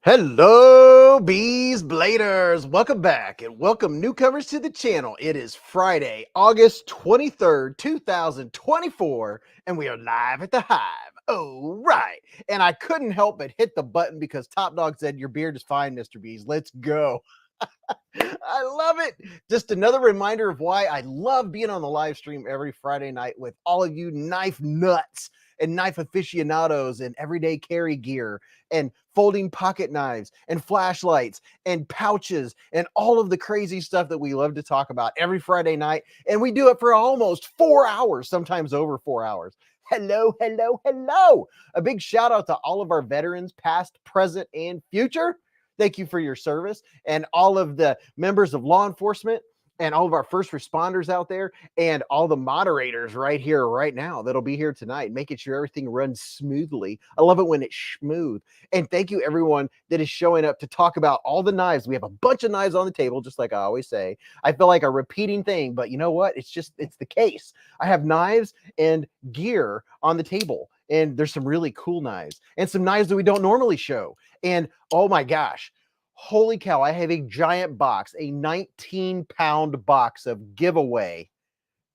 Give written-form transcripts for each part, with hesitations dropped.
Hello, Beez Bladers. Welcome back and welcome newcomers to the channel. It is Friday, August 23rd, 2024, and we are live at the Hive. Oh, right. And I couldn't help but hit the button because Top Dog said, "Your beard is fine, Mr. Beez. Let's go." I love it. Just another reminder of why I love being on the live stream every Friday night with all of you knife nuts and knife aficionados and everyday carry gear and folding pocket knives and flashlights and pouches and all of the crazy stuff that we love to talk about every Friday night. And we do it for almost 4 hours, sometimes over 4 hours. Hello, hello, hello. A big shout out to all of our veterans, past, present, and future. Thank you for your service, and all of the members of law enforcement and all of our first responders out there and all the moderators right here, right now, that'll be here tonight, making sure everything runs smoothly. I love it when it's smooth. And thank you everyone that is showing up to talk about all the knives. We have a bunch of knives on the table, just like I always say. I feel like a repeating thing, but you know what? It's the case. I have knives and gear on the table, and there's some really cool knives and some knives that we don't normally show. And oh my gosh, holy cow, I have a giant box, a 19-pound box of giveaway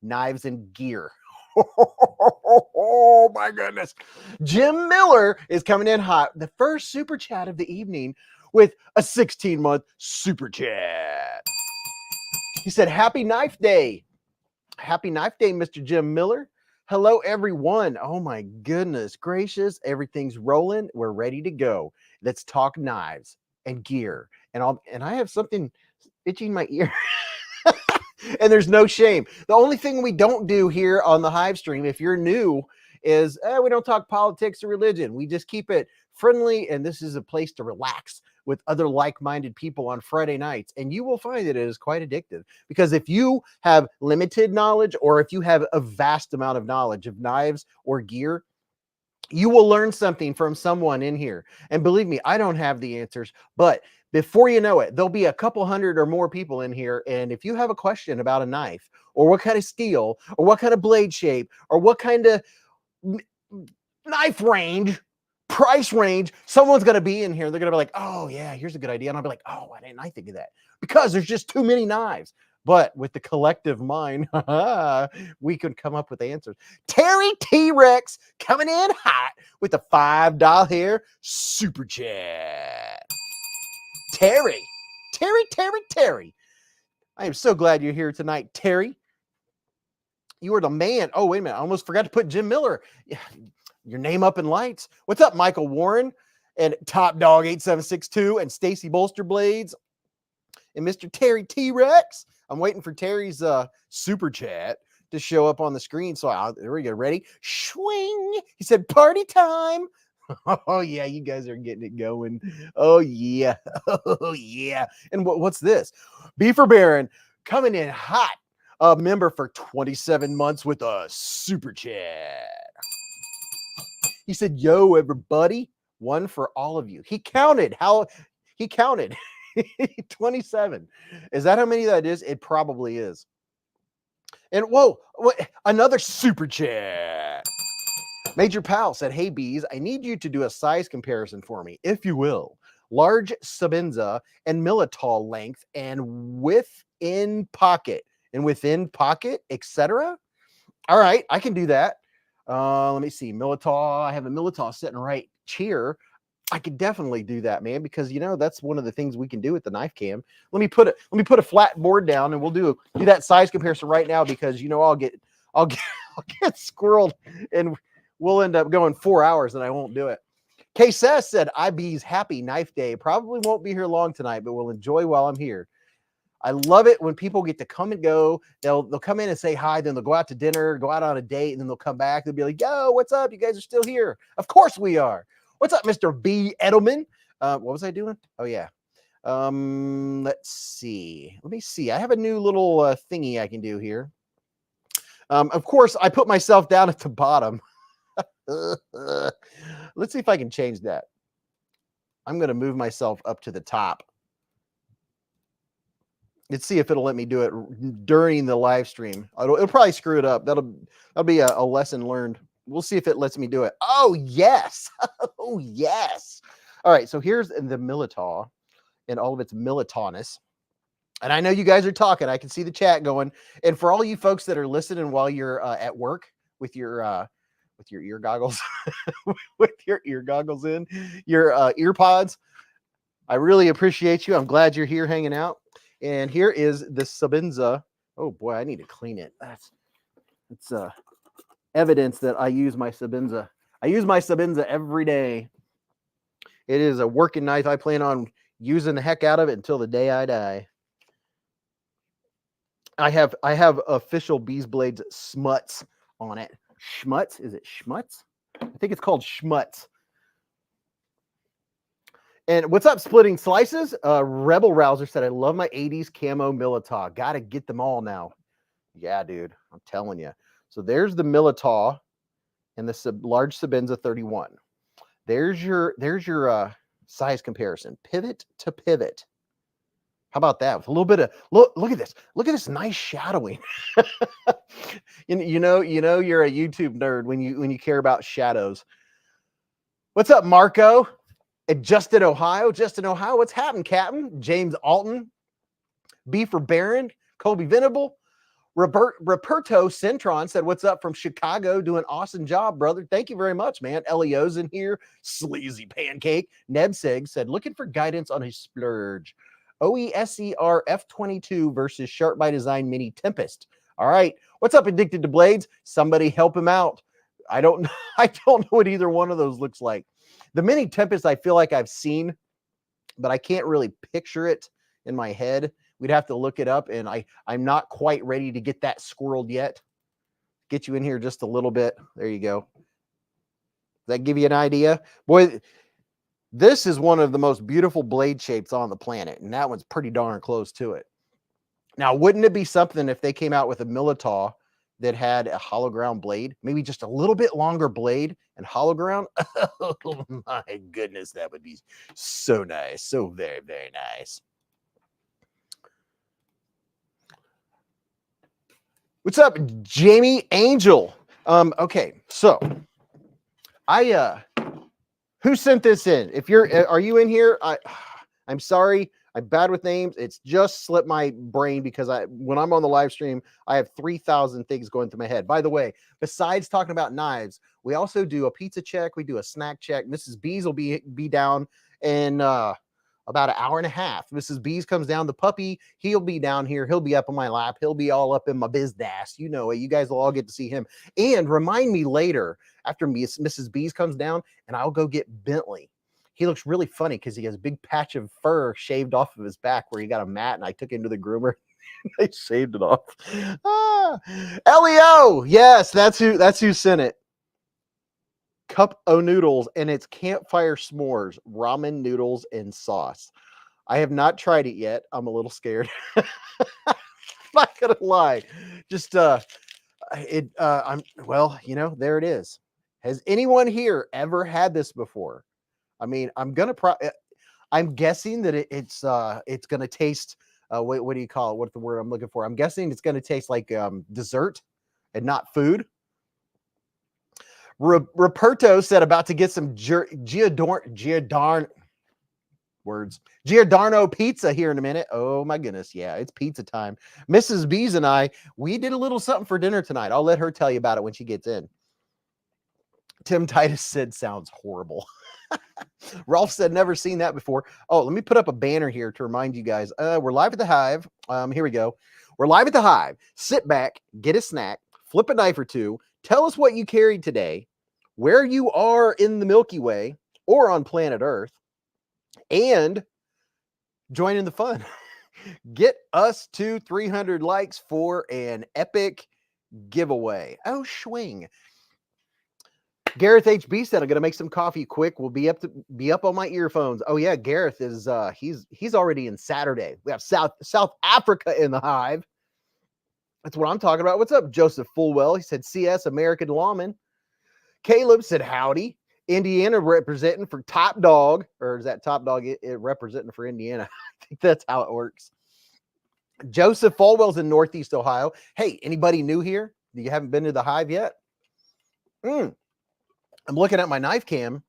knives and gear. Oh my goodness. Jim Miller is coming in hot, the first super chat of the evening, with a 16-month super chat. He said, "Happy Knife Day." Happy Knife Day, Mr. Jim Miller. Hello, everyone. Oh my goodness gracious. Everything's rolling. We're ready to go. Let's talk knives and gear. And I have something itching my ear. And there's no shame. The only thing we don't do here on the Hive stream, if you're new, is we don't talk politics or religion. We just keep it friendly, and this is a place to relax with other like-minded people on Friday nights. And you will find that it is quite addictive, because if you have limited knowledge, or if you have a vast amount of knowledge of knives or gear, you will learn something from someone in here. And believe me, I don't have the answers, but before you know it, there'll be a couple hundred or more people in here. And if you have a question about a knife, or what kind of steel, or what kind of blade shape, or what kind of knife range, price range, someone's going to be in here. They're going to be like, "Oh yeah, here's a good idea." And I'll be like, "Oh, why didn't I think of that?" Because there's just too many knives. But with the collective mind, we could come up with answers. Terry T-Rex coming in hot with a $5 here super chat. Terry. I am so glad you're here tonight, Terry. You are the man. Oh, wait a minute. I almost forgot to put Jim Miller, your name up in lights. What's up, Michael Warren and Top Dog 8762 and Stacy Bolster Blades and Mr. Terry T-Rex. I'm waiting for Terry's super chat to show up on the screen. So there we go. Ready? Swing. He said, "Party time." Oh yeah, you guys are getting it going. Oh yeah. Oh yeah. And what's this? Beefer Baron coming in hot. A member for 27 months with a super chat. He said, "Yo, everybody. One for all of you." He counted. He counted. 27. Is that how many that is? It probably is. And whoa, another super chat. Major Pal said, "Hey Beez, I need you to do a size comparison for me, if you will. Large Sabenza and Militol length and within pocket, etc." All right, I can do that. Let me see. Militol. I have a Militol sitting right here. I could definitely do that, man, because that's one of the things we can do with the knife cam. Let me put a flat board down, and we'll do that size comparison right now, because I'll get I'll get squirreled, and we'll end up going 4 hours, and I won't do it. K-Sess said, "IB's happy knife day. Probably won't be here long tonight, but will enjoy while I'm here. I love it when people get to come and go. They'll come in and say hi, then they'll go out to dinner, go out on a date, and then they'll come back. They'll be like, 'Yo, what's up? You guys are still here?' Of course we are. What's up, Mr. B. Edelman?" What was I doing? Oh, yeah. Let's see. Let me see. I have a new little thingy I can do here. Of course, I put myself down at the bottom. Let's see if I can change that. I'm going to move myself up to the top. Let's see if it'll let me do it during the live stream. It'll probably screw it up. That'll be a lesson learned. We'll see if it lets me do it. Oh, yes. Oh, yes. All right, so here's the Militaw and all of its Militanus. And I know you guys are talking. I can see the chat going. And for all you folks that are listening while you're at work with your ear goggles, with your ear goggles in, your ear pods, I really appreciate you. I'm glad you're here hanging out. And here is the Sabinza. Oh boy, I need to clean it. It's evidence that I use my Sabinza. I use my Sabinza every day. It is a working knife. I plan on using the heck out of it until the day I die. I have official BeezBlades Schmutz on it. Schmutz? Is it Schmutz? I think it's called Schmutz. And what's up, Splitting Slices? Rebel Rouser said, I love my 80s camo Militaw. Got to get them all now. Yeah, dude. I'm telling you. So there's the Militaw and the large Sabinza 31. There's your size comparison. Pivot to pivot. How about that? With a little bit of look at this. Look at this nice shadowing. you know you're a YouTube nerd when you care about shadows. What's up, Marco? Justin, Ohio. Justin, Ohio. What's happening, Captain? James Alton. B for Baron. Colby Venable. Roberto Centron said, what's up from Chicago? Doing an awesome job, brother. Thank you very much, man. Elio's in here. Sleazy Pancake. Nebseg said, looking for guidance on his splurge. OESER F22 versus Sharp by Design Mini Tempest. All right. What's up, Addicted to Blades? Somebody help him out. I don't know what either one of those looks like. The Mini Tempest, I feel like I've seen, but I can't really picture it in my head. We'd have to look it up, and I'm not quite ready to get that squirreled yet. Get you in here just a little bit. There you go. Does that give you an idea? Boy, this is one of the most beautiful blade shapes on the planet, and that one's pretty darn close to it. Now, wouldn't it be something if they came out with a Militaw that had a hollow ground blade, maybe just a little bit longer blade and hollow ground? Oh my goodness, that would be so nice. So very, very nice. What's up, Jamie Angel? Okay, so who sent this in? Are you in here? I'm sorry. I'm bad with names. It's just slipped my brain because when I'm on the live stream, I have 3,000 things going through my head. By the way, besides talking about knives, we also do a pizza check. We do a snack check. Mrs. Beez will be down in about an hour and a half. Mrs. Beez comes down. The puppy, he'll be down here. He'll be up on my lap. He'll be all up in my bizdass. You know it. You guys will all get to see him. And remind me later after Mrs. Beez comes down, and I'll go get Bentley. He looks really funny because he has a big patch of fur shaved off of his back where he got a mat, and I took him to the groomer. I shaved it off. Leo, yes, that's who sent it. Cup o' noodles, and it's campfire s'mores, ramen noodles and sauce. I have not tried it yet. I'm a little scared. Not gonna lie. Just well, there it is. Has anyone here ever had this before? I mean, I'm guessing that it's going to taste, what do you call it? What's the word I'm looking for? I'm guessing it's going to taste like dessert and not food. Roberto said about to get some Giordano pizza here in a minute. Oh my goodness. Yeah, it's pizza time. Mrs. Beez and I, we did a little something for dinner tonight. I'll let her tell you about it when she gets in. Tim Titus said, sounds horrible. Rolf said, never seen that before. Oh, let me put up a banner here to remind you guys. We're live at the Hive. Here we go. We're live at the Hive. Sit back, get a snack, flip a knife or two. Tell us what you carried today, where you are in the Milky Way or on planet Earth, and join in the fun. Get us to 300 likes for an epic giveaway. Oh, swing. Gareth HB said, I'm going to make some coffee quick. We'll be up on my earphones. Oh yeah, Gareth is he's already in Saturday. We have South Africa in the Hive. That's what I'm talking about. What's up, Joseph Fulwell? He said, CS American Lawman. Caleb said, howdy. Indiana representing for Top Dog, or is that Top Dog representing for Indiana? I think that's how it works. Joseph Fulwell's in Northeast Ohio. Hey, anybody new here? You haven't been to the Hive yet? I'm looking at my knife cam.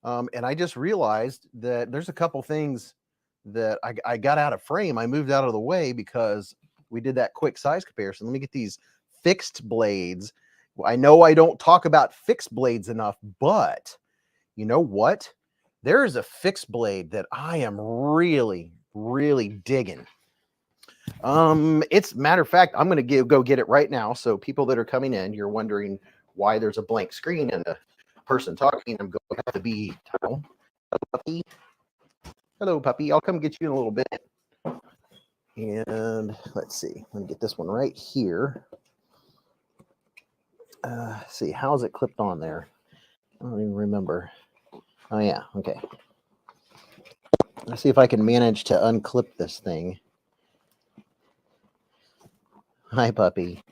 And I just realized that there's a couple things that I got out of frame. I moved out of the way because we did that quick size comparison. Let me get these fixed blades. I know I don't talk about fixed blades enough, but you know what? There is a fixed blade that I am really, really digging. It's matter of fact, I'm going to go get it right now. So people that are coming in, you're wondering why there's a blank screen and a person talking. I'm going to have to be. Hello, puppy. Hello, puppy. I'll come get you in a little bit. And let's see. Let me get this one right here. See, how's it clipped on there? I don't even remember. Oh yeah, okay. Let's see if I can manage to unclip this thing. Hi, puppy.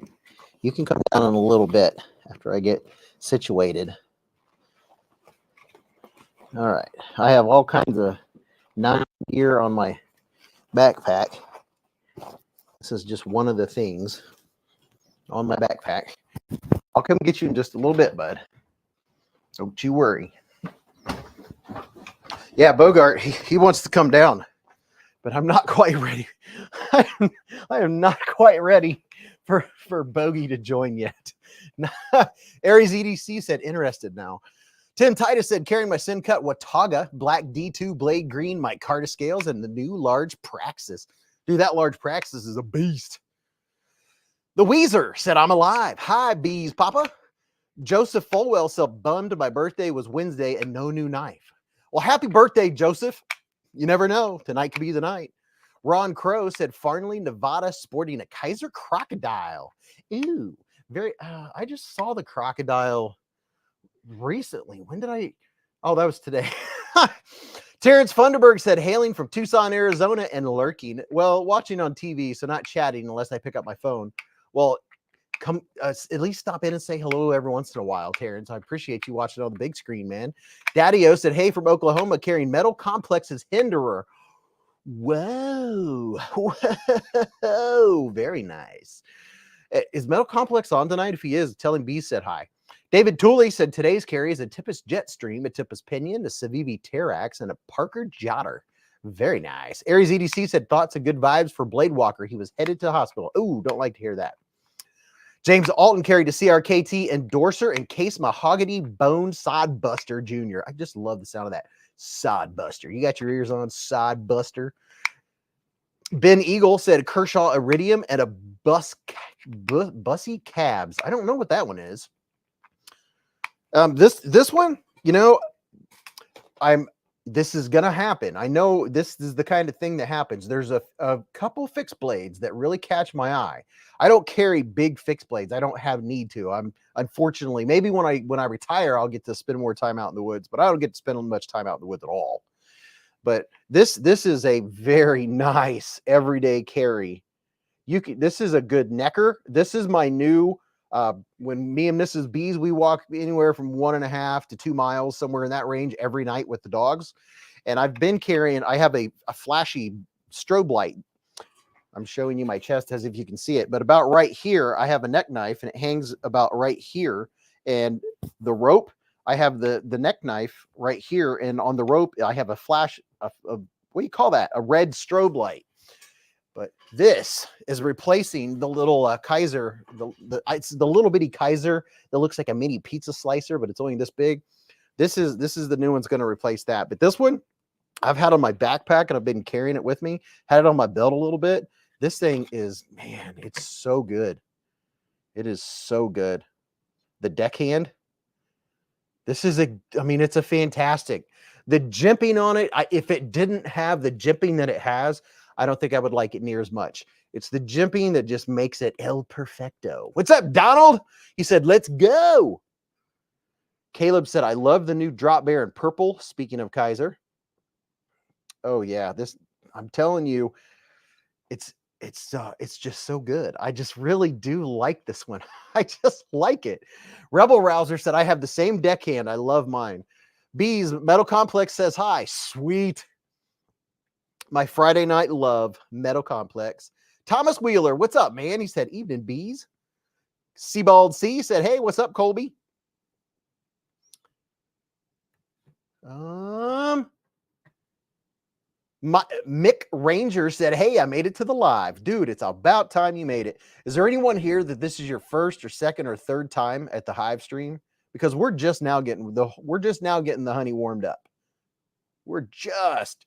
You can come down in a little bit after I get situated. All right. I have all kinds of gear on my backpack. This is just one of the things on my backpack. I'll come get you in just a little bit, bud. Don't you worry. Yeah, Bogart, he wants to come down, but I'm not quite ready. I am not quite ready for Bogey to join yet. Aries EDC said interested now. Tim Titus said carrying my Sin-Cut Watauga Black D2 Blade Green Mike Carter scales and the new large Praxis. Dude, that large Praxis is a beast. The Weezer said I'm alive. Hi, Beez Papa. Joseph Folwell said bummed my birthday was Wednesday and no new knife. Well, happy birthday, Joseph. You never know. Tonight could be the night. Ron Crow said Farnley, Nevada, sporting a Kaiser crocodile. Ew. Very. I just saw the crocodile recently. When did I? Oh, that was today. Terrence Funderburg said hailing from Tucson, Arizona, and lurking. Well, watching on TV, so not chatting unless I pick up my phone. Well, come at least stop in and say hello every once in a while, Terrence. I appreciate you watching on the big screen, man. Daddy-O said, hey, from Oklahoma, carrying Metal Complex's Hinderer. Whoa. Whoa. Very nice. Is Metal Complex on tonight? If he is, tell him B said hi. David Tooley said today's carry is a Tippus Jetstream, a Tippus Pinion, a Civivi Terrax, and a Parker Jotter. Very nice. Aries EDC said thoughts and good vibes for Blade Walker. He was headed to the hospital. Ooh, don't like to hear that. James Alton carried a CRKT endorser and Case Mahogany Bone Sod Buster Jr. I just love the sound of that. Sod Buster. You got your ears on, Sod Buster. Ben Eagle said Kershaw Iridium and a Bussy Cabs. I don't know what that one is. This one, you know, this is gonna happen. I know this is the kind of thing that happens. There's a couple fixed blades that really catch my eye. I don't carry big fixed blades. I don't have need to. I'm unfortunately, maybe when I retire, I'll get to spend more time out in the woods, but I don't get to spend much time out in the woods at all. But this is a very nice everyday carry. This is a good necker. This is my new. When me and Mrs. Beez, we walk anywhere from 1.5 to 2 miles, somewhere in that range every night with the dogs. And I've been carrying, I have a flashy strobe light. I'm showing you my chest as if you can see it, but about right here, I have a neck knife and it hangs about right here. And the rope, I have the neck knife right here. And on the rope, I have a flash, what do you call that? A red strobe light. But this is replacing the little Kaiser, it's the little bitty Kaiser that looks like a mini pizza slicer, but it's only this big. This is the new one's going to replace that. But this one, I've had on my backpack and I've been carrying it with me. Had it on my belt a little bit. This thing is, man, it's so good. It is so good. The Deckhand. This is it's a fantastic. The jimping on it, if it didn't have the jimping that it has, I don't think I would like it near as much. It's the jimping that just makes it el perfecto. What's up, Donald? He said, let's go. Caleb said, I love the new drop bear in purple. Speaking of Kaiser. Oh yeah, I'm telling you, it's just so good. I just really do like this one. I just like it. Rebel Rouser said, I have the same deckhand. I love mine. Beez Metal Complex says hi. Sweet. My Friday night love, Metal Complex. Thomas Wheeler, what's up, man? He said, evening, Beez. Seabald C said, hey, what's up, Colby? Mick Ranger said, hey, I made it to the live. Dude, it's about time you made it. Is there anyone here that this is your first or second or third time at the Hive stream? Because we're just now getting the honey warmed up. We're just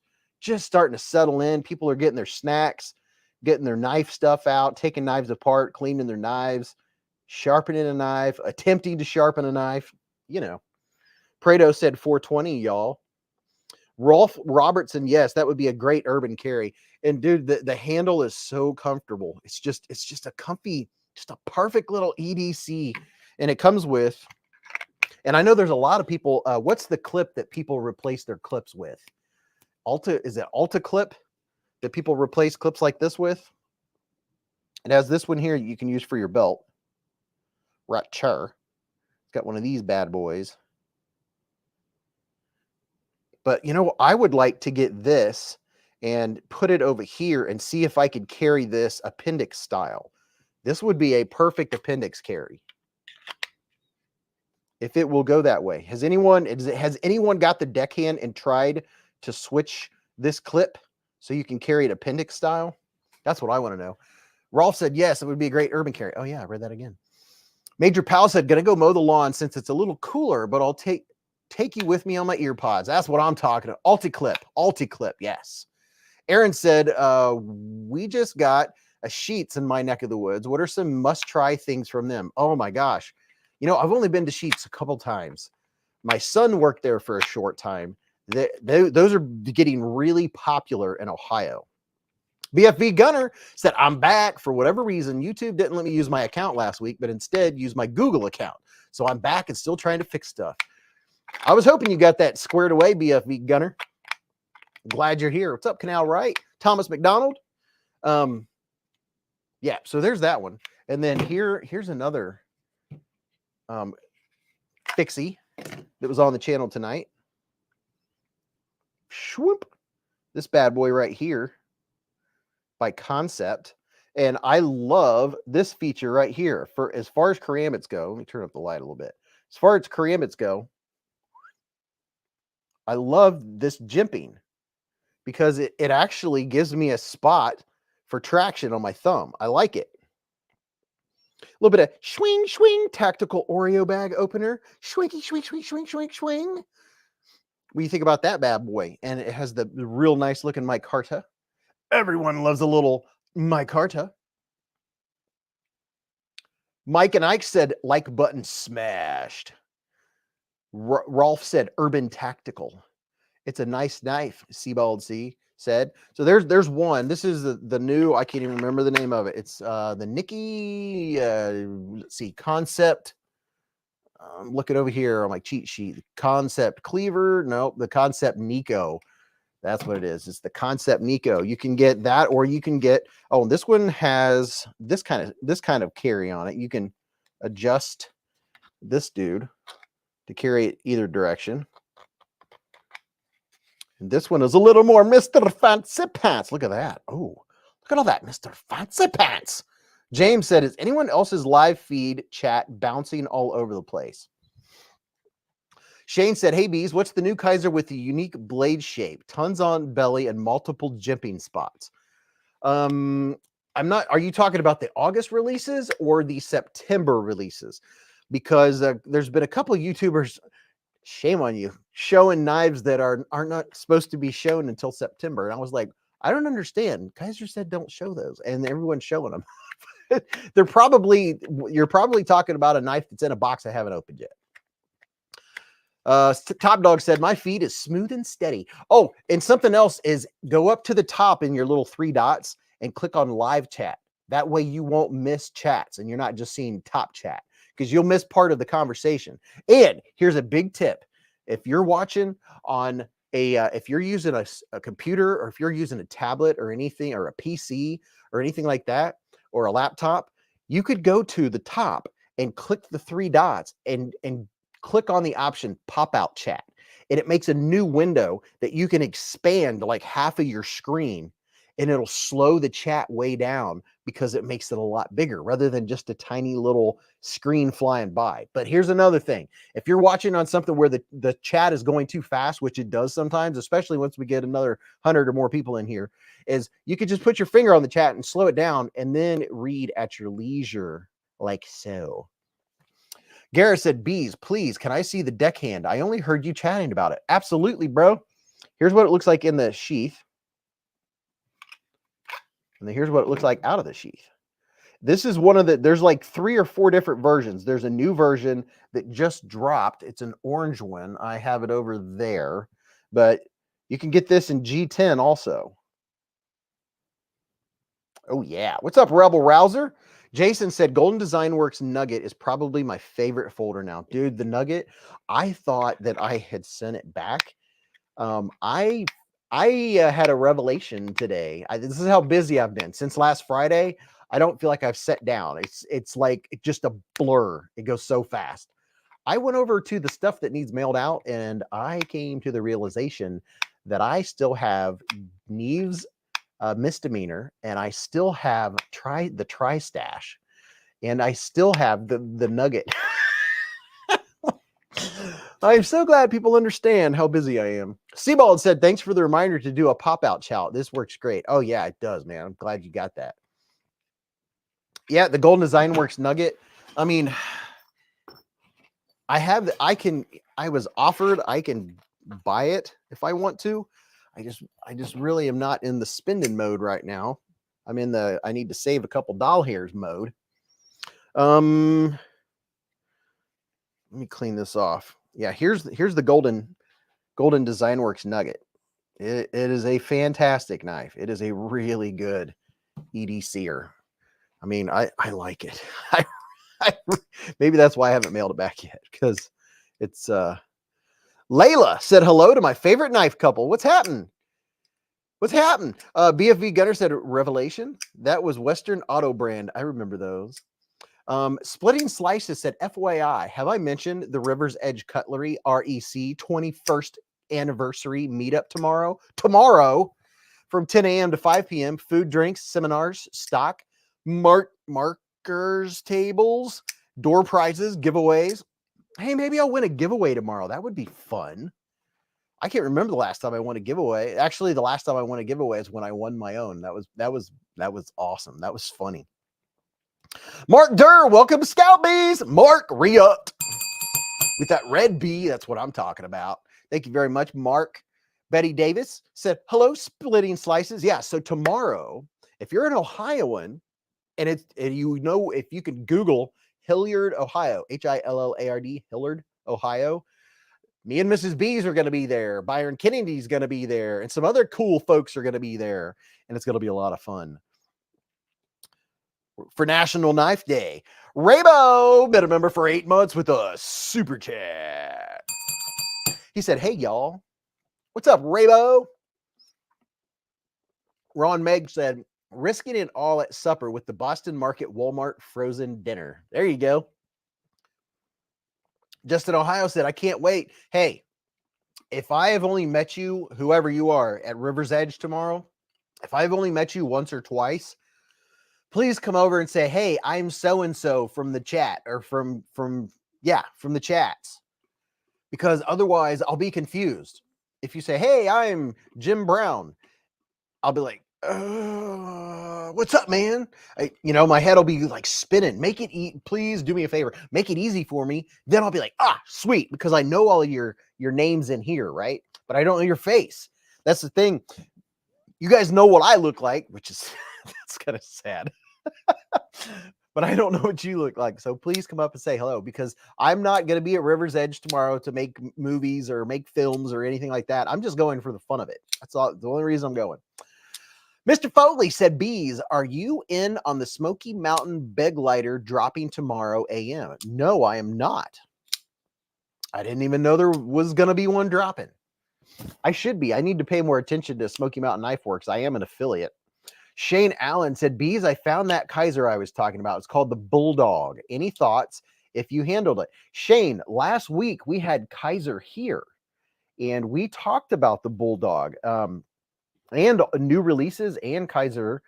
starting to settle in. People are getting their snacks, getting their knife stuff out, taking knives apart, cleaning their knives, sharpening a knife, attempting to sharpen a knife. You know, Prado said 420, y'all. Rolf Robertson, yes, that would be a great urban carry. And dude, the handle is so comfortable. It's just a comfy, just a perfect little EDC. And it comes with, and I know there's a lot of people, what's the clip that people replace their clips with? Is it Alta clip that people replace clips like this with? It has this one here you can use for your belt. Right, char. It's got one of these bad boys. But, you know, I would like to get this and put it over here and see if I could carry this appendix style. This would be a perfect appendix carry. If it will go that way. Has anyone got the deckhand and tried to switch this clip so you can carry it appendix style? That's what I want to know. Rolf said, yes, it would be a great urban carry. Oh, yeah, I read that again. Major Pal said, gonna go mow the lawn since it's a little cooler, but I'll take you with me on my ear pods. That's what I'm talking about. Alti-clip, yes. Aaron said, we just got a Sheets in my neck of the woods. What are some must-try things from them? Oh, my gosh. You know, I've only been to Sheets a couple times. My son worked there for a short time. Those are getting really popular in Ohio. BFV Gunner said, I'm back. For whatever reason, YouTube didn't let me use my account last week, but instead used my Google account. So I'm back and still trying to fix stuff. I was hoping you got that squared away, BFV Gunner. Glad you're here. What's up, Canal Right? Thomas McDonald. Yeah, so there's that one. And then here's another fixie that was on the channel tonight. Shwoop. This bad boy right here by Concept. And I love this feature right here. For as far as karambits go, let me turn up the light a little bit. As far as karambits go, I love this jimping because it actually gives me a spot for traction on my thumb. I like it. A little bit of swing, swing, tactical Oreo bag opener. Swingy, swing, swing, swing, swing, swing. What do you think about that bad boy? And it has the real nice looking micarta. Everyone loves a little micarta. Mike and Ike said like button smashed. Rolf said urban tactical. It's a nice knife, Sebald C said. So there's one. This is the new, I can't even remember the name of it. It's the Nikki, let's see, Concept. I'm looking over here on my cheat sheet. Concept Cleaver. Nope, the Concept Nico. That's what it is. It's the Concept Nico. You can get that, or you can get, oh, this one has this kind of carry on it. You can adjust this dude to carry it either direction. And this one is a little more Mr. Fancy Pants. Look at that. Oh, look at all that Mr. Fancy Pants. James said, is anyone else's live feed chat bouncing all over the place? Shane said, hey, Beez, what's the new Kaiser with the unique blade shape? Tons on belly and multiple jimping spots. I'm not, are you talking about the August releases or the September releases? Because there's been a couple of YouTubers, shame on you, showing knives that are not supposed to be shown until September. And I was like, I don't understand. Kaiser said don't show those, and everyone's showing them. You're probably talking about a knife that's in a box I haven't opened yet. Top Dog said, my feed is smooth and steady. Oh, and something else is go up to the top in your little 3 dots and click on live chat. That way you won't miss chats and you're not just seeing top chat because you'll miss part of the conversation. And here's a big tip. If you're watching on if you're using a computer, or if you're using a tablet or anything, or a PC or anything like that, or a laptop, you could go to the top and click the 3 dots and click on the option pop out chat. And it makes a new window that you can expand like half of your screen. and it'll slow the chat way down because it makes it a lot bigger rather than just a tiny little screen flying by. But here's another thing. If you're watching on something where the chat is going too fast, which it does sometimes, especially once we get another 100 or more people in here, is you could just put your finger on the chat and slow it down and then read at your leisure like so. Garrett said, Beez, please, can I see the deckhand? I only heard you chatting about it. Absolutely, bro. Here's what it looks like in the sheath. And then here's what it looks like out of the sheath. This is one of the, there's like 3 or 4 different versions. There's a new version that just dropped. It's an orange one. I have it over there, but you can get this in G10 also. Oh yeah. What's up, Rebel Rouser? Jason said Golden Design Works Nugget is probably my favorite folder now. Dude, the Nugget, I thought that I had sent it back. I had a revelation today. This is how busy I've been since last Friday. I don't feel like I've sat down. It's like just a blur. It goes so fast. I went over to the stuff that needs mailed out, and I came to the realization that I still have Neve's misdemeanor, and I still have the tri-stash, and I still have the Nugget. I'm so glad people understand how busy I am. Seabald said, thanks for the reminder to do a pop-out shout. This works great. Oh, yeah, it does, man. I'm glad you got that. Yeah, the Golden Design Works Nugget. I mean, I was offered, I can buy it if I want to. I just really am not in the spending mode right now. I'm in the, I need to save a couple doll hairs mode. Let me clean this off. Yeah, here's the Golden Design Works Nugget. It is a fantastic knife. It is a really good EDCer. I mean, I like it. Maybe that's why I haven't mailed it back yet, because it's Layla said hello to my favorite knife couple. What's happening? What's happened? BFV Gunner said Revelation. That was Western Auto Brand. I remember those. Splitting Slices said, FYI, have I mentioned the River's Edge Cutlery REC 21st anniversary meetup tomorrow? Tomorrow from 10 a.m. to 5 p.m. Food, drinks, seminars, stock, markers, tables, door prizes, giveaways. Hey, maybe I'll win a giveaway tomorrow. That would be fun. I can't remember the last time I won a giveaway. Actually, the last time I won a giveaway is when I won my own. That was awesome. That was funny. Mark Durr, welcome to Scout Bees. Mark, re-upped with that red bee. That's what I'm talking about. Thank you very much, Mark. Betty Davis said, hello, Splitting Slices. Yeah, so tomorrow, if you're an Ohioan, and you know, if you can Google Hilliard, Ohio, Hillard, Hilliard, Ohio, me and Mrs. Beez are going to be there. Byron Kennedy's going to be there, and some other cool folks are going to be there, and it's going to be a lot of fun. For National Knife Day, Raybo been a member for 8 months with a super chat. He said, hey, y'all. What's up, Raybo? Ron Meg said, risking it all at supper with the Boston Market Walmart frozen dinner. There you go. Justin Ohio said, I can't wait. Hey, if I have only met you, whoever you are, at River's Edge tomorrow, if I've only met you once or twice, please come over and say, hey, I'm so-and-so from the chat, or from the chats, because otherwise I'll be confused. If you say, hey, I'm Jim Brown, I'll be like, what's up, man? My head will be like spinning. Make it please do me a favor. Make it easy for me. Then I'll be like, sweet, because I know all of your names in here, right? But I don't know your face. That's the thing. You guys know what I look like, which is that's kind of sad. But I don't know what you look like. So please come up and say hello, because I'm not going to be at River's Edge tomorrow to make movies or make films or anything like that. I'm just going for the fun of it. That's all. The only reason I'm going. Mr. Foley said, Beez, are you in on the Smoky Mountain beg lighter dropping tomorrow a.m.? No, I am not. I didn't even know there was going to be one dropping. I should be. I need to pay more attention to Smoky Mountain Knife Works. I am an affiliate. Shane Allen said, Beez, I found that Kaiser I was talking about. It's called the Bulldog. Any thoughts if you handled it? Shane, last week we had Kaiser here, and we talked about the Bulldog. and new releases. And Kaiser,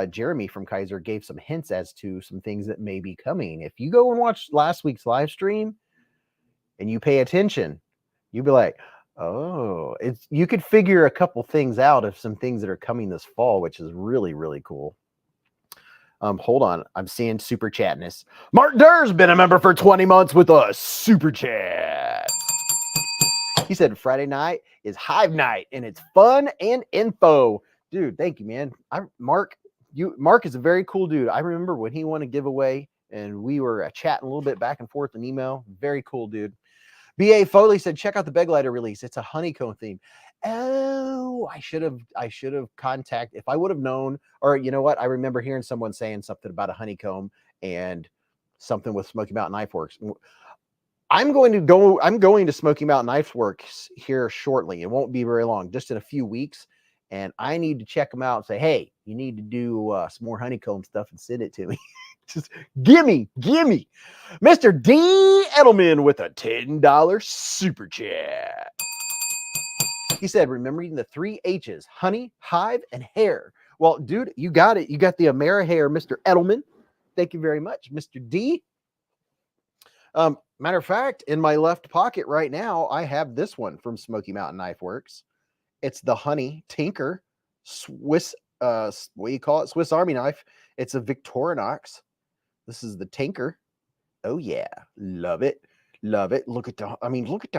Jeremy from Kaiser gave some hints as to some things that may be coming. If you go and watch last week's live stream and you pay attention, you'll be like, oh, you could figure a couple things out of some things that are coming this fall, which is really, really cool. Hold on. I'm seeing super chatness. Mark Durr's been a member for 20 months with us. Super chat. He said Friday night is Hive night and it's fun and info. Dude, thank you, man. Mark is a very cool dude. I remember when he won a giveaway and we were chatting a little bit back and forth in email. Very cool, dude. B.A. Foley said, check out the beg lighter release. It's a honeycomb theme. Oh, I should have contacted, if I would have known, or you know what? I remember hearing someone saying something about a honeycomb and something with Smoky Mountain Knife Works. I'm going to Smoky Mountain Knife Works here shortly. It won't be very long, just in a few weeks. And I need to check them out and say, hey, you need to do some more honeycomb stuff and send it to me. Just gimme. Mr. D. Edelman with a $10 super chat. He said, remembering the 3 H's, honey, hive, and hair. Well, dude, you got it. You got the AmeriHair, Mr. Edelman. Thank you very much, Mr. D. Matter of fact, in my left pocket right now, I have this one from Smoky Mountain Knife Works. It's the Honey Tinker Swiss, what do you call it? Swiss Army knife. It's a Victorinox. This is the Tinker. Oh yeah, love it. Look at the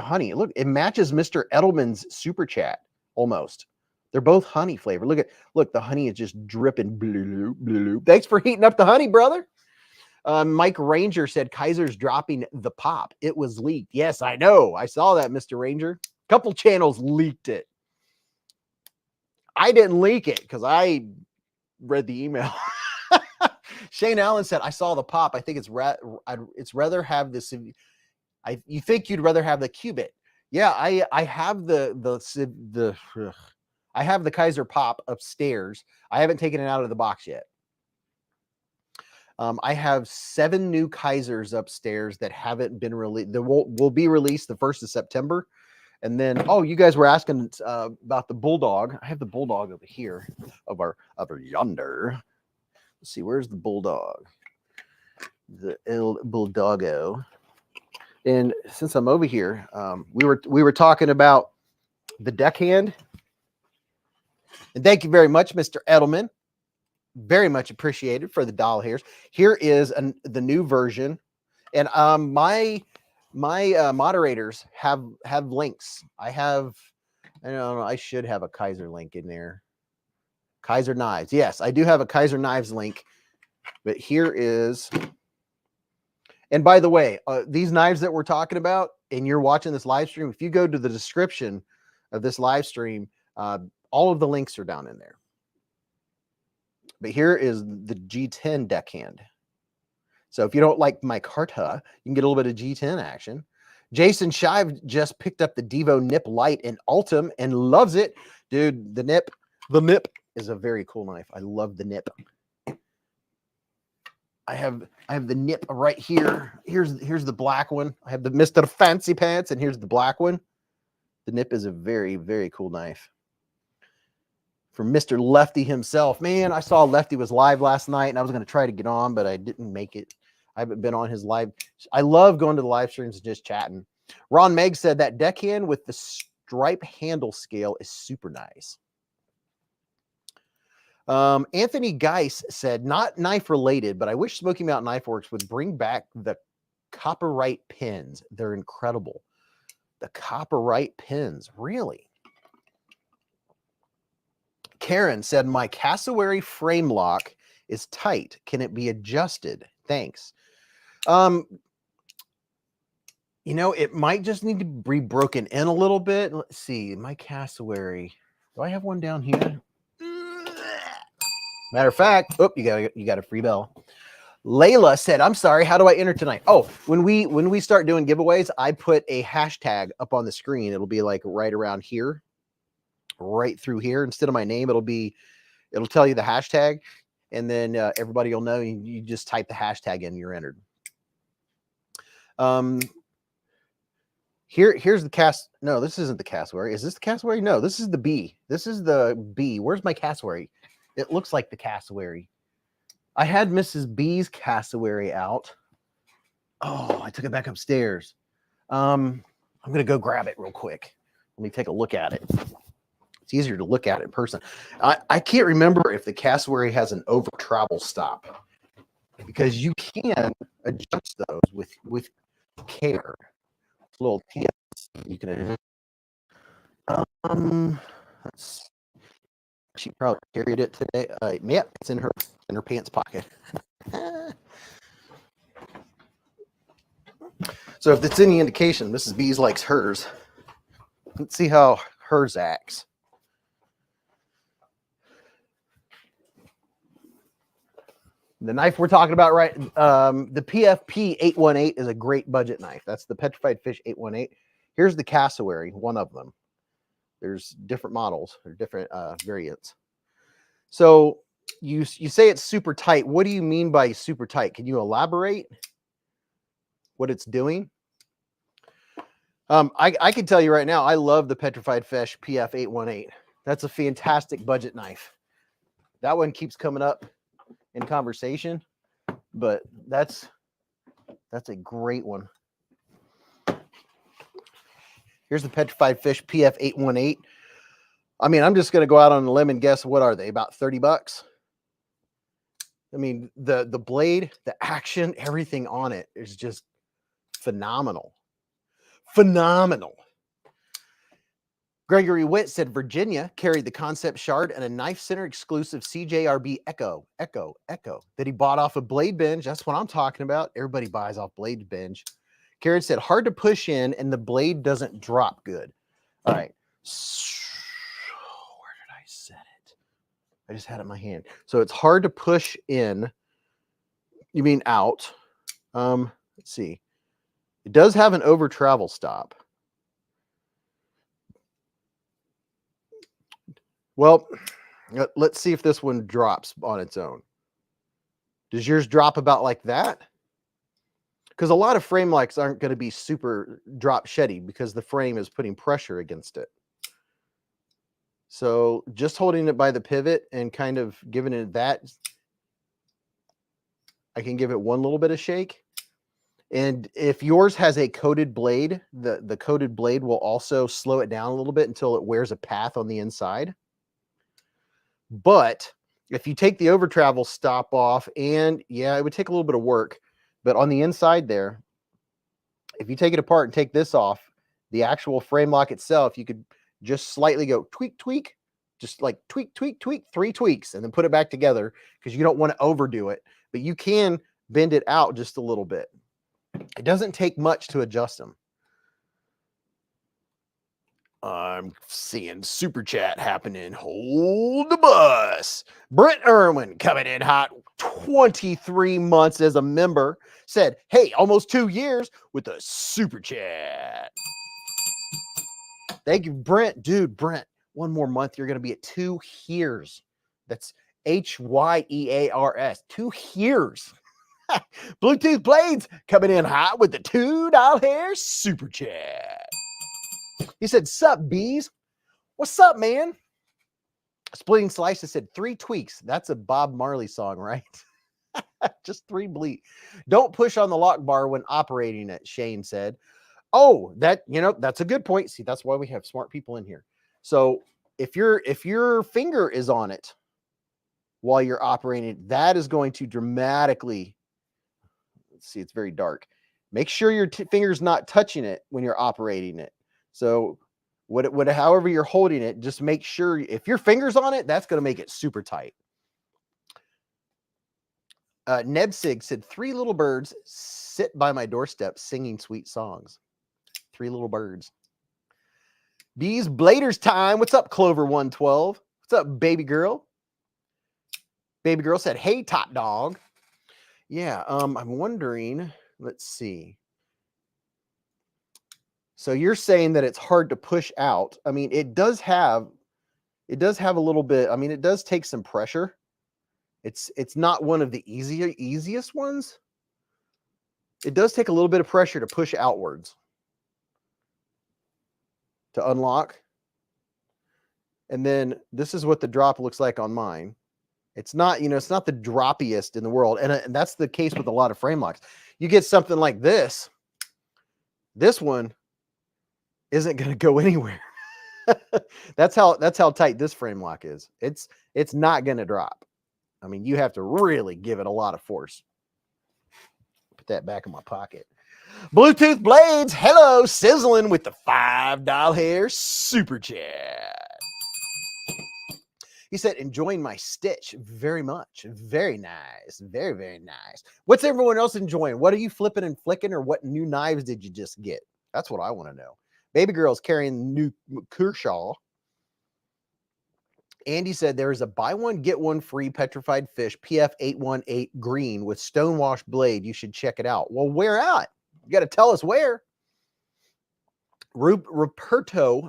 honey. Look, it matches Mr. Edelman's super chat almost. They're both honey flavored. Look, the honey is just dripping. Blue. Thanks for heating up the honey, brother. Mike Ranger said Kaiser's dropping the pop. It was leaked. Yes, I know. I saw that, Mr. Ranger. Couple channels leaked it. I didn't leak it because I read the email. Shane Allen said, I saw the pop. I think it's rather have this. You think you'd rather have the Cubit. Yeah, I have I have the Kaiser pop upstairs. I haven't taken it out of the box yet. I have 7 new Kaisers upstairs that haven't been released. That will be released the 1st of September. And then, oh, you guys were asking about the Bulldog. I have the Bulldog over here, over yonder. Let's see, where's the Bulldog? The El Bulldogo. And since I'm over here, we were talking about the Deckhand. And thank you very much, Mr. Edelman. Very much appreciated for the doll hairs. Here is the new version, and my moderators have links. I don't know. I should have a Kaiser link in there. Kaiser knives. Yes, I do have a Kaiser knives link. But here is. And by the way, these knives that we're talking about, and you're watching this live stream, if you go to the description of this live stream, all of the links are down in there. But here is the G10 deckhand. So if you don't like my Carta, you can get a little bit of G10 action. Jason Shive just picked up the Devo Nip Light in Ultim and loves it. Dude, the Nip is a very cool knife. I love the Nip. I have the Nip right here. Here's the black one. I have the Mr. Fancy Pants, and here's the black one. The Nip is a very, very cool knife. From Mr. Lefty himself. Man, I saw Lefty was live last night, and I was going to try to get on, but I didn't make it. I haven't been on his live. I love going to the live streams and just chatting. Ron Meg said that deckhand with the stripe handle scale is super nice. Anthony Geis said, not knife related, but I wish Smoky Mountain Knife Works would bring back the Copperite pins. They're incredible. The Copperite pins, really? Karen said, my cassowary frame lock is tight. Can it be adjusted? Thanks. You know, it might just need to be broken in a little bit. Let's see. My cassowary. Do I have one down here? Matter of fact, you got a free bell. Layla said, I'm sorry, how do I enter tonight? Oh, when we start doing giveaways, I put a hashtag up on the screen. It'll be like right around here. Right through here, instead of my name, it'll tell you the hashtag, and then everybody will know. You just type the hashtag in, you're entered. Here's the cast. No, this isn't the cassowary. Is this the cassowary? No, this is the bee. This is the bee. Where's my cassowary? It looks like the cassowary. I had Mrs. B's cassowary out. Oh, I took it back upstairs. I'm gonna go grab it real quick. Let me take a look at it. It's easier to look at it in person. I can't remember if the cassowary has an over travel stop, because you can adjust those with care. Little tips you can. She probably carried it today. Yep, it's in her pants pocket. So if it's any indication, Mrs. Beez likes hers. Let's see how hers acts. The knife we're talking about, right? The PFP 818 is a great budget knife. That's the Petrified Fish 818. Here's the cassowary, one of them. There's different models or different variants. So you say it's super tight. What do you mean by super tight? Can you elaborate what it's doing? I can tell you right now, I love the Petrified Fish PF 818. That's a fantastic budget knife. That one keeps coming up in conversation, but that's a great one. Here's the Petrified Fish PF 818. I mean, I'm just going to go out on a limb and guess, what are they, about 30 bucks? I mean, the blade, the action, everything on it is just phenomenal. Phenomenal. Gregory Witt said Virginia carried the Concept Shard and a Knife Center exclusive CJRB Echo that he bought off of Blade Binge. That's what I'm talking about. Everybody buys off Blade Binge. Karen said hard to push in and the blade doesn't drop good. All right. Where did I set it? I just had it in my hand. So it's hard to push in. You mean out. Let's see. It does have an over travel stop. Well, let's see if this one drops on its own. Does yours drop about like that? Because a lot of frame locks aren't going to be super drop sheddy because the frame is putting pressure against it. So just holding it by the pivot and kind of giving it that, I can give it one little bit of shake. And if yours has a coated blade, the coated blade will also slow it down a little bit until it wears a path on the inside. But if you take the over travel stop off, and yeah, it would take a little bit of work, but on the inside there, if you take it apart and take this off, the actual frame lock itself, you could just slightly go tweak, tweak, just like tweak, tweak, tweak, 3 tweaks, and then put it back together because you don't want to overdo it, but you can bend it out just a little bit. It doesn't take much to adjust them. I'm seeing super chat happening. Hold the bus. Brent Irwin coming in hot. 23 months as a member. Said, hey, almost 2 years with a super chat. Thank you, Brent. Dude, Brent, one more month. You're going to be at 2 years. That's HYEARS. 2 years. Bluetooth Blades coming in hot with the $2 hair super chat. He said, sup, Beez? What's up, man? Splitting Slices said 3 tweaks. That's a Bob Marley song, right? Just 3 bleak. Don't push on the lock bar when operating it, Shane said. Oh, that's a good point. See, that's why we have smart people in here. So if your finger is on it while you're operating it, that is going to dramatically, let's see, it's very dark. Make sure your finger's not touching it when you're operating it. So however you're holding it, just make sure if your finger's on it, that's going to make it super tight. Nebsig said 3 little birds sit by my doorstep singing sweet songs. 3 little birds. Beez Bladers time. What's up, Clover 112? What's up, baby girl? Baby girl said, hey, top dog. Yeah, I'm wondering, let's see. So you're saying that it's hard to push out. I mean, it does have a little bit, I mean, it does take some pressure. It's not one of the easiest ones. It does take a little bit of pressure to push outwards. to unlock. And then this is what the drop looks like on mine. It's not, it's not the droppiest in the world. And that's the case with a lot of frame locks. You get something like this. This one isn't going to go anywhere. That's how tight this frame lock is. It's not going to drop. I mean, you have to really give it a lot of force. Put that back in my pocket. Bluetooth Blades, hello, sizzling with the $5 super chat. He said, enjoying my stitch very much. Very nice. Very, very nice. What's everyone else enjoying? What are you flipping and flicking, or what new knives did you just get? That's what I want to know. Baby girl's carrying new Kershaw. Andy said there is a buy one, get one free petrified fish PF818 green with stonewash blade. You should check it out. Well, where at? You got to tell us where. Ruperto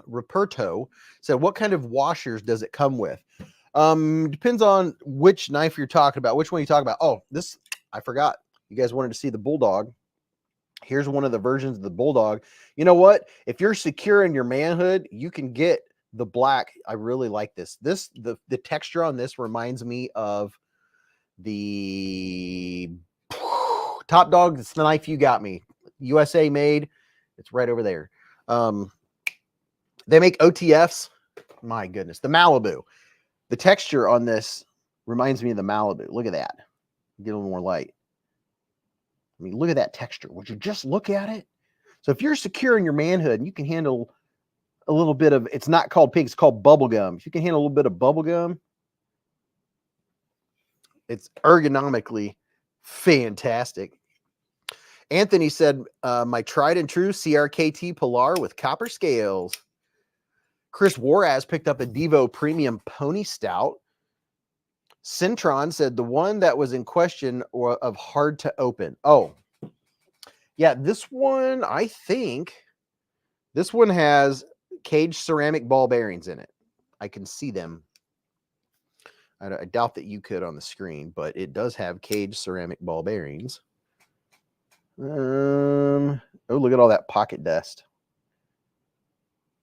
said, what kind of washers does it come with? Depends on which knife you're talking about. Which one you talking about? Oh, this, I forgot. You guys wanted to see the Bulldog. Here's one of the versions of the Bulldog. You know what? If you're secure in your manhood, you can get the black. I really like this. The texture on this reminds me of the Top Dog. It's the knife you got me. USA made. It's right over there. They make OTFs. My goodness. The Malibu. The texture on this reminds me of the Malibu. Look at that. Get a little more light. I mean, look at that texture. Would you just look at it? So if you're secure in your manhood and you can handle a little bit of, it's not called pink, it's called bubble gum. If you can handle a little bit of bubble gum, it's ergonomically fantastic. Anthony said, my tried and true CRKT Pilar with copper scales. Chris Waraz picked up a Devo Premium Pony Stout. Centron said the one that was in question or of hard to open. Oh, yeah, this one, I think this one has caged ceramic ball bearings in it. I can see them. I doubt that you could on the screen, but it does have caged ceramic ball bearings. Oh, look at all that pocket dust.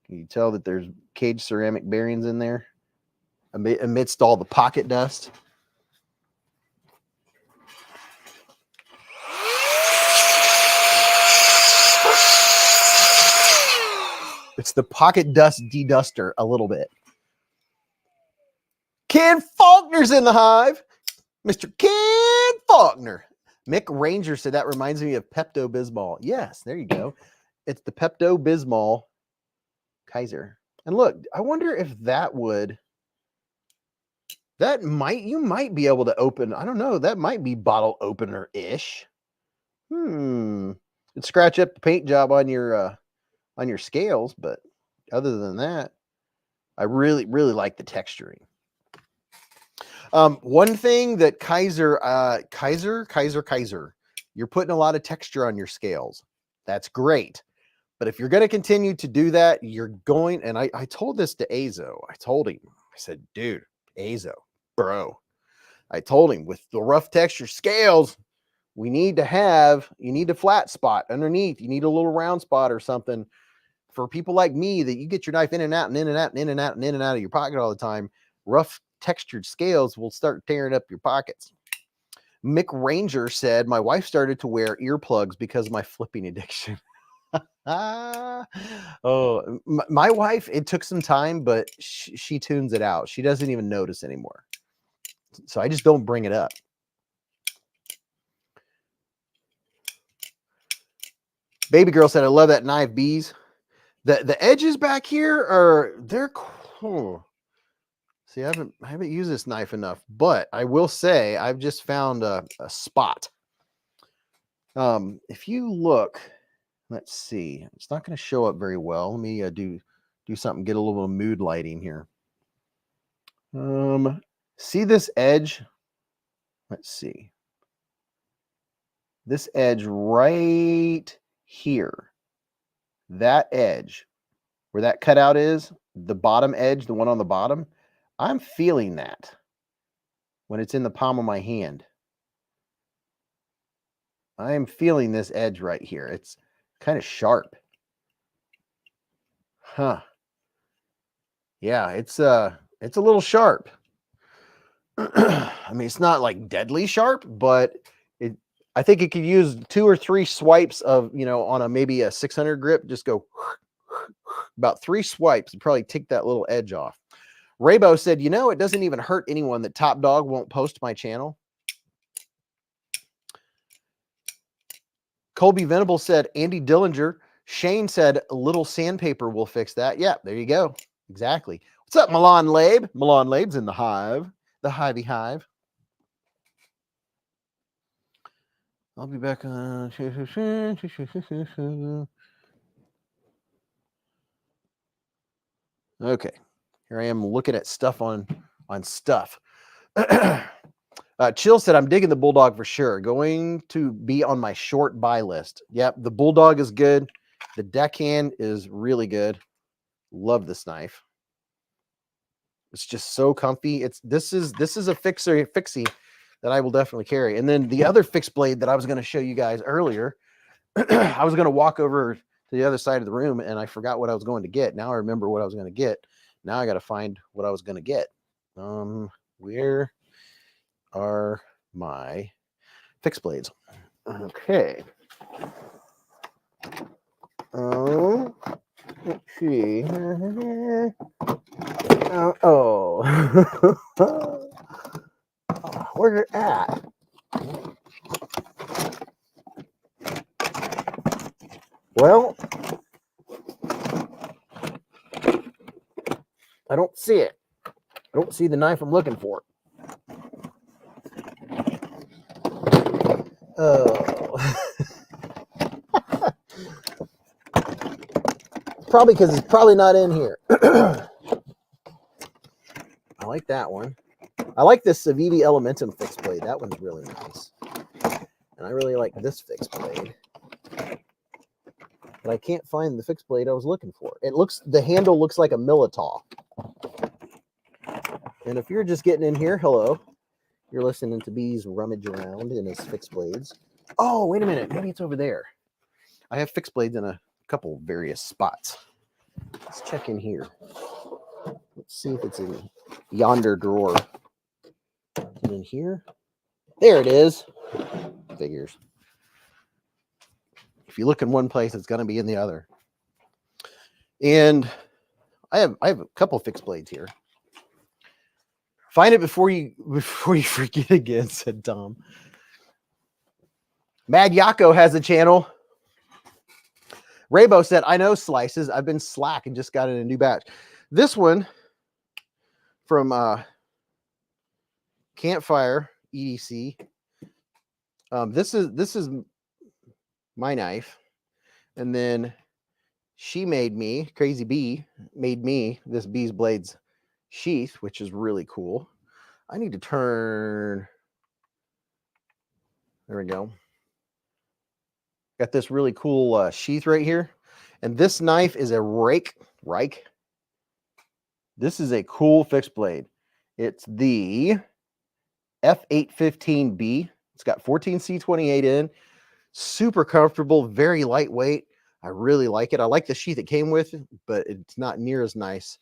Can you tell that there's caged ceramic bearings in there amidst all the pocket dust? It's the pocket dust de-duster a little bit. Ken Faulkner's in the hive. Mr. Ken Faulkner. Mick Ranger said that reminds me of Pepto-Bismol. Yes, there you go. It's the Pepto-Bismol Kaiser. And look, I wonder if that would, you might be able to open, I don't know, that might be bottle opener-ish. It'd scratch up the paint job on your scales, but other than that, I really, really like the texturing. One thing that Kaiser, you're putting a lot of texture on your scales. That's great. But if you're going to continue to do that, you're going, and I told this to Azo. I told him, I said, dude, Azo, bro, I told him with the rough texture scales, you need a flat spot underneath. You need a little round spot or something. For people like me that you get your knife in and out and in and out and in and out and in and out of your pocket all the time, rough textured scales will start tearing up your pockets. Mick Ranger said, my wife started to wear earplugs because of my flipping addiction. Oh, my wife, it took some time, but she tunes it out. She doesn't even notice anymore. So I just don't bring it up. Baby girl said, I love that knife, Beez. The edges back here they're cool. See, I haven't used this knife enough, but I will say I've just found a spot. If you look, let's see, it's not going to show up very well. Let me do something, get a little mood lighting here. See this edge? Let's see. This edge right here. That edge where that cutout is, the bottom edge, the one on the bottom, I'm feeling that when it's in the palm of my hand. I am feeling this edge right here. It's kind of sharp. Huh. Yeah, it's a little sharp. I mean, it's not like deadly sharp, but I think it could use 2 or 3 swipes of, on a maybe a 600 grip, just go about 3 swipes and probably take that little edge off. Raybo said, it doesn't even hurt anyone that Top Dog won't post my channel. Colby Venable said, Andy Dillinger. Shane said, a little sandpaper will fix that. Yeah, there you go. Exactly. What's up, Milan Labe? Milan Labe's in the hive. The Hivey Hive. I'll be back on. Okay. Here I am looking at stuff on stuff. Chill said, I'm digging the Bulldog for sure. Going to be on my short buy list. Yep, the Bulldog is good. The Deckhand is really good. Love this knife. It's just so comfy. This is a fixie that I will definitely carry. And then the other fixed blade that I was going to show you guys earlier, I was going to walk over to the other side of the room and I forgot what I was going to get. Now I remember what I was going to get. Now I got to find what I was going to get. Where are my fixed blades? Okay. Let's see. Where's it at? Well, I don't see it. I don't see the knife I'm looking for. Oh. Probably because it's probably not in here. I like that one. I like this Civivi Elementum fixed blade. That one's really nice. And I really like this fixed blade. But I can't find the fixed blade I was looking for. The handle looks like a Militaw. And if you're just getting in here, hello. You're listening to Beez rummage around in his fixed blades. Oh, wait a minute. Maybe it's over there. I have fixed blades in a couple various spots. Let's check in here. Let's see if it's in yonder drawer. Is it in here? There it is. Figures. If you look in one place, it's going to be in the other. And I have a couple fixed blades here. Find it before you forget again, said Tom. Mad Yako has a channel. Raybo said, I know slices. I've been slack and just got in a new batch. This one from Campfire EDC. This is my knife. And then she made me, Crazy Bee, made me this beezblades sheath, which is really cool. I need to turn. There we go. Got this really cool sheath right here. And this knife is a Reich. This is a cool fixed blade. It's the F815B. It's got 14C28 in. Super comfortable, very lightweight. I really like it. I like the sheath it came with, but it's not near as nice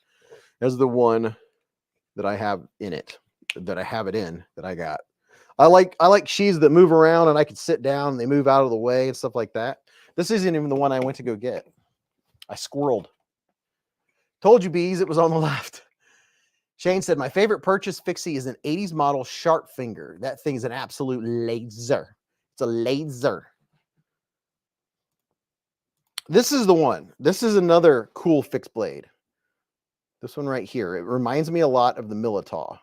as the one that I have in it, that I got. I like sheaths that move around and I can sit down and they move out of the way and stuff like that. This isn't even the one I went to go get. I squirreled. Told you, Beez, it was on the left. Shane said, my favorite purchase fixie is an 80s model Sharp Finger. That thing is an absolute laser. It's a laser. This is the one. This is another cool fixed blade. This one right here. It reminds me a lot of the Militaw.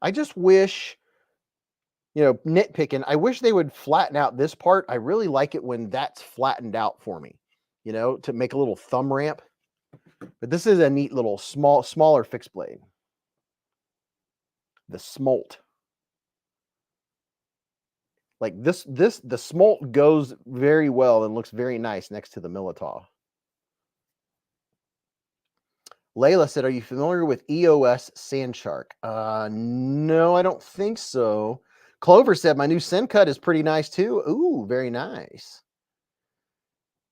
I just wish, nitpicking, I wish they would flatten out this part. I really like it when that's flattened out for me, to make a little thumb ramp. But this is a neat little smaller fixed blade. The smolt. Like the smolt goes very well and looks very nice next to the Militaw. Layla said, are you familiar with EOS Sandshark? No, I don't think so. Clover said, my new Sen cut is pretty nice too. Ooh, very nice.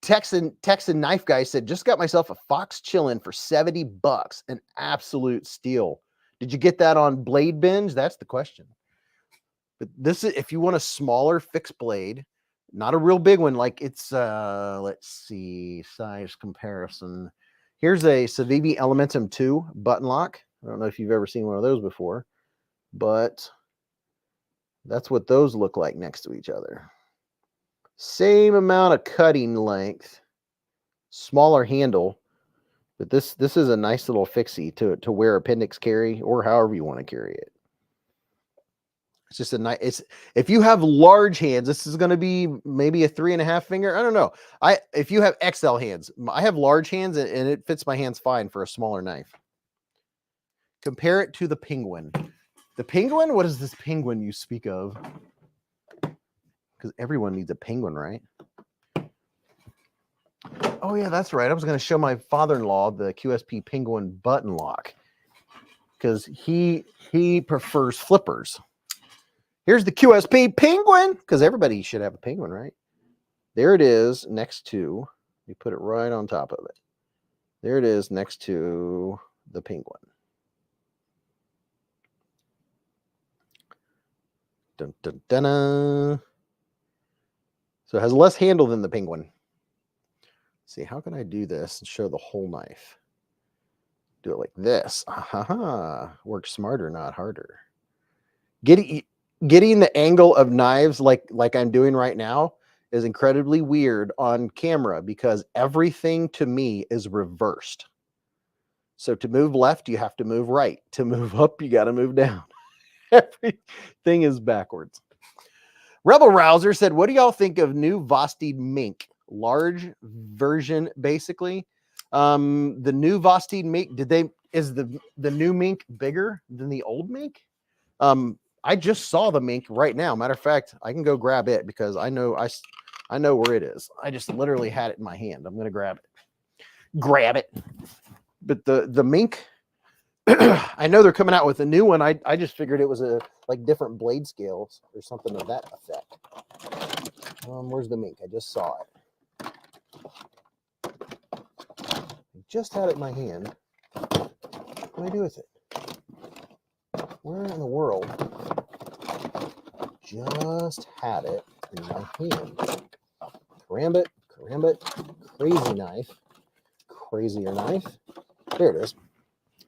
Texan knife guy said, just got myself a fox chillin for $70, an absolute steal. Did you get that on Blade Binge? That's the question. But this is, if you want a smaller fixed blade, not a real big one, like it's let's see, size comparison. Here's a Civivi Elementum 2 button lock. I don't know if you've ever seen one of those before, but that's what those look like next to each other. Same amount of cutting length, smaller handle, but this is a nice little fixie to wear appendix carry or however you want to carry it. It's just a nice, it's, if you have large hands, this is going to be maybe a 3.5 finger. I don't know. If you have XL hands, I have large hands and it fits my hands fine for a smaller knife. Compare it to the penguin. The penguin? What is this penguin you speak of? Because everyone needs a penguin, right? Oh yeah, that's right. I was going to show my father-in-law the QSP penguin button lock because he prefers flippers. Here's the QSP penguin, because everybody should have a penguin, right? There it is next to, you put it right on top of it. There it is next to the penguin. Dun, dun, dun, dun. So it has less handle than the penguin. Let's see, how can I do this and show the whole knife? Do it like this. Work smarter, not harder. Getting the angle of knives like I'm doing right now is incredibly weird on camera because everything to me is reversed. So to move left, you have to move right. To move up, you got to move down. Everything is backwards. Rebel Rouser said, what do y'all think of new Vosteed Mink? Large version, basically. The new Vosteed Mink, is the new Mink bigger than the old Mink? I just saw the Mink right now. Matter of fact, I can go grab it because I know where it is. I just literally had it in my hand. I'm gonna grab it. But the Mink, I know they're coming out with a new one. I just figured it was like different blade scales or something of that effect. Where's the Mink? I just saw it. I just had it in my hand. What do I do with it? Where in the world? Just had it in my hand. Karambit, crazy knife, crazier knife. There it is.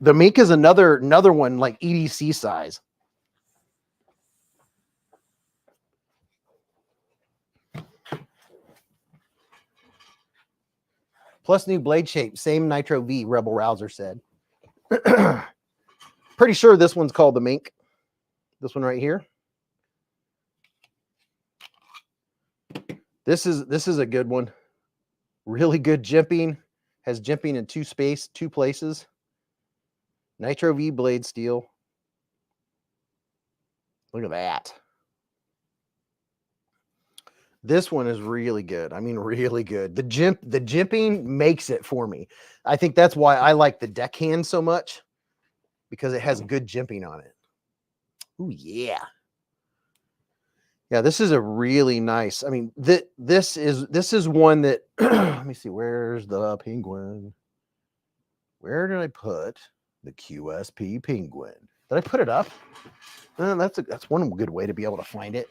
The Mink is another one like EDC size. Plus new blade shape, same Nitro V, Rebel Rouser said. Pretty sure this one's called the Mink. This one right here. This is a good one. Really good jimping. Has jimping in two places. Nitro V blade steel. Look at that. This one is really good. I mean, really good. The jimping makes it for me. I think that's why I like the Deckhand so much, because it has good jimping on it. Oh yeah. Yeah, this is a really nice. I mean, this is one that let me see, where's the penguin? Where did I put the QSP penguin? Did I put it up? That's one good way to be able to find it.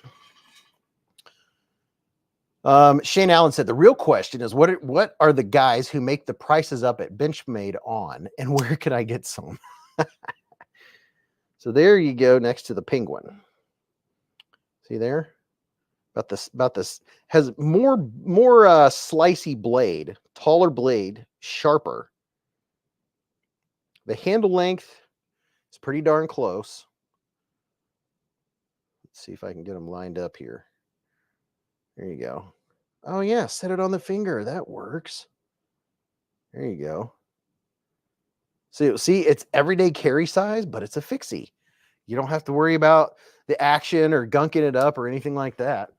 Shane Allen said the real question is what are the guys who make the prices up at Benchmade on, and where can I get some? So there you go, next to the penguin. See there? About this has more slicey blade, taller blade, sharper. The handle length is pretty darn close. Let's see if I can get them lined up here. There you go. Oh yeah, set it on the finger. That works. There you go. So see, it's everyday carry size, but it's a fixie. You don't have to worry about the action or gunking it up or anything like that.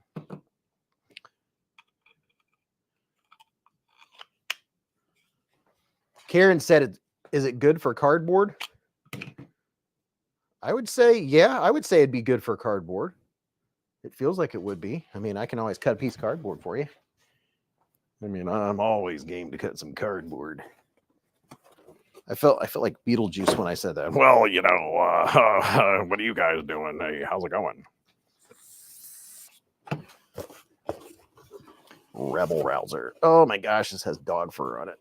Karen said, is it good for cardboard? I would say, yeah, I would say it'd be good for cardboard. It feels like it would be. I mean, I can always cut a piece of cardboard for you. I mean, I'm always game to cut some cardboard. I felt like Beetlejuice when I said that. Well, you know, what are you guys doing? Hey, how's it going? Rebel rouser. Oh my gosh, this has dog fur on it.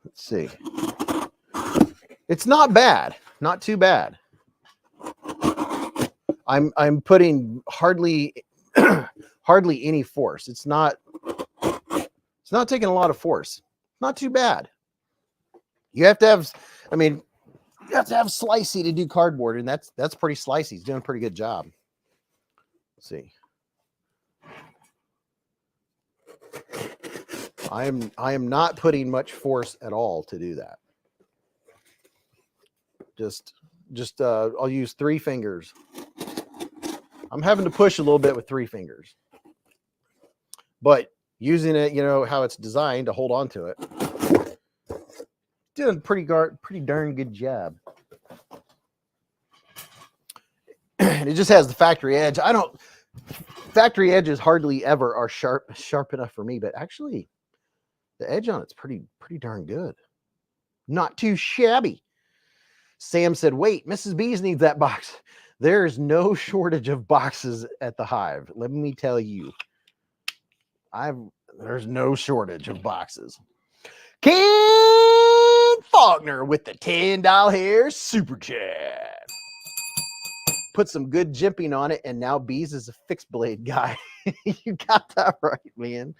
Let's see. It's not bad. Not too bad. I'm putting hardly hardly any force. It's not taking a lot of force. Not too bad. You have to have, I mean, you have to have Slicey to do cardboard, and that's pretty Slicey. He's doing a pretty good job. Let's see. I am not putting much force at all to do that. Just I'll use 3 fingers. I'm having to push a little bit with 3 fingers. But using it, you know, how it's designed to hold on to it. Doing pretty darn good job. And it just has the factory edge. Factory edges hardly ever are sharp enough for me, but actually the edge on it's pretty darn good. Not too shabby. Sam said, wait, Mrs. Beez needs that box. There's no shortage of boxes at the Hive. Let me tell you. There's no shortage of boxes. Ken Faulkner with the $10 hair super chat. Put some good jimping on it, and now Beez is a fixed blade guy. You got that right, man.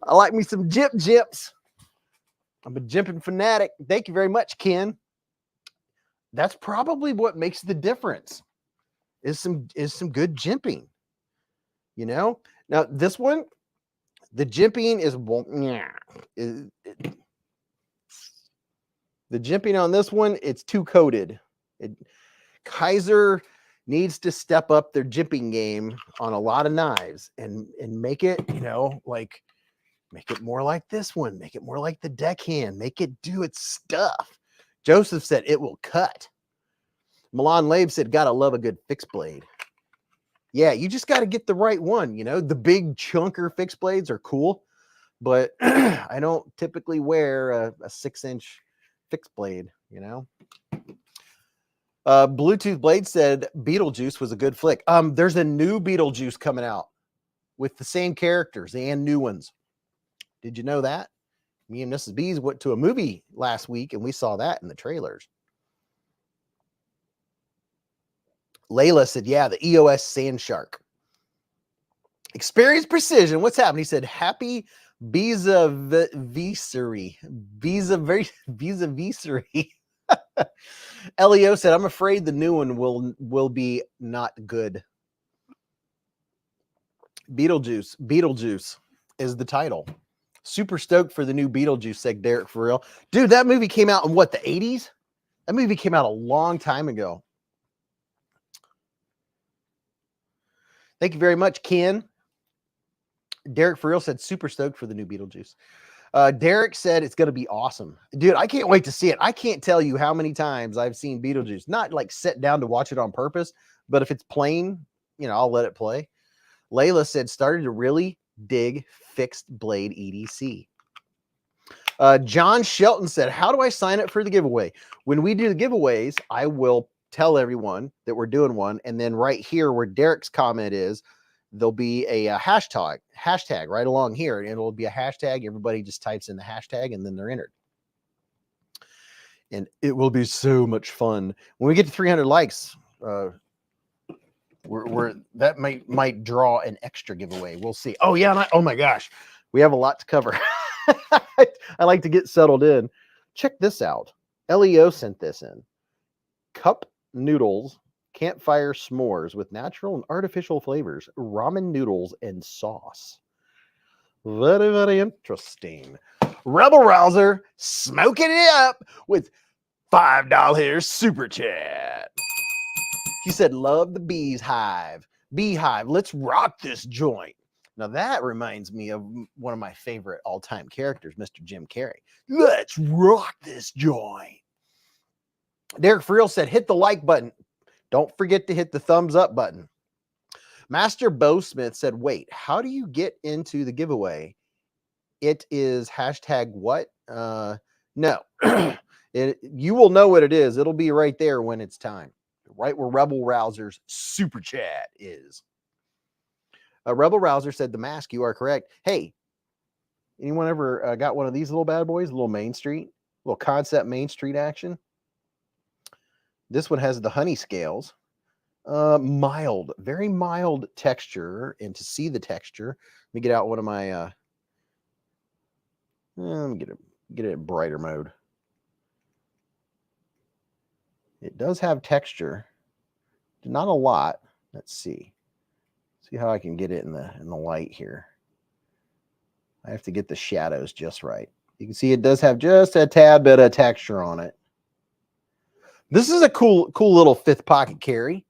I like me some jips. I'm a jimping fanatic. Thank you very much, Ken. That's probably what makes the difference. Is some good jimping. You know? Now this one, the jimping is the jimping on this one, it's too coated. Kaiser needs to step up their jimping game on a lot of knives and make it, you know, like make it more like this one, make it more like the Deckhand, make it do its stuff. Joseph said it will cut. Milan Labe said, gotta love a good fixed blade. Yeah, you just got to get the right one. You know, the big chunker fixed blades are cool, but I don't typically wear a 6-inch fixed blade, you know. Bluetooth Blade said Beetlejuice was a good flick. There's a new Beetlejuice coming out with the same characters and new ones. Did you know that? Me and Mrs. Beez went to a movie last week and we saw that in the trailers. Layla said, yeah, the EOS Sand Shark. Experience Precision. What's happening? He said, happy Beez-a-visery. Beez-a-visery. Leo said, I'm afraid the new one will be not good. Beetlejuice is the title. Super stoked for the new Beetlejuice, said Derek, for real. Dude, that movie came out in what, the 80s? That movie came out a long time ago. Thank you very much, Ken. Derek for real said super stoked for the new Beetlejuice. Derek said it's going to be awesome. Dude, I can't wait to see it. I can't tell you how many times I've seen Beetlejuice. Not like sit down to watch it on purpose, but if it's playing, you know, I'll let it play. Layla said started to really dig fixed blade EDC. John Shelton said, how do I sign up for the giveaway? When we do the giveaways, I will tell everyone that we're doing one. And then right here where Derek's comment is, there'll be a hashtag right along here. And it'll be a hashtag. Everybody just types in the hashtag and then they're entered. And it will be so much fun. When we get to 300 likes, that might draw an extra giveaway. We'll see. Oh yeah. Oh my gosh. We have a lot to cover. I like to get settled in. Check this out. Leo sent this in. Cup noodles, campfire s'mores with natural and artificial flavors, ramen noodles and sauce. Very, very interesting. Rebel Rouser smoking it up with $5 super chat. He said, love the Beez Hive. Beehive, let's rock this joint. Now that reminds me of one of my favorite all-time characters, Mr. Jim Carrey. Let's rock this joint. Derek for real said, hit the like button. Don't forget to hit the thumbs up button. Master Bowsmith said, wait, how do you get into the giveaway? It is hashtag what? No. You will know what it is. It'll be right there when it's time. Right where Rebel Rouser's super chat is. Rebel Rouser said, the mask, you are correct. Hey, anyone ever got one of these little bad boys? A little Main Street? Little concept Main Street action? This one has the honey scales. Mild, very mild texture. And to see the texture, let me get out one of my... let me get it in brighter mode. It does have texture. Not a lot. Let's see. See how I can get it in the light here. I have to get the shadows just right. You can see it does have just a tad bit of texture on it. This is a cool little fifth pocket carry.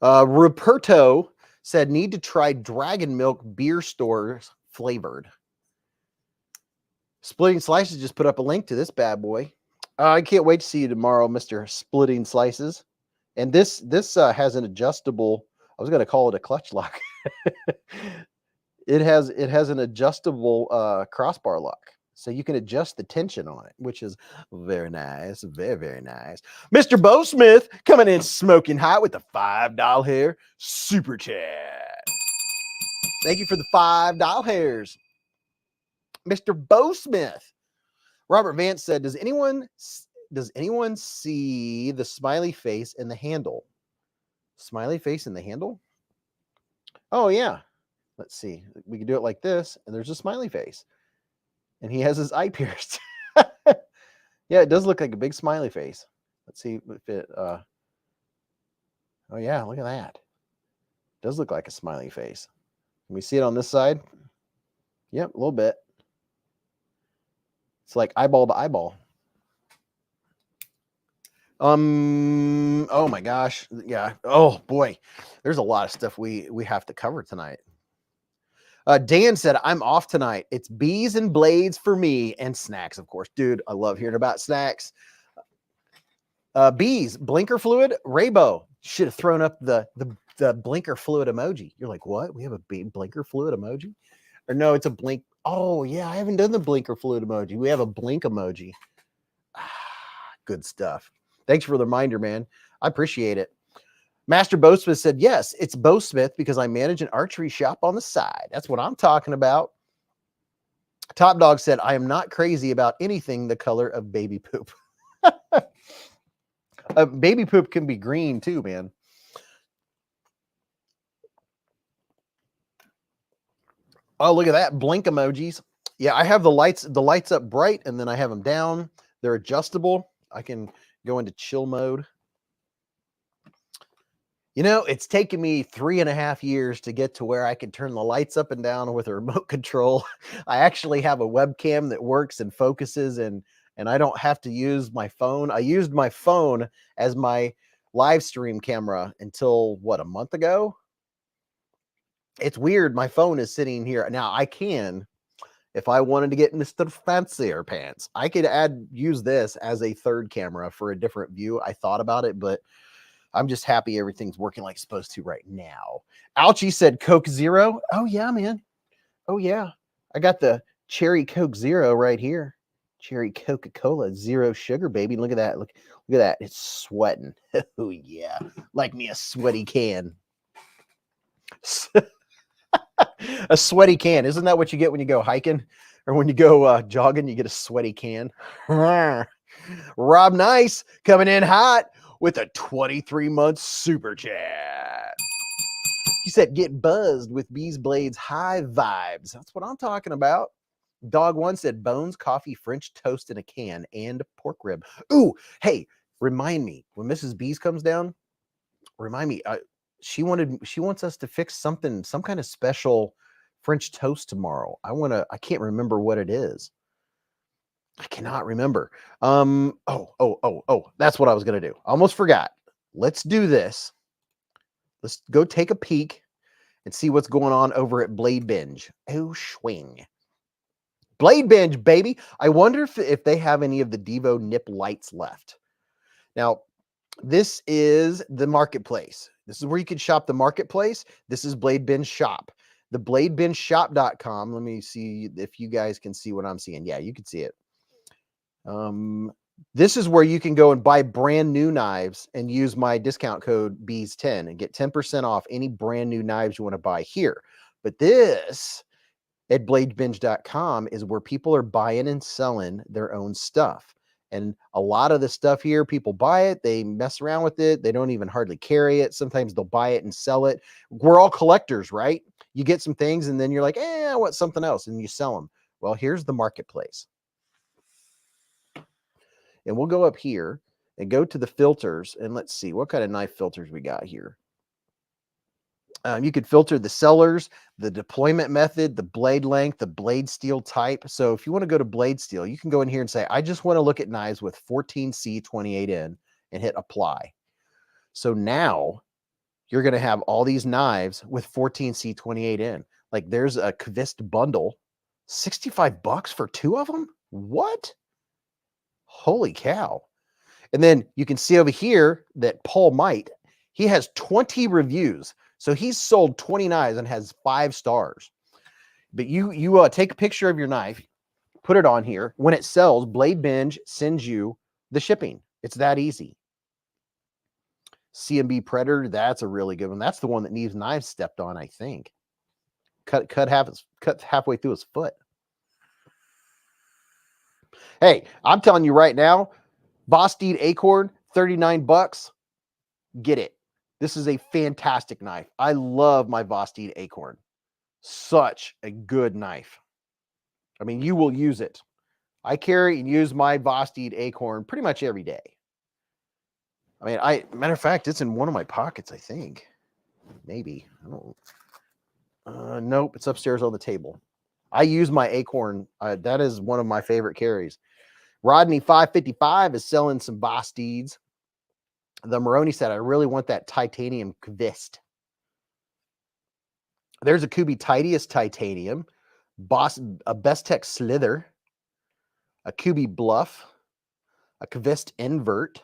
Ruperto said, need to try Dragon Milk beer stores flavored. Splitting Slices just put up a link to this bad boy. I can't wait to see you tomorrow, Mr. Splitting Slices. And this has an adjustable, I was going to call it a clutch lock. It has an adjustable crossbar lock. So you can adjust the tension on it, which is very nice. Very, very nice. Mr. Bowsmith coming in smoking hot with the $5 super chat. Thank you for the $5 hairs. Mr. Bowsmith. Robert Vance said, does anyone see the smiley face in the handle? Smiley face in the handle? Oh, yeah. Let's see. We can do it like this, and there's a smiley face. And he has his eye pierced. Yeah, it does look like a big smiley face. Let's see if it... oh, yeah, look at that. It does look like a smiley face. Can we see it on this side? Yep, a little bit. It's like eyeball to eyeball. Oh my gosh. Yeah. Oh boy. There's a lot of stuff we have to cover tonight. Dan said, I'm off tonight. It's bees and blades for me and snacks, of course. Dude, I love hearing about snacks. Beez, blinker fluid, Raybo. Should have thrown up the blinker fluid emoji. You're like, what? We have a blinker fluid emoji? Or no, it's a blink. Oh, yeah, I haven't done the blinker fluid emoji. We have a blink emoji. Good stuff. Thanks for the reminder, man. I appreciate it. Master Bowsmith said, yes, it's Bowsmith because I manage an archery shop on the side. That's what I'm talking about. Top Dog said, I am not crazy about anything the color of baby poop. Baby poop can be green too, man. Oh, look at that. Blink emojis. Yeah, I have the lights up bright, and then I have them down. They're adjustable. I can go into chill mode. You know, it's taken me 3.5 years to get to where I can turn the lights up and down with a remote control. I actually have a webcam that works and focuses, and I don't have to use my phone. I used my phone as my live stream camera until, what, a month ago? It's weird. My phone is sitting here. Now, I can, if I wanted to get Mr. Fancier Pants, I could use this as a third camera for a different view. I thought about it, but I'm just happy everything's working like it's supposed to right now. Ouchie said Coke Zero. Oh, yeah, man. Oh, yeah. I got the Cherry Coke Zero right here. Cherry Coca-Cola, zero sugar, baby. Look at that. Look at that. It's sweating. Oh, yeah. Like me a sweaty can. A sweaty can. Isn't that what you get when you go hiking? Or when you go jogging, you get a sweaty can? Rob Nice coming in hot with a 23-month super chat. He said, get buzzed with beezblades hive vibes. That's what I'm talking about. Dog One said, bones, coffee, French toast in a can, and pork rib. Ooh, hey, remind me, when Mrs. Beez comes down, remind me, she wants us to fix some kind of special French toast tomorrow. I can't remember what it is. I cannot remember. Oh, that's what I was going to do. I almost forgot. Let's do this. Let's go take a peek and see what's going on over at Blade Binge. Oh, swing. Blade Binge, baby. I wonder if they have any of the Devo nip lights left. Now, this is the marketplace. This is where you can shop the marketplace. This is Blade Binge Shop. The bladebingeshop.com. Let me see if you guys can see what I'm seeing. Yeah, you can see it. This is where you can go and buy brand new knives and use my discount code Beez10 and get 10% off any brand new knives you want to buy here. But this at bladebinge.com is where people are buying and selling their own stuff. And a lot of the stuff here, people buy it, they mess around with it, they don't even hardly carry it. Sometimes they'll buy it and sell it. We're all collectors, right? You get some things and then you're like, I want something else, and you sell them. Well, here's the marketplace. And we'll go up here and go to the filters, and let's see what kind of knife filters we got here. You could filter the sellers, the deployment method, the blade length, the blade steel type. So if you want to go to blade steel, you can go in here and say, I just want to look at knives with 14C28N and hit apply. So now you're going to have all these knives with 14C28N. Like there's a Kvist bundle, $65 for 2 of them. What? Holy cow. And then you can see over here that Paul Might, he has 20 reviews. So he's sold 20 knives and has 5 stars. But you take a picture of your knife, put it on here. When it sells, Blade Binge sends you the shipping. It's that easy. CMB Predator, that's a really good one. That's the one that Neve's knives stepped on, I think. Cut halfway through his foot. Hey, I'm telling you right now, Vosteed Acorn, $39. Get it. This is a fantastic knife. I love my Vosteed Acorn. Such a good knife. I mean, you will use it. I carry and use my Vosteed Acorn pretty much every day. I mean, matter of fact, it's in one of my pockets, I think. Maybe. I don't. Nope, it's upstairs on the table. I use my Acorn. That is one of my favorite carries. Rodney 555 is selling some Vosteeds. The Moroni said, I really want that titanium Kvist. There's a Kubi Titius titanium, a Bestech Slither, a Kubi Bluff, a Kvist Invert,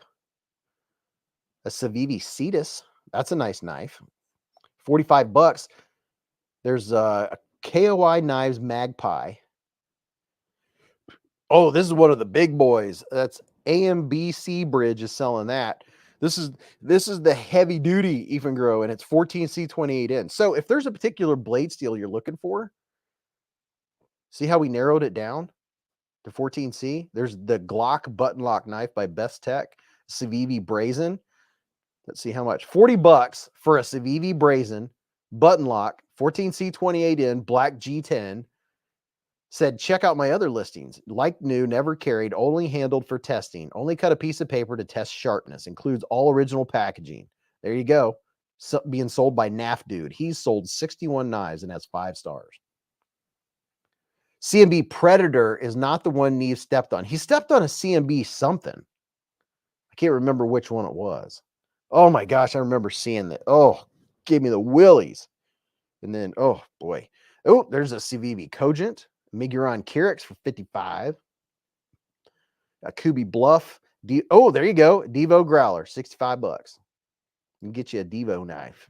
a Civivi Cetus. That's a nice knife. $45. There's a KOI Knives Magpie. Oh, this is one of the big boys. That's AMBC Bridge is selling that. This is the heavy duty Ifengro, and it's 14C28N. So if there's a particular blade steel you're looking for, see how we narrowed it down to 14C? There's the Glock button lock knife by Bestech, Civivi Brazen. Let's see how much. $40 for a Civivi Brazen button lock, 14C28N, black G10. Said, check out my other listings. Like new, never carried, only handled for testing. Only cut a piece of paper to test sharpness. Includes all original packaging. There you go. So, being sold by NAF Dude. He's sold 61 knives and has 5 stars. CMB Predator is not the one Neve stepped on. He stepped on a CMB something. I can't remember which one it was. Oh my gosh, I remember seeing that. Oh, gave me the willies. And then, oh boy. Oh, there's a Civivi Cogent. Miguron Kyrix for $55. A Kubi Bluff. Oh, there you go. Devo Growler, $65. You can get you a Devo knife.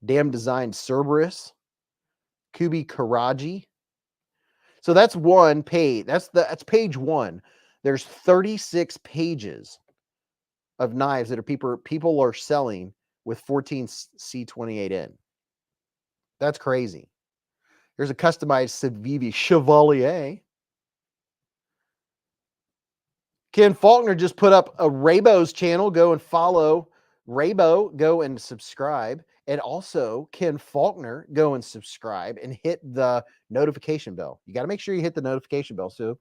Damn Designed Cerberus. Kubi Karaji. So that's one page. That's page 1. There's 36 pages of knives that are people are selling with 14C28N. That's crazy. There's a customized Civivi Chevalier. Ken Faulkner just put up a Raybo's channel. Go and follow Raybo. Go and subscribe. And also, Ken Faulkner, go and subscribe and hit the notification bell. You got to make sure you hit the notification bell so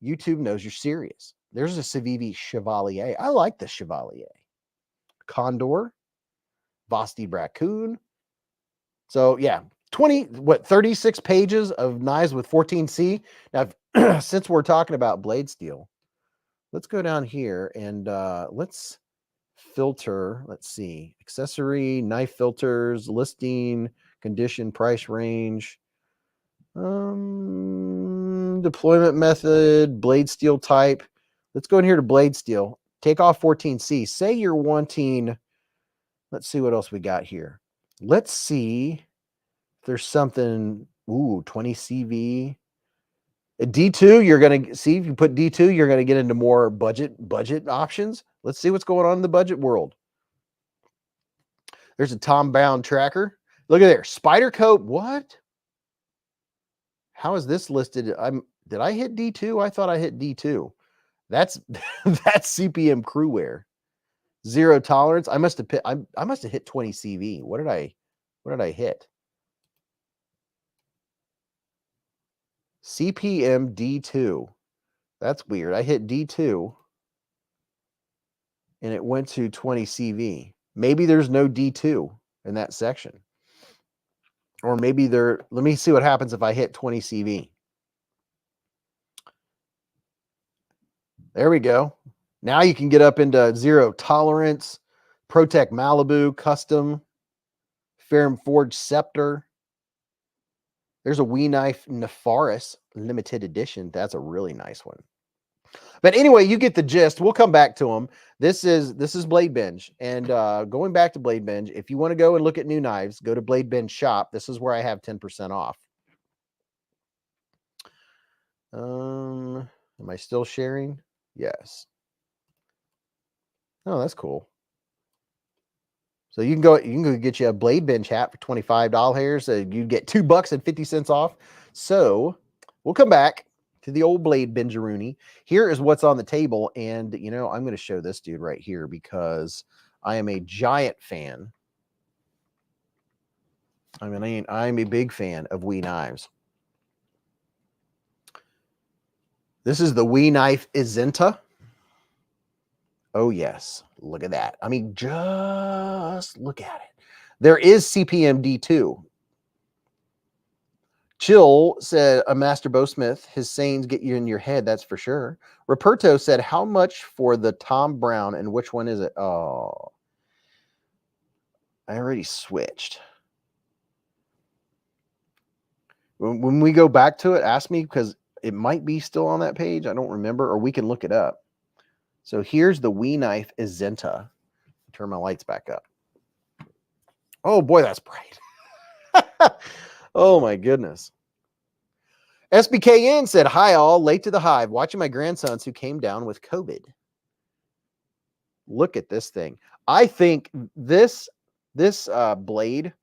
YouTube knows you're serious. There's a Civivi Chevalier. I like the Chevalier. Condor. Vosteed Raccoon. So, yeah. 36 pages of knives with 14C. Now, since we're talking about blade steel, let's go down here and let's filter. Let's see. Accessory, knife filters, listing, condition, price range, deployment method, blade steel type. Let's go in here to blade steel. Take off 14C. Say you're wanting, let's see what else we got here. Let's see if there's something, 20 CV. D2, you're going to see, if you put D2, you're going to get into more budget options. Let's see what's going on in the budget world. There's a Tom Brown tracker. Look at there. Spider coat. What? How is this listed? Did I hit D2? I thought I hit D2. That's that's CPM crew wear. Zero tolerance. I must have hit 20 CV. What did I hit? CPM D2. That's weird. I hit D2 and it went to 20 CV. Maybe there's no D2 in that section. Or maybe let me see what happens if I hit 20 CV. There we go. Now you can get up into zero tolerance, Protect Malibu, custom, Ferrum Forge Scepter. There's a Wee Knife Nefaris limited edition. That's a really nice one. But anyway, you get the gist. We'll come back to them. This is Blade Binge. And going back to Blade Binge, if you want to go and look at new knives, go to Blade Binge shop. This is where I have 10% off. Am I still sharing? Yes. Oh, that's cool. So you can go get you a Blade Binge hat for $25. You get $2.50 off. So we'll come back to the old Blade Bingeroonie. Here is what's on the table. And, I'm going to show this dude right here because I am a giant fan. I'm a big fan of Wee knives. This is the Wee Knife Izenta. Oh, yes. Look at that. I mean, just look at it. There is CPM D2. Chill said, a master bowsmith. His sayings get you in your head, that's for sure. Ruperto said, how much for the Tom Brown and which one is it? Oh, I already switched. When we go back to it, ask me because it might be still on that page. I don't remember, or we can look it up. So here's the Wee Knife Izenta. Turn my lights back up. Oh boy, that's bright. Oh my goodness. SBKN said, hi all, late to the hive, watching my grandsons who came down with COVID. Look at this thing. I think this blade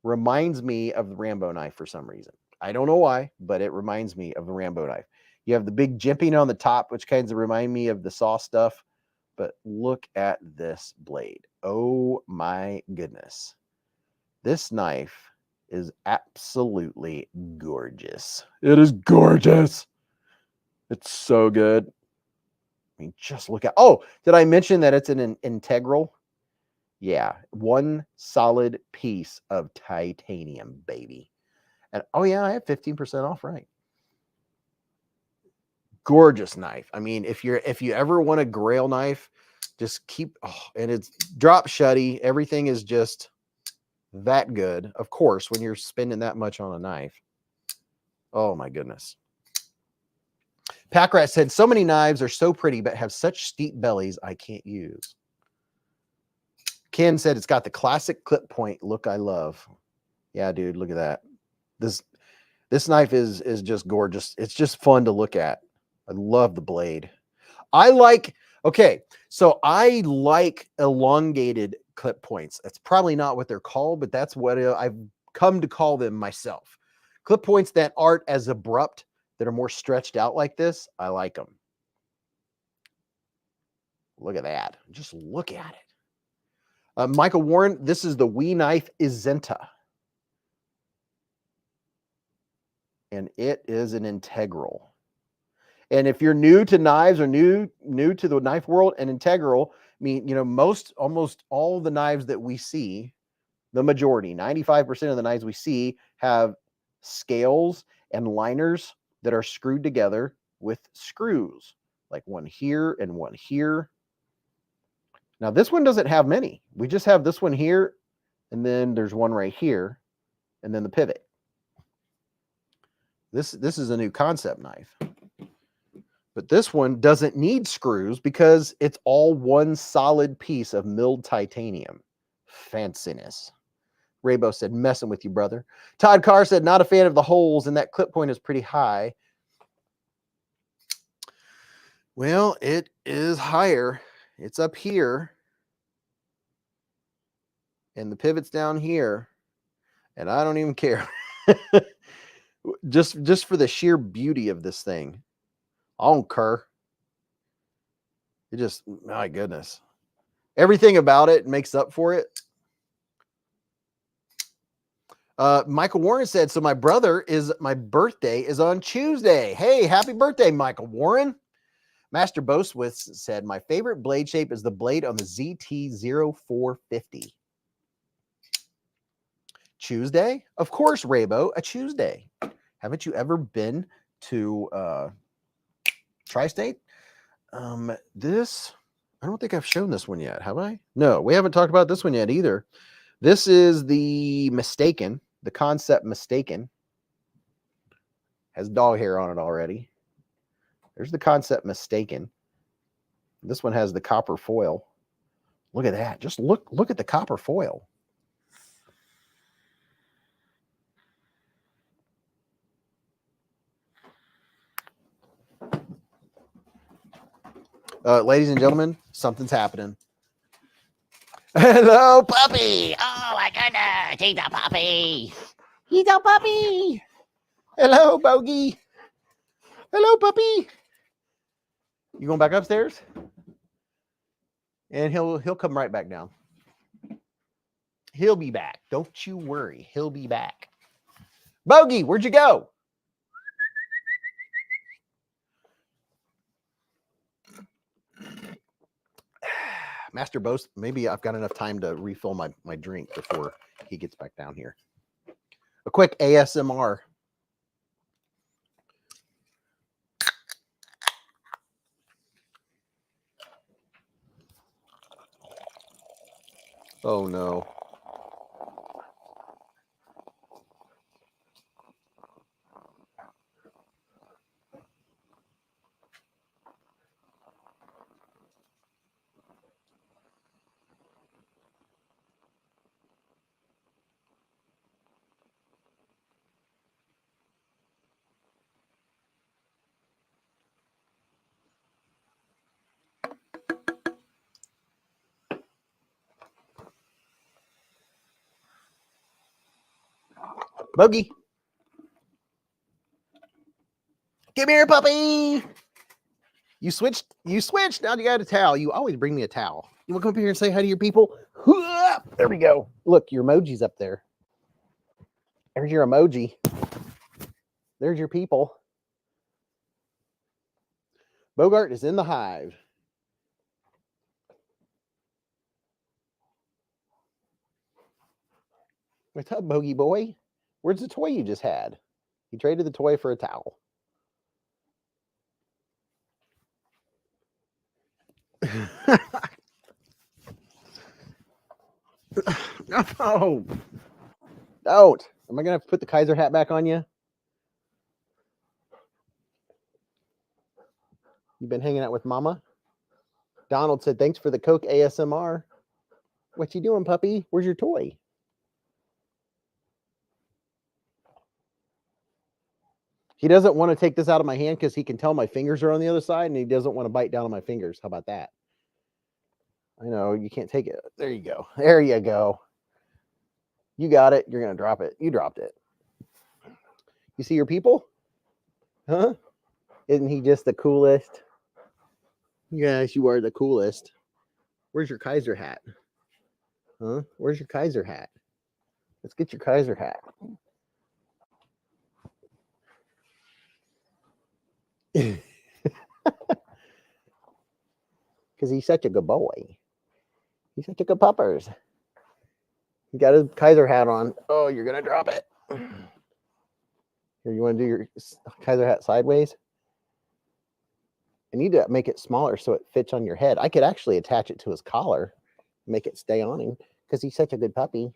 reminds me of the Rambo knife for some reason. I don't know why, but it reminds me of the Rambo knife. You have the big jimping on the top, which kind of remind me of the saw stuff. But look at this blade. Oh my goodness. This knife is absolutely gorgeous. It is gorgeous. It's so good. I mean, just look at, oh, did I mention that it's an integral? Yeah, one solid piece of titanium, baby. And oh yeah, I have 15% off, right? Gorgeous knife. I mean, if you ever want a grail knife, just keep, and it's drop shutty. Everything is just that good. Of course, when you're spending that much on a knife. Oh my goodness. Packrat said, so many knives are so pretty, but have such steep bellies I can't use. Ken said, it's got the classic clip point look I love. Yeah, dude, look at that. This knife is just gorgeous. It's just fun to look at. I love the blade. I like elongated clip points. That's probably not what they're called, but that's what I've come to call them myself. Clip points that aren't as abrupt, that are more stretched out like this. I like them. Look at that. Just look at it. Michael Warren, this is the Wee Knife Izenta. And it is an integral. And if you're new to knives or new to the knife world, an integral, I mean, almost all the knives that we see, the majority, 95% of the knives we see have scales and liners that are screwed together with screws, like one here and one here. Now, this one doesn't have many. We just have this one here, and then there's one right here, and then the pivot. This is a new concept knife. But this one doesn't need screws because it's all one solid piece of milled titanium. Fanciness. Raybo said, messing with you, brother. Todd Carr said, not a fan of the holes, and that clip point is pretty high. Well, it is higher. It's up here. And the pivot's down here. And I don't even care. just for the sheer beauty of this thing. I don't care. It just, my goodness. Everything about it makes up for it. Michael Warren said, so my birthday is on Tuesday. Hey, happy birthday, Michael Warren. Master Boswith said, my favorite blade shape is the blade on the ZT0450. Tuesday? Of course, Raybo, a Tuesday. Haven't you ever been to Tri-State? This, I don't think I've shown this one yet, have I? No, we haven't talked about this one yet either. This is the Mistaken. The Concept Mistaken. Has dog hair on it already. There's the Concept Mistaken. This one has the copper foil. Look at that. Just look at the copper foil. Ladies and gentlemen, something's happening. Hello, puppy. Oh my goodness, he's a puppy. He's a puppy. Hello, Bogey. Hello, puppy. You going back upstairs? And he'll come right back down. He'll be back. Don't you worry. He'll be back. Bogey, where'd you go? Master Bose, maybe I've got enough time to refill my drink before he gets back down here. A quick ASMR. Oh no. Bogey. Come here, puppy. You switched. Now you got a towel. You always bring me a towel. You want to come up here and say hi to your people? There we go. Look, your emoji's up there. There's your emoji. There's your people. Bogart is in the hive. What's up, Bogey boy? Where's the toy you just had? You traded the toy for a towel. No. Don't. Am I going to have to put the Kaiser hat back on you? You've been hanging out with Mama? Donald said, thanks for the Coke ASMR. What you doing, puppy? Where's your toy? He doesn't want to take this out of my hand because he can tell my fingers are on the other side, and he doesn't want to bite down on my fingers. How about that? I know, you can't take it. There you go. There you go. You got it. You're going to drop it. You dropped it. You see your people? Huh? Isn't he just the coolest? Yes, you are the coolest. Where's your Kaiser hat? Huh? Where's your Kaiser hat? Let's get your Kaiser hat. Because he's such a good boy. He's such a good puppers. He got his Kaiser hat on. Oh, you're going to drop it. Here, you want to do your Kaiser hat sideways? I need to make it smaller so it fits on your head. I could actually attach it to his collar, make it stay on him, because he's such a good puppy.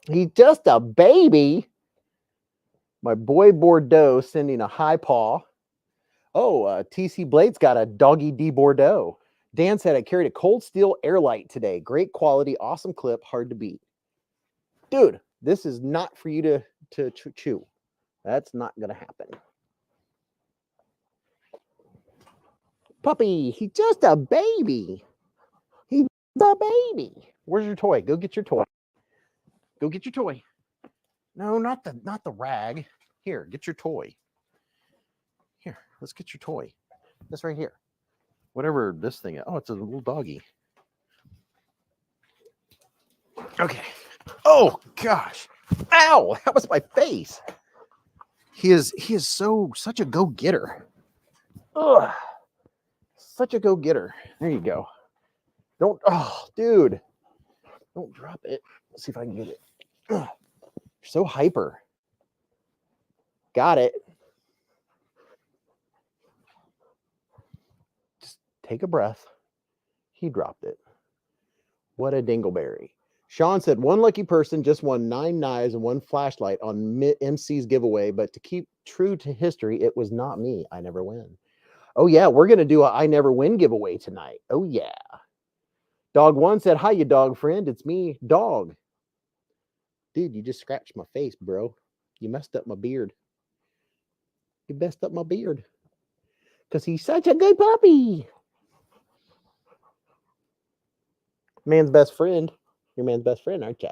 He's just a baby. My boy Bordeaux sending a high paw. Oh, TC Blades got a doggy D Bordeaux. Dan said I carried a cold steel Airlight today. Great quality, awesome clip, hard to beat. Dude, this is not for you to chew. That's not going to happen. Puppy, he's just a baby. He's a baby. Where's your toy? Go get your toy. Go get your toy. No, not the rag. Here, get your toy. Here, let's get your toy. This right here. Whatever this thing is. Oh, it's a little doggy. Okay. Oh gosh. Ow! That was my face. He is such a go-getter. Ugh. Such a go-getter. There you go. Don't, oh, dude. Don't drop it. Let's see if I can get it. Ugh. You're so hyper. Got it. Just take a breath. He dropped it. What a dingleberry. Sean said, one lucky person just won 9 knives and 1 flashlight on MC's giveaway, but to keep true to history, it was not me. I never win. Oh, yeah, we're going to do a I never win giveaway tonight. Oh, yeah. Dog 1 said, hi, you dog friend. It's me, Dog. Dude, you just scratched my face, bro. You messed up my beard. You messed up my beard. Because he's such a good puppy. Man's best friend. Your man's best friend, aren't you?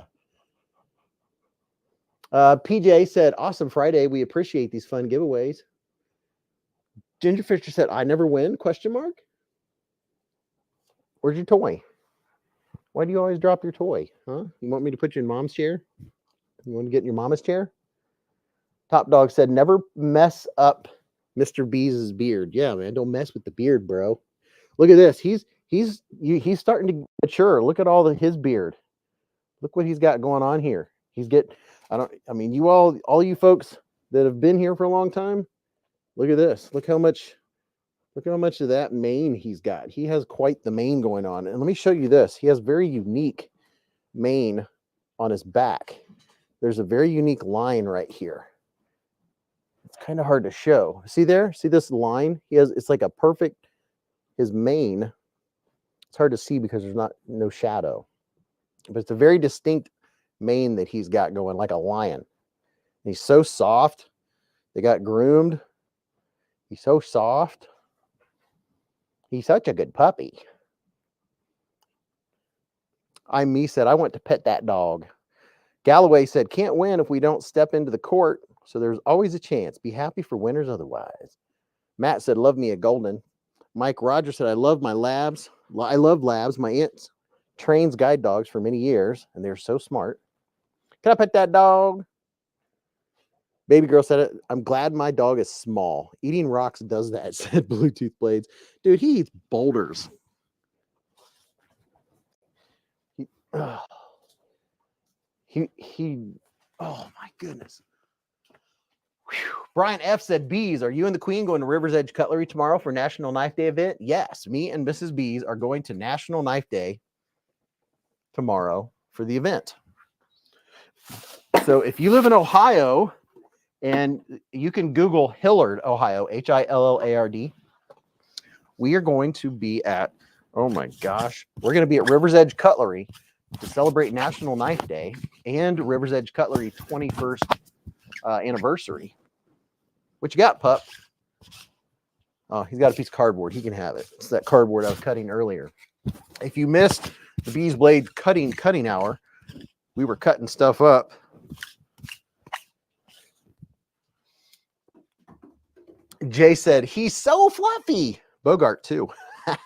PJ said, awesome Friday. We appreciate these fun giveaways. Ginger Fisher said, I never win, question mark. Where's your toy? Why do you always drop your toy? Huh? You want me to put you in mom's chair? You want to get in your mama's chair? Top Dog said, never mess up Mr. Beez's beard. Yeah, man, don't mess with the beard, bro. Look at this. He's starting to mature. Look at his beard. Look what he's got going on here. I mean, all you folks that have been here for a long time, look at this. Look how much of that mane he's got. He has quite the mane going on. And let me show you this. He has very unique mane on his back. There's a very unique line right here. It's kind of hard to show. See there? See this line? It's like a perfect, his mane. It's hard to see because there's no shadow. But it's a very distinct mane that he's got going, like a lion. And he's so soft. They got groomed. He's so soft. He's such a good puppy. Me said, I went to pet that dog. Galloway said, can't win if we don't step into the court. So there's always a chance. Be happy for winners otherwise. Matt said, love me a golden. Mike Rogers said, I love my labs. I love labs. My aunt trains guide dogs for many years, and they're so smart. Can I pet that dog? Baby girl said it. I'm glad my dog is small. Eating rocks does that, said Bluetooth Blades. Dude, he eats boulders. Oh my goodness. Whew. Brian F said, Beez, are you and the Queen going to River's Edge Cutlery tomorrow for National Knife Day event? Yes, me and Mrs. Beez are going to National Knife Day tomorrow for the event. So if you live in Ohio, and you can Google Hillard, Ohio, Hillard. We are going to be at, oh my gosh, we're going to be at River's Edge Cutlery to celebrate National Knife Day and River's Edge Cutlery 21st anniversary. What you got, pup? Oh, he's got a piece of cardboard. He can have it. It's that cardboard I was cutting earlier. If you missed the Beez Blade cutting hour, we were cutting stuff up. Jay said, he's so fluffy. Bogart, too.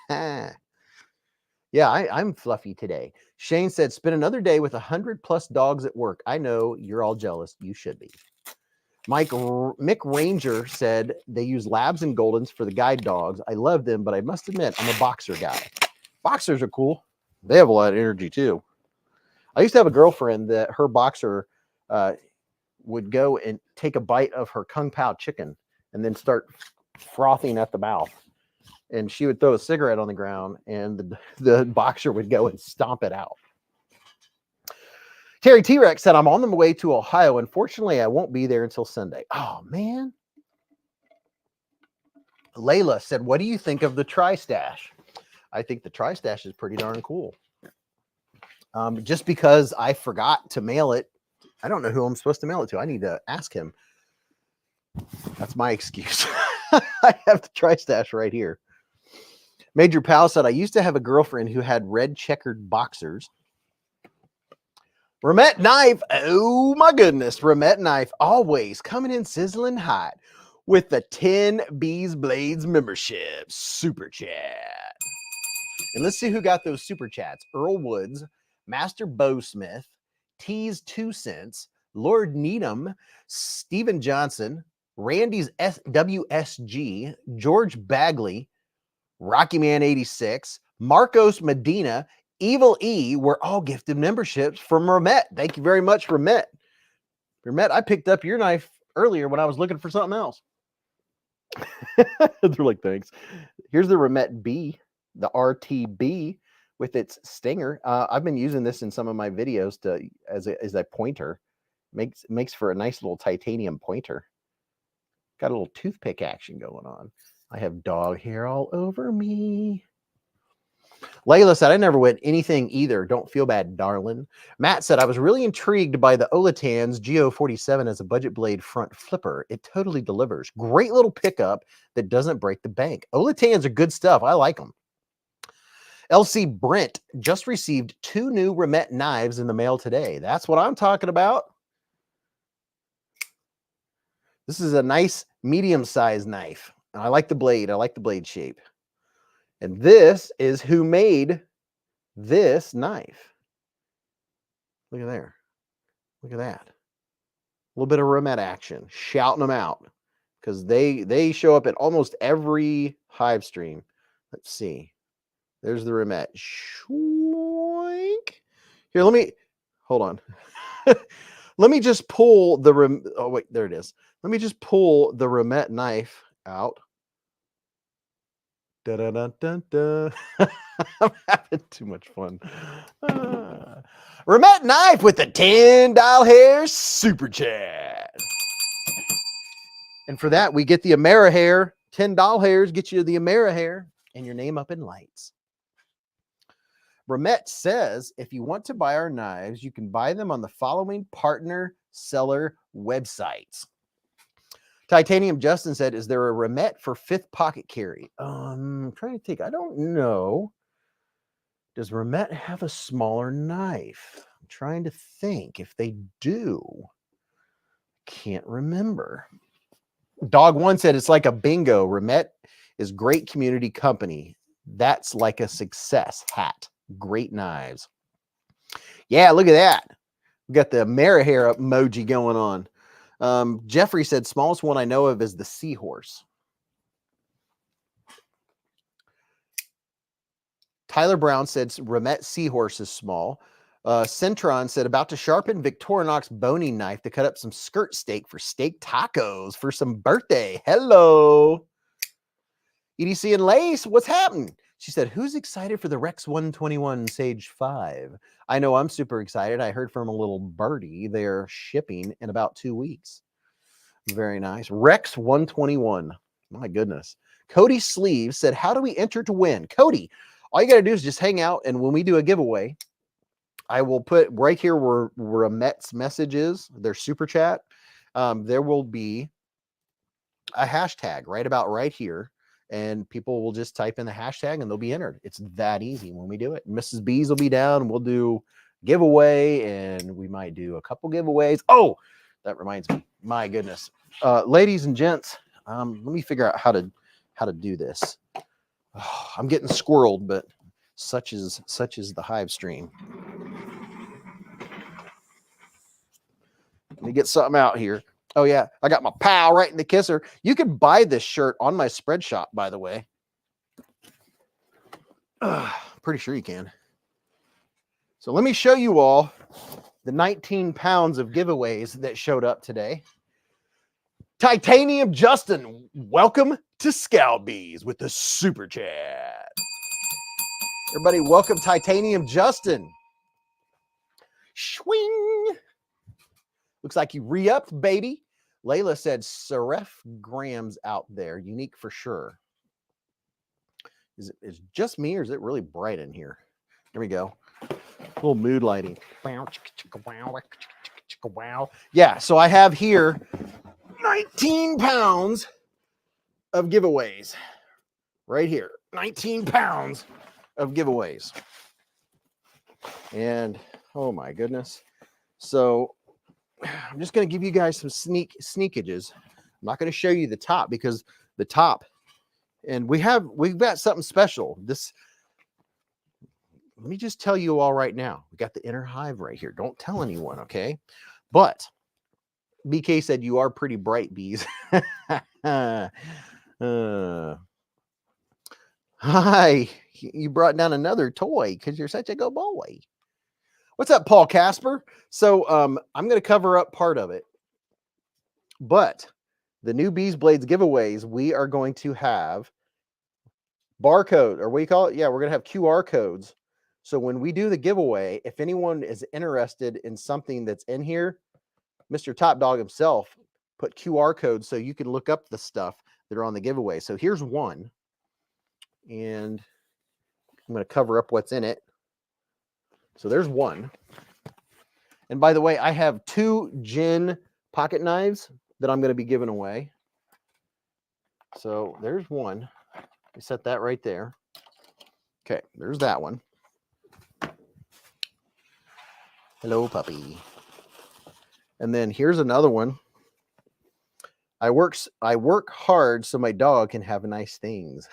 Yeah, I'm fluffy today. Shane said, spend another day with 100+ dogs at work. I know you're all jealous. You should be. Mick Ranger said, they use labs and Goldens for the guide dogs. I love them, but I must admit, I'm a boxer guy. Boxers are cool. They have a lot of energy, too. I used to have a girlfriend that her boxer would go and take a bite of her Kung Pao chicken and then start frothing at the mouth. And she would throw a cigarette on the ground, and the boxer would go and stomp it out. Terry T-Rex said, I'm on the way to Ohio. Unfortunately, I won't be there until Sunday. Oh, man. Layla said, what do you think of the Tri-Stash? I think the Tri-Stash is pretty darn cool. Just because I forgot to mail it, I don't know who I'm supposed to mail it to. I need to ask him. That's my excuse. I have the Tri-Stash right here. Major Pal said, I used to have a girlfriend who had red checkered boxers. Ramette Knife. Oh, my goodness. Ramette Knife always coming in sizzling hot with the 10 BeezBlades membership super chat. And let's see who got those super chats. Earl Woods, Master Bowsmith, Tease 2 Cents, Lord Needham, Stephen Johnson, Randy's WSG, George Bagley, Rocky Man 86, Marcos Medina, Evil E were all gifted memberships from Ramette. Thank you very much, Ramette. Ramette, I picked up your knife earlier when I was looking for something else. They're like, thanks. Here's the Ramette B, the RTB with its stinger. I've been using this in some of my videos as a pointer. Makes for a nice little titanium pointer. Got a little toothpick action going on. I have dog hair all over me. Layla said, I never went anything either. Don't feel bad, darling. Matt said, I was really intrigued by the Olatan's Go47 as a budget blade front flipper. It totally delivers. Great little pickup that doesn't break the bank. Olatan's are good stuff. I like them. LC Brent just received 2 new Ramette knives in the mail today. That's what I'm talking about. This is a nice medium-sized knife. I like the blade. I like the blade shape. And this is who made this knife. Look at there. Look at that. A little bit of Ramette action. Shouting them out. Because they show up at almost every hive stream. Let's see. There's the Ramette. Shwoink. Here, let me... Hold on. Let me just pull the... Oh, wait. There it is. Let me just pull the Ramette knife out. Da, da, da, da, da. I'm having too much fun. Ramette Knife with the $10 hair super chat. And for that, we get the Amera hair. $10 hairs get you the Amera hair and your name up in lights. Ramette says, if you want to buy our knives, you can buy them on the following partner seller websites. Titanium Justin said, is there a Ramette for 5th pocket carry? I'm trying to think. I don't know. Does Ramette have a smaller knife? I'm trying to think if they do. Can't remember. Dog One said, it's like a bingo. Ramette is great community company. That's like a success hat. Great knives. Yeah, look at that. We got the Amera hair emoji going on. Jeffrey said, smallest one I know of is the seahorse. Tyler Brown said, Ramette seahorse is small. Centron said, about to sharpen Victorinox boning knife to cut up some skirt steak for steak tacos for some birthday. Hello. EDC and Lace, what's happening? She said, who's excited for the Rex 121 Sage 5? I know I'm super excited. I heard from a little birdie. They're shipping in about 2 weeks. Very nice. Rex 121. My goodness. Cody Sleeves said, how do we enter to win? Cody, all you got to do is just hang out. And when we do a giveaway, I will put right here where Ramette's message is, their super chat. There will be a hashtag right about right here. And people will just type in the hashtag and they'll be entered. It's that easy when we do it. Mrs. Beez will be down and we'll do giveaway and we might do a couple giveaways. Oh, that reminds me. My goodness. Ladies and gents, let me figure out how to do this. Oh, I'm getting squirreled, but such is the hive stream. Let me get something out here. Oh, yeah. I got my pal right in the kisser. You can buy this shirt on my spread shop, by the way. Pretty sure you can. So let me show you all the 19 pounds of giveaways that showed up today. Titanium Justin, welcome to Scout Bees with the super chat. Everybody, welcome Titanium Justin. Swing. Looks like you re-upped, baby. Layla said Seraph Grams out there. Unique for sure. Is it just me or is it really bright in here? Here we go. A little mood lighting. Yeah, so I have here 19 pounds of giveaways. Right here. 19 pounds of giveaways. And oh my goodness. So I'm just going to give you guys some sneakages. I'm not going to show you the top because the top, and we've got something special. This, let me just tell you all right now. We got the inner hive right here. Don't tell anyone, okay? But BK said you are pretty bright, Beez. Hi, you brought down another toy because you're such a good boy. What's up, Paul Casper? So I'm going to cover up part of it, but the new BeezBlades giveaways, we are going to have barcode, or what do you call it? Yeah, we're going to have QR codes. So when we do the giveaway, if anyone is interested in something that's in here, Mr. Top Dog himself put QR codes so you can look up the stuff that are on the giveaway. So here's one, and I'm going to cover up what's in it. So there's one. And by the way, I have 2 gin pocket knives that I'm going to be giving away. So there's one. We set that right there. Okay, there's that one. Hello, puppy. And then here's another one. I work hard so my dog can have nice things.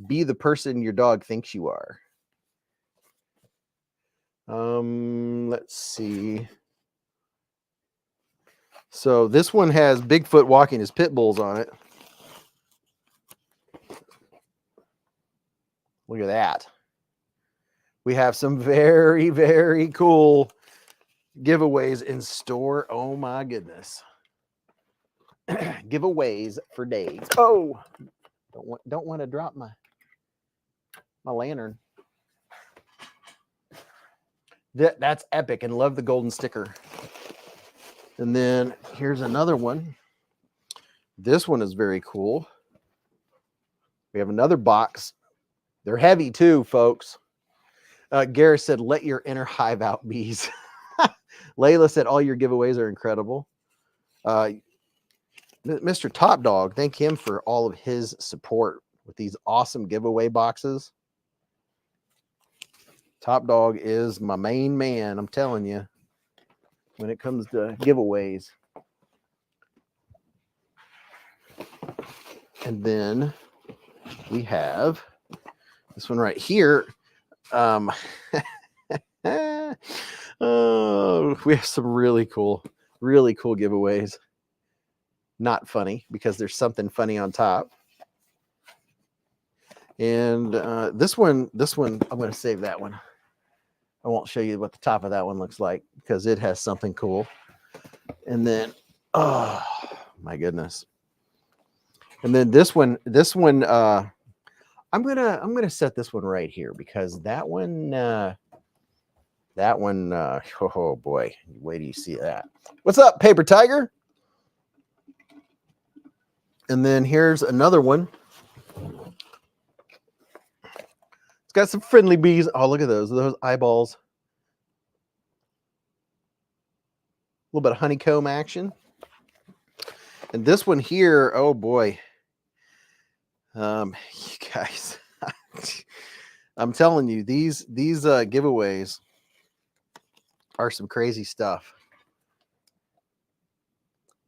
Be the person your dog thinks you are. Let's see. So this one has Bigfoot walking his pit bulls on it. Look at that. We have some very, very cool giveaways in store. Oh my goodness. Giveaways for days. Oh, don't want to drop my lantern. That's epic, and love the golden sticker. And then here's another one. This one is very cool. We have another box. They're heavy too, folks. Gareth said, let your inner hive out, Beez. Layla said, all your giveaways are incredible. Mr. Top Dog, thank him for all of his support with these awesome giveaway boxes. Top Dog is my main man, I'm telling you, when it comes to giveaways. And then we have this one right here. Oh, we have some really cool giveaways. Not funny because there's something funny on top. And this one, I'm going to save that one. I won't show you what the top of that one looks like because it has something cool. And then, oh my goodness. And then this one, I'm gonna set this one right here because that one, oh boy, wait till you see that. What's up, Paper Tiger? And then here's another one. It's got some friendly bees. Oh, look at those eyeballs. A little bit of honeycomb action. And this one here, oh boy. You guys, I'm telling you, these giveaways are some crazy stuff.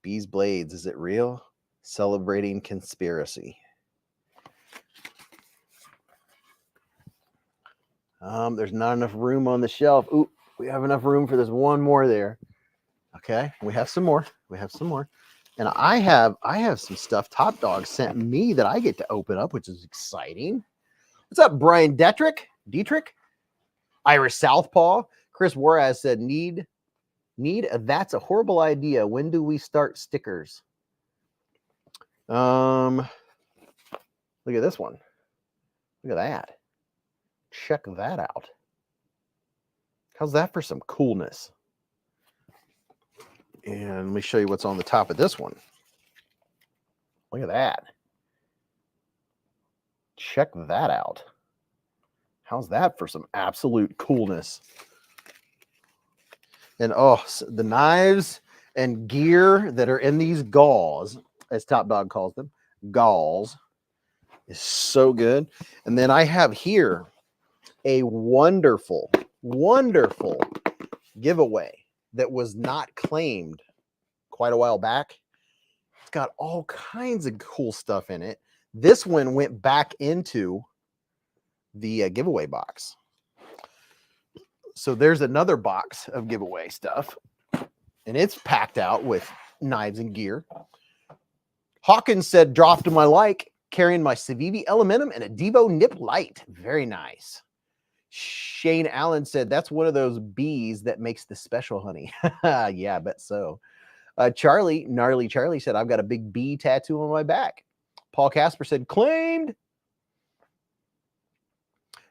BeezBlades, is it real? Celebrating conspiracy. There's not enough room on the shelf. Ooh, we have enough room for this one more there. Okay, we have some more. And I have some stuff Top Dog sent me that I get to open up, which is exciting. What's up, Brian Dietrich? Irish Southpaw. Chris Juarez said, need that's a horrible idea. When do we start stickers? Look at this one. Look at that. Check that out. How's that for some coolness? And let me show you what's on the top of this one. Look at that. Check that out. How's that for some absolute coolness? And oh, the knives and gear that are in these gauze, as Top Dog calls them, gauze, is so good. And then I have here a wonderful, wonderful giveaway that was not claimed quite a while back. It's got all kinds of cool stuff in it. This one went back into the giveaway box. So there's another box of giveaway stuff, and it's packed out with knives and gear. Hawkins said, dropped to my like, carrying my Civivi Elementum and a Devo Nip Light. Very nice. Shane Allen said, that's one of those bees that makes the special honey. Yeah, I bet so. Gnarly Charlie said, I've got a big bee tattoo on my back. Paul Casper said, claimed.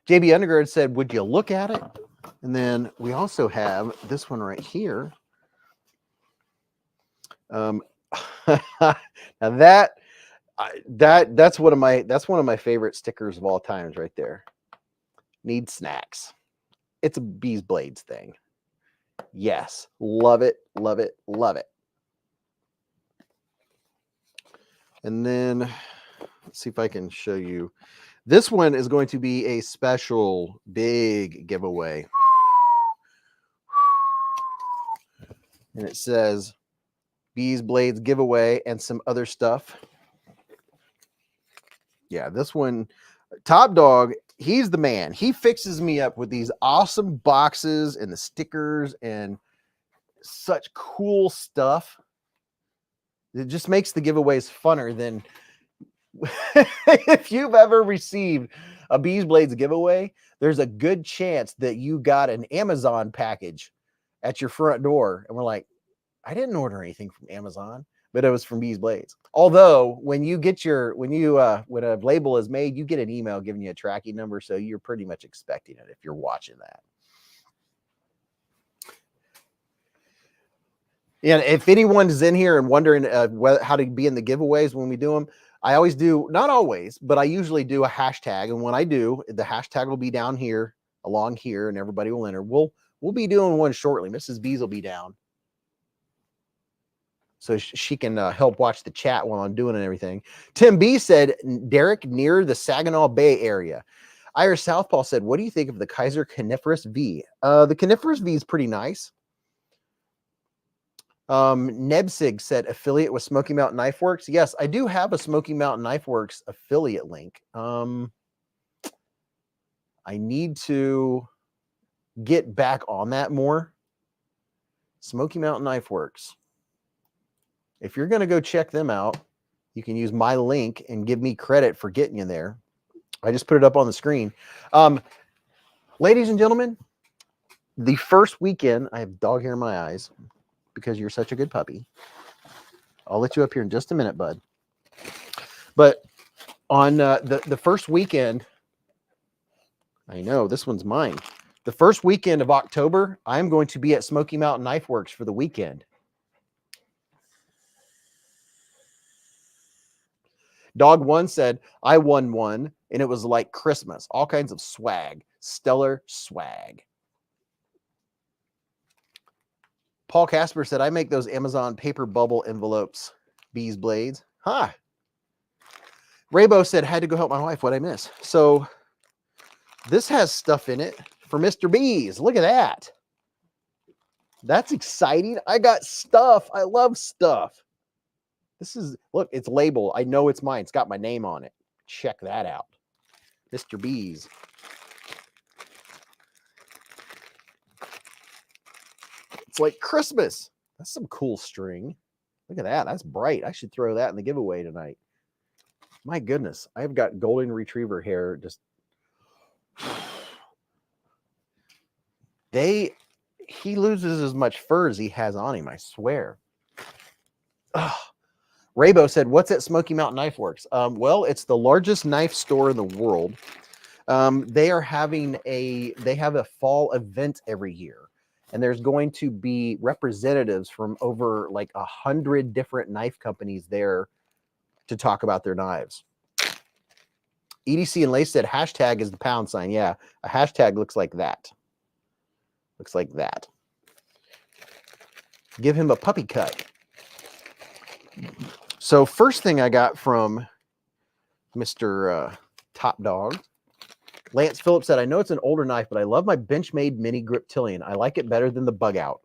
JB Undergird said, would you look at it? And then we also have this one right here. Now that's one of my favorite stickers of all times right there. Need snacks. It's a beezblades thing. Yes, love it, love it, love it. And then let's see if I can show you. This one is going to be a special big giveaway. And it says beezblades giveaway and some other stuff. Yeah, this one, Top Dog, he's the man. He fixes me up with these awesome boxes and the stickers and such cool stuff. It just makes the giveaways funner than if you've ever received a beezblades giveaway, there's a good chance that you got an Amazon package at your front door. And we're like, I didn't order anything from Amazon, but it was from beezblades. Although when you get when a label is made, you get an email giving you a tracking number. So you're pretty much expecting it if you're watching that. And if anyone is in here and wondering how to be in the giveaways when we do them, I always do, not always, but I usually do a hashtag. And when I do, the hashtag will be down here, along here, and everybody will enter. We'll be doing one shortly. Mrs. Beez will be down, so she can help watch the chat while I'm doing it and everything. Tim B said, Derek, near the Saginaw Bay area. Irish Southpaw said, what do you think of the Kaiser Coniferous V? The Coniferous V is pretty nice. Nebsig said, affiliate with Smoky Mountain Knife Works. Yes, I do have a Smoky Mountain Knife Works affiliate link. I need to get back on that more. Smoky Mountain Knife Works. If you're going to go check them out, you can use my link and give me credit for getting you there. I just put it up on the screen. Ladies and gentlemen, the first weekend, I have dog hair in my eyes because you're such a good puppy. I'll let you up here in just a minute, bud. But on the first weekend, I know this one's mine. The first weekend of October, I'm going to be at Smoky Mountain Knife Works for the weekend. Dog One said, I won one, and it was like Christmas. All kinds of swag. Stellar swag. Paul Casper said, I make those Amazon paper bubble envelopes. Beezblades. Huh. Raybo said, had to go help my wife. What'd I miss? So this has stuff in it for Mr. Beez. Look at that. That's exciting. I got stuff. I love stuff. This is, look, it's labeled. I know it's mine. It's got my name on it. Check that out. Mr. Beez. It's like Christmas. That's some cool string. Look at that. That's bright. I should throw that in the giveaway tonight. My goodness. I've got golden retriever hair. Just he loses as much fur as he has on him, I swear. Oh. Raybo said, what's at Smoky Mountain Knife Works? Well, it's the largest knife store in the world. They have a fall event every year, and there's going to be representatives from over like 100 different knife companies there to talk about their knives. EDC and Lace said hashtag is the pound sign. Yeah, a hashtag looks like that. Looks like that. Give him a puppy cut. So first thing I got from Mr. Top Dog, Lance Phillips said, I know it's an older knife, but I love my Benchmade Mini Griptilian. I like it better than the Bug Out.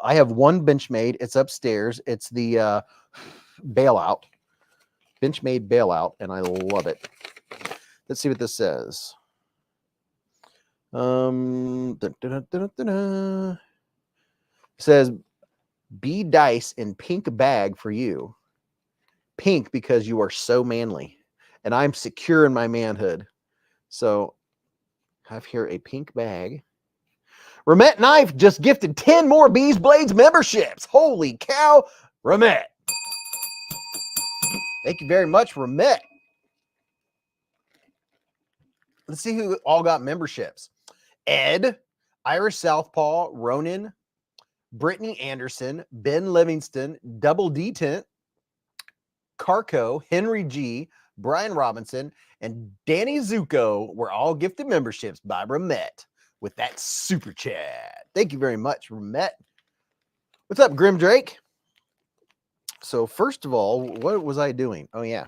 I have one Benchmade. It's upstairs. It's the Bailout. Benchmade Bailout, and I love it. Let's see what this says. It says, B dice in pink bag for you. Pink because you are so manly. And I'm secure in my manhood. So I have here a pink bag. Ramette Knife just gifted 10 more BeezBlades memberships. Holy cow, Ramette. Thank you very much, Ramette. Let's see who all got memberships. Ed, Irish Southpaw, Ronan, Brittany Anderson, Ben Livingston, Double D-Tent, Carco, Henry G, Brian Robinson, and Danny Zuko were all gifted memberships by Ramette with that super chat. Thank you very much, Ramette. What's up, Grim Drake? So first of all, what was I doing? Oh, yeah.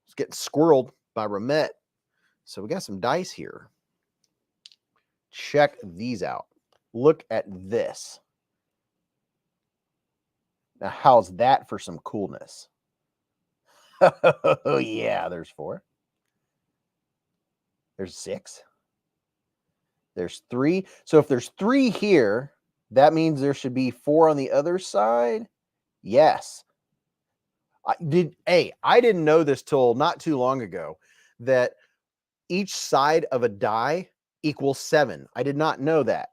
It's getting squirreled by Ramette. So we got some dice here. Check these out. Look at this. Now, how's that for some coolness? Oh, yeah, there's 4. There's 6. There's 3. So if there's 3 here, that means there should be 4 on the other side. Yes. I didn't know this till not too long ago, that each side of a die equals 7. I did not know that.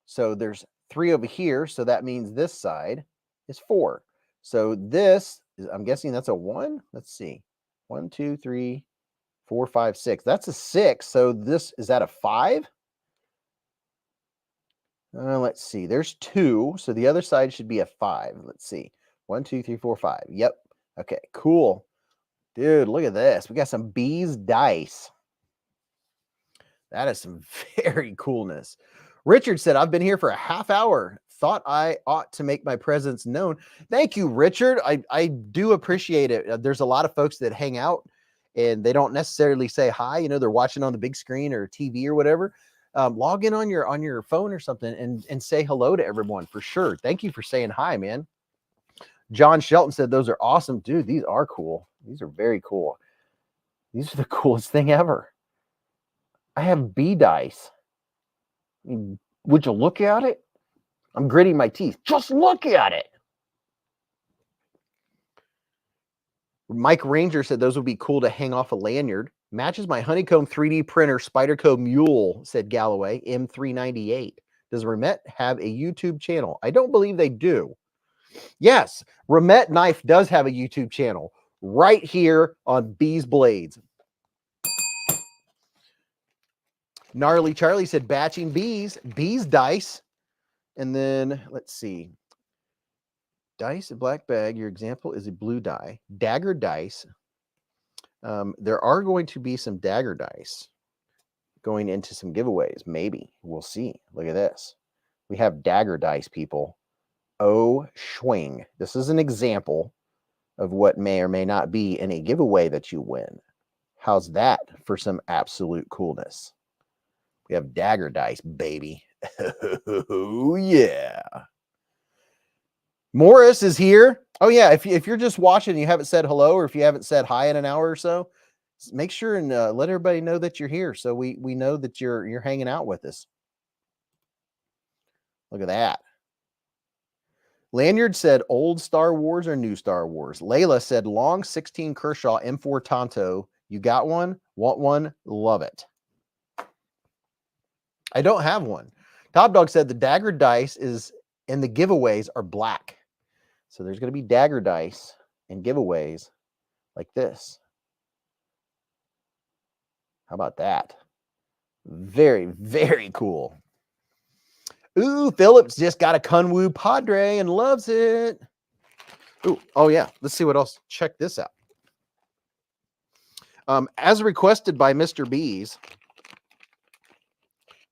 So there's 3 over here. So that means this side is 4. So this is, I'm guessing that's a 1. Let's see. 1, 2, 3, 4, 5, 6. That's a 6. So this, is that a 5? Let's see. There's 2. So the other side should be a 5. Let's see. 1, 2, 3, 4, 5. Yep. Okay, cool. Dude, look at this. We got some Beez dice. That is some very coolness. Richard said, I've been here for a half hour. Thought I ought to make my presence known. Thank you, Richard. I do appreciate it. There's a lot of folks that hang out and they don't necessarily say hi. You know, they're watching on the big screen or TV or whatever. Log in on your phone or something and say hello to everyone for sure. Thank you for saying hi, man. John Shelton said, those are awesome. Dude, these are cool. These are very cool. These are the coolest thing ever. I have B dice. Would you look at it? I'm gritting my teeth. Just look at it. Mike Ranger said those would be cool to hang off a lanyard. Matches my Honeycomb 3D printer Spyderco Mule, said Galloway, M398. Does Ramette have a YouTube channel? I don't believe they do. Yes, Ramette Knife does have a YouTube channel right here on BeezBlades. Gnarly Charlie said batching bees, Beez dice. And then let's see. Dice, a black bag. Your example is a blue die. Dagger dice. There are going to be some dagger dice going into some giveaways. Maybe. We'll see. Look at this. We have dagger dice, people. Oh, swing. This is an example of what may or may not be in a giveaway that you win. How's that for some absolute coolness? We have dagger dice, baby. Oh, yeah. Morris is here. Oh, yeah. If you're just watching and you haven't said hello, or if you haven't said hi in an hour or so, make sure and let everybody know that you're here, so we know that you're hanging out with us. Look at that. Lanyard said old Star Wars or new Star Wars. Layla said long 16 Kershaw M4 Tonto. You got one? Want one? Love it. I don't have one. Top Dog said the dagger dice is and the giveaways are black. So there's going to be dagger dice and giveaways like this. How about that? Very, very cool. Ooh, Phillips just got a Kunwu Padre and loves it. Ooh, oh yeah. Let's see what else. Check this out. As requested by Mr. Beez,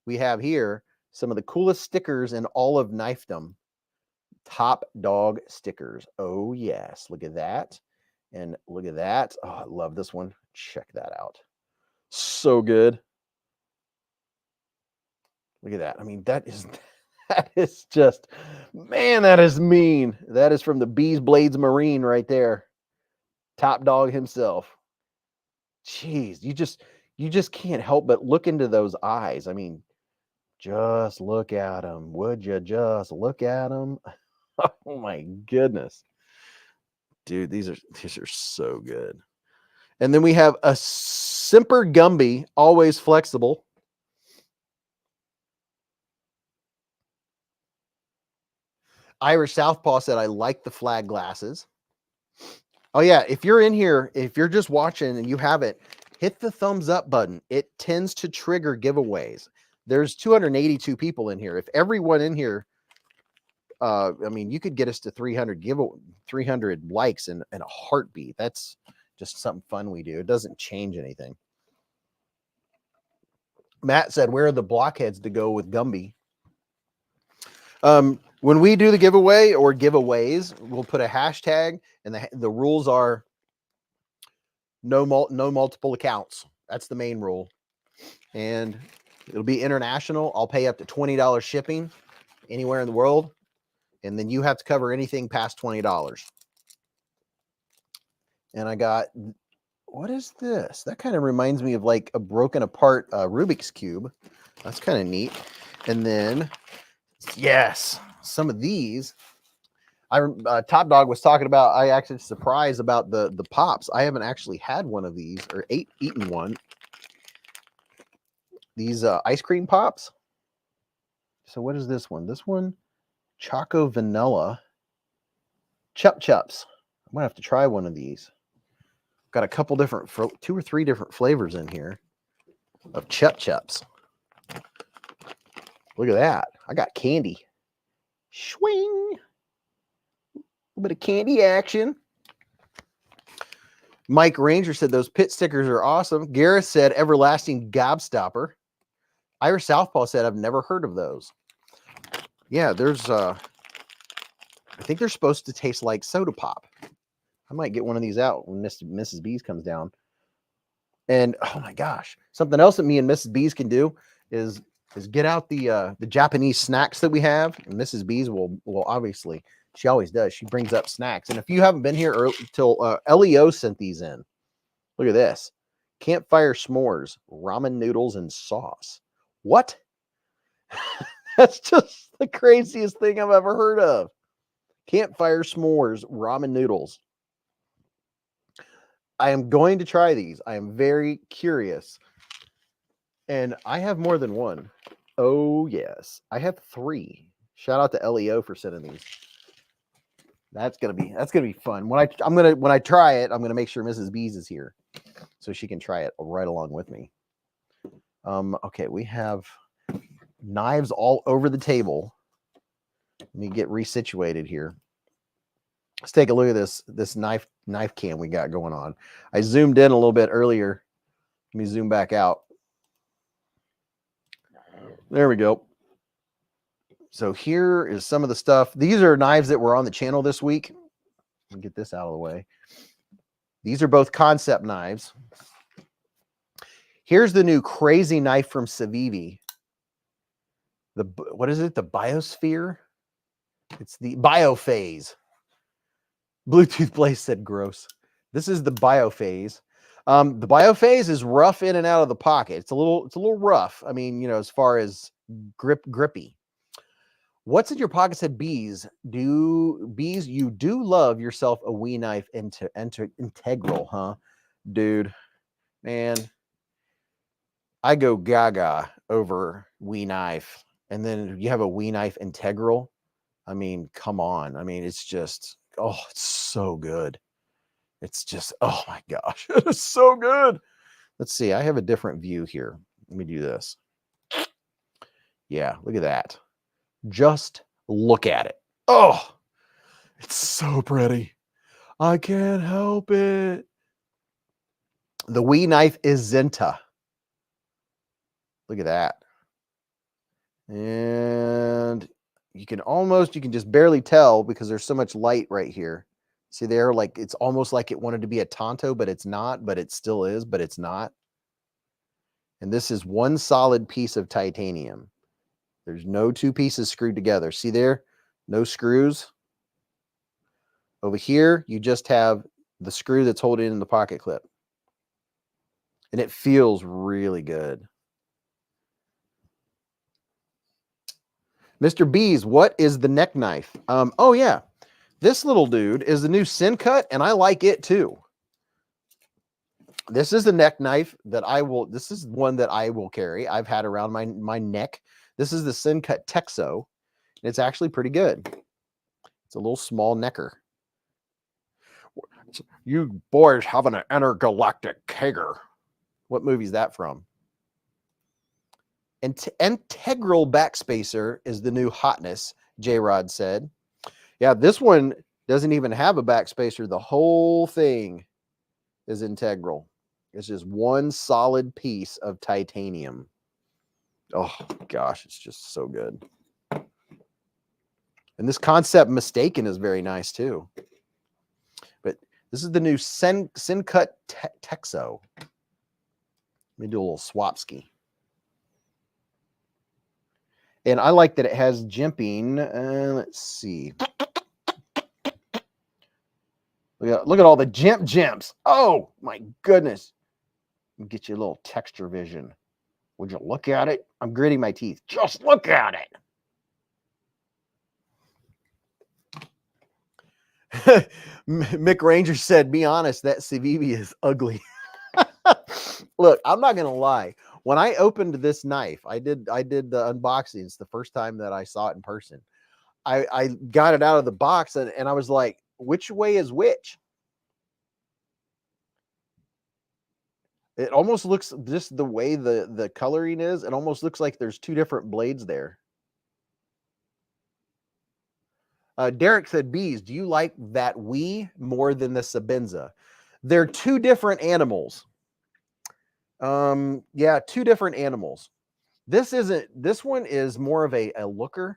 we have here some of the coolest stickers in all of knifedom. Top dog stickers. Oh yes, look at that. And look at that. Oh, I love this one. Check that out. So good. Look at that. I mean, that is just, man, that is mean. That is from the Beezblades Marine right there. Top dog himself. Jeez, you just can't help but look into those eyes. I mean, just look at them. Would you just look at them? Oh my goodness. Dude, these are so good. And then we have a Semper Gumby, always flexible. Irish Southpaw said, I like the flag glasses. Oh yeah, if you're in here, if you're just watching and you haven't, hit the thumbs up button. It tends to trigger giveaways. There's 282 people in here. If everyone in here, I mean, you could get us to 300 likes in a heartbeat. That's just something fun we do. It doesn't change anything. Matt said, where are the blockheads to go with Gumby? When we do the giveaway or giveaways, we'll put a hashtag, and the rules are no multiple accounts. That's the main rule. And it'll be international. I'll pay up to $20 shipping anywhere in the world. And then you have to cover anything past $20. And I got, what is this? That kind of reminds me of like a broken apart Rubik's Cube. That's kind of neat. And then, yes, some of these, Top Dog was talking about, I actually surprised about the pops. I haven't actually had one of these or eaten one. These ice cream pops. So what is this one? This one, Choco Vanilla Chup Chups. I'm gonna have to try one of these. Got a couple different, 2 or 3 different flavors in here of Chup Chups. Look at that. I got candy. Swing. A little bit of candy action. Mike Ranger said those pit stickers are awesome. Gareth said everlasting gobstopper. Irish Southpaw said I've never heard of those. Yeah, there's I think they're supposed to taste like soda pop. I might get one of these out when Mrs. Beez comes down. And oh my gosh, something else that me and Mrs. Beez can do is get out the Japanese snacks that we have. And Mrs. Beez will obviously, she always does. She brings up snacks. And if you haven't been here till LEO sent these in. Look at this. Campfire s'mores, ramen noodles, and sauce. What? That's just the craziest thing I've ever heard of. Campfire s'mores, ramen noodles. I am going to try these. I am very curious. And I have more than one. Oh, yes. I have 3. Shout out to LEO for sending these. That's gonna be fun. When I try it, I'm gonna make sure Mrs. Beez is here so she can try it right along with me. Okay, we have knives all over the table. Let me get resituated here. Let's take a look at this knife cam we got going on. I zoomed in a little bit earlier. Let me zoom back out. There we go. So here is some of the stuff. These are knives that were on the channel this week. Let me get this out of the way. These are both concept knives. Here's the new crazy knife from Civivi. What is it? The Biosphere? It's the Biophase. Bluetooth Blaze said gross. This is the Biophase. The Biophase is rough in and out of the pocket. It's a little rough. I mean, you know, as far as grippy. What's in your pocket said Beez. Beez, you do love yourself a wee knife integral, huh? Dude, man. I go gaga over wee knife. And then you have a wee knife integral. I mean, come on. I mean, it's just, oh, it's so good. It's just, oh my gosh, it's so good. Let's see. I have a different view here. Let me do this. Yeah, look at that. Just look at it. Oh, it's so pretty. I can't help it. The Wii knife is Zenta. Look at that. And you can just barely tell because there's so much light right here. See there, like it's almost like it wanted to be a Tonto, but it's not, but it still is, but it's not. And this is one solid piece of titanium. There's no two pieces screwed together. See there? No screws. Over here, you just have the screw that's holding in the pocket clip. And it feels really good. Mr. Beez, what is the neck knife? Oh yeah. This little dude is the new Sin Cut, and I like it too. This is the neck knife that this is one that I will carry. I've had around my neck. This is the Sin Cut Texo, and it's actually pretty good. It's a little small necker. You boys having an intergalactic kegger. What movie is that from? Integral backspacer is the new hotness, J-Rod said. Yeah, this one doesn't even have a backspacer. The whole thing is integral. It's just one solid piece of titanium. Oh, gosh, it's just so good. And this concept mistaken is very nice, too. But this is the new Sin Cut Texo. Let me do a little swapski. And I like that it has jimping. Let's see. Look at all the jimps. Oh, my goodness. Get you a little texture vision. Would you look at it? I'm gritting my teeth. Just look at it. Mick Ranger said, be honest, that Civivi is ugly. Look, I'm not going to lie. When I opened this knife, I did the unboxings the first time that I saw it in person. I got it out of the box and I was like, which way is which? It almost looks, just the way the coloring is, it almost looks like there's two different blades there. Derek said, Beez, do you like that Wii more than the Sabenza? They're two different animals. Yeah, two different animals. This one is more of a looker.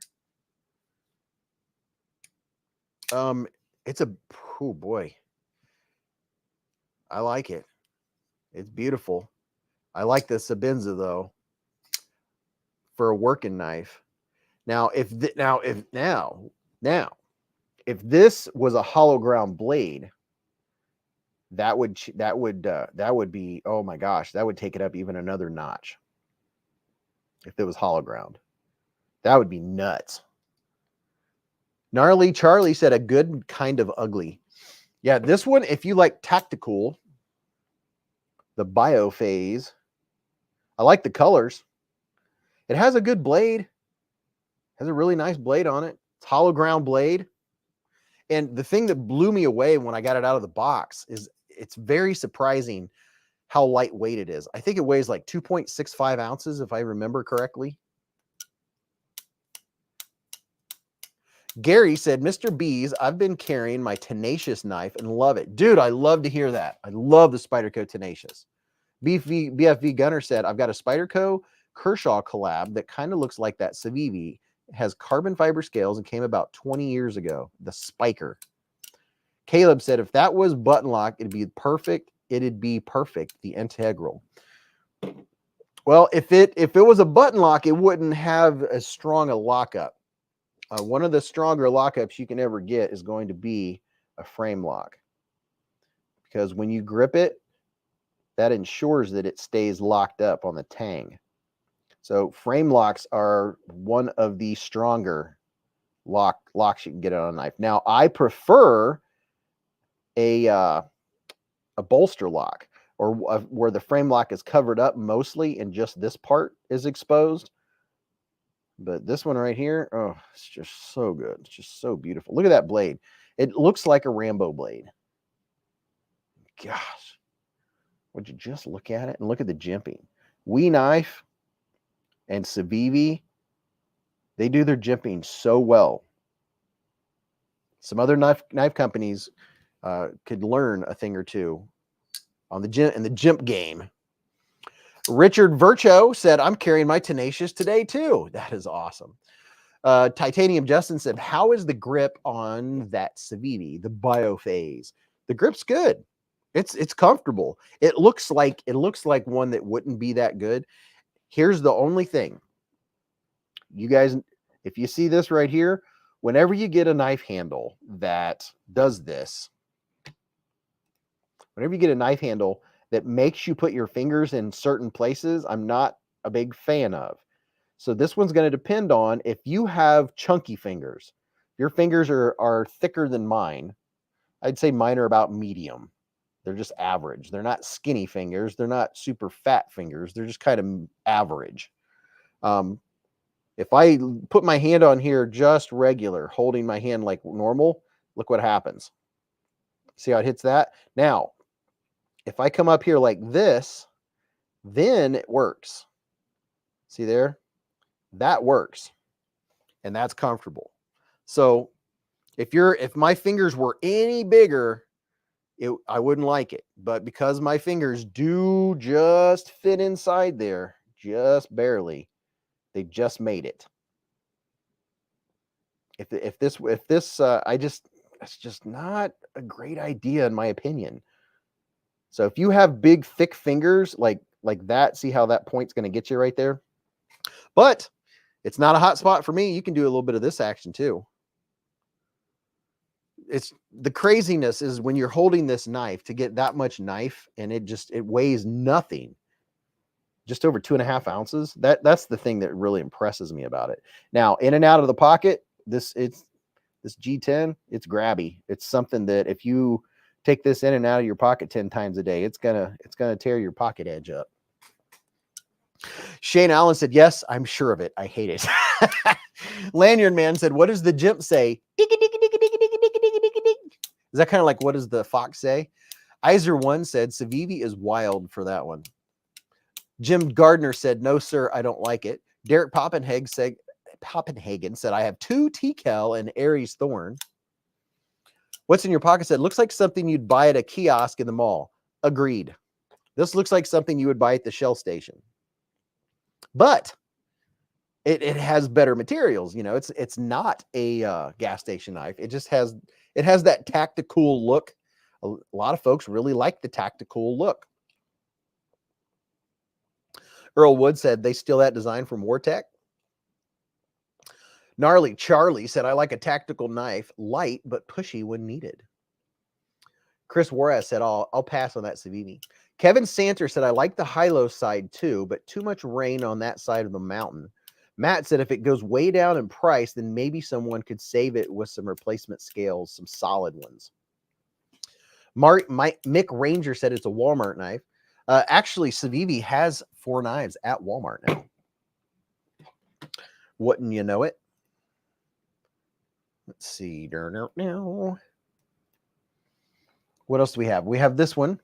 It's oh boy. I like it. It's beautiful. I like the Sabenza though for a working knife. Now, if this was a hollow ground blade, that would be, oh my gosh, that would take it up even another notch. If it was hollow ground, that would be nuts. Gnarly Charlie said a good kind of ugly. Yeah, this one, if you like tactical, the Biophase, I like the colors. It has a good blade. Has a really nice blade on it. It's hollow ground blade. And the thing that blew me away when I got it out of the box is it's very surprising how lightweight it is. I think it weighs like 2.65 ounces, if I remember correctly. Gary said, Mr. Beez, I've been carrying my Tenacious knife and love it. Dude, I love to hear that. I love the Spyderco Tenacious. BFV Gunner said, I've got a Spyderco Kershaw collab that kind of looks like that Civivi. It has carbon fiber scales and came about 20 years ago. The Spiker. Caleb said, if that was button lock, it'd be perfect. It'd be perfect. The Integral. Well, if it was a button lock, it wouldn't have as strong a lockup. One of the stronger lockups you can ever get is going to be a frame lock, because when you grip it, that ensures that it stays locked up on the tang. So frame locks are one of the stronger locks you can get on a knife. Now, I prefer a bolster lock, or where the frame lock is covered up mostly and just this part is exposed. But this one right here, oh, it's just so good. It's just so beautiful. Look at that blade. It looks like a Rambo blade. Gosh. Would you just look at it and look at the jimping? We Knife and Civivi, they do their jimping so well. Some other knife companies could learn a thing or two on the jimp game. Richard Vircho said, I'm carrying my Tenacious today too. That is awesome. Titanium Justin said, how is the grip on that Civivi, the Biophase? The grip's good. It's comfortable. It looks like one that wouldn't be that good. Here's the only thing. You guys, if you see this right here, whenever you get a knife handle that does this, whenever you get a knife handle that makes you put your fingers in certain places, I'm not a big fan of. So this one's going to depend on if you have chunky fingers. Your fingers are thicker than mine. I'd say mine are about medium. They're just average. They're not skinny fingers. They're not super fat fingers. They're just kind of average. If I put my hand on here just regular, holding my hand like normal, look what happens. See how it hits that? Now, if I come up here like this, then it works. See there? That works. And that's comfortable. So if my fingers were any bigger, I wouldn't like it. But because my fingers do just fit inside there, just barely, they just made it. It's just not a great idea in my opinion. So if you have big, thick fingers like that, see how that point's going to get you right there? But it's not a hot spot for me. You can do a little bit of this action too. It's the craziness is when you're holding this knife to get that much knife and it weighs nothing, just over 2.5 ounces. That's the thing that really impresses me about it. Now, in and out of the pocket, this G10, it's grabby. It's something that if you take this in and out of your pocket 10 times a day, it's gonna tear your pocket edge up. Shane Allen said, yes, I'm sure of it. I hate it. Lanyard Man said, what does the jimp say? Is that kind of like, what does the fox say? Iser1 said, Civivi is wild for that one. Jim Gardner said, no, sir, I don't like it. Derek Poppenhagen said, I have 2 T-Cal and Aries Thorn. What's in your pocket said, looks like something you'd buy at a kiosk in the mall. Agreed. This looks like something you would buy at the Shell station. But it has better materials. You know, it's not a gas station knife. It has that tactical look. A lot of folks really like the tactical look. Earl Wood said they steal that design from Wartech. Gnarly Charlie said, I like a tactical knife, light but pushy when needed. Chris Juarez said, I'll pass on that Civivi. Kevin Santer said, I like the high-low side too, but too much rain on that side of the mountain. Matt said, if it goes way down in price, then maybe someone could save it with some replacement scales, some solid ones. Mick Ranger said it's a Walmart knife. Actually, Civivi has 4 knives at Walmart now. Wouldn't you know it? Let's see. What else do we have? We have this one.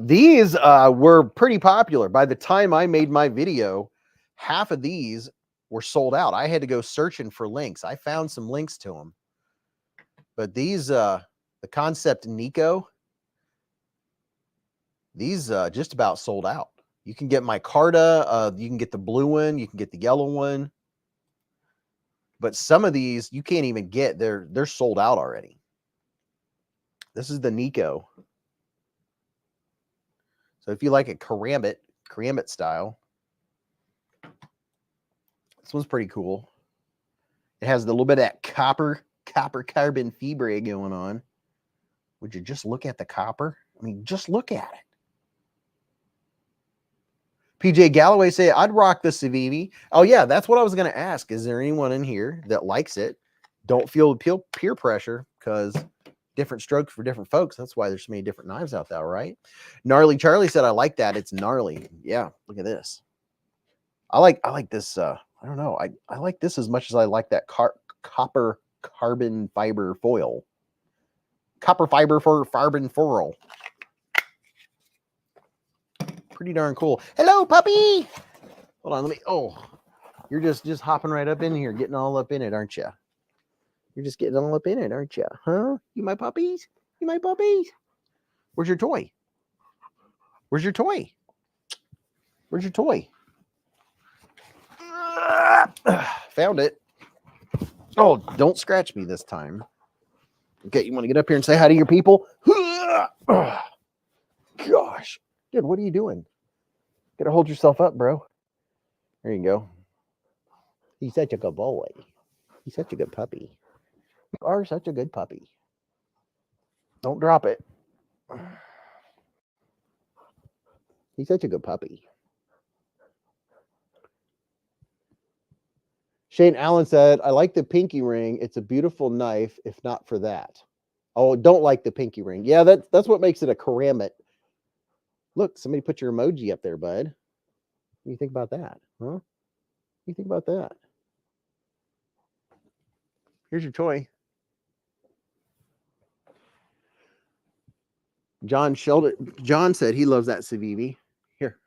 These were pretty popular. By the time I made my video, half of these were sold out. I had to go searching for links. I found some links to them. But these, the Concept Nico, these just about sold out. You can get micarta, you can get the blue one, you can get the yellow one. But some of these you can't even get. They're sold out already. This is the Nico. So if you like a karambit style, this one's pretty cool. It has a little bit of that copper carbon fibre going on. Would you just look at the copper? I mean, just look at it. PJ Galloway said, I'd rock the Civivi. Oh, yeah, that's what I was going to ask. Is there anyone in here that likes it? Don't feel peer pressure because different strokes for different folks. That's why there's so many different knives out there, right? Gnarly Charlie said, I like that. It's gnarly. Yeah, look at this. I like this. I don't know. I like this as much as I like that copper carbon fiber foil. Copper fiber for carbon foil. pretty darn cool. Hello, puppy. Hold on, let me. Oh, you're just hopping right up in here, getting all up in it, aren't you? You're just getting all up in it, aren't you? Huh? You my puppies? You my puppies? Where's your toy? Where's your toy? Where's your toy? Found it. Oh, don't scratch me this time. Okay, you want to get up here and say hi to your people? Gosh. Dude, what are you doing? Gotta hold yourself up, bro. There you go. He's such a good boy. He's such a good puppy. You are such a good puppy. Don't drop it. He's such a good puppy. Shane Allen said, I like the pinky ring. It's a beautiful knife, if not for that. Oh, don't like the pinky ring. Yeah, that's what makes it a karambit. Look, somebody put your emoji up there, bud. What do you think about that? Huh? What do you think about that? Here's your toy. John said he loves that Civivi. Here.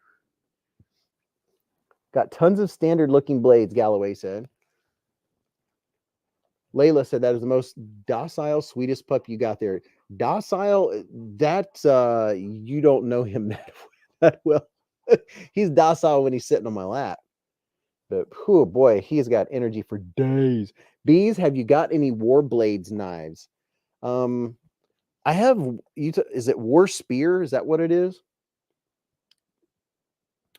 Got tons of standard looking blades, Galloway said. Layla said that is the most docile, sweetest pup you got there. Docile, that's you don't know him that well. He's docile when he's sitting on my lap. But oh boy, he's got energy for days. Beez, have you got any Warblades knives? I have. Is it War Spear? Is that what it is?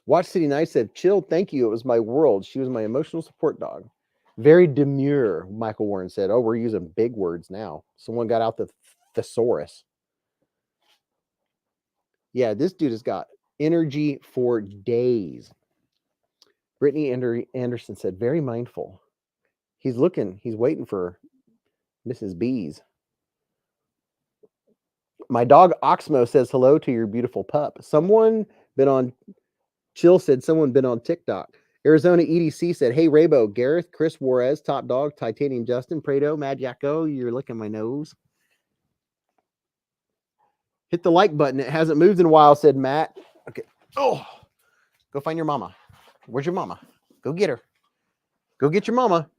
Watch City Night said, chill, thank you. It was my world. She was my emotional support dog. Very demure, Michael Warren said. Oh, we're using big words now. Someone got out the thesaurus. Yeah, this dude has got energy for days. Brittany Anderson said, very mindful. He's waiting for Mrs. Beez. My dog Oxmo says hello to your beautiful pup. Chill said someone been on TikTok. Arizona EDC said, hey, Raybo, Gareth, Chris Juarez, Top Dog, Titanium Justin, Prado, Mad Jacko, you're licking my nose. Hit the like button. It hasn't moved in a while, said Matt. Okay. Oh, go find your mama. Where's your mama? Go get her. Go get your mama.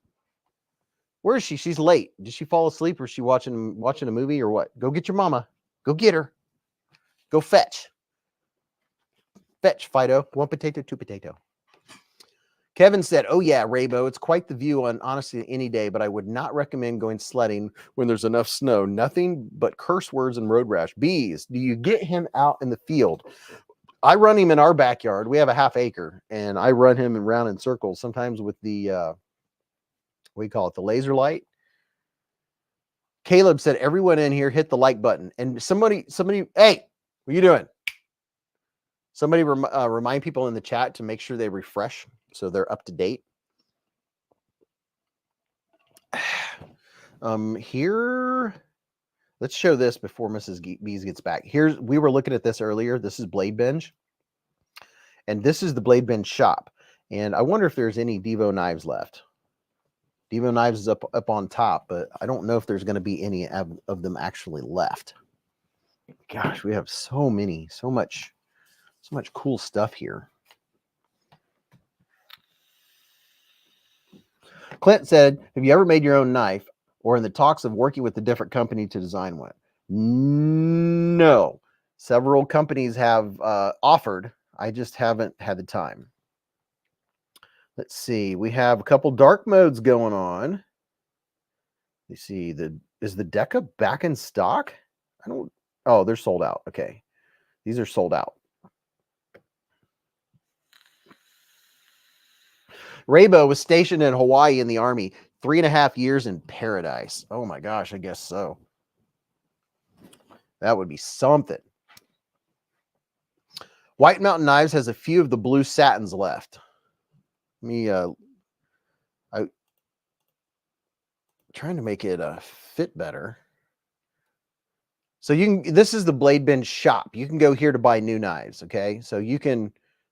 Where is she? She's late. Did she fall asleep or is she watching a movie or what? Go get your mama. Go get her. Go fetch. Fetch, Fido. One potato, two potato. Kevin said, oh yeah, Raybo, it's quite the view on honestly any day, but I would not recommend going sledding when there's enough snow. Nothing but curse words and road rash. Beez, do you get him out in the field? I run him in our backyard. We have a half acre, and I run him around in circles, sometimes with the, what do you call it, the laser light. Caleb said, everyone in here hit the like button. And somebody, hey, what are you doing? Somebody remind people in the chat to make sure they refresh so they're up to date. Here, let's show this before Mrs. Beez gets back. We were looking at this earlier. This is Blade Binge. And this is the Blade Binge shop. And I wonder if there's any Devo knives left. Devo knives is up on top, but I don't know if there's going to be any of them actually left. Gosh, we have so much cool stuff here. Clint said, have you ever made your own knife or in the talks of working with a different company to design one? No. Several companies have offered. I just haven't had the time. Let's see. We have a couple dark modes going on. You see, is the Deca back in stock? Oh, they're sold out. Okay. These are sold out. Raybo was stationed in Hawaii in the Army, 3.5 years in paradise. Oh my gosh, I guess so. That would be something. White Mountain Knives has a few of the blue satins left. I'm trying to make it fit better. So this is the Blade Binge shop. You can go here to buy new knives, okay? So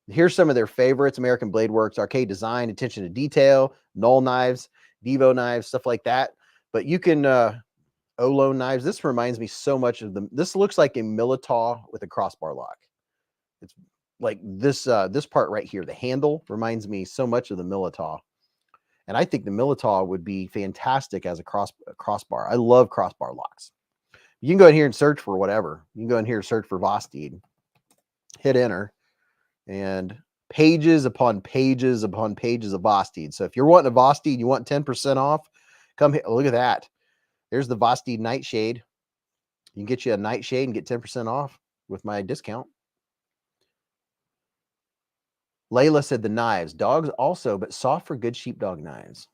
here's some of their favorites: American Blade Works, Arcade Design, Attention to Detail, Null Knives, Devo Knives, stuff like that. But you can, Olo Knives. This reminds me so much of this looks like a Militaw with a crossbar lock. It's like this part right here, the handle reminds me so much of the Militaw. And I think the Militaw would be fantastic as a crossbar. I love crossbar locks. You can go in here and search for whatever. You can go in here and search for Vosteed. Hit enter. And pages upon pages upon pages of Vosteed. So if you're wanting a Vosteed, you want 10% off, come here. Look at that. There's the Vosteed Nightshade. You can get you a Nightshade and get 10% off with my discount. Layla said the knives. Dogs also, but soft for good sheepdog knives.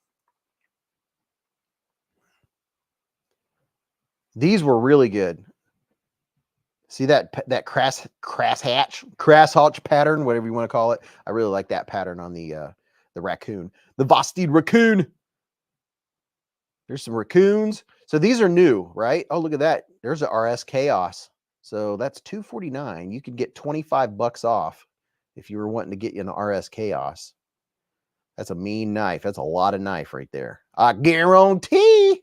These were really good. See that crashhatch pattern, whatever you want to call it. I really like that pattern on the raccoon. The Vosteed raccoon. There's some raccoons. So these are new, right? Oh, look at that. There's a RS Chaos. So that's $249. You could get $25 off if you were wanting to get you an RS Chaos. That's a mean knife. That's a lot of knife right there. I guarantee.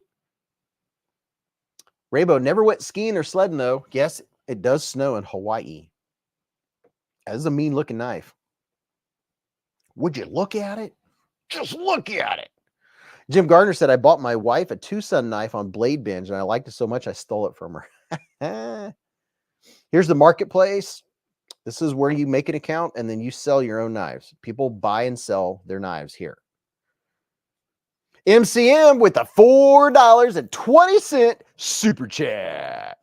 Raybo never went skiing or sledding though. Yes, it does snow in Hawaii. That is a mean looking knife. Would you look at it? Just look at it. Jim Gardner said, I bought my wife a two-son knife on Blade Binge, and I liked it so much I stole it from her. Here's the marketplace. This is where you make an account, and then you sell your own knives. People buy and sell their knives here. MCM with a $4.20 super chat.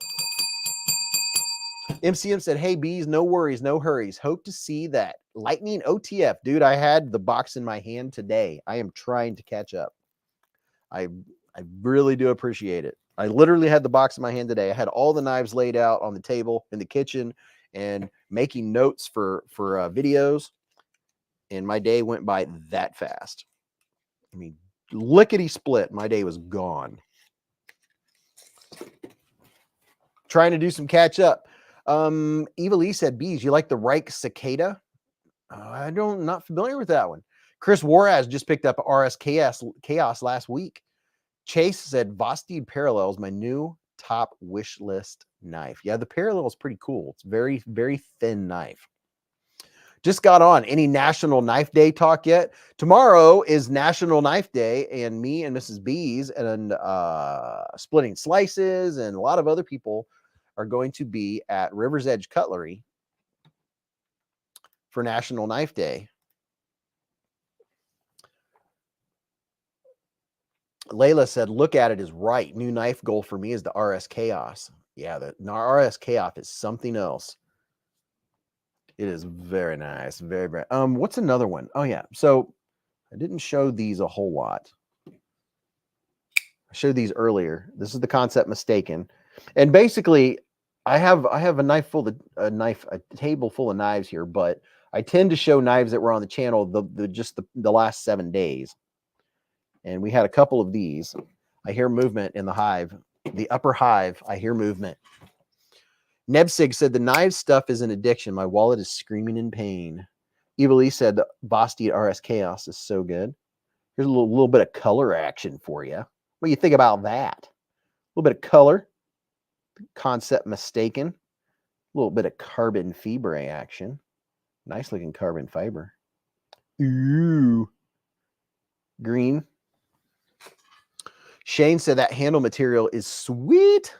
MCM said, hey, Beez, no worries, no hurries. Hope to see that Lightning OTF. Dude, I had the box in my hand today. I am trying to catch up. I really do appreciate it. I literally had the box in my hand today. I had all the knives laid out on the table in the kitchen and making notes for videos. And my day went by that fast. I mean, lickety split. My day was gone. Trying to do some catch up. Eva Lee said, Beez, you like the Reich Cicada? Not familiar with that one. Chris Warraz just picked up RS Chaos last week. Chase said, Vosteed Parallel is my new top wish list knife. Yeah, the Parallel is pretty cool. It's very, very thin knife. Just got on. Any National Knife Day talk yet? Tomorrow is National Knife Day, and me and Mrs. Beez and Splitting Slices and a lot of other people are going to be at River's Edge Cutlery for National Knife Day. Layla said, look at it is right. New knife goal for me is the RS Chaos. Yeah, the RS Chaos is something else. It is very nice. Very, very. What's another one? Oh, yeah. So I didn't show these a whole lot. I showed these earlier. This is the Concept Mistaken. And basically, I have a knife full of a table full of knives here, but I tend to show knives that were on the channel the last 7 days. And we had a couple of these. I hear movement in the hive. The upper hive, I hear movement. Nebsig said, the knife stuff is an addiction. My wallet is screaming in pain. Eva Lee said, the Vosteed RS Chaos is so good. Here's a little bit of color action for you. What do you think about that? A little bit of color. Concept Mistaken. A little bit of carbon fibre action. Nice looking carbon fiber. Ooh. Green. Shane said that handle material is sweet.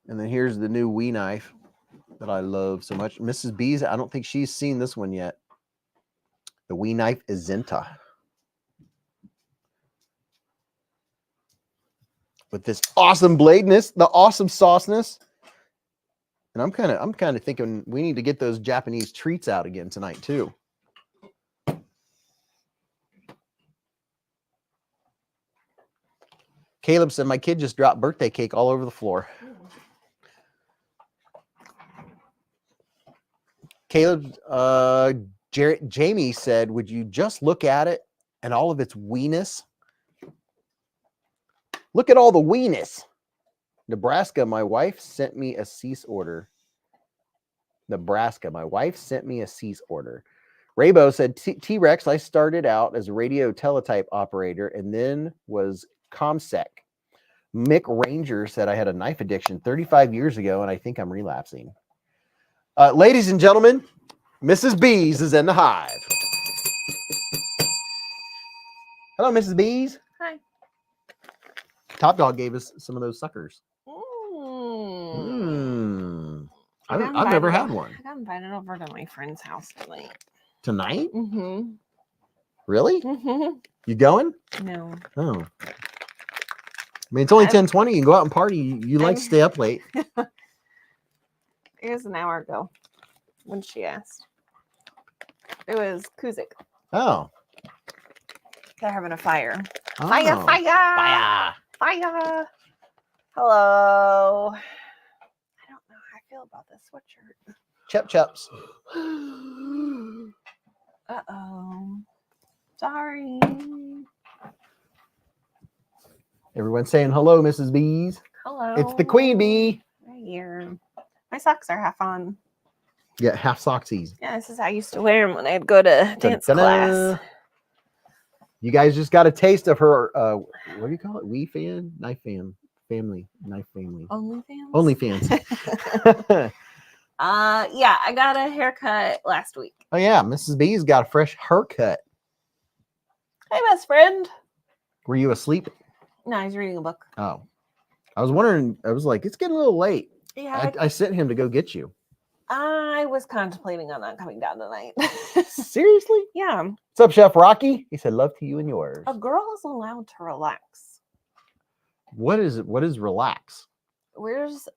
And then here's the new Wee knife that I love so much. Mrs. Beez, I don't think she's seen this one yet. The Wee knife Izenta. With this awesome bladeness, the awesome sauceness. And I'm kind of thinking we need to get those Japanese treats out again tonight too. Caleb said, my kid just dropped birthday cake all over the floor. Caleb, Jamie said, would you just look at it and all of its weeness? Look at all the weeness. Nebraska, my wife sent me a cease order. Nebraska, my wife sent me a cease order. Raybo said, T-Rex, I started out as a radio teletype operator and then was ComSec. Mick Ranger said I had a knife addiction 35 years ago, and I think I'm relapsing. Ladies and gentlemen, Mrs. Beez is in the hive. Hello, Mrs. Beez. Hi. Top Dog gave us some of those suckers. I've never had one. I got invited over to my friend's house tonight. Tonight? Mm-hmm. Really? Mm-hmm. You going? No. Oh. I mean, it's only 10:20. You can go out and party. You like to stay up late. It was an hour ago when she asked. It was Kuzik. Oh. They're having a fire. Oh. Fire! Fire. Fire! Hello. I don't know how I feel about this sweatshirt. Chups. Uh-oh. Sorry. Everyone's saying hello, Mrs. Beez. Hello. It's the queen bee. Right here. My socks are half on. Yeah, half socksies. Yeah, this is how I used to wear them when I'd go to dance Dun-dun-dun. class. You guys just got a taste of her, what do you call it? Knife fan, family, knife family. OnlyFans? OnlyFans. Yeah, I got a haircut last week. Oh yeah, Mrs. B's got a fresh haircut. Hey, best friend. Were you asleep? No, he's reading a book. Oh. I was wondering, I was like, it's getting a little late. Yeah, I sent him to go get you. I was contemplating on not coming down tonight. Seriously? Yeah, What's up, Chef Rocky? He said, love to you and yours. a girl is allowed to relax. What is relax? Where's...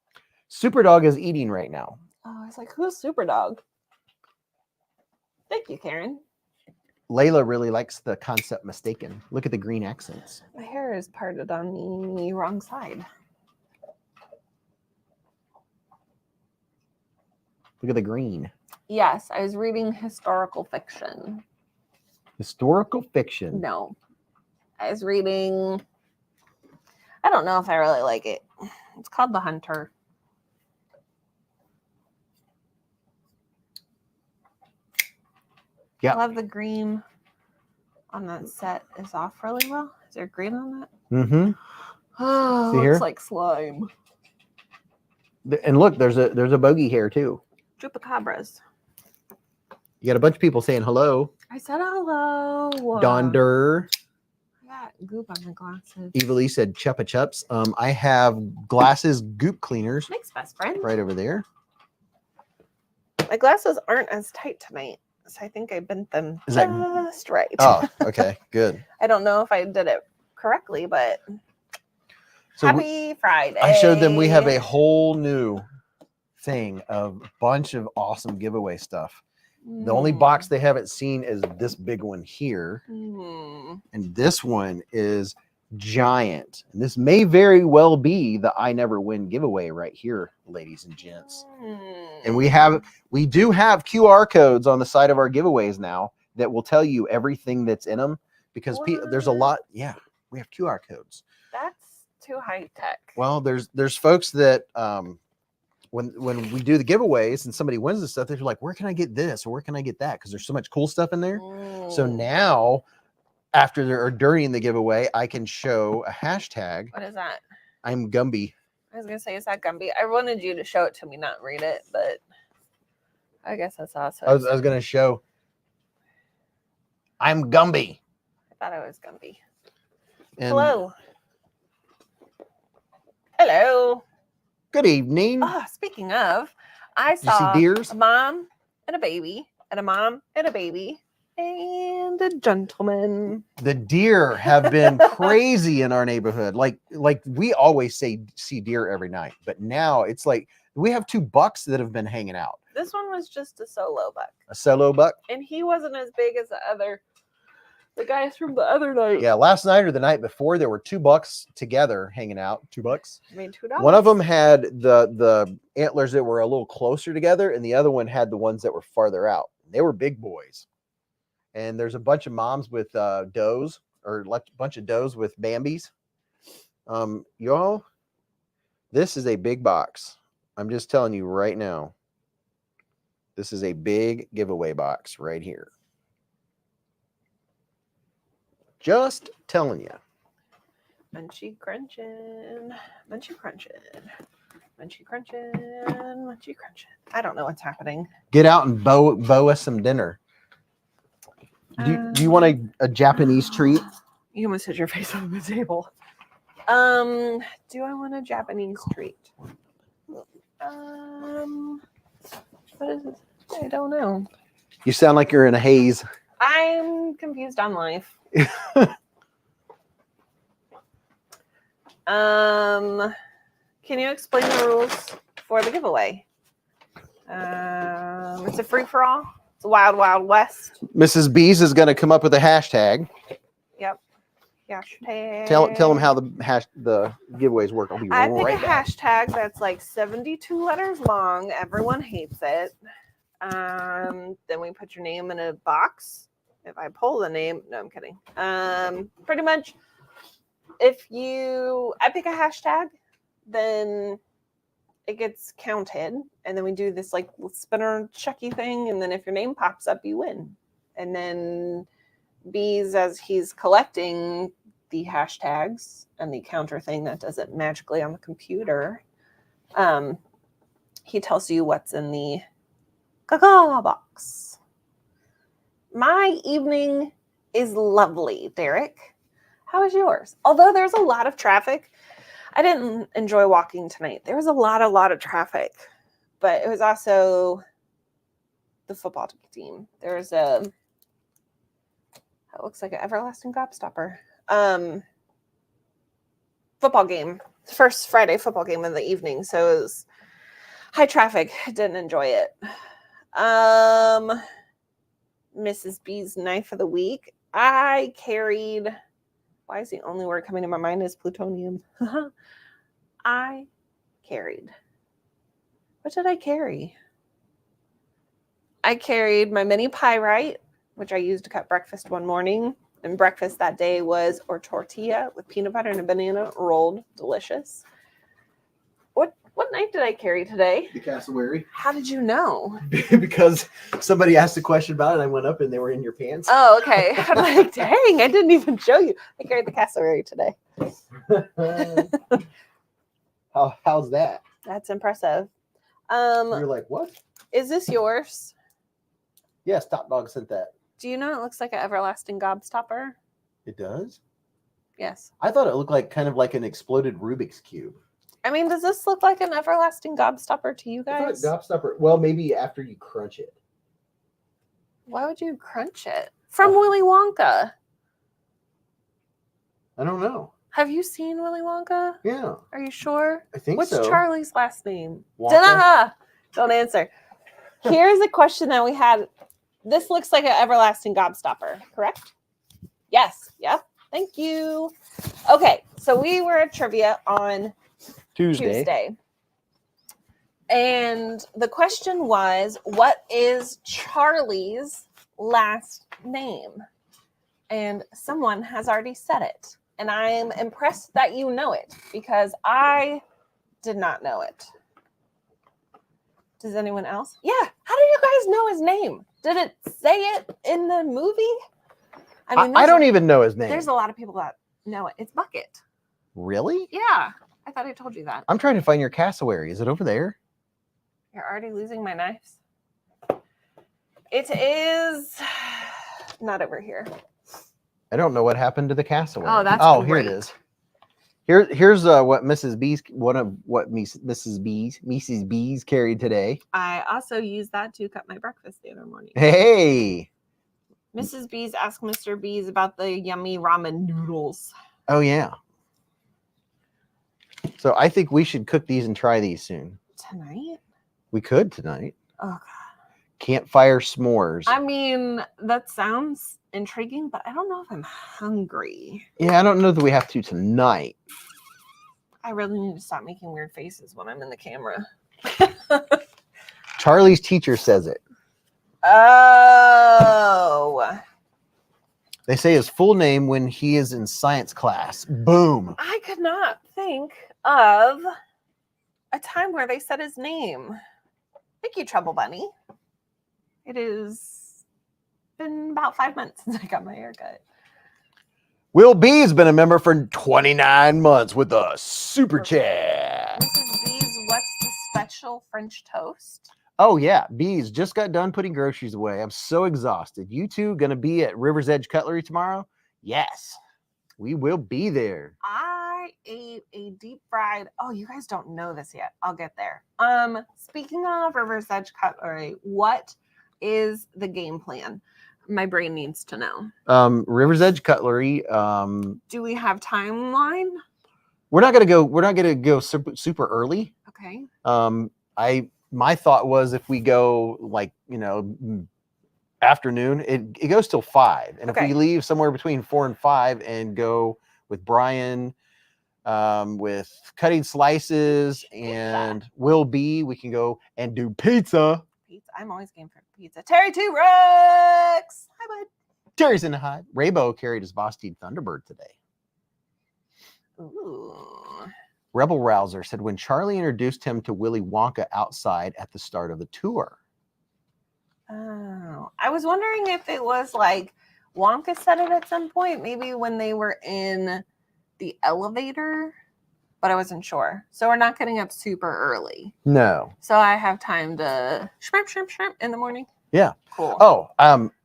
Superdog is eating right now. Oh, I was like, who's Superdog? Thank you, Karen. Layla really likes the concept mistaken. Look at the green accents. My hair is parted on the wrong side. Look at the green. Yes, I was reading historical fiction. Historical fiction. No. I was reading... I don't know if I really like it. It's called The Hunter. Yeah. I love the green on that set is off really well. Is there green on that? Mm-hmm. Oh, See looks here? like slime. And look, there's a bogey hair too. Chupacabras. You got a bunch of people saying hello. I said hello. Donder. I got goop on my glasses. Evilly said Chupa Chups. I have glasses goop cleaners Thanks, best friend. right over there. My glasses aren't as tight tonight, so I think I bent them Is that- just right. Oh, okay, good. I don't know if I did it correctly, but So happy Friday. I showed them we have a whole new thing of a bunch of awesome giveaway stuff. The only box they haven't seen is this big one here. Mm. And this one is giant. And this may very well be the I Never Win giveaway right here, ladies and gents. And we do have QR codes on the side of our giveaways now that will tell you everything that's in them because there's a lot. Yeah, we have QR codes. That's too high tech. Well, there's folks that when we do the giveaways and somebody wins this stuff, they're like, where can I get this or where can I get that? Because there's so much cool stuff in there. So now, after or during the giveaway, I can show a hashtag. What is that? I'm Gumby. I was gonna say, is that Gumby? I wanted you to show it to me, not read it, but I guess that's awesome. I was gonna show. I'm Gumby. I thought it was Gumby. And Hello. Hello. good evening. Oh, speaking of, I you saw see deers? a mom and a baby, and a mom and a baby, and a gentleman. The deer have been crazy in our neighborhood. Like we always see deer every night, but now it's like we have 2 bucks that have been hanging out. This one was just a solo buck, A solo buck. and he wasn't as big as the guys from the other night. Yeah, last night or the night before, there were 2 bucks together hanging out. 2 bucks. I mean, $2. One of them had the antlers that were a little closer together, and the other one had the ones that were farther out. They were big boys. And there's a bunch of moms with does, or a bunch of does with Bambis. Y'all, this is a big box. I'm just telling you right now. This is a big giveaway box right here. Just telling you. Munchy crunching. Munchy crunching. Munchy crunching. Munchy crunching. I don't know what's happening. Get out and bow us some dinner. Do you want a Japanese treat? You almost hit your face on the table. Do I want a Japanese treat? What is this? I don't know. You sound like you're in a haze. I'm confused on life. Can you explain the rules for the giveaway? It's a free for all. It's a wild, wild west. Mrs. Beez is going to come up with a hashtag. Yep. Hashtag. Tell them how the giveaways work. I'll be I pick right a back. hashtag that's like 72 letters long. Everyone hates it. Then we put your name in a box. If I pull the name, no, I'm kidding. Pretty much, I pick a hashtag, then it gets counted, and then we do this like spinner chucky thing, and then if your name pops up, you win. And then Beez, as he's collecting the hashtags and the counter thing that does it magically on the computer, he tells you what's in the caca box. My evening is lovely, Derek. How is yours? Although there's a lot of traffic, I didn't enjoy walking tonight. There was a lot of traffic, but it was also the football team. There's that looks like an everlasting gobstopper. Football game. First Friday football game of the evening. So it was high traffic. Didn't enjoy it. Mrs. B's knife of the week. I carried, why is the only word coming to my mind is plutonium? I carried. What did I carry? I carried my mini pyrite, which I used to cut breakfast one morning. And breakfast that day was or tortilla with peanut butter and a banana rolled. Delicious. What knife did I carry today? The cassowary. How did you know? Because somebody asked a question about it, and I went up and they were in your pants. Oh, okay. I'm like, dang, I didn't even show you. I carried the cassowary today. How's that? That's impressive. You're like, what? Is this yours? Yes, Top Dog sent that. Do you know it looks like an everlasting gobstopper? It does? Yes. I thought it looked like kind of like an exploded Rubik's Cube. I mean, does this look like an everlasting gobstopper to you guys? Gobstopper. Well, maybe after you crunch it. Why would you crunch it? From Willy Wonka. I don't know. Have you seen Willy Wonka? Yeah, Are you sure? I think What's so. Charlie's last name? Wonka? Da-da! Don't answer. Here's a question that we had. This looks like an everlasting gobstopper, correct? Yes. Yep. Thank you. Okay, so we were at trivia on Tuesday. And the question was, what is Charlie's last name? And someone has already said it. And I'm impressed that you know it because I did not know it. Does anyone else? Yeah. How do you guys know his name? Did it say it in the movie? I don't even know his name. There's a lot of people that know it. It's Bucket. Really? Yeah. I thought I told you that. I'm trying to find your cassowary. Is it over there? You're already losing my knives. It is not over here. I don't know what happened to the cassowary. Oh, that's here great. it is. Here's what Mrs. Beez carried today. I also used that to cut my breakfast the other morning. Hey. Mrs. Beez asked Mr. Beez about the yummy ramen noodles. Oh yeah. So I think we should cook these and try these soon. Tonight? We could tonight. Oh God. Campfire s'mores. I mean, that sounds intriguing, but I don't know if I'm hungry. Yeah, I don't know that we have to tonight. I really need to stop making weird faces when I'm in the camera. Charlie's teacher says it. Oh. They say his full name when he is in science class. Boom. I could not think of a time where they said his name. Thank you, Trouble Bunny. It has been about 5 months since I got my haircut. Will B has been a member for 29 months with a super chat. Mrs. Beez, what's the special French toast? Oh yeah, Beez just got done putting groceries away. I'm so exhausted. You two gonna be at River's Edge Cutlery tomorrow? Yes, we will be there. I ate a deep fried. Oh, you guys don't know this yet. I'll get there. Speaking of River's Edge Cutlery, what is the game plan? My brain needs to know. River's Edge Cutlery. Do we have timeline? We're not gonna go super early. Okay. My thought was if we go like, afternoon, it goes till 5. And Okay. if we leave somewhere between 4 and 5 and go with Brian, with cutting slices and Will B, we can go and do pizza. Pizza. I'm always game for pizza. Terry T. Rex. Hi, bud. Terry's in the hive. Raybo carried his Boston Thunderbird today. Ooh. Rebel Rouser said when Charlie introduced him to Willy Wonka outside at the start of the tour. Oh, I was wondering if it was like Wonka said it at some point, maybe when they were in the elevator, but I wasn't sure. So we're not getting up super early. No. So I have time to shrimp in the morning. Yeah. Cool. Oh,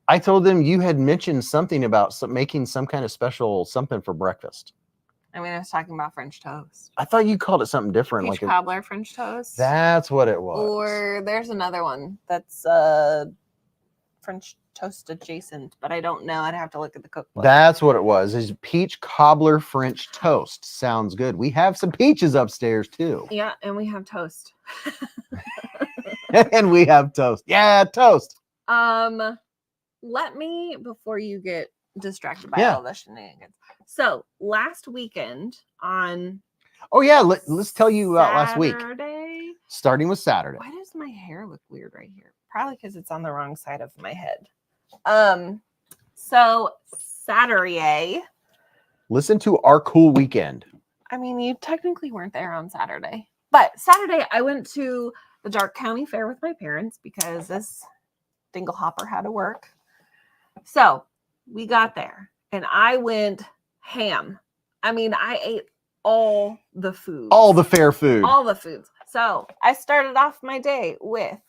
I told them you had mentioned something about making some kind of special something for breakfast. I mean, I was talking about French toast. I thought you called it something different. Peach like cobbler French toast. That's what it was. Or there's another one that's French toast adjacent, but I don't know. I'd have to look at the cookbook. That's what it was. Is peach cobbler French toast. Sounds good. We have some peaches upstairs too. Yeah, and we have toast. And we have toast. Yeah, toast. Let me, before you get distracted by all the shenanigans. So last weekend on Oh yeah, let's tell you about last week. Saturday. Starting with Saturday. Why does my hair look weird right here? Probably because it's on the wrong side of my head. So Saturday. Listen to our cool weekend. I mean, you technically weren't there on Saturday, but Saturday I went to the Dark County Fair with my parents because this dinglehopper had to work. So we got there and I went ham. I mean, I ate all the food. All the fair food. All the foods. So I started off my day with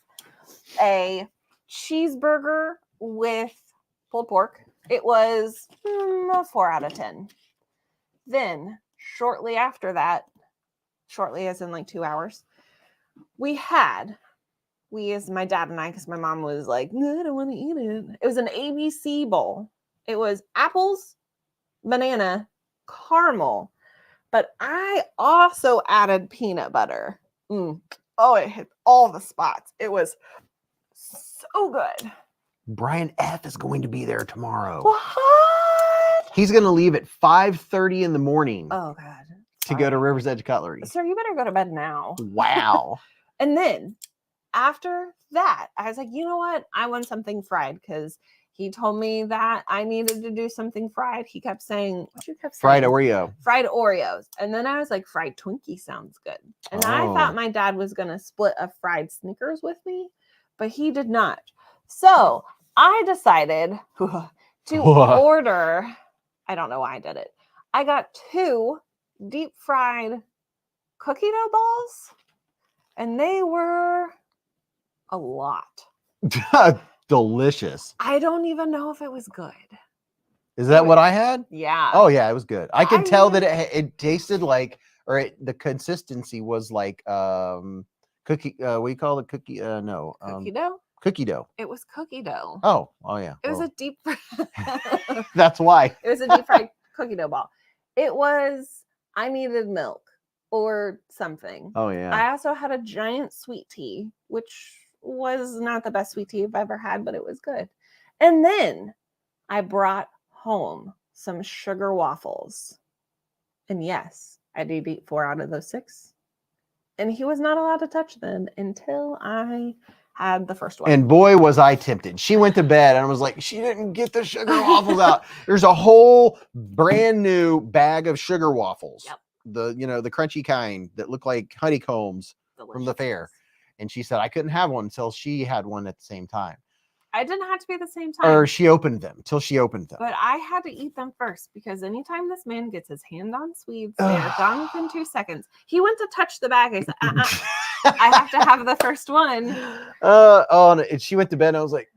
a cheeseburger with pulled pork. It was a 4 out of 10. Then shortly after that, shortly as in like 2 hours, we as my dad and I, because my mom was like, no, I don't want to eat it. It was an ABC bowl. It was apples, banana, caramel, but I also added peanut butter. Oh, it hit all the spots. It was so good. Brian F is going to be there tomorrow. What? He's going to leave at 5:30 in the morning Oh, God. to go to River's Edge Cutlery. Sir, you better go to bed now. Wow. And then after that, I was like, you know what? I want something fried because he told me that I needed to do something fried. He kept saying, what you kept saying? Fried Oreo. Fried Oreos. And then I was like, fried Twinkie sounds good. And I thought my dad was going to split a fried Snickers with me, but he did not. So I decided to order, I don't know why I did it. I got 2 deep fried cookie dough balls, and they were a lot. Delicious. I don't even know if it was good. Is that what I had? Yeah. Oh yeah, it was good. I could tell that it tasted like, the consistency was like cookie. What do you call it? Cookie? No. Cookie dough? Cookie dough. It was cookie dough. Oh yeah. It was a deep That's why. It was a deep fried cookie dough ball. It was, I needed milk or something. Oh yeah. I also had a giant sweet tea, which was not the best sweet tea I've ever had, but it was good. And then I brought home some sugar waffles. And yes, I did eat 4 out of those 6. And he was not allowed to touch them until I had the first one. And boy, was I tempted. She went to bed and I was like, she didn't get the sugar waffles out. There's a whole brand new bag of sugar waffles. Yep. The crunchy kind that look like honeycombs from the fair. And she said I couldn't have one until she had one at the same time. I didn't have to be at the same time. Or she opened them till she opened them. But I had to eat them first because anytime this man gets his hand on sweets, they're gone within 2 seconds. He went to touch the bag. I said, I have to have the first one. And she went to bed and I was like,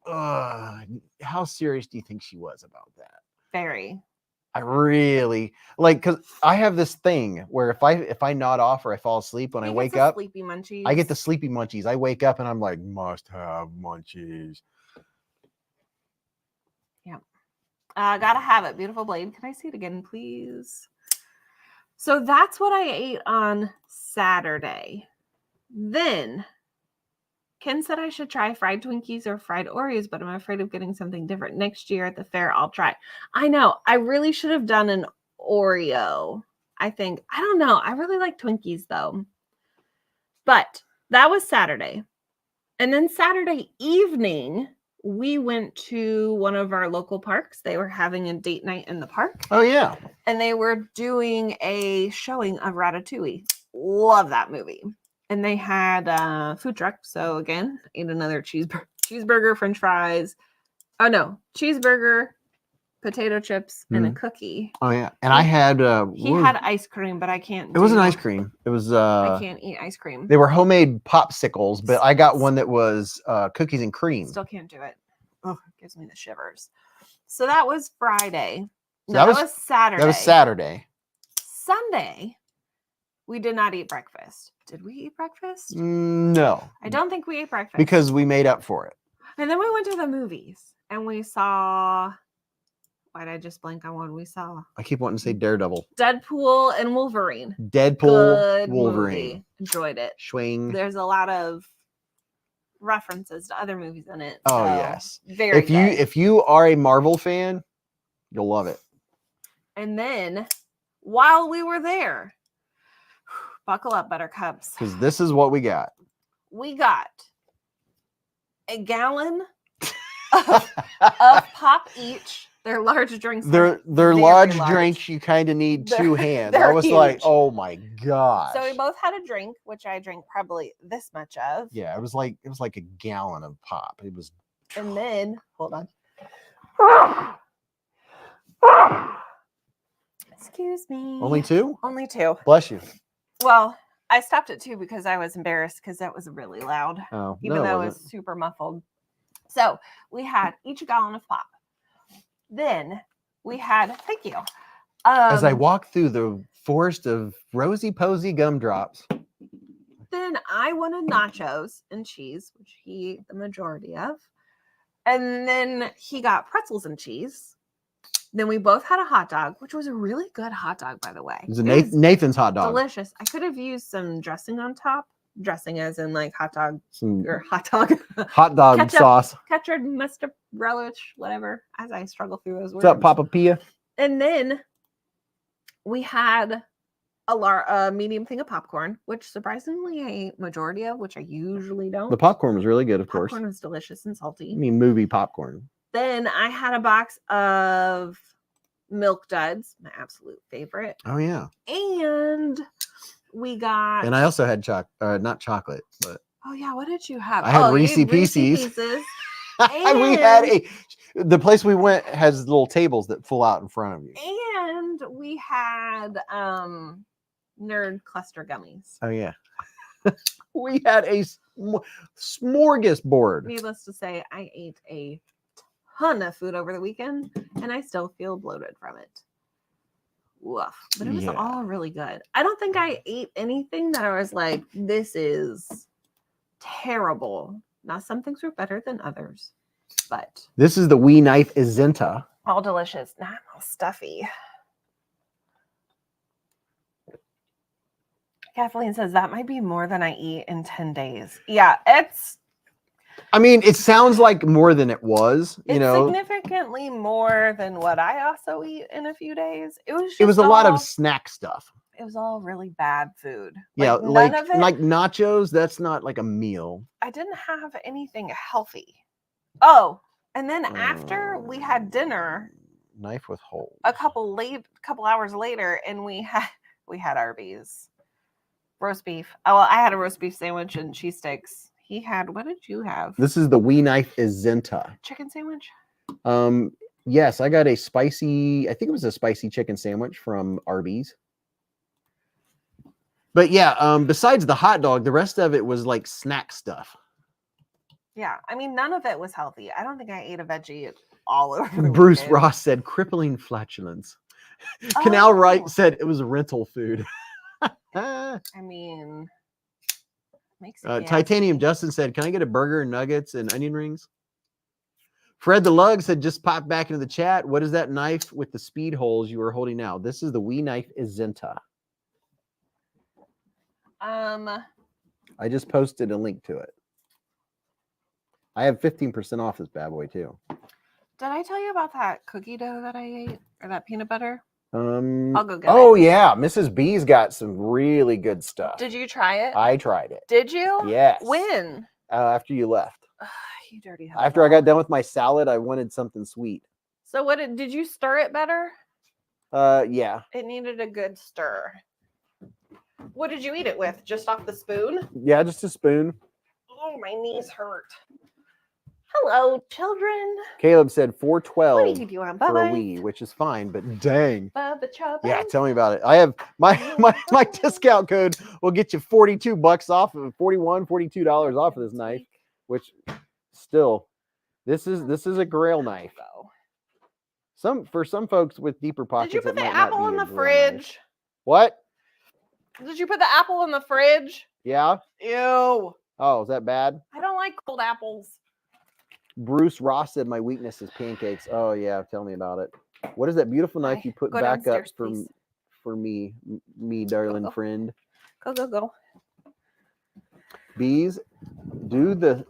how serious do you think she was about that? Very. I really like, because I have this thing where if I nod off or I fall asleep when I wake up, sleepy munchies. I get the sleepy munchies. I wake up and I'm like, must have munchies. Yeah. Gotta have it. Beautiful blade. Can I see it again, please? So that's what I ate on Saturday. Then Ken said I should try fried Twinkies or fried Oreos, but I'm afraid of getting something different. Next year at the fair, I'll try. I know. I really should have done an Oreo. I think. I don't know. I really like Twinkies, though. But that was Saturday. And then Saturday evening, we went to one of our local parks. They were having a date night in the park. Oh, yeah. And they were doing a showing of Ratatouille. Love that movie. And they had a food truck. So again, ate another cheeseburger, french fries. Oh no, cheeseburger, potato chips, and a cookie. Oh yeah. And I had he had ice cream, but I can't. It wasn't ice cream. It was I can't eat ice cream. They were homemade popsicles, but I got one that was cookies and cream. Still can't do it. Oh, it gives me the shivers. So that was Friday. So No, that was Saturday. That was Saturday. Sunday, we did not eat breakfast. Did we eat breakfast? No. I don't think we ate breakfast. Because we made up for it. And then we went to the movies and we saw, why did I just blank on one we saw? I keep wanting to say Daredevil. Deadpool and Wolverine. Deadpool, Good Wolverine. Movie. Enjoyed it. Swing. There's a lot of references to other movies in it. Oh, so yes. Very good. If you are a Marvel fan, you'll love it. And then while we were there, buckle up, buttercups. Because this is what we got. We got a gallon of pop each. They're large drinks. They're large drinks. You kind of need two hands. I was like, huge. oh my gosh. So we both had a drink, which I drank probably this much of. Yeah, it was like a gallon of pop. It was. And then hold on. Excuse me. Only two? Only two. Bless you. Well, I stopped at two because I was embarrassed because that was really loud. Oh, even though it was super muffled. So we had each a gallon of pop. Then we had, thank you. As I walked through the forest of rosy posy gumdrops. Then I wanted nachos and cheese, which he ate the majority of. And then he got pretzels and cheese. Then we both had a hot dog, which was a really good hot dog, by the way. It was Nathan's hot dog. Delicious. I could have used some dressing on top. Dressing as in like hot dog or hot dog ketchup, sauce. Ketchup, mustard, relish, whatever. As I struggle through those words. What's up, Papa Pia? And then we had a medium thing of popcorn, which surprisingly I ate majority of, which I usually don't. The popcorn was really good, of course. Popcorn was delicious and salty. I mean, movie popcorn. Then I had a box of Milk Duds, my absolute favorite. Oh yeah. And we got. And I also had not chocolate, but. Oh yeah, what did you have? I had Reese Pieces. And we had the place we went has little tables that full out in front of you. And we had Nerd Cluster gummies. Oh yeah. We had a smorgasbord. Needless to say, I ate a ton of food over the weekend and I still feel bloated from it. Woof. But it was all really good. I don't think I ate anything that I was like, this is terrible. Now, some things were better than others, but this is the Wee Knife Izenta. all delicious. Now I'm all stuffy. Kathleen says that might be more than I eat in 10 days. Yeah, I mean, it sounds like more than it was, it's significantly more than what I also eat in a few days. It was a lot of snack stuff. It was all really bad food. Yeah, like nachos, that's not like a meal. I didn't have anything healthy. Oh, and then after we had dinner, knife with holes. A couple hours later, and we had Arby's roast beef. Oh, well, I had a roast beef sandwich and cheese sticks. He had, what did you have? This is the Wee Knife Izenta. Chicken sandwich? Yes, I got a spicy, I think it was a spicy chicken sandwich from Arby's. But yeah, besides the hot dog, the rest of it was like snack stuff. Yeah, I mean, none of it was healthy. I don't think I ate a veggie all over the Bruce weekend. Ross said crippling flatulence. Canal Wright Oh. said it was a rental food. I mean, makes it Titanium gassy. Justin said, can I get a burger, nuggets, and onion rings? Fred the Lug said, just popped back into the chat. What is that knife with the speed holes you are holding now? This is the Wee Knife Izenta. I just posted a link to it. I have 15% off this bad boy too. Did I tell you about that cookie dough that I ate or that peanut butter? I'll go get Oh it. yeah, Mrs. B's got some really good stuff. Did you try it? I tried it. Did you? Yes. When? After you left. You dirty. After I got done with my salad, I wanted something sweet. So what did you stir it better? Yeah. It needed a good stir. What did you eat it with? Just off the spoon? Yeah, just a spoon. Oh, my knees hurt. Hello, children. Caleb said What are $4.12 you doing, for a Bubba? Wii, which is fine, but dang. Bubba Chubba. Yeah, tell me about it. I have my discount code will get you $42 off of $42 off of this knife, which still this is a Grail knife. For some folks with deeper pockets. Did you put it the might not apple be in a the Grail knife. fridge? What? Did you put the apple in the fridge? Yeah. Ew. Oh, is that bad? I don't like cold apples. Bruce Ross said my weakness is pancakes. Oh yeah, tell me about it. What is that beautiful knife you put Go back up downstairs, please. for me, darling friend? Go. Beez, do the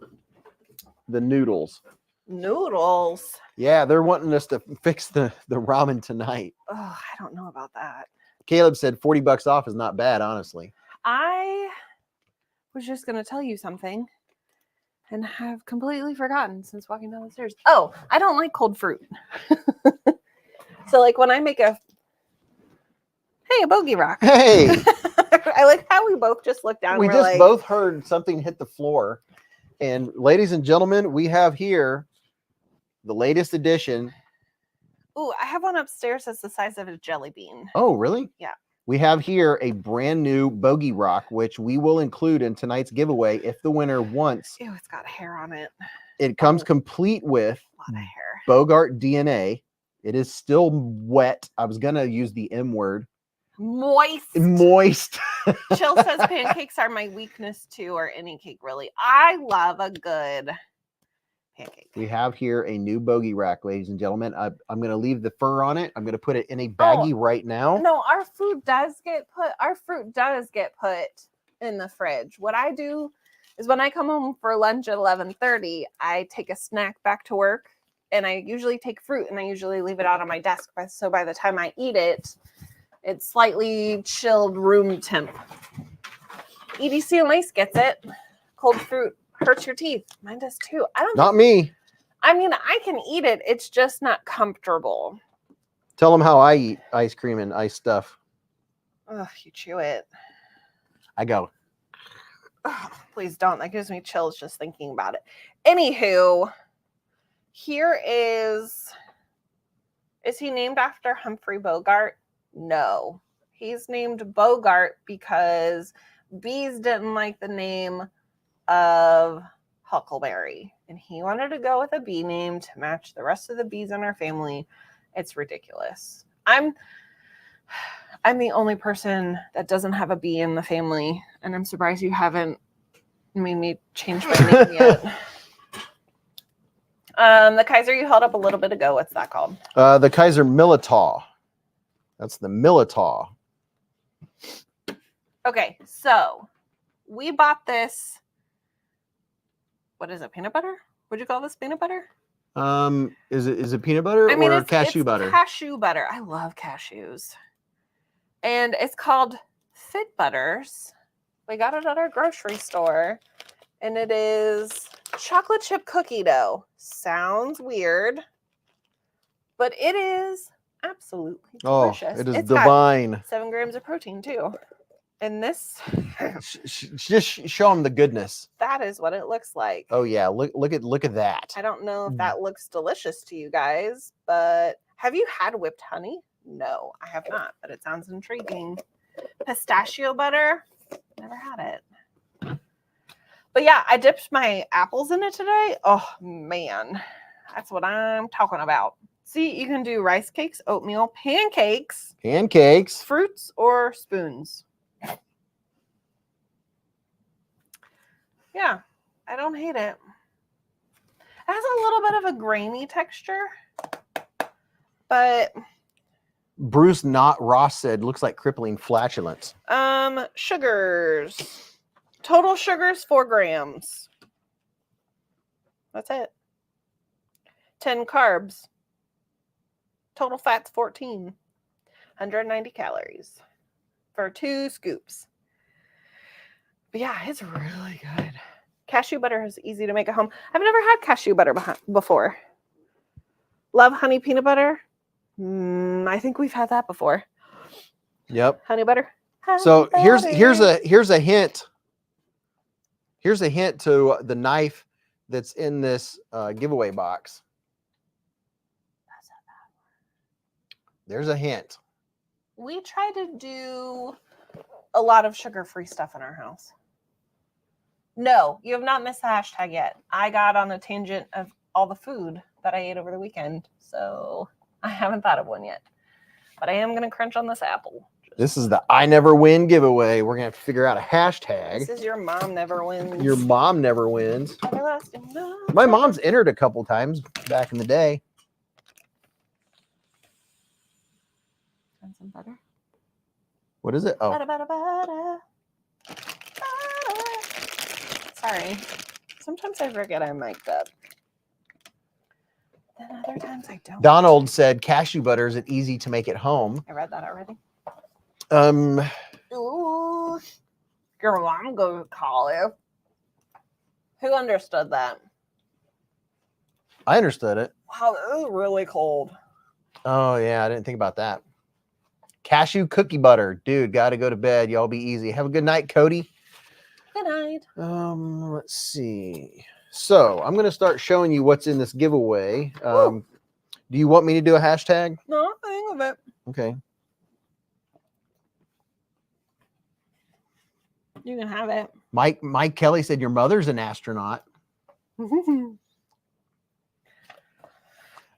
noodles. Noodles. Yeah, they're wanting us to fix the ramen tonight. Oh, I don't know about that. Caleb said $40 off is not bad, honestly. I was just going to tell you something and have completely forgotten since walking down the stairs. Oh, I don't like cold fruit. So like when I make a bogey rock. Hey, I like how we both just looked down. we We're just like, both heard something hit the floor. And ladies and gentlemen, we have here the latest edition. ooh, I have one upstairs that's the size of a jelly bean. Oh, really? Yeah. We have here a brand new bogey rock, which we will include in tonight's giveaway if the winner wants. Ew, it's got hair on it. It comes complete with A lot of hair. Bogart DNA. It is still wet. I was going to use the M word. Moist. Moist. Chill says pancakes are my weakness too, or any cake really. I love a good pancake. We have here a new bogey rack, ladies and gentlemen. I'm going to leave the fur on it. I'm going to put it in a baggie right now. No, our fruit does get put in the fridge. What I do is when I come home for lunch at 11:30, I take a snack back to work, and I usually take fruit, and I usually leave it out on my desk. So by the time I eat it, it's slightly chilled room temp. EDC and Lace gets it. Cold fruit hurts your teeth. Mine does too. Not me. I mean, I can eat it. It's just not comfortable. Tell them how I eat ice cream and ice stuff. Ugh, you chew it. I go. Ugh, please don't. That gives me chills just thinking about it. Anywho, here is he named after Humphrey Bogart? No. He's named Bogart because Beez didn't like the name of Huckleberry, and he wanted to go with a bee name to match the rest of the bees in our family. It's ridiculous. I'm the only person that doesn't have a bee in the family, and I'm surprised you haven't made me change my name yet. The Kaiser you held up a little bit ago, what's that called? The Kaiser Militaw. That's the Militaw. Okay, so we bought this. What is it? Peanut butter? Would you call this peanut butter? Is it peanut butter or cashew butter? Cashew butter. I love cashews. And it's called Fit Butters. We got it at our grocery store. And it is chocolate chip cookie dough. Sounds weird, but it is absolutely delicious. It is it's divine. got 7 grams of protein too. And this, Just show them the goodness. that is what it looks like. Oh yeah, look at that. I don't know if that looks delicious to you guys, but have you had whipped honey? No, I have not, but it sounds intriguing. Pistachio butter, never had it. But yeah, I dipped my apples in it today. Oh man, that's what I'm talking about. See, you can do rice cakes, oatmeal, pancakes, Fruits. or spoons. Yeah, I don't hate it. It has a little bit of a grainy texture, but Bruce Not Ross said looks like crippling flatulence. sugars. Total sugars 4 grams. That's it. 10 carbs. Total fats 14. 190 calories for 2 scoops. But yeah, it's really good. Cashew butter is easy to make at home. I've never had cashew butter before. Love honey peanut butter. I think we've had that before. Yep. Honey butter. So Honey here's butter. a hint. Here's a hint to the knife that's in this giveaway box. There's a hint. We try to do a lot of sugar-free stuff in our house. No, you have not missed the hashtag yet. I got on a tangent of all the food that I ate over the weekend, so I haven't thought of one yet. But I am going to crunch on this apple. This is the I Never Win giveaway. We're going to have to figure out a hashtag. This is your mom never wins. Your mom never wins. Everlasting love. My mom's entered a couple times back in the day. And some butter. What is it? Oh, Butter, butter, butter. Sorry. Sometimes I forget I'm mic'd up. Then other times I don't. Donald said cashew butter is easy to make at home. I read that already. Ooh, Your mom goes to college. Who understood that? I understood it. Wow, it was really cold. Oh yeah, I didn't think about that. Cashew cookie butter, dude. Got to go to bed. Y'all be easy. Have a good night, Cody. Good night. Let's see. So I'm gonna start showing you what's in this giveaway. Do you want me to do a hashtag? No, think of it. Okay. You can have it. Mike Kelly said your mother's an astronaut. want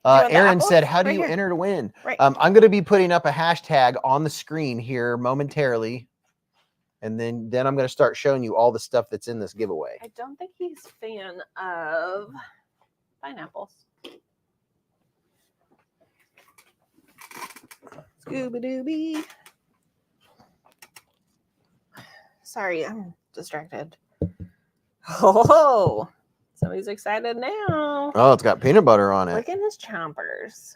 the Aaron apple? said, how do Right you here. enter to win? Right. I'm going to be putting up a hashtag on the screen here momentarily. And then I'm going to start showing you all the stuff that's in this giveaway. I don't think he's a fan of pineapples. Scooby-Dooby. Sorry, I'm distracted. Oh, somebody's excited now. Oh, it's got peanut butter on it. Look at his chompers.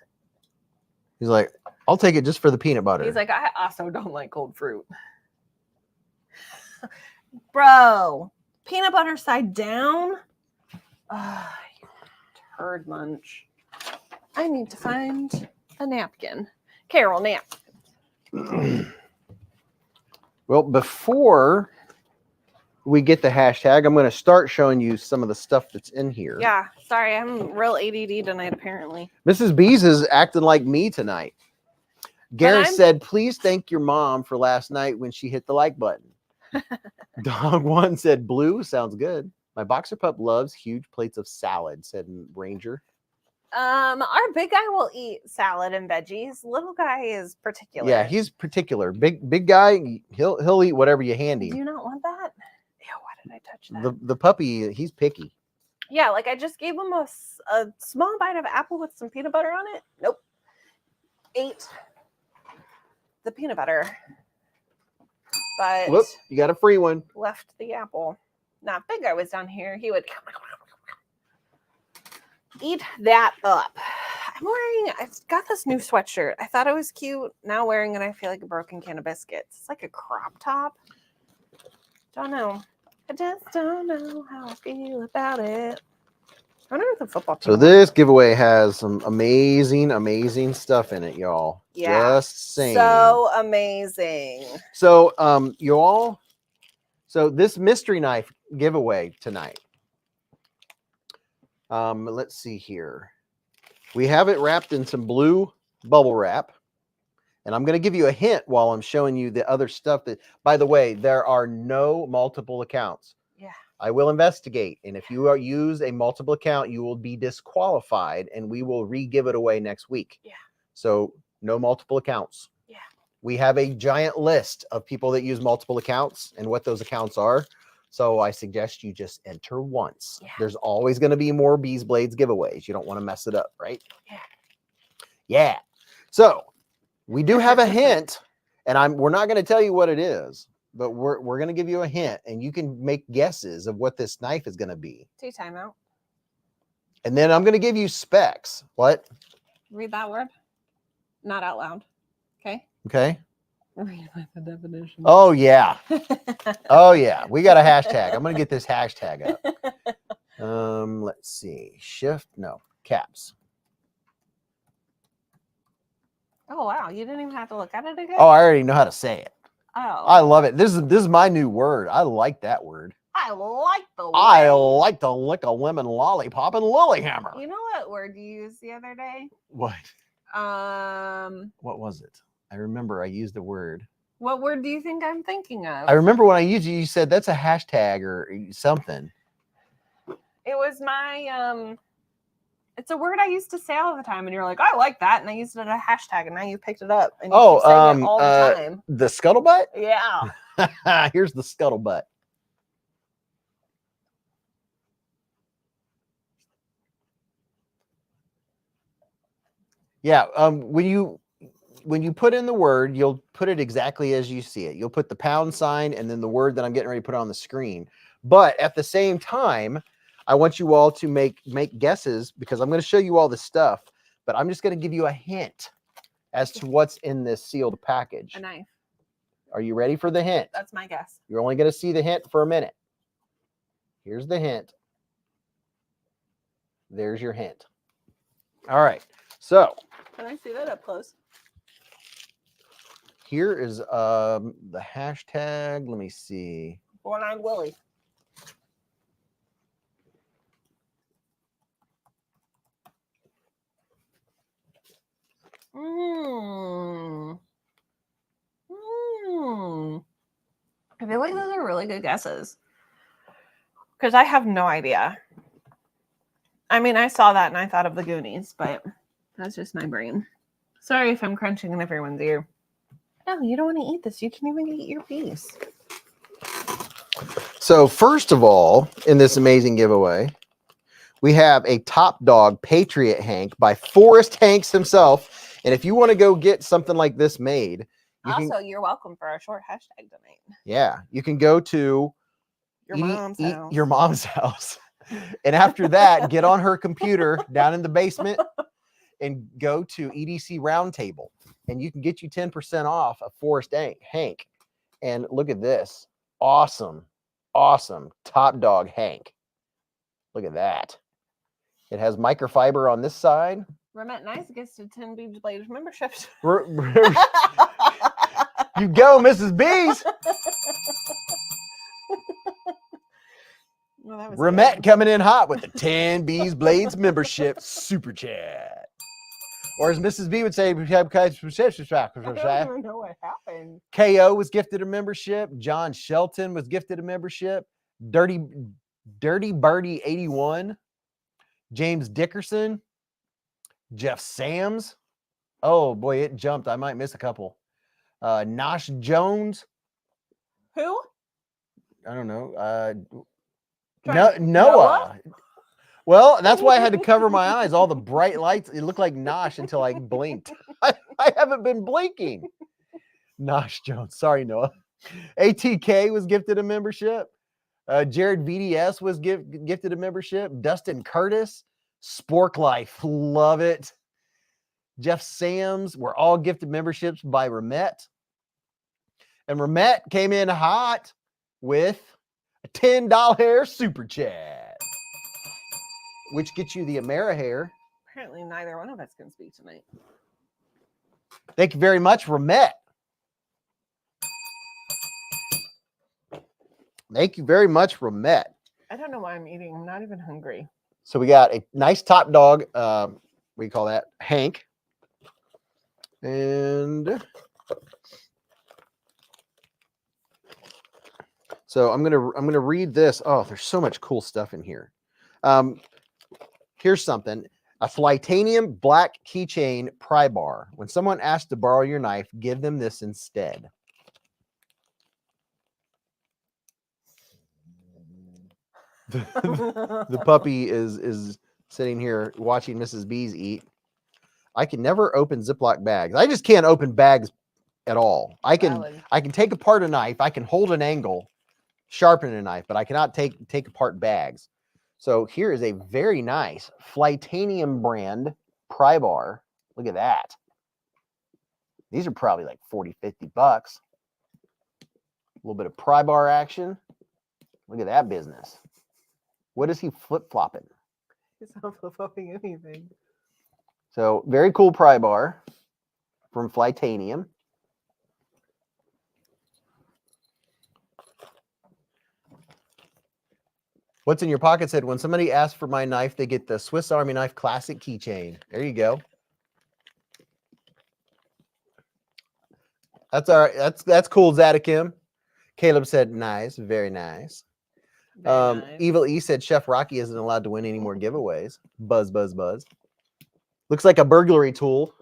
He's like, I'll take it just for the peanut butter. He's like, I also don't like cold fruit. Bro, peanut butter side down? Ah, you turd munch. I need to find a napkin. Carol, nap. Well, before we get the hashtag, I'm going to start showing you some of the stuff that's in here. Yeah, sorry, I'm real ADD tonight, apparently. Mrs. Beez is acting like me tonight. Gareth said, please thank your mom for last night when she hit the like button. Dog one said, blue sounds good. My boxer pup loves huge plates of salad, said Ranger. Our big guy will eat salad and veggies. Little guy is particular. Yeah, he's particular. Big guy, he'll eat whatever you hand Do him. you not want that? Ew, why did I touch that? The puppy, he's picky. Yeah, like I just gave him a small bite of apple with some peanut butter on it. Nope. Ate the peanut butter. But Whoop, you got a free one. left the apple. Now, if Big Guy was down here, he would eat that up. I've got this new sweatshirt. I thought it was cute. Now wearing it, I feel like a broken can of biscuits. It's like a crop top. Don't know. I just don't know how I feel about it. I wonder if the football team So won. this giveaway has some amazing stuff in it, y'all. Yeah. Just saying. So amazing. So, y'all, so this mystery knife giveaway tonight. Let's see here. We have it wrapped in some blue bubble wrap. And I'm going to give you a hint while I'm showing you the other stuff that, by the way, there are no multiple accounts. Yeah. I will investigate. And if you use a multiple account, you will be disqualified and we will re-give it away next week. Yeah. So no multiple accounts. Yeah. We have a giant list of people that use multiple accounts and what those accounts are. So I suggest you just enter once. Yeah. There's always going to be more BeezBlades giveaways. You don't want to mess it up, right? Yeah. Yeah. So we do have a hint, and we're not going to tell you what it is, but we're going to give you a hint, and you can make guesses of what this knife is going to be. Tea timeout. And then I'm going to give you specs. What? Read that word. Not out loud. Okay. Okay. Read the definition. Oh yeah. Oh yeah. We got a hashtag. I'm going to get this hashtag up. Let's see. Shift. No. Caps. Oh wow, you didn't even have to look at it again. Oh, I already know how to say it. Oh. I love it. This is my new word. I like that word. I like the word. I like to lick a lemon lollipop and Lilyhammer. You know what word you used the other day? What? What was it? I remember I used the word. What word do you think I'm thinking of? I remember when I used it, you said that's a hashtag or something. It was my it's a word I used to say all the time, and you're like, I like that, and I used it as a hashtag, and now you picked it up, and you keep saying it all the time. The scuttlebutt? Yeah. Here's the scuttlebutt. Yeah, when you put in the word, you'll put it exactly as you see it. You'll put the pound sign and then the word that I'm getting ready to put on the screen. But at the same time, I want you all to make guesses because I'm going to show you all the stuff, but I'm just going to give you a hint as to what's in this sealed package. A knife. Are you ready for the hint? That's my guess. You're only going to see the hint for a minute. Here's the hint. There's your hint. All right. So Can I see that up close? here is the hashtag. Let me see. One-eyed Willie. I feel like those are really good guesses. Because I have no idea. I mean, I saw that and I thought of the Goonies, but that's just my brain. Sorry if I'm crunching in everyone's ear. No, you don't want to eat this. You can even eat your piece. So first of all, in this amazing giveaway, we have a Top Dog Patriot Hank by Forrest Hanks himself. And if you want to go get something like this made, You're welcome for a short hashtag donate. Yeah, you can go to Your mom's house. And after that, get on her computer down in the basement and go to EDC Roundtable. And you can get you 10% off of Forrest Hank. And look at this. Awesome Top Dog Hank. Look at that. It has microfiber on this side. Remit Nice gets to 10 BeezBlades memberships. You go, Mrs. Beez. Well, that was Remette good. coming in hot with the 10 BeezBlades membership super chat. Or as Mrs. B would say, I don't even know what happened. KO was gifted a membership. John Shelton was gifted a membership. Dirty Birdie 81. James Dickerson. Jeff Sams. Oh boy, it jumped. I might miss a couple. Nosh Jones. Who? I don't know. Noah? Well, that's why I had to cover my eyes. All the bright lights. It looked like Nosh until I blinked. I haven't been blinking. Nosh Jones. Sorry, Noah. ATK was gifted a membership. Jared VDS was gifted a membership. Dustin Curtis. Spork Life. Love it. Jeff Sams were all gifted memberships by Remette. And Remette came in hot with a $10 super chat. which gets you the Amerihair. Apparently, neither one of us can speak tonight. Thank you very much, Ramet. Thank you very much, Ramet. I don't know why I'm eating. I'm not even hungry. So we got a nice top dog. What do you call that? Hank. And so I'm gonna read this. Oh, there's so much cool stuff in here. Here's something. A Flytanium black keychain pry bar. When someone asks to borrow your knife, give them this instead. The puppy is sitting here watching Mrs. Beez eat. I can never open Ziploc bags. I just can't open bags at all. I can take apart a knife. I can hold an angle, sharpen a knife, but I cannot take apart bags. So here is a very nice Flytanium brand pry bar. Look at that. These are probably like 40, 50 bucks. A little bit of pry bar action. Look at that business. What is he flip-flopping? He's not flip-flopping anything. So very cool pry bar from Flytanium. What's in your pocket said, when somebody asks for my knife, they get the Swiss Army Knife Classic keychain. There you go. That's all right. That's cool, Zatakim. Caleb said, nice, very nice. Very nice. Evil E said, Chef Rocky isn't allowed to win any more giveaways. Buzz, buzz, buzz. Looks like a burglary tool.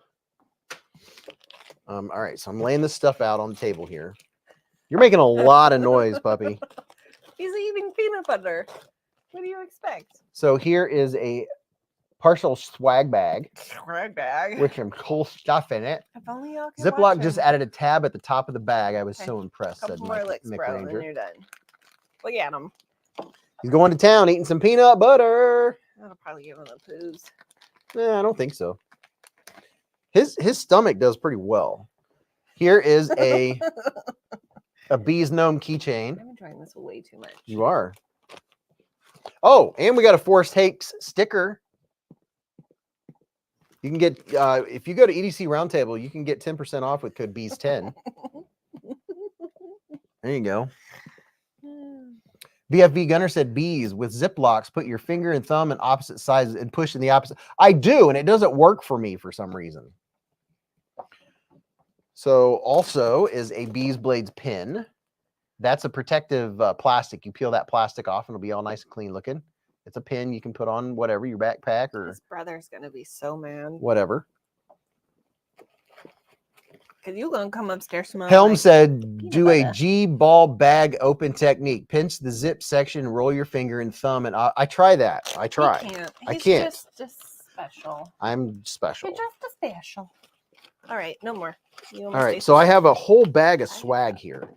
All right, so I'm laying this stuff out on the table here. You're making a lot of noise, puppy. He's eating peanut butter. What do you expect? So here is a partial swag bag. Swag bag. With some cool stuff in it. If only y'all could Ziploc watch just him. added a tab at the top of the bag. I was Okay. so impressed. Couple Said more Mike, licks, Mick bro, Ranger. then you're done. Look at him. He's going to town eating some peanut butter. That'll probably give him the poos. Yeah, I don't think so. His stomach does pretty well. Here is a Beez gnome keychain. I'm enjoying this way too much. You are. Oh, and we got a Forrest Hakes sticker. You can get if you go to EDC Roundtable, you can get 10% off with code Beez10. There you go. BFV Gunner said, Beez with Ziplocs, put your finger and thumb in opposite sizes and push in the opposite. I do, and it doesn't work for me for some reason. So also is a BeezBlades pin. That's a protective plastic. You peel that plastic off and it'll be all nice and clean looking. It's a pin you can put on whatever, your backpack or His brother's going to be so mad. whatever. Because you're going to come upstairs tomorrow. Helm like, said, do a butter. G-ball bag open technique. Pinch the zip section, roll your finger and thumb. And I try that. I try. He can't. I He's can't. Just special. I'm special. You're just a special. All right, no more. You All almost right, ate so I this. have a whole bag of swag here.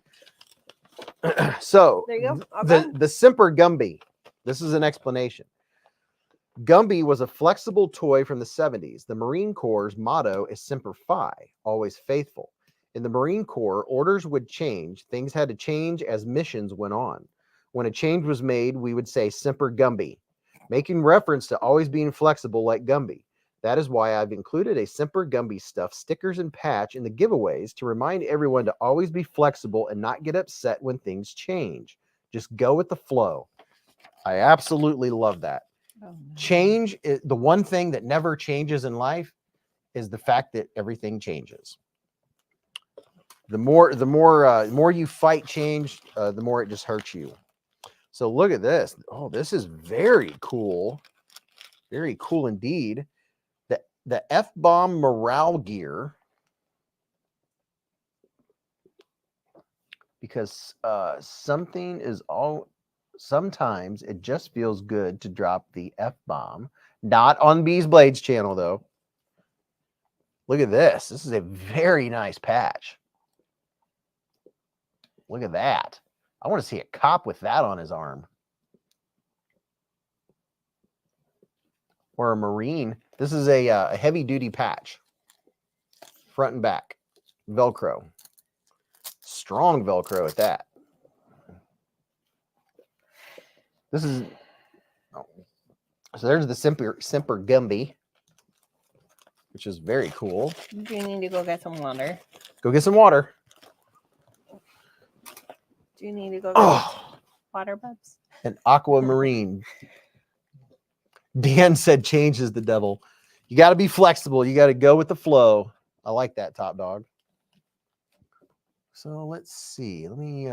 So There you go. All the done. Semper Gumby. This is an explanation. Gumby was a flexible toy from the 70s. The Marine Corps' motto is Semper Fi, always faithful. In the Marine Corps, orders would change. Things had to change as missions went on. When a change was made, we would say Semper Gumby, making reference to always being flexible like Gumby. That is why I've included a Semper Gumby stuff, stickers, and patch in the giveaways to remind everyone to always be flexible and not get upset when things change. Just go with the flow. I absolutely love that. Oh, no. Change, the one thing that never changes in life is the fact that everything changes. The more you fight change, the more it just hurts you. So look at this. Oh, this is very cool. Very cool indeed. The F-bomb morale gear, because sometimes it just feels good to drop the F-bomb. Not on BeezBlades channel though. Look at this. This is a very nice patch. Look at that. I want to see a cop with that on his arm. Or a Marine. This is a heavy-duty patch. Front and back. Velcro. Strong Velcro at that. This is... Oh, So there's the Semper Gumby, which is very cool. Do you need to go get some water? Go get some water. Do you need to go get Oh, water, Bubs? an aquamarine. Dan said change is the devil. You got to be flexible. You got to go with the flow. I like that, Top Dog. So let's see. Let me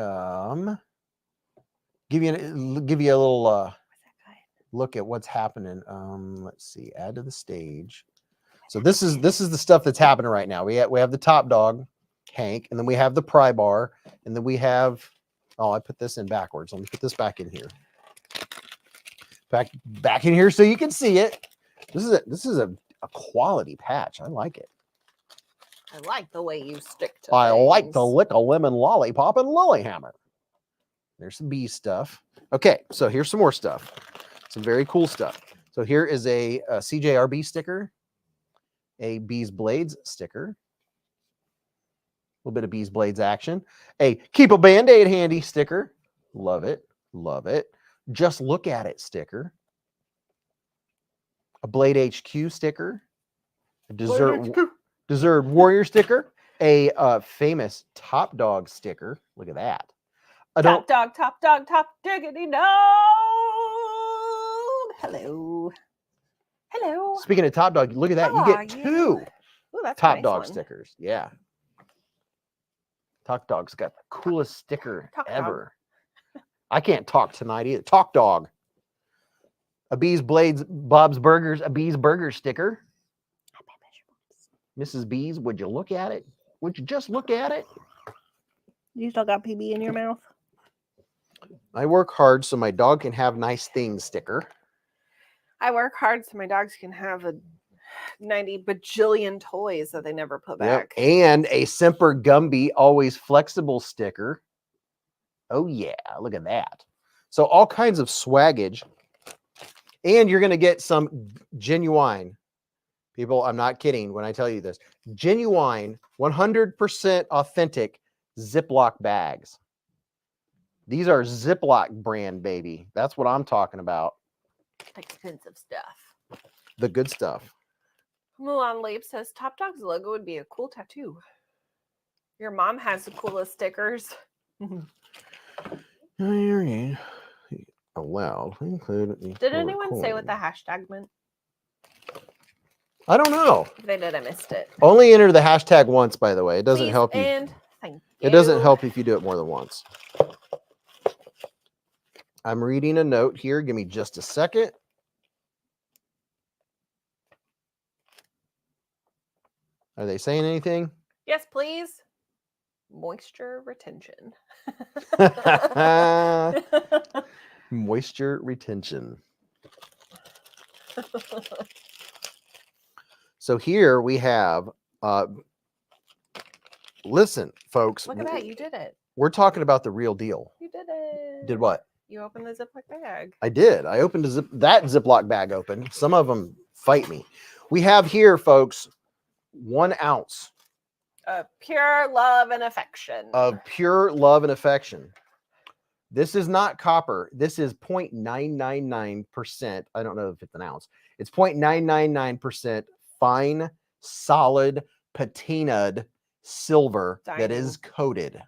give you a little look at what's happening. Let's see. Add to the stage. So this is the stuff that's happening right now. We have the Top Dog, Hank, and then we have the pry bar, and then we have. Oh, I put this in backwards. Let me put this back in here. Back in here so you can see it. This is a quality patch. I like it. I like the way you stick to I like things. to lick a lemon lollipop and Lilyhammer. There's some Beez stuff. Okay, so here's some more stuff. Some very cool stuff. So here is a CJRB sticker, a BeezBlades sticker, a little bit of BeezBlades action, a keep a Band-Aid handy sticker. Love it. Love it. Just look at it sticker. A Blade HQ sticker. A Dessert Warrior sticker. A famous Top Dog sticker. Look at that. Top diggity dog. Hello. Hello. Speaking of Top Dog, look at that. You get two Ooh, that's a Top nice Dog one. stickers. Yeah. Top Dog's got the coolest sticker Talk Dog. ever. I can't talk tonight either. Talk Dog. A BeezBlades, Bob's Burgers, a Beez Burger sticker. Mrs. Beez, would you look at it? Would you just look at it? You still got PB in your mouth? I work hard so my dog can have nice things sticker. I work hard so my dogs can have a 90 bajillion toys that they never put back. And a Semper Gumby, always flexible sticker. Oh, yeah. Look at that. So all kinds of swaggage. And you're going to get some genuine. People, I'm not kidding when I tell you this. Genuine, 100% authentic Ziploc bags. These are Ziploc brand, baby. That's what I'm talking about. Expensive stuff. The good stuff. Mulan Leap says Top Dog's logo would be a cool tattoo. Your mom has the coolest stickers. Allowed. Include. Did anyone say what the hashtag meant? I don't know. If they did, I missed it. Only enter the hashtag once, by the way. It doesn't Please help you. And thank you. It doesn't help if you do it more than once. I'm reading a note here. Give me just a second. Are they saying anything? Yes, please. Moisture retention. Moisture retention. So here we have, listen, folks. Look at that. You did it. We're talking about the real deal. You did it. Did what? You opened the Ziploc bag. I did. I opened that Ziploc bag open. Some of them fight me. We have here, folks, 1 ounce Pure love and affection. of pure love and affection. This is not copper. This is 0.999%. I don't know if it's an ounce. It's 0.999% fine, solid, patinaed silver that is coated.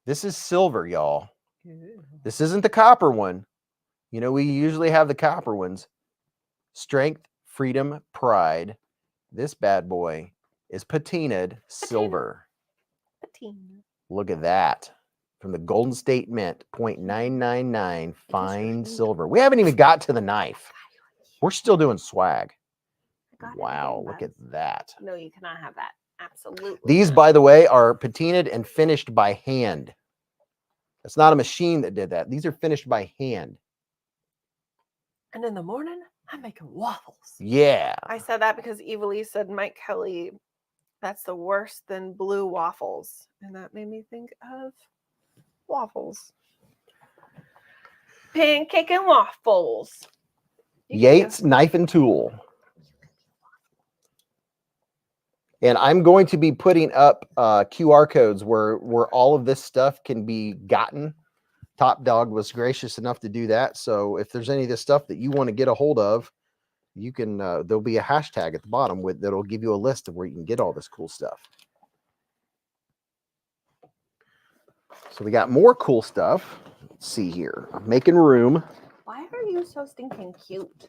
This is silver, y'all. This isn't the copper one. You know, we usually have the copper ones. Strength, freedom, pride. This bad boy is patinaed silver. Patina. Look at that. From the Golden State Mint, 0.999 fine silver. We haven't even got to the knife. We're still doing swag. Wow, look at that. No, you cannot have that. Absolutely. These, by the way, are patinaed and finished by hand. It's not a machine that did that. These are finished by hand. And in the morning, I'm making waffles. Yeah. I said that because Evilise said, Mike Kelly, that's the worse than blue waffles. And that made me think of waffles. Pancake and waffles. Yates Knife and Tool. And I'm going to be putting up QR codes where all of this stuff can be gotten. Top Dog was gracious enough to do that. So if there's any of this stuff that you want to get a hold of, you can, there'll be a hashtag at the bottom with that'll give you a list of where you can get all this cool stuff. So we got more cool stuff. Let's see here. I'm making room. Why are you so stinking cute?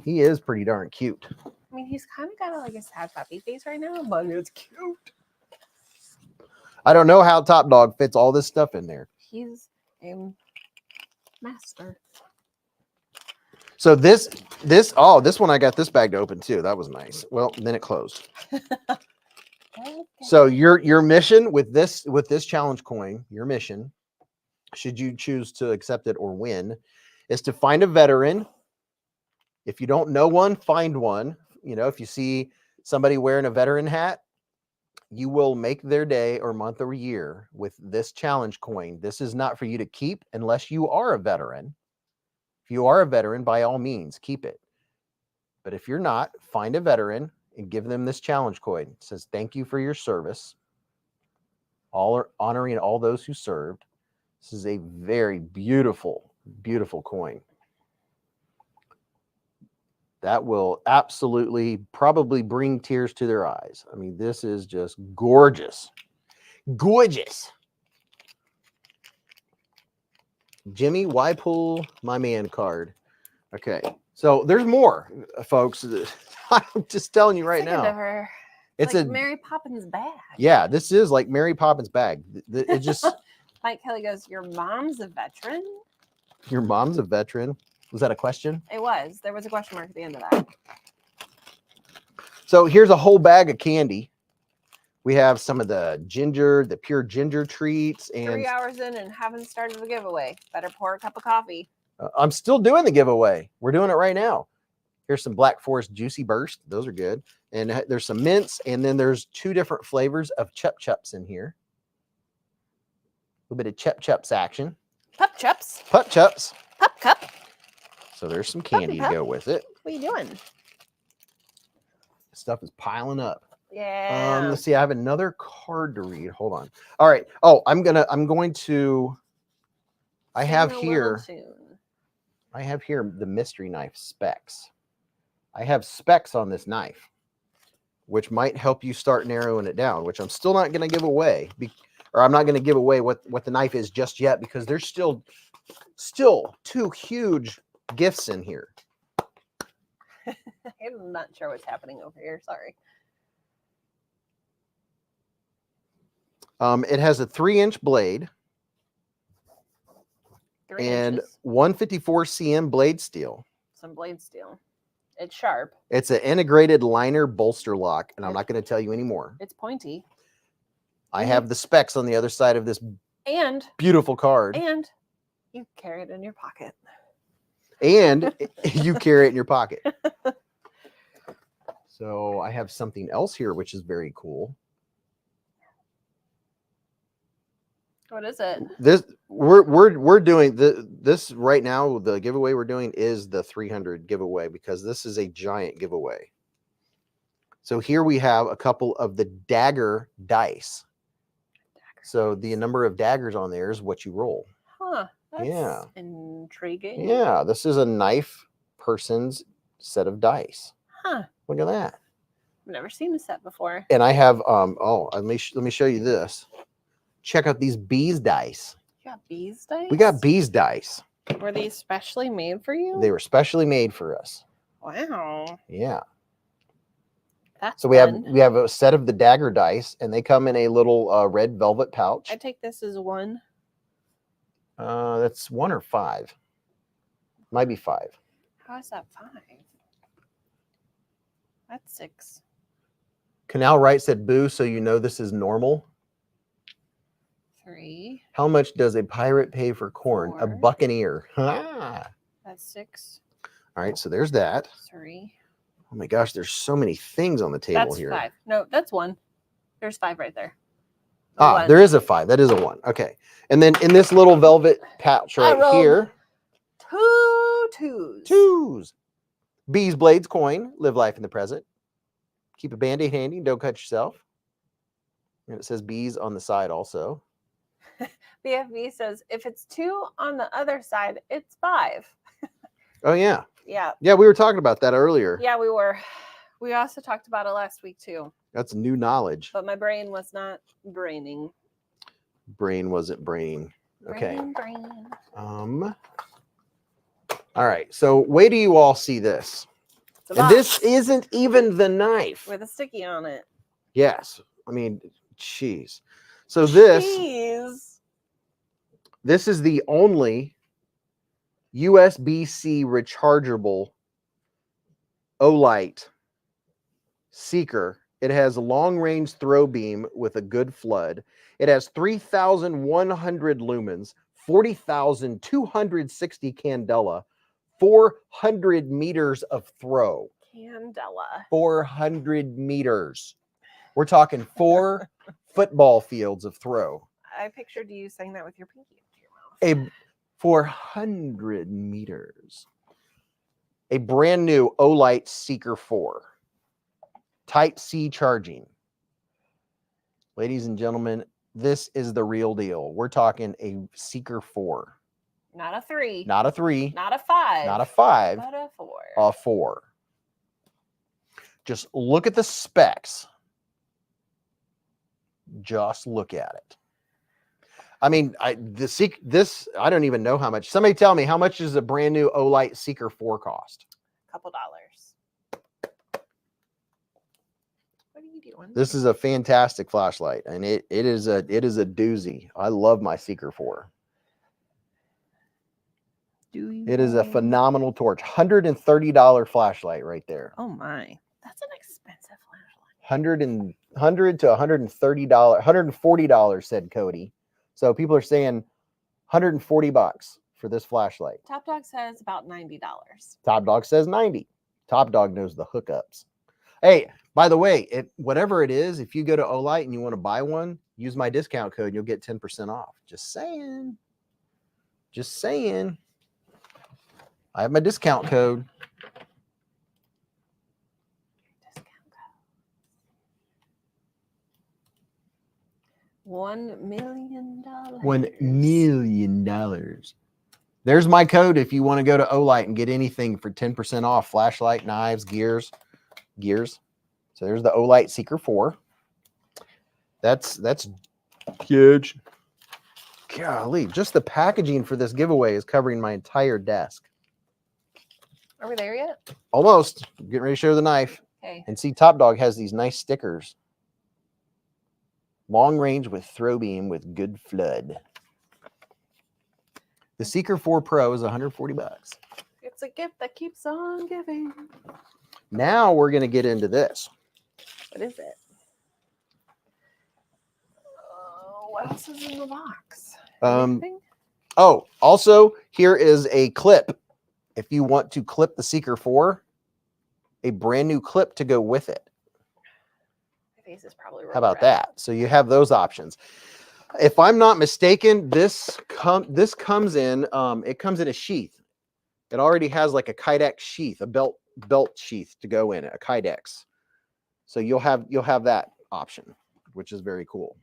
He is pretty darn cute. I mean, he's kind of got like a sad puppy face right now, but it's cute. I don't know how Top Dog fits all this stuff in there. He's a master. So this one, I got this bag to open too. That was nice. Well, then it closed. Okay. So your mission with this challenge coin, your mission, should you choose to accept it or win, is to find a veteran. If you don't know one, find one. You know, if you see somebody wearing a veteran hat, you will make their day or month or year with this challenge coin. This is not for you to keep unless you are a veteran. If you are a veteran, by all means, keep it. But if you're not, find a veteran and give them this challenge coin. It says, thank you for your service. All are honoring all those who served. This is a very beautiful, beautiful coin. That will absolutely probably bring tears to their eyes. I mean, this is just gorgeous. Gorgeous. Jimmy, why pull my man card? Okay, so there's more, folks. I'm just telling you right now. It's like a Mary Poppins bag. Yeah, this is like Mary Poppins bag. It just. Mike Kelly goes, your mom's a veteran? Your mom's a veteran? Was that a question? It was. There was a question mark at the end of that. So here's a whole bag of candy. We have some of the pure ginger treats. And 3 hours in and haven't started the giveaway. Better pour a cup of coffee. I'm still doing the giveaway. We're doing it right now. Here's some Black Forest Juicy Burst. Those are good. And there's some mints. And then there's 2 different flavors of Chup Chups in here. A little bit of Chup Chups action. Pup Chups. Pup Chups. Pup Cup. So there's some candy to go with it. What are you doing? Stuff is piling up. Yeah. Let's see. I have another card to read. Hold on. All right. Oh, I have here the mystery knife specs. I have specs on this knife, which might help you start narrowing it down, which I'm still not going to give away. I'm not going to give away what the knife is just yet, because there's still 2 huge gifts in here. I'm not sure what's happening over here. Sorry. It has a 3-inch blade 3 and inches. 154 cm blade steel. Some blade steel. It's sharp. It's an integrated liner bolster lock, and I'm not going to tell you anymore. It's pointy. I have the specs on the other side of this And beautiful card. And you carry it in your pocket. And you carry it in your pocket. So I have something else here, which is very cool. What is it? This we're doing this right now. The giveaway we're doing is the 300 giveaway, because this is a giant giveaway. So here we have a couple of the dagger dice. So the number of daggers on there is what you roll. Huh. That's Yeah. Intriguing. Yeah, this is a knife person's set of dice. Huh. Look at that. I've never seen a set before. And I have let me show you this. Check out these Beez dice. You got Beez dice? We got Beez dice. Were these specially made for you? They were specially made for us. Wow. Yeah. That's So we fun. have a set of the dagger dice, and they come in a little red velvet pouch. I take this as 1. That's 1 or 5. Might be 5. How is that 5? That's 6. Canal Wright said, "Boo, so you know this is normal." 3. How much does a pirate pay for corn? A 4. buccaneer. Ah. That's 6. All right, so there's that. 3. Oh my gosh, there's so many things on the table That's here. 5. No, that's 1. There's 5 right there. Ah, 1. there is a 5. That is a 1. Okay. And then in this little velvet pouch right rolled here, 2 twos. 2s. Beezblades coin. Live life in the present. Keep a Band-Aid handy. Don't cut yourself. And it says Beez on the side also. BFB says if it's 2 on the other side, it's 5. Oh yeah. Yeah. Yeah, we were talking about that earlier. Yeah, we were. We also talked about it last week too. That's new knowledge. But my brain was not braining. Brain wasn't braining. Okay. Brain. All right. So wait till you all see this. It's a And this box isn't even the knife. with a sticky on it. Yes. I mean, jeez. So this Jeez. this is the only USB-C rechargeable Olight Seeker. It has a long-range throw beam with a good flood. It has 3,100 lumens, 40,260 candela, 400 meters of throw. Candela. 400 meters. We're talking 4 football fields of throw. I pictured you saying that with your pinky into your mouth. A 400 meters. A brand new Olight Seeker 4. Type-C charging. Ladies and gentlemen, this is the real deal. We're talking a Seeker 4. Not a 3. Not a 3. Not a 5. Not a 5. But a 4. A 4. Just look at the specs. Just look at it. I mean, this I don't even know how much. Somebody tell me, how much does a brand new Olight Seeker 4 cost? Couple dollars. What are you doing? This is a fantastic flashlight, and it is a doozy. I love my Seeker 4. It is a phenomenal torch. $130 flashlight right there. Oh my. That's an expensive flashlight. $100 to $130, $140 said Cody. So people are saying $140 for this flashlight. Top Dog says about $90. Top Dog says 90. Top Dog knows the hookups. Hey, by the way, whatever it is, if you go to Olight and you want to buy one, use my discount code and you'll get 10% off. Just saying. Just saying. I have my discount code. $1 million. $1 million. There's my code if you want to go to Olight and get anything for 10% off. Flashlight, knives, gears. So there's the Olight Seeker 4. That's huge. Golly, just the packaging for this giveaway is covering my entire desk. Are we there yet? Almost. Getting ready to show the knife. Okay. And see, Top Dog has these nice stickers. Long range with throw beam with good flood. The Seeker 4 Pro is $140. It's a gift that keeps on giving. Now we're going to get into this. What is it? What else is in the box? Anything? Oh, also, here is a clip. If you want to clip the Seeker 4, a brand new clip to go with it. My face is probably How about that? So you have those options. If I'm not mistaken, this comes in it comes in a sheath. It already has like a Kydex sheath, a belt sheath to go in it, a Kydex. So you'll have that option, which is very cool.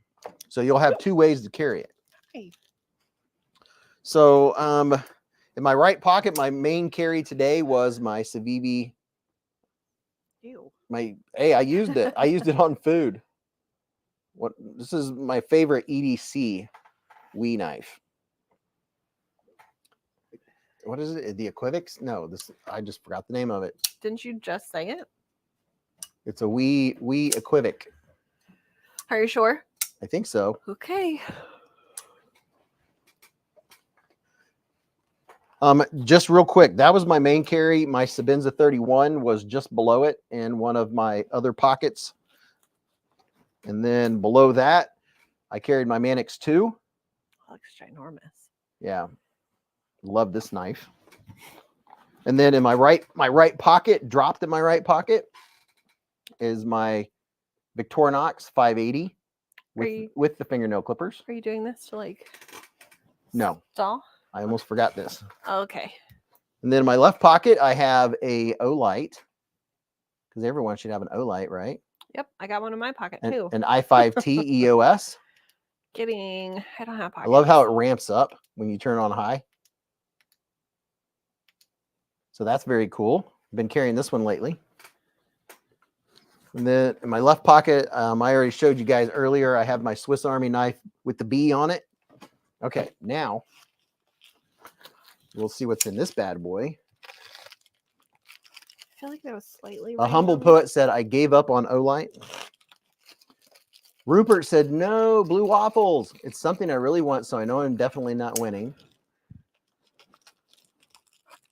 So you'll have 2 ways to carry it. Hey. So in my right pocket, my main carry today was my Civivi. Ew. I used it. I used it on food. This is my favorite EDC Wii knife. What is it? The Equivix? No, I just forgot the name of it. Didn't you just say it? It's a Wii Equivic. Are you sure? I think so. Okay. Just real quick, that was my main carry. My Sabenza 31 was just below it in one of my other pockets. And then below that, I carried my Manix 2. Looks ginormous. Yeah. Love this knife. And then in my right pocket, dropped in my right pocket, is my Victorinox 580 with the fingernail clippers. Are you doing this to like No. stall? I almost forgot this. Okay. And then in my left pocket, I have a Olight, because everyone should have an Olight, right? Yep, I got one in my pocket An too. i5T EOS. Kidding. I don't have I love how it pockets. ramps up when you turn on high. So that's very cool. Been carrying this one lately. And then in my left pocket, I already showed you guys earlier, I have my Swiss Army knife with the bee on it. Okay, now we'll see what's in this bad boy. I feel like that was slightly A humble random. poet said, I gave up on Olight. Rupert said, no, blue waffles. It's something I really want, so I know I'm definitely not winning.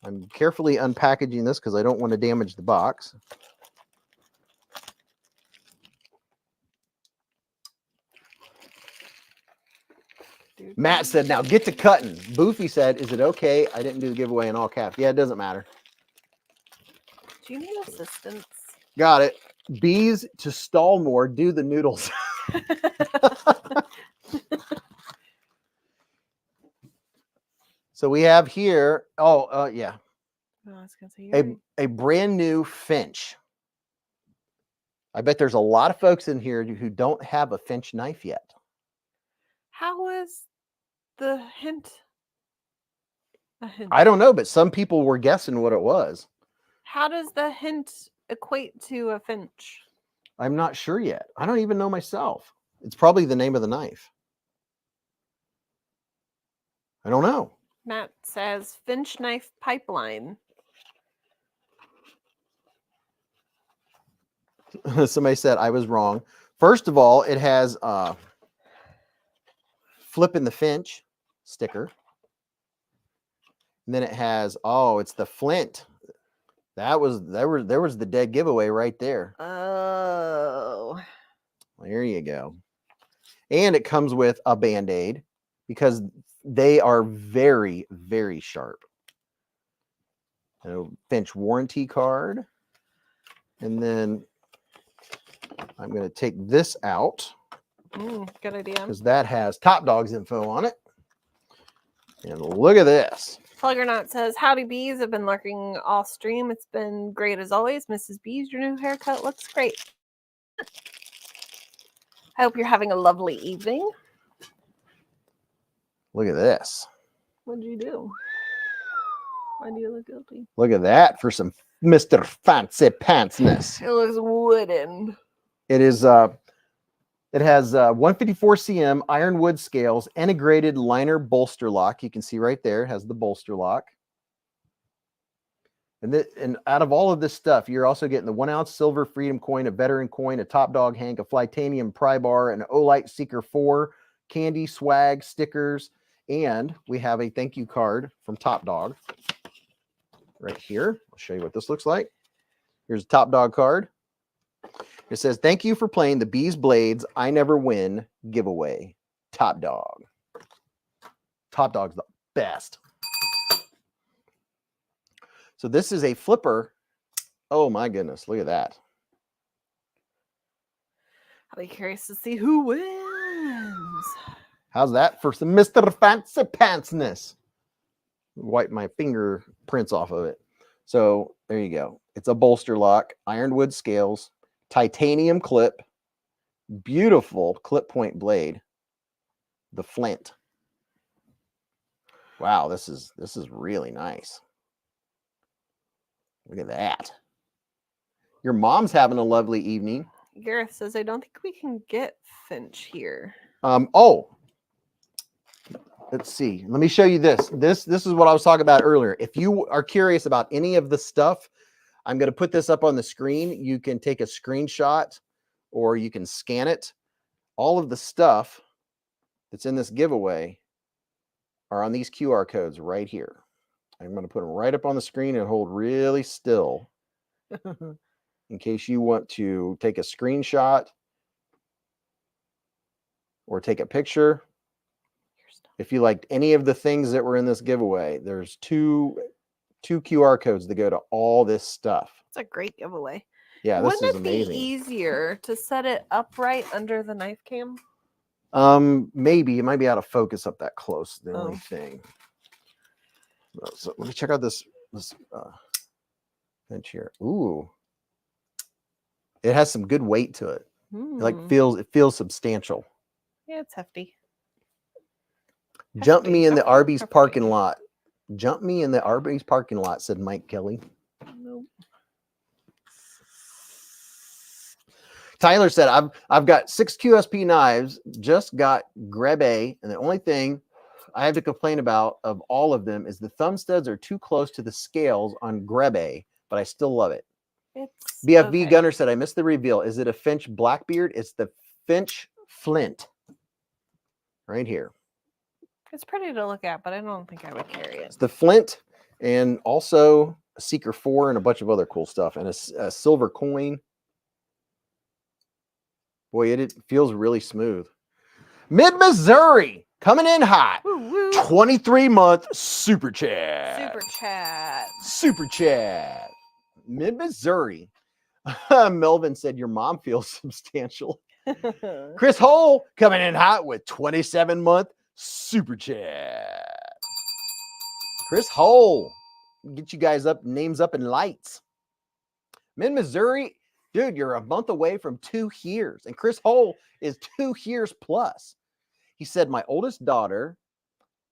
I'm carefully unpackaging this because I don't want to damage the box. Matt said, now get to cutting. Boofy said, is it okay? I didn't do the giveaway in all caps. Yeah, it doesn't matter. Do you need assistance? Got it. Bees to stall more, do the noodles. So we have here, yeah, Oh, I was gonna say a brand new Finch. I bet there's a lot of folks in here who don't have a Finch knife yet. How was the hint? A hint. I don't know, but some people were guessing what it was. How does the hint equate to a finch? I'm not sure yet. I don't even know myself. It's probably the name of the knife. I don't know. Matt says finch knife pipeline. Somebody said I was wrong. First of all, it has flipping the Finch sticker. And then it has, it's the Flint. There was the dead giveaway right there. Oh. There you go. And it comes with a Band-Aid because they are very, very sharp. A Finch warranty card. And then I'm going to take this out. Good idea. Because that has Top Dog's info on it. And look at this. Fluggernaut says, howdy bees. I've been lurking all stream. It's been great as always. Mrs. Beez, your new haircut looks great. I hope you're having a lovely evening. Look at this. What'd you do? Why do you look guilty? Look at that for some Mr. Fancy Pantsness. It looks wooden. It is it has 154 cm ironwood scales, integrated liner bolster lock. You can see right there, it has the bolster lock. And out of all of this stuff, you're also getting the 1 ounce silver freedom coin, a veteran coin, a Top Dog Hank, a Flytanium pry bar, an Olight Seeker 4, candy, swag, stickers, and we have a thank you card from Top Dog right here. I'll show you what this looks like. Here's a Top Dog card. It says, thank you for playing the BeezBlades I Never Win giveaway. Top Dog. Top Dog's the best. So this is a flipper. Oh my goodness, look at that. I'll be curious to see who wins. How's that for some Mr. Fancy Pantsness? Wipe my fingerprints off of it. So there you go. It's a bolster lock, ironwood scales, titanium clip, beautiful clip point blade, the Flint. Wow, this is really nice. Look at that. Your mom's having a lovely evening. Gareth says, I don't think we can get Finch here. Let's see. Let me show you this. This is what I was talking about earlier. If you are curious about any of the stuff, I'm going to put this up on the screen. You can take a screenshot or you can scan it. All of the stuff that's in this giveaway are on these QR codes right here. I'm going to put them right up on the screen and hold really still in case you want to take a screenshot or take a picture. If you liked any of the things that were in this giveaway, there's two QR codes that go to all this stuff. It's a great giveaway. Yeah, this Wouldn't is it be amazing. easier to set it upright under the knife cam? Maybe it might be out of focus up that close. The only thing. So let me check out this bench here. Ooh, it has some good weight to it. It feels substantial. Yeah, it's hefty. Jump me in the Okay, Arby's okay. parking lot. Jump me in the Arby's parking lot, said Mike Kelly. Nope. Tyler said, I've got 6 QSP knives, just got Grebe, and the only thing I have to complain about of all of them is the thumb studs are too close to the scales on Grebe, but I still love it. It's BFV okay. Gunner said, I missed the reveal. Is it a Finch Blackbeard? It's the Finch Flint. Right here. It's pretty to look at, but I don't think I would carry it. It's the Flint and also a Seeker 4 and a bunch of other cool stuff and a silver coin. Boy, it feels really smooth. Mid-Missouri coming in hot. Woo, woo. 23-month super chat. Super chat. Super chat. Mid-Missouri. Melvin said your mom feels substantial. Chris Hole coming in hot with 27-month super chat. Chris Hole. Get you guys up, names up in lights. Mid-Missouri. Dude, you're a month away from 2 years. And Chris Hole is 2 years plus. He said, my oldest daughter,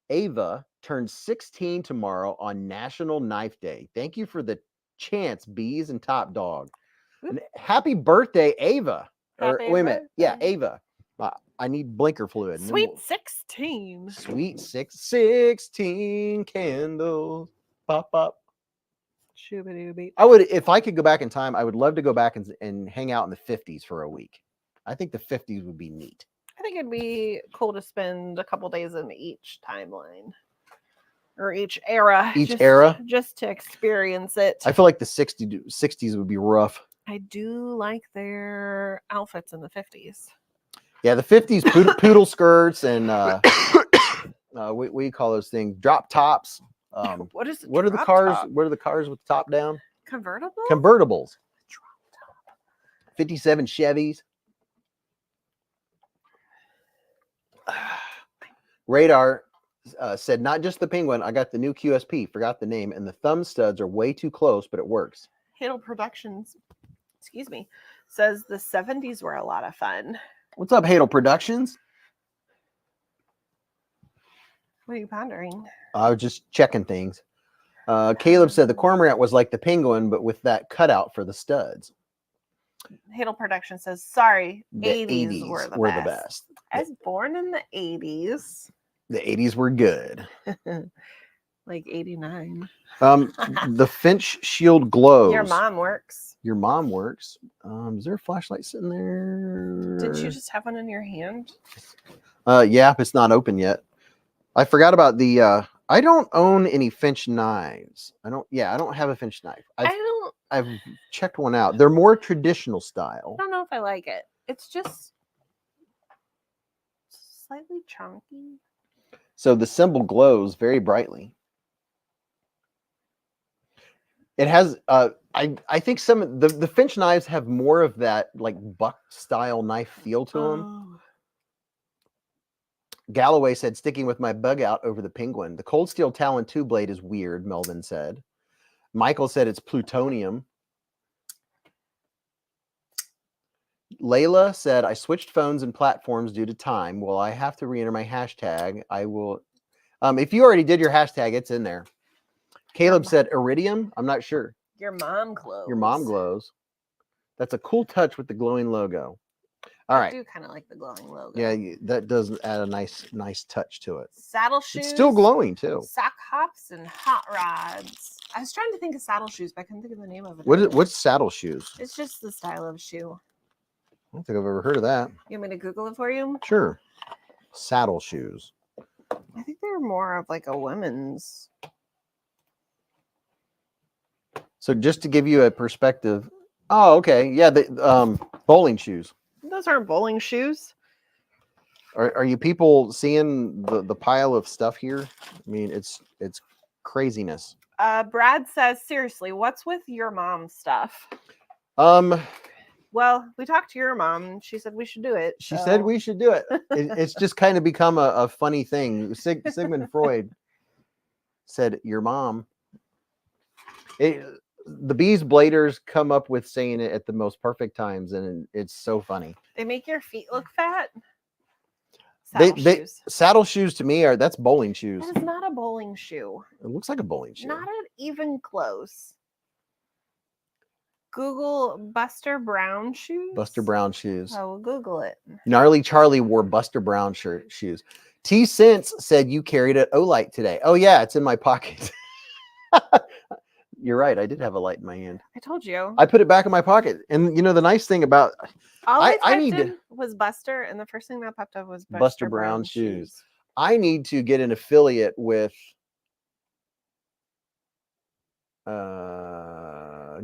Ava, turns 16 tomorrow on National Knife Day. Thank you for the chance, Beez and Top Dog. And happy birthday, Ava. Or Happy wait a minute. Yeah, birthday. Ava. I need blinker fluid. Sweet 16. Sweet 16 candles. Pop, pop. Shooby-dooby. I would, if I could go back in time, I would love to go back and hang out in the 50s for a week. I think the 50s would be neat. I think it'd be cool to spend a couple days in each timeline or each era. Just to experience it. I feel like the 60s would be rough. I do like their outfits in the 50s. Yeah, the 50s poodle skirts and what do you call those things? Drop tops. What are the cars? What are the cars with the top down? Convertible? Convertibles. 57 Chevys. Radar said, not just the Penguin. I got the new QSP. Forgot the name. And the thumb studs are way too close, but it works. Hadel Productions, excuse me, says the 70s were a lot of fun. What's up, Hadel Productions? What are you pondering? I was just checking things. Caleb said the Cormorant was like the Penguin, but with that cutout for the studs. Hadel Production says, sorry, The 80s were the best. I was born in the 80s. The 80s were good. Like 89. The Finch Shield glows. Your mom works. Your mom works. Is there a flashlight sitting there? Did you just have one in your hand? Yeah, it's not open yet. I forgot about the I don't own any Finch knives. I don't have a Finch knife. I've checked one out. They're more traditional style. I don't know if I like it. It's just slightly chunky. So the symbol glows very brightly. It has I think some of the Finch knives have more of that like buck style knife feel to them. Galloway said, sticking with my bug out over the Penguin. The Cold Steel Talon 2 blade is weird, Melvin said. Michael said it's plutonium. Layla said, I switched phones and platforms due to time. Well, I have to re-enter my hashtag. I will. If you already did your hashtag, it's in there. Caleb said iridium. I'm not sure. Your mom glows. Your mom glows. That's a cool touch with the glowing logo. All right. I do kind of like the glowing logo. Yeah, that does add a nice touch to it. Saddle shoes. It's still glowing too. Sock hops and hot rods. I was trying to think of saddle shoes, but I couldn't think of the name of it. What's saddle shoes? It's just the style of shoe. I don't think I've ever heard of that. You want me to Google it for you? Sure. Saddle shoes. I think they're more of like a women's. So just to give you a perspective. Oh, okay. Yeah, the bowling shoes. Those aren't bowling shoes. Are you people seeing the pile of stuff here? I mean, it's craziness. Brad says, seriously, what's with your mom's stuff? Well, we talked to your mom. She said we should do it. She said we should do it. It's just kind of become a funny thing. Sigmund Freud said, your mom. The beezbladers come up with saying it at the most perfect times, and it's so funny. They make your feet look fat. shoes. Saddle shoes to me that's bowling shoes. That is not a bowling shoe. It looks like a bowling shoe. Not even close. Google Buster Brown shoes. Buster Brown shoes. I will Google it. Gnarly Charlie wore Buster Brown shoes. T Sense said you carried an O-light today. Oh yeah, it's in my pocket. You're right. I did have a light in my hand. I told you. I put it back in my pocket. And you know, the nice thing about All I I typed need in to was Buster, and the first thing that popped up was Buster Brown shoes. I need to get an affiliate with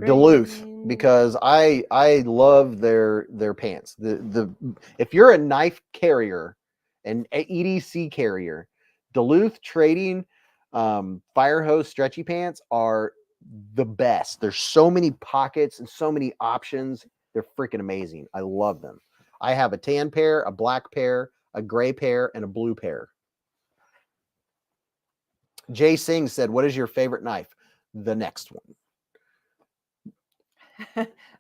Duluth because I love their pants. If you're a knife carrier, an EDC carrier, Duluth Trading fire hose stretchy pants are the best. There's so many pockets and so many options. They're freaking amazing. I love them. I have a tan pair, a black pair, a gray pair, and a blue pair. Jay Singh said, what is your favorite knife? The next one.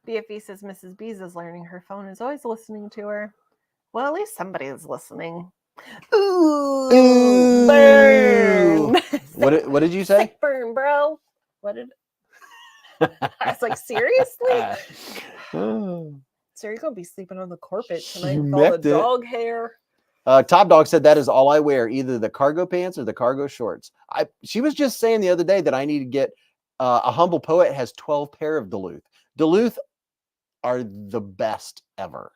BFE says Mrs. Beez is learning her phone is always listening to her. Well, at least somebody is listening. Ooh, burn. What did you say? Sick burn, bro. What did I was like, seriously? So you're gonna be sleeping on the carpet tonight with all the dog hair. Top Dog said that is all I wear, either the cargo pants or the cargo shorts. She was just saying the other day that I need to get a Humble Poet has 12 pair of Duluth. Duluth are the best ever.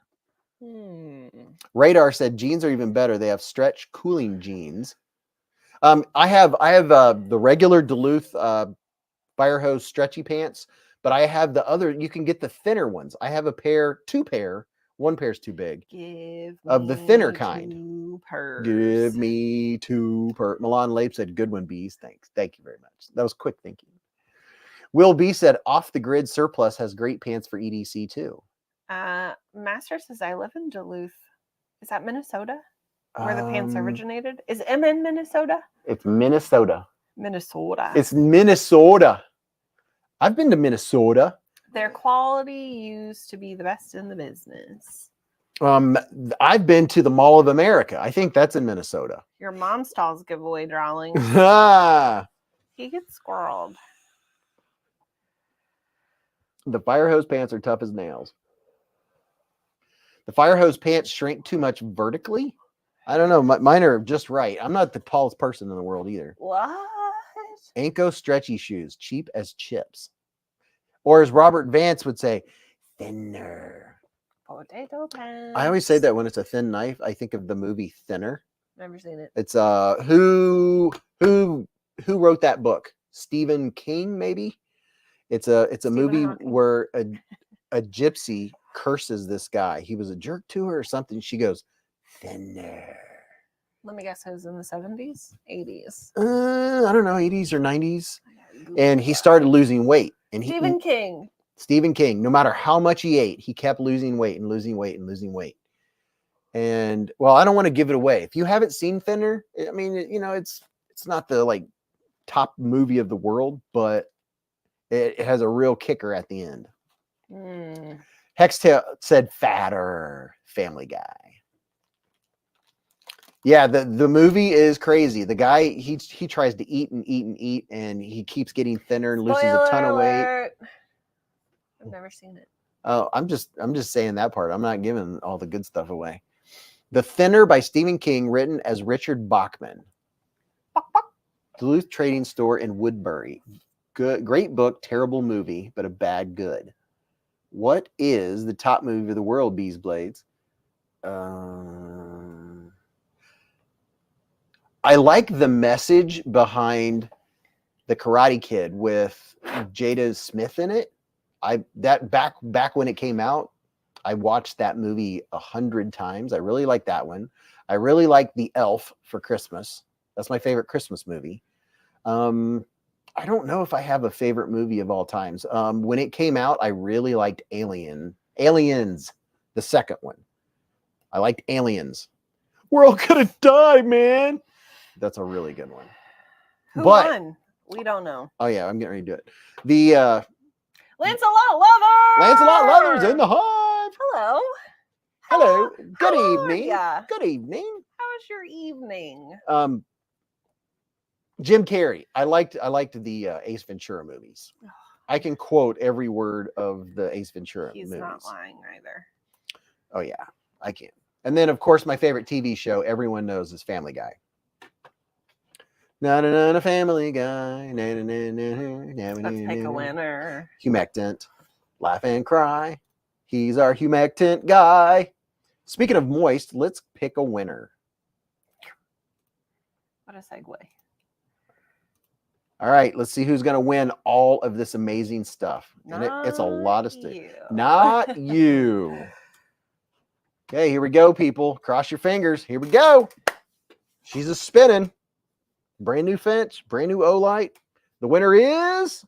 Radar said jeans are even better. They have stretch cooling jeans. I have the regular Duluth fire hose stretchy pants, but I have the other. You can get the thinner ones. I have two pair. One pair's too big. Of the thinner kind. Give me 2 per. Milan Lape said, good one, Beez. Thanks. Thank you very much. That was quick thinking. Will B said, off the grid surplus has great pants for EDC too. Master says, I live in Duluth. Is that Minnesota? Where the pants originated? Is M in Minnesota? It's Minnesota. Minnesota. It's Minnesota. I've been to Minnesota. Their quality used to be the best in the business. I've been to the Mall of America. I think that's in Minnesota. Your mom's stall's giveaway drawing. He gets squirreled. The fire hose pants are tough as nails. The fire hose pants shrink too much vertically. I don't know. Mine are just right. I'm not the tallest person in the world either. What? Anko stretchy shoes, cheap as chips. Or as Robert Vance would say, thinner. Potato pants. I always say that when it's a thin knife, I think of the movie Thinner. Never seen it. It's who wrote that book? Stephen King, maybe? It's a movie Hawking. where a gypsy curses this guy. He was a jerk to her or something. She goes, thinner. Let me guess, it was in the 70s? 80s? I don't know, 80s or 90s. And he started losing weight. And Stephen King, no matter how much he ate, he kept losing weight and losing weight and losing weight. And well, I don't want to give it away. If you haven't seen Thinner, I mean, you know, it's not the top movie of the world, but it has a real kicker at the end. Hextail said fatter. Family Guy. Yeah, the movie is crazy. The guy, he tries to eat and eat and eat, and he keeps getting thinner and loses a ton of weight. I've never seen it. Oh, I'm just saying that part. I'm not giving all the good stuff away. The Thinner by Stephen King, written as Richard Bachman. Duluth Trading Store in Woodbury. Great book, terrible movie, but a bad good. What is the top movie of the world, beezblades? I like the message behind the Karate Kid with Jada Smith in it. Back when it came out, I watched that movie 100 times. I really like that one. I really like The Elf for Christmas. That's my favorite Christmas movie. I don't know if I have a favorite movie of all times. When it came out, I really liked Aliens, the second one. I liked Aliens. We're all gonna die, man. That's a really good one. Who won? We don't know. Oh yeah, I'm getting ready to do it. The Lancelot Lover. Lancelot Lover's in the hive. Hello. Hello. Good How evening. are ya? Good evening. How was your evening? Jim Carrey. I liked the Ace Ventura movies. I can quote every word of the Ace Ventura He's movies. not lying either. Oh yeah, I can. And then of course my favorite TV show everyone knows is Family Guy. Na na na na Family Guy. Na na na na. Let's pick a winner. Humectant. Laugh and cry. He's our humectant guy. Speaking of moist, let's pick a winner. What a segue. All right, let's see who's going to win all of this amazing stuff. And it's a lot of stuff. Not you. Okay, here we go, people. Cross your fingers. Here we go. She's a spinning. Brand new Finch, brand new Olight. The winner is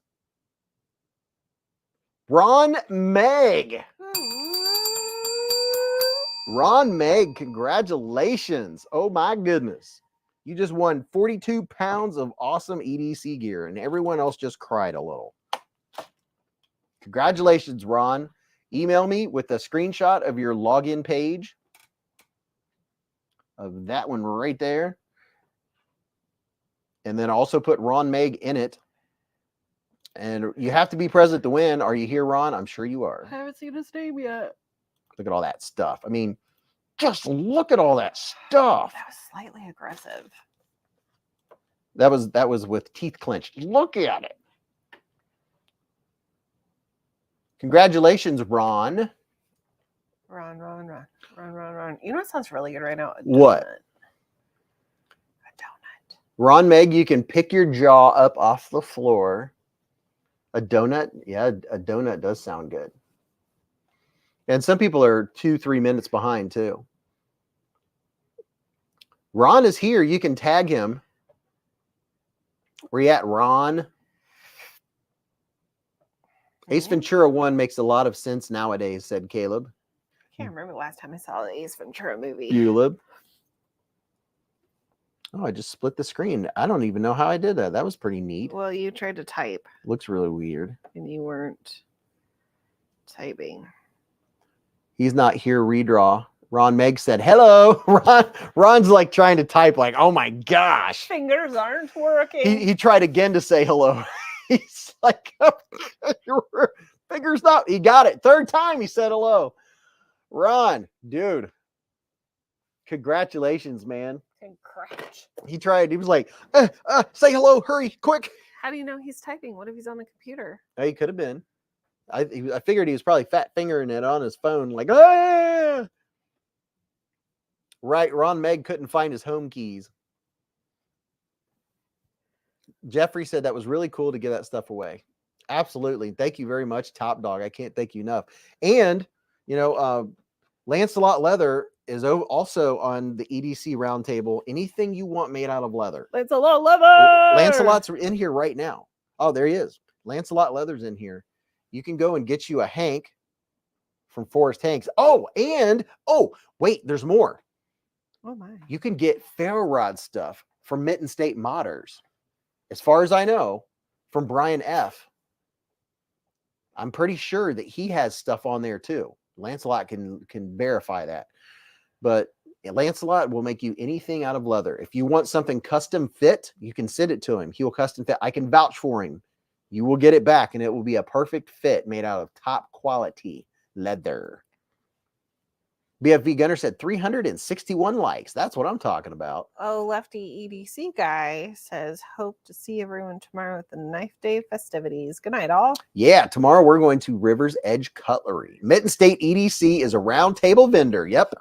Ron Meg. Ron Meg, congratulations. Oh my goodness. You just won 42 pounds of awesome EDC gear, and everyone else just cried a little. Congratulations, Ron. Email me with a screenshot of your login page of that one right there. And then also put Ron Meg in it. And you have to be present to win. Are you here, Ron? I'm sure you are. I haven't seen his name yet. Look at all that stuff. I mean, just look at all that stuff. That was slightly aggressive. That was with teeth clenched. Look at it. Congratulations, Ron. Ron. You know what sounds really good right now? A What? donut. A donut. Ron Meg, you can pick your jaw up off the floor. A donut? Yeah, a donut does sound good. And some people are 2-3 minutes behind too. Ron is here. You can tag him. Where you at, Ron? Ace Ventura 1 makes a lot of sense nowadays, said Caleb. I can't remember the last time I saw the Ace Ventura movie. Eulib. Oh, I just split the screen. I don't even know how I did that. That was pretty neat. Well, you tried to type Looks really weird. and you weren't typing. He's not here. Redraw. Ron Meg said, hello. Ron's like trying to type like, oh my gosh. Fingers aren't working. He tried again to say hello. He's like, your fingers not. He got it. Third time he said hello. Ron, dude, congratulations, man. Congrats. He tried. He was like, say hello, hurry, quick. How do you know he's typing? What if he's on the computer? He could have been. I figured he was probably fat fingering it on his phone, like, ah! Right, Ron Meg couldn't find his home keys. Jeffrey said that was really cool to give that stuff away. Absolutely. Thank you very much, Top Dog. I can't thank you enough. And, you know, Lancelot Leather is also on the EDC roundtable. Anything you want made out of leather. Lancelot Leather! Lancelot's in here right now. Oh, there he is. Lancelot Leather's in here. You can go and get you a Hank from Forest Hanks. Oh, and, oh, wait, there's more. Oh, my. You can get ferro rod stuff from Mitten State Modders. As far as I know, from Brian F. I'm pretty sure that he has stuff on there too. Lancelot can verify that. But Lancelot will make you anything out of leather. If you want something custom fit, you can send it to him. He will custom fit. I can vouch for him. You will get it back, and it will be a perfect fit made out of top quality leather. BFV Gunner said 361 likes. That's what I'm talking about. Oh, Lefty EDC guy says, hope to see everyone tomorrow at the Knife Day festivities. Good night, all. Yeah, tomorrow we're going to River's Edge Cutlery. Mitten State EDC is a round table vendor. Yep.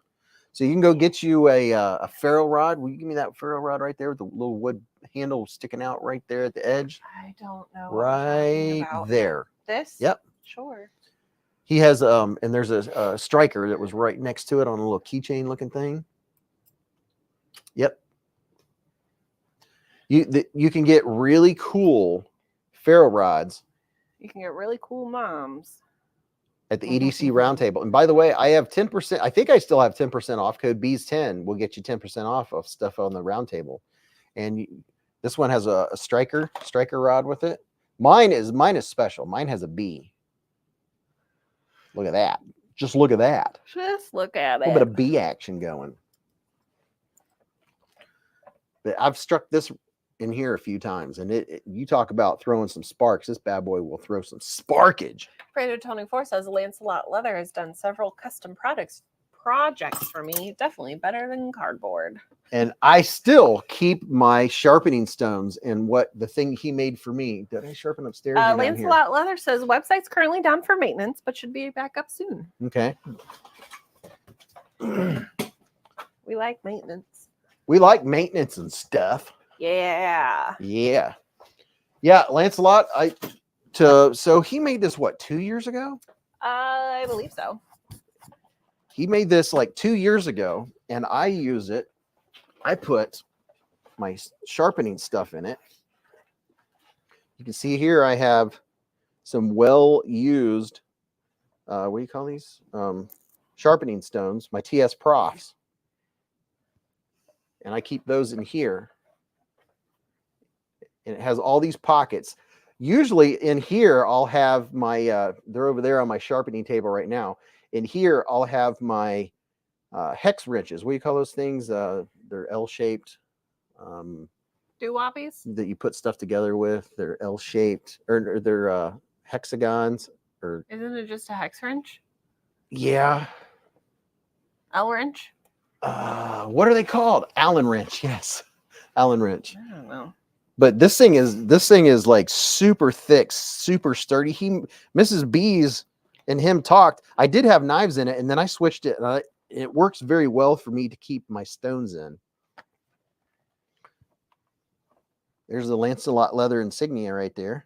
So you can go get you a ferro rod. Will you give me that ferro rod right there with the little wood handle sticking out right there at the edge? I don't know. Right there. This? Yep. Sure. He has and there's a striker that was right next to it on a little keychain looking thing. Yep. You can get really cool ferro rods. You can get really cool moms At the EDC roundtable. And by the way, I have 10%. I think I still have 10% off. Code Beez10 will get you 10% off of stuff on the roundtable. And this one has a striker rod with it. Mine is special. Mine has a bee. Look at that. Just look at that. Just look at A little bit of bee action going. But I've struck this in here a few times, and you talk about throwing some sparks. This bad boy will throw some sparkage. Fredo Tony 4 says Lancelot Leather has done several custom projects for me. Definitely better than cardboard. And I still keep my sharpening stones and what the thing he made for me. Did I sharpen upstairs? Or down here? Lancelot Leather says website's currently down for maintenance, but should be back up soon. Okay. We like maintenance. We like maintenance and stuff. Yeah. Yeah. Yeah, Lancelot, so he made this what, 2 years ago? I believe so. He made this like 2 years ago, and I use it. I put my sharpening stuff in it. You can see here I have some well-used, what do you call these? Sharpening stones, my TS Profs. And I keep those in here. And it has all these pockets. Usually in here, I'll have my, they're over there on my sharpening table right now. In here, I'll have my hex wrenches. What do you call those things? They're L-shaped. Doo-woppies? That you put stuff together with. They're L-shaped, or they're hexagons. Or Isn't it just a hex wrench? Yeah. L wrench? What are they called? Allen wrench. Yes, Allen wrench. I don't know. But this thing is like super thick, super sturdy. Mrs. Beez and him talked. I did have knives in it, and then I switched it, and it works very well for me to keep my stones in. There's the Lancelot leather insignia right there.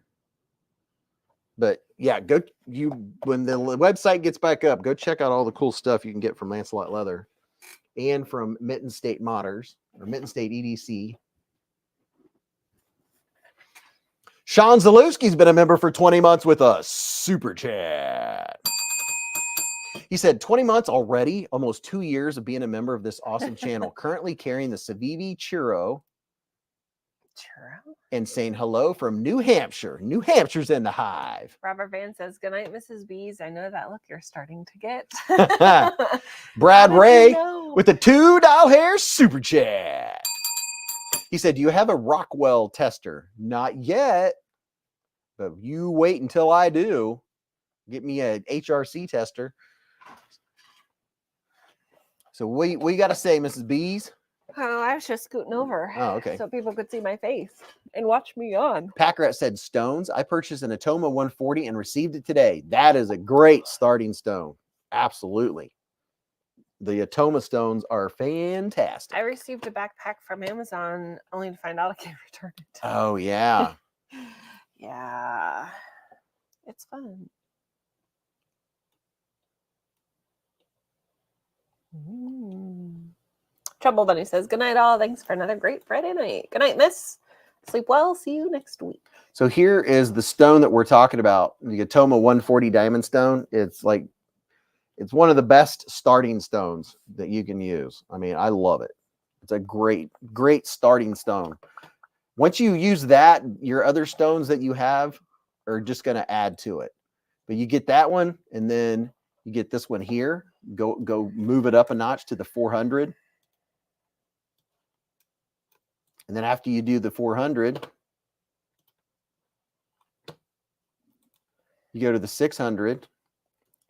But yeah, when the website gets back up, go check out all the cool stuff you can get from Lancelot Leather and from Mitten State Modders or Mitten State EDC. Sean Zalewski's been a member for 20 months with us. Super chat. He said 20 months already, almost 2 years of being a member of this awesome channel. Currently carrying the Civivi Churro. And saying hello from New Hampshire. New Hampshire's in the hive. Robert Van says, good night, Mrs. Beez. I know that look you're starting to get. Brad Ray with the $2 hair super chat. He said, do you have a Rockwell tester? Not yet, but you wait until I do. Get me a HRC tester. So what you got to say, Mrs. Beez? Oh, I was just scooting over. Oh, okay. So people could see my face and watch me on. Packrat said stones. I purchased an Atoma 140 and received it today. That is a great starting stone. Absolutely. The Atoma stones are fantastic. I received a backpack from Amazon only to find out I can't return it. Oh, yeah. Yeah. It's fun. Trouble Bunny says, good night, all. Thanks for another great Friday night. Good night, miss. Sleep well. See you next week. So here is the stone that we're talking about, the Atoma 140 diamond stone. It's one of the best starting stones that you can use. I mean, I love it. It's a great, great starting stone. Once you use that, your other stones that you have are just going to add to it. But you get that one, and then you get this one here. Go move it up a notch to the 400. And then after you do the 400, you go to the 600.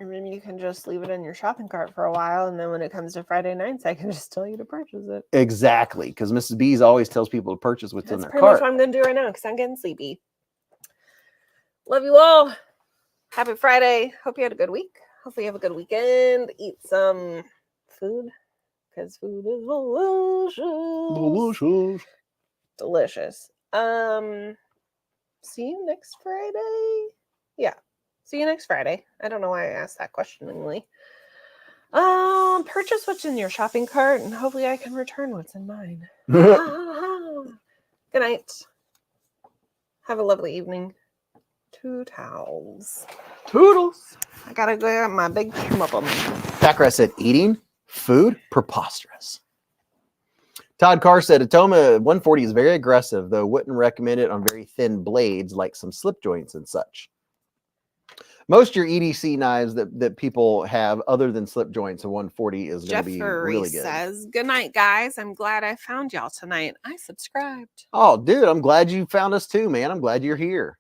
And then you can just leave it in your shopping cart for a while. And then when it comes to Friday nights, I can just tell you to purchase it. Exactly. Because Mrs. Beez always tells people to purchase what's in their That's pretty cart. much what I'm going to do right now because I'm getting sleepy. Love you all. Happy Friday. Hope you had a good week. Hopefully you have a good weekend. Eat some food because food is delicious. Delicious. See you next Friday. Yeah. See you next Friday. I don't know why I asked that questioningly. Purchase what's in your shopping cart and hopefully I can return what's in mine. Good night. Have a lovely evening. Two towels. Toodles. I gotta go get my big schmuppum. Packrat said, eating food? Preposterous. Todd Carr said, Atoma 140 is very aggressive, though wouldn't recommend it on very thin blades like some slip joints and such. Most of your EDC knives that people have, other than slip joints, a 140 is going to be Jeffrey really good. says, "Good night, guys. I'm glad I found y'all tonight. I subscribed." Oh, dude, I'm glad you found us too, man. I'm glad you're here.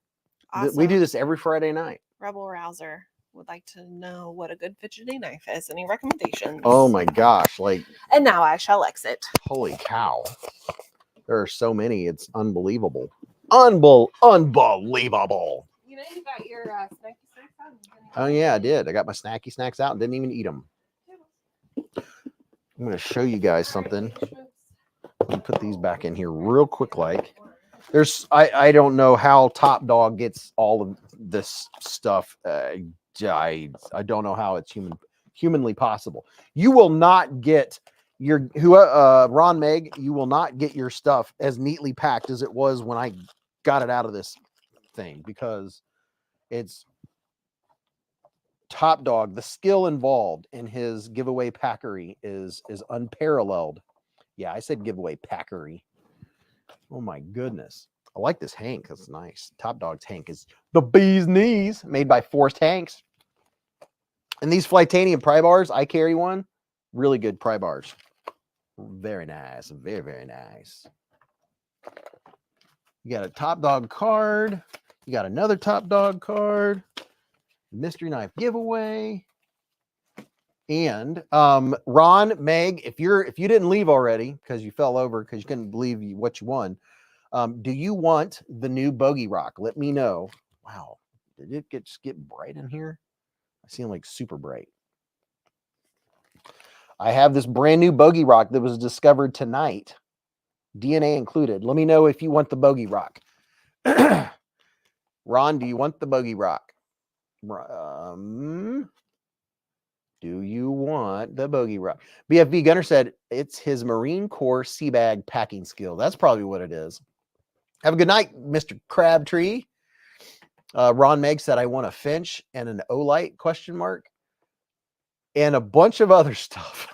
Also, We do this every Friday night. Rebel Rouser would like to know what a good fidgeting knife is. Any recommendations? Oh my gosh, like, And now I shall exit. holy cow. There are so many. It's unbelievable. Unbelievable. You know you got your snacky snacks out. Oh yeah, I did. I got my snacky snacks out and didn't even eat them. I'm going to show you guys something. Let me put these back in here real quick. Like, I don't know how Top Dog gets all of this stuff. I don't know how it's humanly possible. You will not get your Ron Meg. You will not get your stuff as neatly packed as it was when I got it out of this thing, because it's Top Dog. The skill involved in his giveaway packery is unparalleled. Yeah, I said giveaway packery. Oh my goodness. I like this Hank. That's nice. Top Dog's Hank is the bee's knees, made by Forced Hanks. And these Flytanium pry bars, I carry one. Really good pry bars. Very nice. Very, very nice. You got a Top Dog card. You got another Top Dog card. Mystery knife giveaway. And Ron, Meg, if you didn't leave already because you fell over because you couldn't believe what you won, do you want the new Bogey Rock? Let me know. Wow, did it just get bright in here? I seem like super bright. I have this brand new Bogey Rock that was discovered tonight, DNA included. Let me know if you want the Bogey Rock. Ron, do you want the Bogey Rock? Do you want the Bogey Rock? BFB Gunner said it's his Marine Corps sea bag packing skill. That's probably what it is. Have a good night, Mr. Crabtree. Ron Meg said, I want a Finch and an Olight ? And a bunch of other stuff.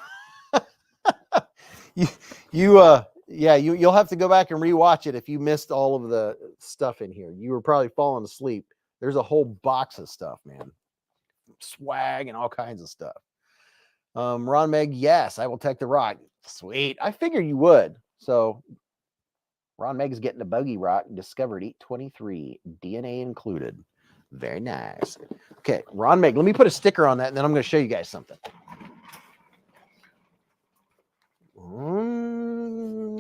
You'll have to go back and rewatch it if you missed all of the stuff in here. You were probably falling asleep. There's a whole box of stuff, man. Swag and all kinds of stuff. Ron Meg, yes, I will take the rock. Sweet. I figured you would. So Ron Meg's getting a Bogey Rock, discovered 823, DNA included. Very nice. Okay, Ron Meg, let me put a sticker on that, and then I'm going to show you guys something.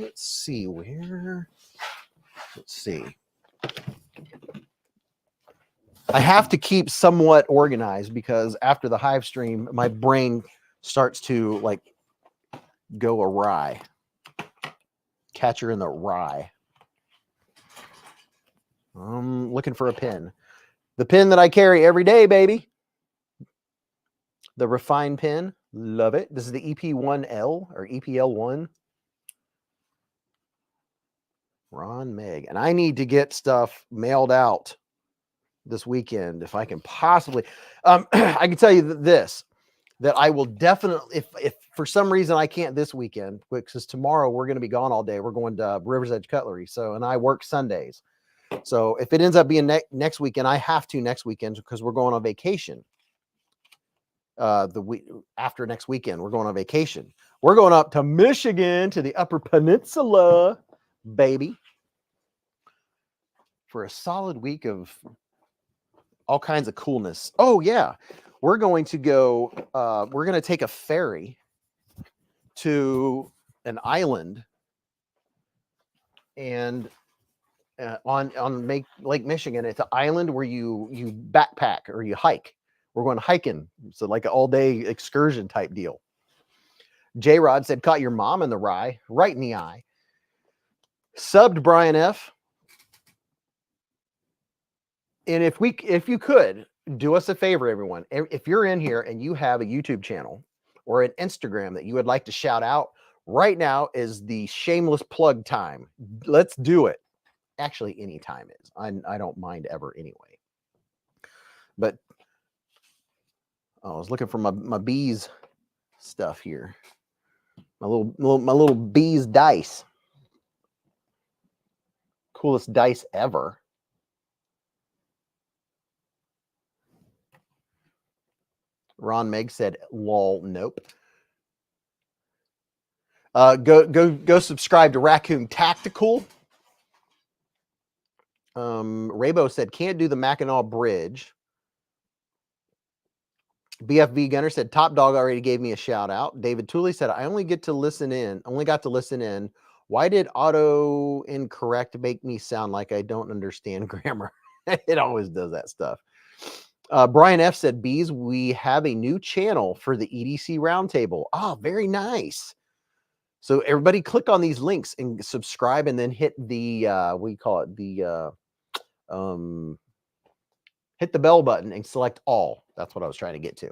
Let's see where. Let's see. I have to keep somewhat organized because after the Hive stream, my brain starts to like go awry. Catcher in the rye. I'm looking for a pin. The pin that I carry every day, baby. The refined pin. Love it. This is the EP1L or EPL1. Ron Meg. And I need to get stuff mailed out this weekend if I can possibly. I can tell you this, that I will definitely, if for some reason I can't this weekend, because tomorrow we're going to be gone all day. We're going to River's Edge Cutlery. So, and I work Sundays. So if it ends up being next weekend, I have to next weekend because we're going on vacation. The week after next weekend, we're going on vacation. We're going up to Michigan, to the Upper Peninsula, baby, for a solid week of all kinds of coolness. Oh yeah, we're going to go. We're going to take a ferry to an island, and on Lake Michigan. It's an island where you backpack or you hike. We're going hiking. So like an all-day excursion type deal. J-Rod said, caught your mom in the rye, right in the eye. Subbed Brian F. And if you could, do us a favor, everyone. If you're in here and you have a YouTube channel or an Instagram that you would like to shout out, right now is the shameless plug time. Let's do it. Actually, any time is. I don't mind ever anyway. But I was looking for my Beez stuff here. My little Beez dice. Coolest dice ever. Ron Meg said, lol, nope. Go subscribe to Raccoon Tactical. Raybo said, can't do the Mackinac Bridge. BFV Gunner said, Top Dog already gave me a shout out. David Tooley said, I only got to listen in. Why did auto incorrect make me sound like I don't understand grammar? It always does that stuff. Brian F said, Beez, we have a new channel for the EDC Roundtable. Oh, very nice. So everybody click on these links and subscribe, and then hit the hit the bell button and select all. That's what I was trying to get to.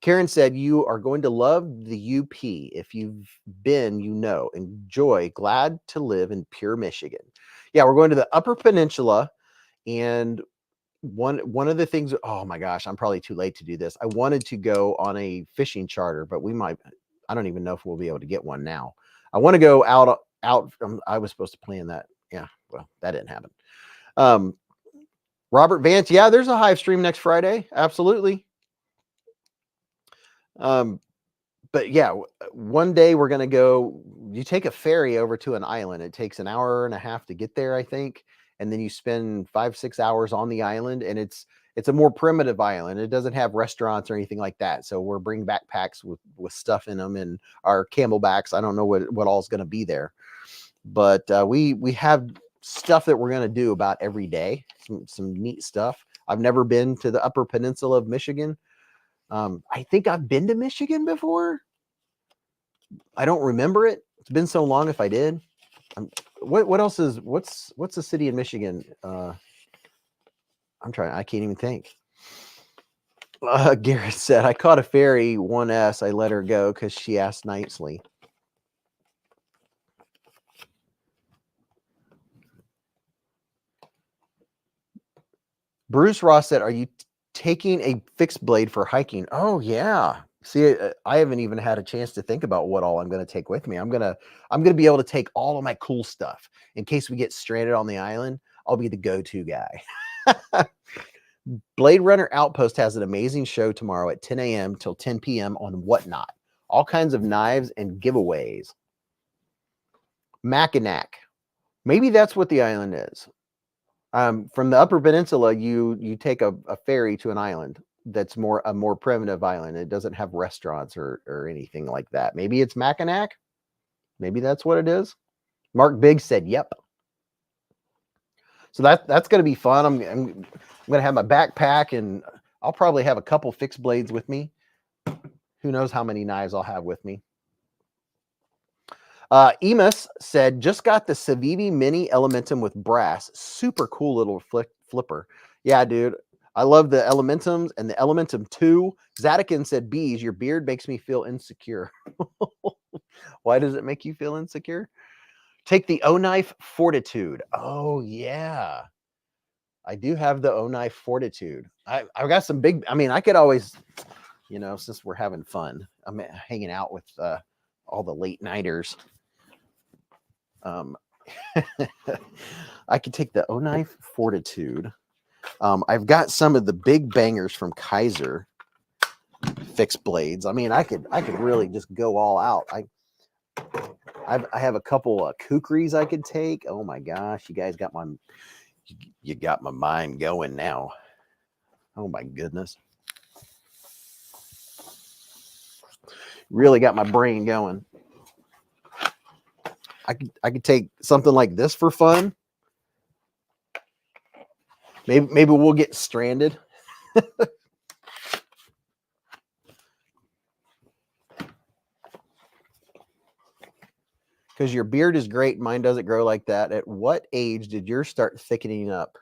Karen said, you are going to love the UP. If you've been, you know. Enjoy. Glad to live in pure Michigan. Yeah, we're going to the Upper Peninsula. And one of the things, oh my gosh, I'm probably too late to do this. I wanted to go on a fishing charter, but I don't even know if we'll be able to get one now. I want to go out. I was supposed to plan that. Yeah, well, that didn't happen. Robert Vance, yeah, there's a hive stream next Friday. Absolutely. But yeah, one day we're going to go, you take a ferry over to an island. It takes an hour and a half to get there, I think. And then you spend 5-6 hours on the island, and it's a more primitive island. It doesn't have restaurants or anything like that. So we're bringing backpacks with stuff in them and our camelbacks. I don't know what all is going to be there, but we have stuff that we're going to do about every day. Some neat stuff. I've never been to the Upper Peninsula of Michigan. I think I've been to Michigan before. I don't remember it. It's been so long if I did. What else is, what's the city in Michigan? I can't even think. Garrett said, I caught a ferry 1S. I let her go because she asked nicely. Bruce Ross said, are you taking a fixed blade for hiking? Oh yeah. See, I haven't even had a chance to think about what all I'm going to take with me. I'm going to be able to take all of my cool stuff in case we get stranded on the island. I'll be the go-to guy. Blade Runner Outpost has an amazing show tomorrow at 10 a.m. till 10 p.m. on Whatnot. All kinds of knives and giveaways. Mackinac. Maybe that's what the island is. From the Upper Peninsula, you take a ferry to an island that's a more primitive island. It doesn't have restaurants or anything like that. Maybe it's Mackinac. Maybe that's what it is. Mark Biggs said, yep. So that's going to be fun. I'm going to have my backpack, and I'll probably have a couple fixed blades with me. Who knows how many knives I'll have with me. Emus said, just got the Civivi Mini Elementum with brass. Super cool little flipper. Yeah, dude. I love the Elementums and the Elementum 2. Zatikin said, Beez, your beard makes me feel insecure. Why does it make you feel insecure? Take the O-Knife Fortitude. Oh, yeah. I do have the O-Knife Fortitude. I've got some big, I could always, since we're having fun, I'm hanging out with all the late nighters. I could take the O-Knife Fortitude. I've got some of the big bangers from Kaiser fixed blades. I could really just go all out. I have a couple of kukris I could take. Oh my gosh, you guys got my mind going now. Oh my goodness. Really got my brain going. I could take something like this for fun. Maybe we'll get stranded. Because your beard is great. Mine doesn't grow like that. At what age did yours start thickening up?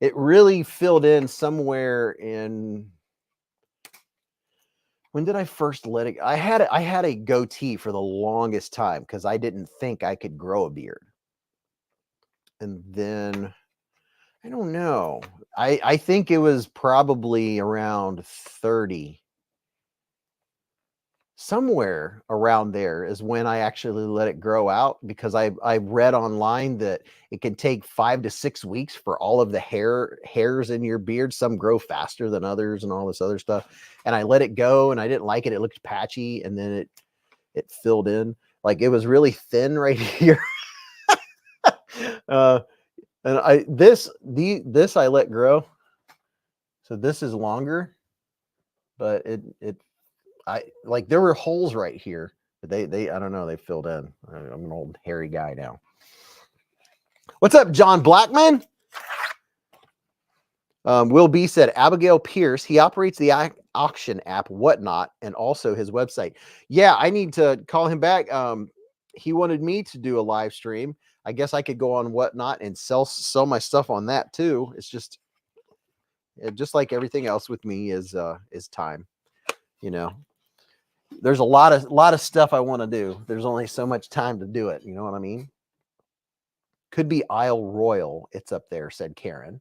It really filled in somewhere in, when did I first let it? I had a goatee for the longest time because I didn't think I could grow a beard. And then, I don't know. I think it was probably around 30. somewhere around there is when I actually let it grow out, because I read online that it can take 5 to 6 weeks for all of the hairs in your beard. Some grow faster than others and all this other stuff. And I let it go and I didn't like it. It looked patchy, and then it filled in. Like, it was really thin right here. And this I let grow. So this is longer, but I like, there were holes right here, but they I don't know, they filled in. I'm an old hairy guy now. What's up, John Blackman? Will B said Abigail Pierce. He operates the auction app Whatnot and also his website. Yeah, I need to call him back. He wanted me to do a live stream. I guess I could go on Whatnot and sell my stuff on that too. It's just like everything else with me is time. You know, there's a lot of stuff I want to do. There's only so much time to do it. You know what I mean? Could be Isle Royal. It's up there, said Karen.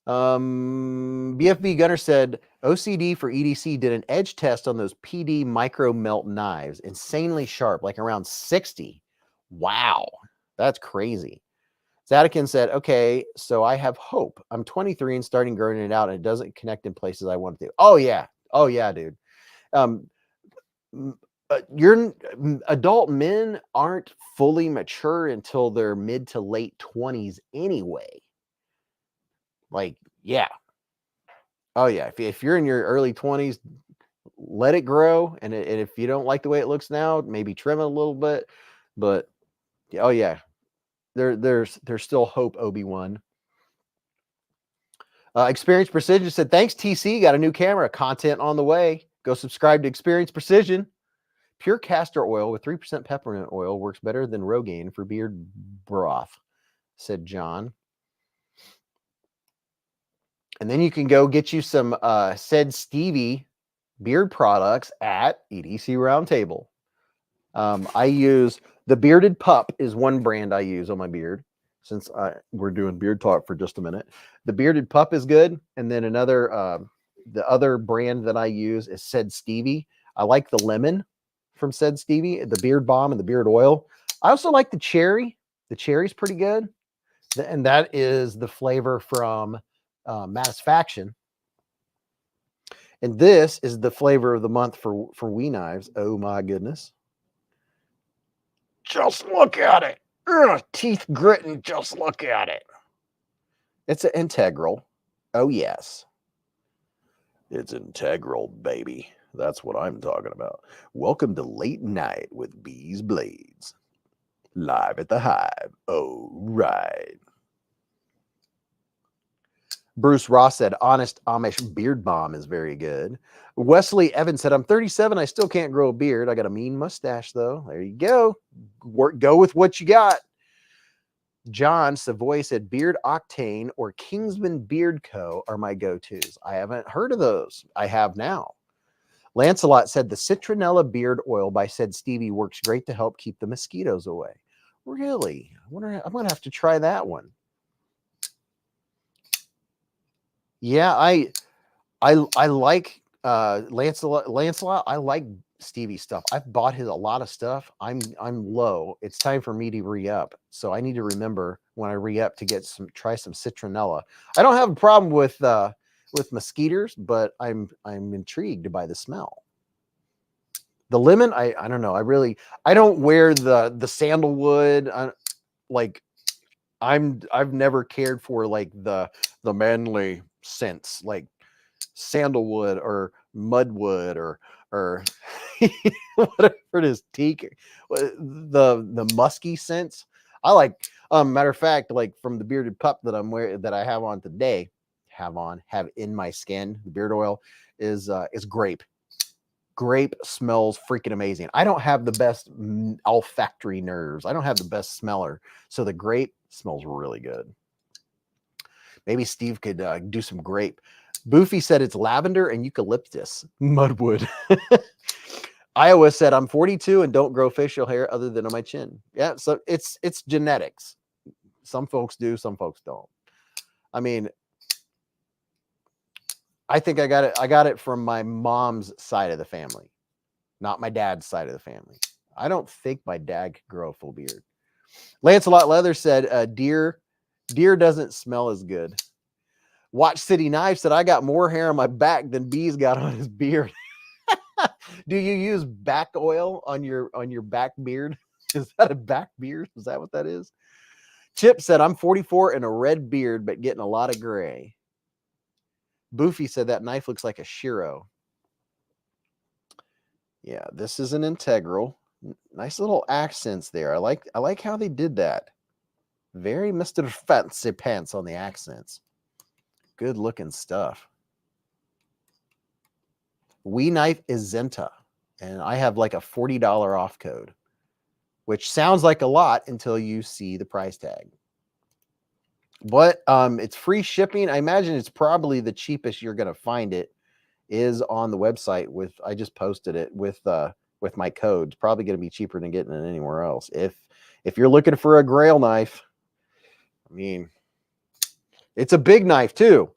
BFB Gunner said OCD for EDC did an edge test on those PD micro melt knives. Insanely sharp, like around 60. Wow, that's crazy. Zadikin said, okay, so I have hope. I'm 23 and starting growing it out, and it doesn't connect in places I want it to. Oh yeah, dude. Your adult men aren't fully mature until their mid to late 20s anyway. Like, yeah. Oh yeah, if you're in your early 20s, let it grow, and if you don't like the way it looks now, maybe trim it a little bit. But oh yeah, there's still hope, Obi-Wan. Experience Precision said, thanks, TC. Got a new camera. Content on the way. Go subscribe to Experience Precision. Pure castor oil with 3% peppermint oil works better than Rogaine for beard broth, said John. And then you can go get you some said Stevie beard products at EDC Roundtable. I use the Bearded Pup is one brand I use on my beard, since we're doing beard talk for just a minute. The Bearded Pup is good. And then another, the other brand that I use is said Stevie. I like the lemon from said Stevie, the beard balm and the beard oil. I also like the cherry. The cherry's pretty good. And that is the flavor from Satisfaction. And this is the flavor of the month for We Knives. Oh my goodness. Just look at it. Ugh, teeth gritting. Just look at it. It's an integral. Oh yes. It's integral, baby. That's what I'm talking about. Welcome to Late Night with Beezblades. Live at the Hive. Oh, right. Bruce Ross said, honest Amish beard balm is very good. Wesley Evans said, I'm 37. I still can't grow a beard. I got a mean mustache, though. There you go. Go with what you got. John Savoy said, Beard Octane or Kingsman Beard Co. are my go-tos. I haven't heard of those. I have now. Lancelot said, the Citronella Beard Oil by said Stevie works great to help keep the mosquitoes away. Really? I'm going to have to try that one. Yeah, I like Lancelot. I like Stevie stuff. I've bought a lot of stuff. I'm low. It's time for me to re-up. So I need to remember when I re-up to try some citronella. I don't have a problem with mosquitoes, but I'm intrigued by the smell. The lemon, I don't know. I don't wear the sandalwood. I've never cared for like the manly scents like sandalwood or mudwood or whatever it is, teak, the musky scents. I like, matter of fact, like from the Bearded Pup that I'm wearing, that I have on today, have in my skin, the beard oil is grape. Grape smells freaking amazing. I don't have the best olfactory nerves. I don't have the best smeller. So the grape smells really good. Maybe Steve could do some grape. Boofy said it's lavender and eucalyptus. Mudwood. Iowa said, I'm 42 and don't grow facial hair other than on my chin. Yeah, so it's genetics. Some folks do, some folks don't. I mean, I think I got it from my mom's side of the family, not my dad's side of the family. I don't think my dad could grow a full beard. Lancelot Leather said, deer doesn't smell as good. Watch City Knife said, I got more hair on my back than Beez got on his beard. Do you use back oil on your back beard? Is that a back beard? Is that what that is? Chip said, I'm 44 and a red beard, but getting a lot of gray. Boofy said, that knife looks like a Shiro. Yeah, this is an integral. Nice little accents there. I like how they did that. Very Mr. Fancy Pants on the accents. Good looking stuff. We Knife is Zenta, and I have like a $40 off code, which sounds like a lot until you see the price tag. But it's free shipping. I imagine it's probably the cheapest you're going to find it is on the website with, I just posted it with my code. It's probably going to be cheaper than getting it anywhere else. If you're looking for a grail knife, I mean, it's a big knife too.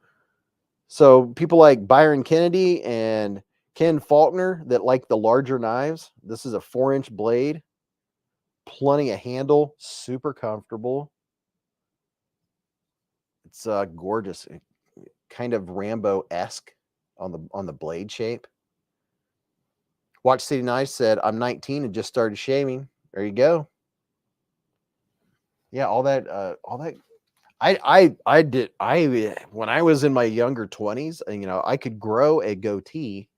So people like Byron Kennedy and Ken Faulkner that like the larger knives, this is a 4-inch blade, plenty of handle, super comfortable. It's gorgeous, kind of Rambo-esque on the blade shape. Watch City Knife said, I'm 19 and just started shaving. There you go. Yeah, all that I did when I was in my younger 20s, you know, I could grow a goatee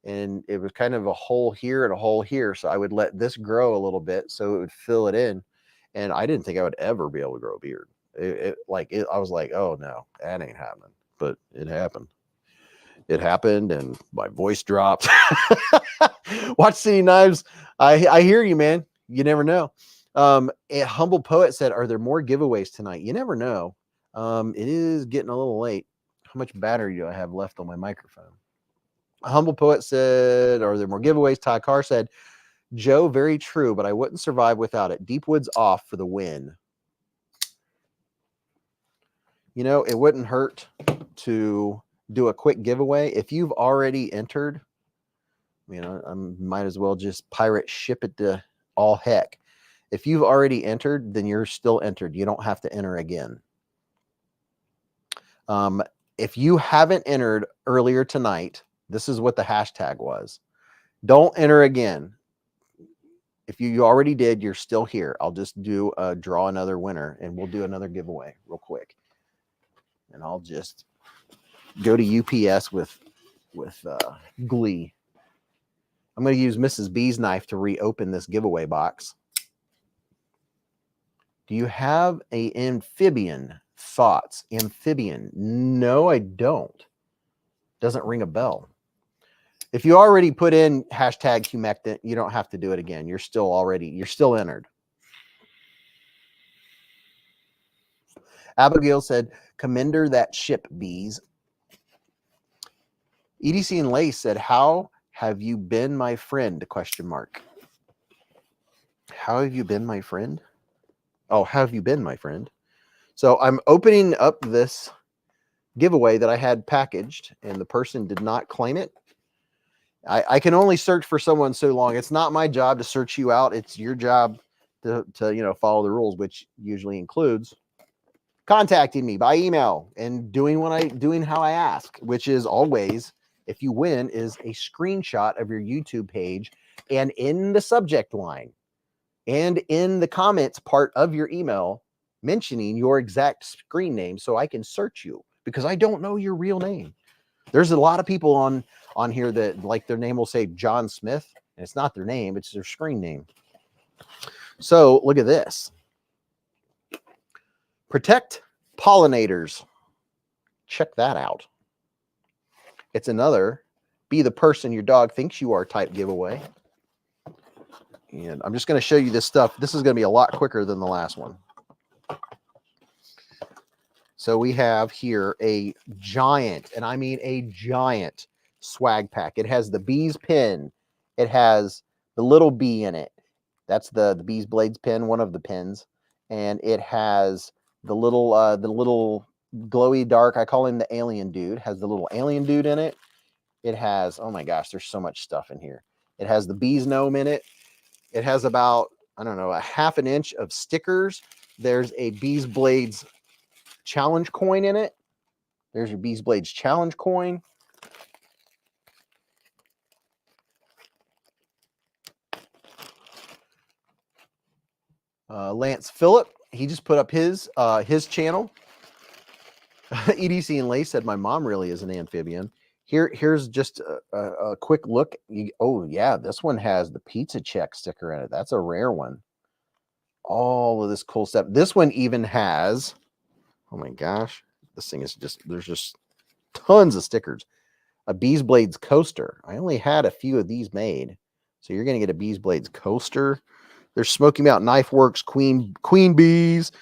and it was kind of a hole here and a hole here. So I would let this grow a little bit so it would fill it in. And I didn't think I would ever be able to grow a beard. I was like, oh no, that ain't happening. But it happened. It happened and my voice dropped. Watch City Knives. I hear you, man. You never know. A Humble Poet said, are there more giveaways tonight? You never know. It is getting a little late. How much battery do I have left on my microphone? A Humble Poet said, are there more giveaways? Ty Carr said, Joe, very true, but I wouldn't survive without it. Deepwood's off for the win. You know, it wouldn't hurt to do a quick giveaway. If you've already entered, you know, I might as well just pirate ship it to all heck. If you've already entered, then you're still entered. You don't have to enter again. If you haven't entered earlier tonight, this is what the hashtag was. Don't enter again. If you already did, you're still here. I'll just draw another winner and we'll do another giveaway real quick. And I'll just go to UPS with glee. I'm going to use Mrs. B's knife to reopen this giveaway box. Do you have a amphibian? Thoughts? Amphibian? No, I don't. Doesn't ring a bell. If you already put in hashtag humectant, you don't have to do it again. You're still entered. Abigail said, commender that ship, Beez. EDC and Lace said, how have you been, my friend? ? How have you been, my friend? Oh, how have you been, my friend? So I'm opening up this giveaway that I had packaged and the person did not claim it. I can only search for someone so long. It's not my job to search you out. It's your job to you know, follow the rules, which usually includes contacting me by email and doing how I ask, which is always, if you win, is a screenshot of your YouTube page and in the subject line and in the comments part of your email mentioning your exact screen name so I can search you, because I don't know your real name. There's a lot of people on here that, like, their name will say John Smith and it's not their name, it's their screen name. So look at this. Protect pollinators. Check that out. It's another be the person your dog thinks you are type giveaway. And I'm just going to show you this stuff. This is going to be a lot quicker than the last one. So we have here a giant, and I mean a giant swag pack. It has the Beez pin. It has the little bee in it. That's the Beez Blades pin, one of the pins. And it has the little glowy dark. I call him the alien dude. Has the little alien dude in it. It has, oh my gosh, there's so much stuff in here. It has the bees gnome in it. It has about, I don't know, a half an inch of stickers. There's a BeezBlades challenge coin in it. There's your BeezBlades challenge coin. Lance Phillip, he just put up his channel. EDC and Lace said, my mom really is an amphibian. Here's just a quick look. Oh, yeah, this one has the pizza check sticker in it. That's a rare one. All of this cool stuff. This one even has, oh my gosh, this thing is just, there's just tons of stickers. A BeezBlades coaster. I only had a few of these made. So you're going to get a BeezBlades coaster. There's Smoky Mountain Knife Works, Queen Bees,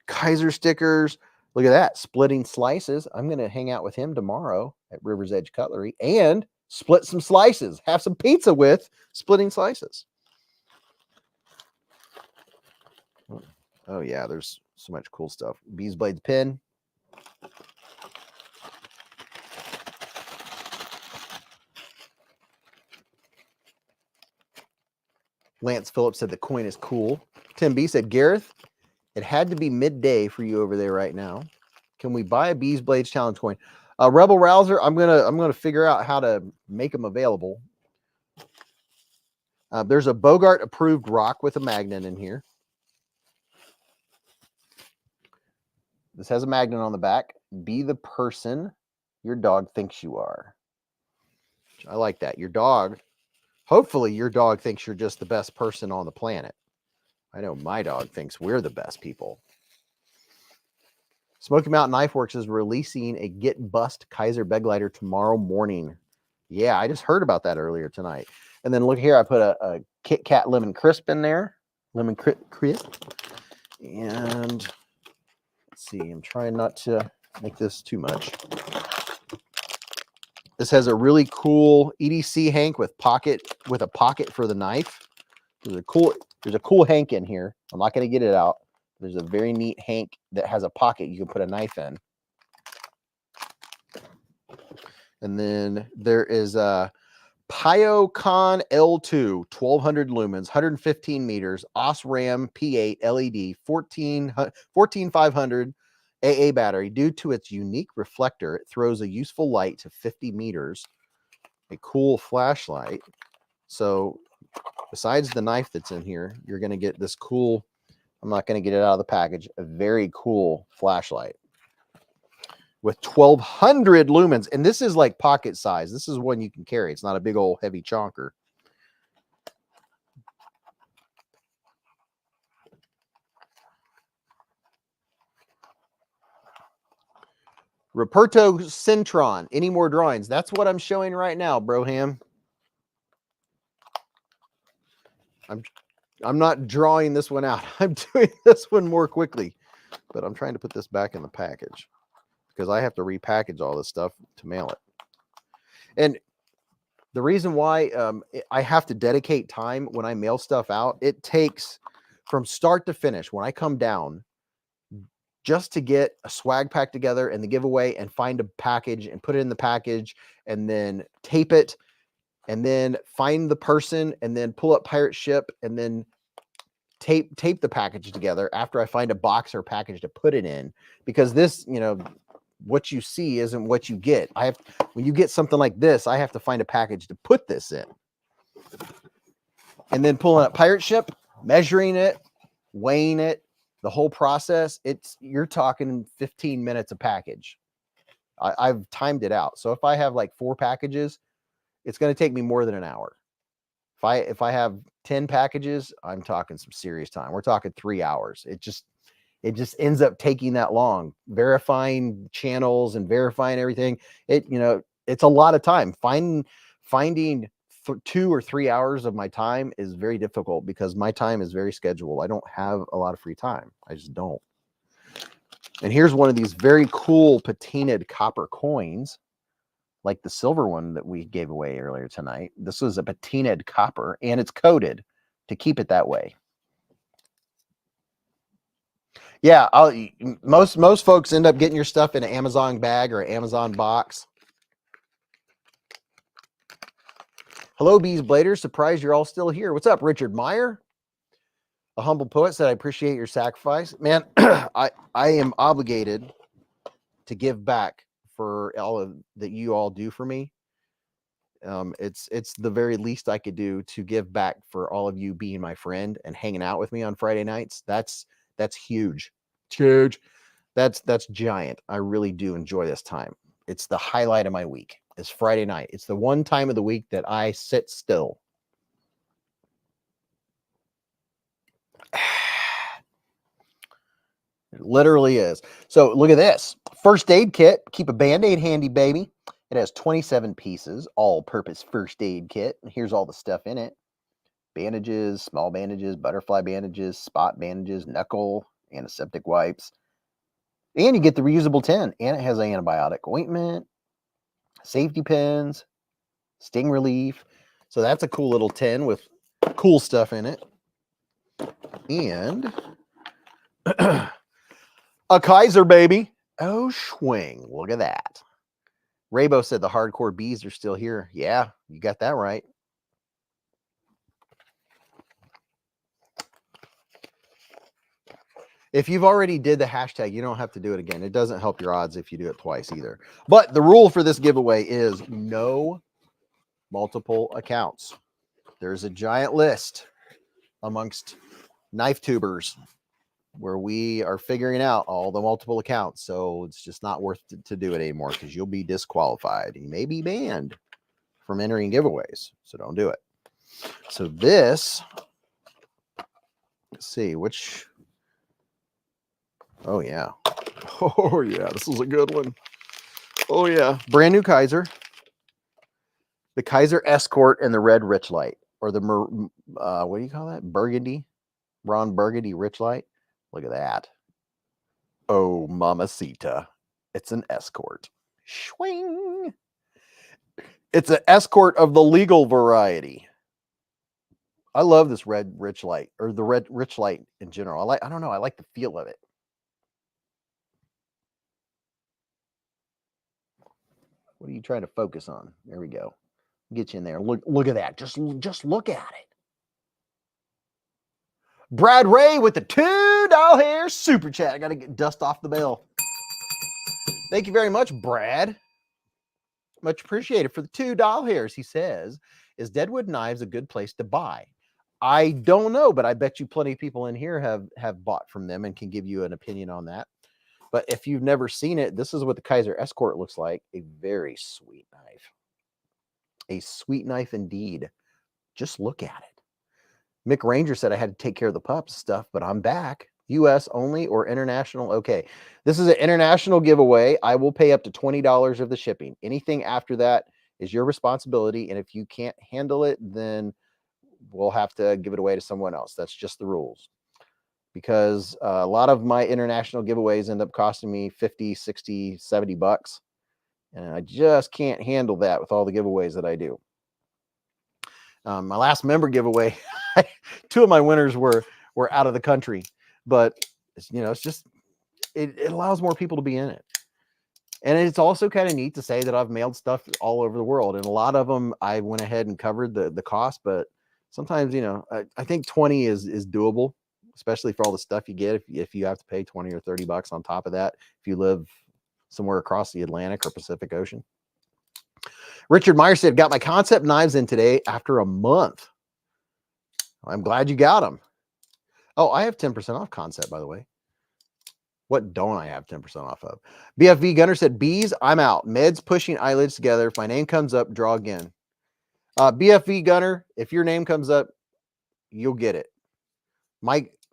Kaiser stickers. Look at that, splitting slices. I'm going to hang out with him tomorrow at River's Edge Cutlery and split some slices. Have some pizza with splitting slices. Oh yeah, there's so much cool stuff. BeezBlades pin. Lance Phillips said the coin is cool. Tim B said, Gareth, it had to be midday for you over there right now. Can we buy a BeezBlades challenge coin? Rebel Rouser, I'm gonna figure out how to make them available. There's a Bogart approved rock with a magnet in here. This has a magnet on the back. Be the person your dog thinks you are. I like that. Your dog, hopefully your dog thinks you're just the best person on the planet. I know my dog thinks we're the best people. Smoky Mountain Knife Works is releasing a Get Bust Kaiser Begleiter tomorrow morning. Yeah, I just heard about that earlier tonight. And then look here, I put a Kit Kat Lemon Crisp in there. Lemon Crisp. And let's see, I'm trying not to make this too much. This has a really cool EDC hank with a pocket for the knife. There's a cool hank in here. I'm not going to get it out. There's a very neat hank that has a pocket you can put a knife in. And then there is a Pyocon L2, 1200 lumens, 115 meters, Osram P8 LED, 14500 AA battery. Due to its unique reflector, it throws a useful light to 50 meters. A cool flashlight. So besides the knife that's in here, you're going to get this cool, I'm not going to get it out of the package, a very cool flashlight with 1200 lumens. And this is like pocket size. This is one you can carry. It's not a big old heavy chonker. Ruperto Centron. Any more drawings? That's what I'm showing right now, Broham. I'm not drawing this one out. I'm doing this one more quickly, but I'm trying to put this back in the package because I have to repackage all this stuff to mail it. And the reason why I have to dedicate time when I mail stuff out, it takes from start to finish. When I come down, just to get a swag pack together and the giveaway and find a package and put it in the package and then tape it and then find the person and then pull up Pirate Ship and then tape the package together after I find a box or package to put it in, because this, you know, what you see isn't what you get. When you get something like this, I have to find a package to put this in and then pulling up Pirate Ship, measuring it, weighing it, the whole process. You're talking 15 minutes a package. I've timed it out. So if I have like 4 packages, it's going to take me more than an hour. If I have 10 packages, I'm talking some serious time. We're talking 3 hours. It just ends up taking that long, verifying channels and verifying everything. It's a lot of time. Finding 2 or 3 hours of my time is very difficult because my time is very scheduled. I don't have a lot of free time. I just don't. And here's one of these very cool patinaed copper coins, like the silver one that we gave away earlier tonight. This was a patinaed copper, and it's coated to keep it that way. Yeah, most folks end up getting your stuff in an Amazon bag or an Amazon box. Hello, Beez Bladers. Surprised you're all still here. What's up, Richard Meyer? A humble poet said, I appreciate your sacrifice. Man, I am obligated to give back for all of that you all do for me. It's the very least I could do to give back for all of you being my friend and hanging out with me on Friday nights. That's huge. It's huge. That's giant. I really do enjoy this time. It's the highlight of my week. It's Friday night. It's the one time of the week that I sit still. It literally is. So look at this. First aid kit. Keep a Band-Aid handy, baby. It has 27 pieces, all-purpose first aid kit. And here's all the stuff in it. Bandages, small bandages, butterfly bandages, spot bandages, knuckle, antiseptic wipes. And you get the reusable tin. And it has antibiotic ointment, safety pins, sting relief. So that's a cool little tin with cool stuff in it. And a Kaiser, baby. Oh, swing. Look at that. Raybo said the hardcore bees are still here. Yeah, you got that right. If you've already did the hashtag, you don't have to do it again. It doesn't help your odds if you do it twice either. But the rule for this giveaway is no multiple accounts. There's a giant list amongst knife tubers where we are figuring out all the multiple accounts. So it's just not worth to do it anymore because you'll be disqualified. You may be banned from entering giveaways. So don't do it. So this, let's see which. Oh, yeah. Oh, yeah. This is a good one. Oh, yeah. Brand new Kaiser. The Kaiser Escort and the Red Rich Light. Or the, what do you call that? Burgundy. Ron Burgundy Rich Light. Look at that. Oh, mamacita. It's an Escort. Swing. It's an Escort of the legal variety. I love this Red Rich Light. Or the Red Rich Light in general. I don't know. I like the feel of it. What are you trying to focus on? There we go. Get you in there. Look at that. Just look at it. Brad Ray with the $2 hair super chat. I got to get dust off the bell. Thank you very much, Brad. Much appreciated for the $2 hairs. He says, is Deadwood Knives a good place to buy? I don't know, but I bet you plenty of people in here have bought from them and can give you an opinion on that. But if you've never seen it, this is what the Kaiser Escort looks like. A very sweet knife. A sweet knife indeed. Just look at it. Mick Ranger said I had to take care of the pups stuff, but I'm back. U.S. only or international? Okay. This is an international giveaway. I will pay up to $20 of the shipping. Anything after that is your responsibility. And if you can't handle it, then we'll have to give it away to someone else. That's just the rules. Because a lot of my international giveaways end up costing me 50, 60, 70 bucks. And I just can't handle that with all the giveaways that I do. My last member giveaway, 2 of my winners were out of the country. But, it's just, it allows more people to be in it. And it's also kind of neat to say that I've mailed stuff all over the world. And a lot of them, I went ahead and covered the cost. But sometimes, I think 20 is doable. Especially for all the stuff you get, if you have to pay 20 or 30 bucks on top of that, if you live somewhere across the Atlantic or Pacific Ocean. Richard Meyer said, got my concept knives in today after a month. I'm glad you got them. Oh, I have 10% off concept, by the way. What don't I have 10% off of? BFV Gunner said, Beez, I'm out. Meds pushing eyelids together. If my name comes up, draw again. BFV Gunner, if your name comes up, you'll get it.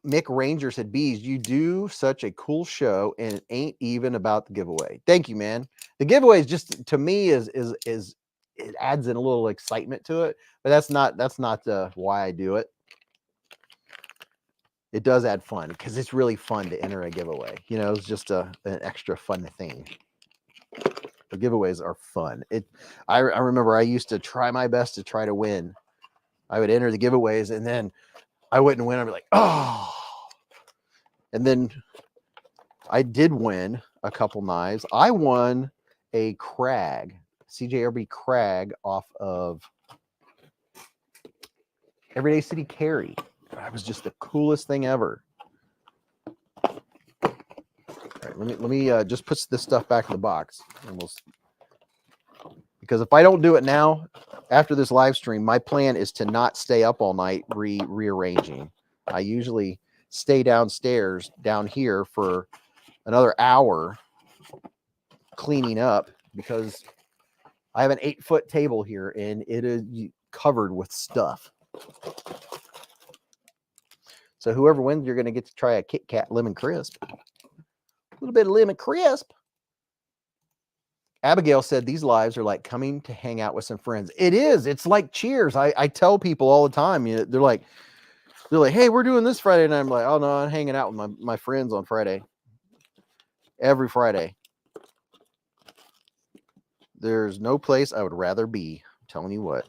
Mick Ranger said, Beez, you do such a cool show and it ain't even about the giveaway. Thank you, man. The giveaway is just, to me, is it adds in a little excitement to it, but that's not why I do it. It does add fun because it's really fun to enter a giveaway. It's just an extra fun thing. The giveaways are fun. I remember I used to try my best to try to win. I would enter the giveaways and then I wouldn't win. I'd be like, oh. And then I did win a couple knives. I won a Crag, CJRB Crag off of Everyday City Carry. That was just the coolest thing ever. All right, let me just put this stuff back in the box, and because if I don't do it now, after this live stream, my plan is to not stay up all night rearranging. I usually stay downstairs down here for another hour cleaning up because I have an 8-foot table here and it is covered with stuff. So whoever wins, you're going to get to try a Kit Kat Lemon Crisp. A little bit of lemon crisp. Abigail said these lives are like coming to hang out with some friends. It is. It's like Cheers. I tell people all the time. You know, they're like, hey, we're doing this Friday, and I'm like, oh no, I'm hanging out with my friends on Friday. Every Friday. There's no place I would rather be. I'm telling you what.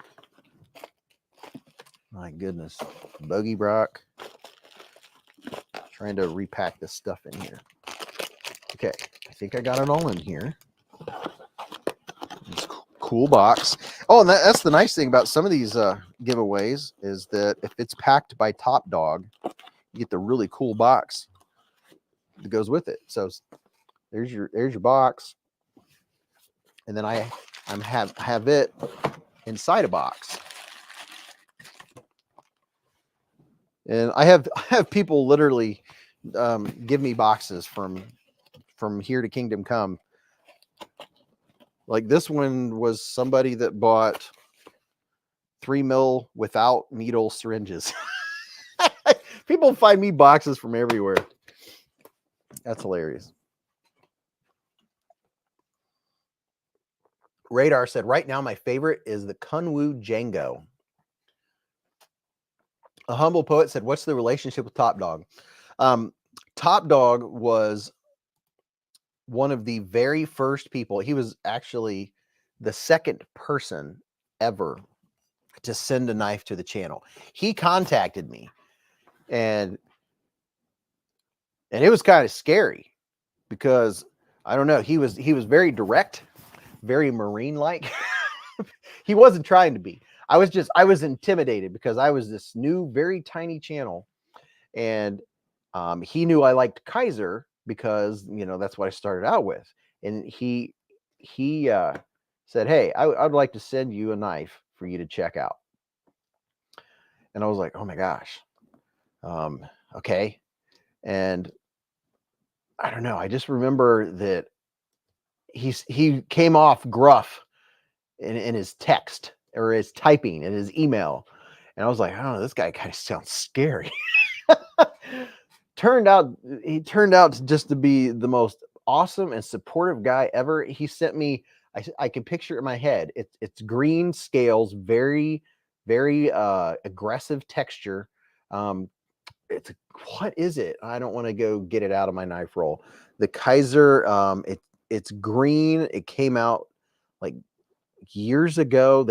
My goodness. Bogey Brock. Trying to repack this stuff in here. Okay, I think I got it all in here. Cool box. Oh, and that's the nice thing about some of these giveaways is that if it's packed by Top Dog, you get the really cool box that goes with it. So there's your box, and then I have it inside a box. And I have people literally give me boxes from here to Kingdom Come. Like this one was somebody that bought 3 mil without needle syringes. People find me boxes from everywhere. That's hilarious. Radar said, right now my favorite is the Kunwu Django. A Humble Poet said, what's the relationship with Top Dog? Top Dog was one of the very first people. He was actually the second person ever to send a knife to the channel. He contacted me, and it was kind of scary because I don't know. He was very direct, very Marine-like. He wasn't trying to be. I was intimidated because I was this new, very tiny channel, and he knew I liked Kaiser because, you know, that's what I started out with. And he said, hey, I'd like to send you a knife for you to check out. And I was like, oh my gosh. Okay. And I don't know. I just remember that he came off gruff in his text or his typing in his email. And I was like, I don't know, this guy kind of sounds scary. He turned out just to be the most awesome and supportive guy ever. He sent me, I can picture it in my head. It's green scales, very, very aggressive texture. What is it? I don't want to go get it out of my knife roll. The Kaiser, it's green. It came out like years ago.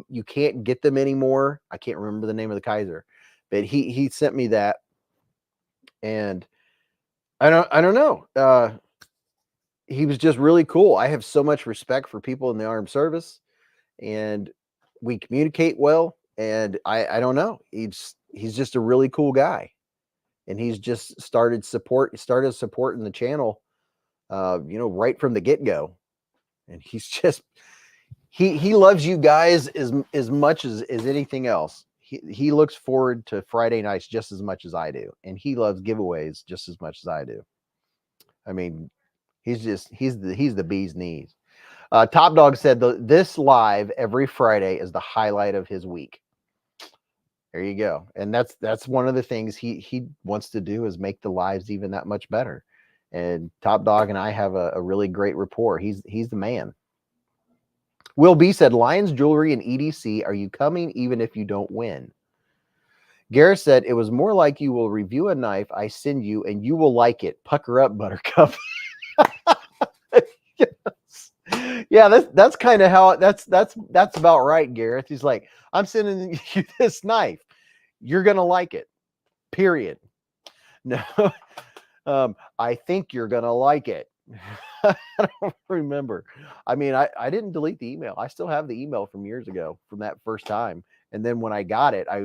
You can't get them anymore. I can't remember the name of the Kaiser, but he sent me that. And I don't know. He was just really cool. I have so much respect for people in the armed service, and we communicate well. And I don't know. He's just a really cool guy, and he's just started supporting the channel, you know, right from the get-go. And he's just he loves you guys as much as anything else. He looks forward to Friday nights just as much as I do. And he loves giveaways just as much as I do. I mean, he's the bee's knees. Top Dog said this live every Friday is the highlight of his week. There you go. And that's one of the things he wants to do is make the lives even that much better. And Top Dog and I have a really great rapport. He's the man. Will B said, Lions Jewelry and EDC, are you coming even if you don't win? Gareth said, it was more like you will review a knife I send you and you will like it. Pucker up, Buttercup. Yes. Yeah, that's kind of how that's about right, Gareth. He's like, I'm sending you this knife. You're gonna like it. Period. No. I think you're gonna like it. I don't remember. I mean, I didn't delete the email. I still have the email from years ago from that first time. And then when I got it, I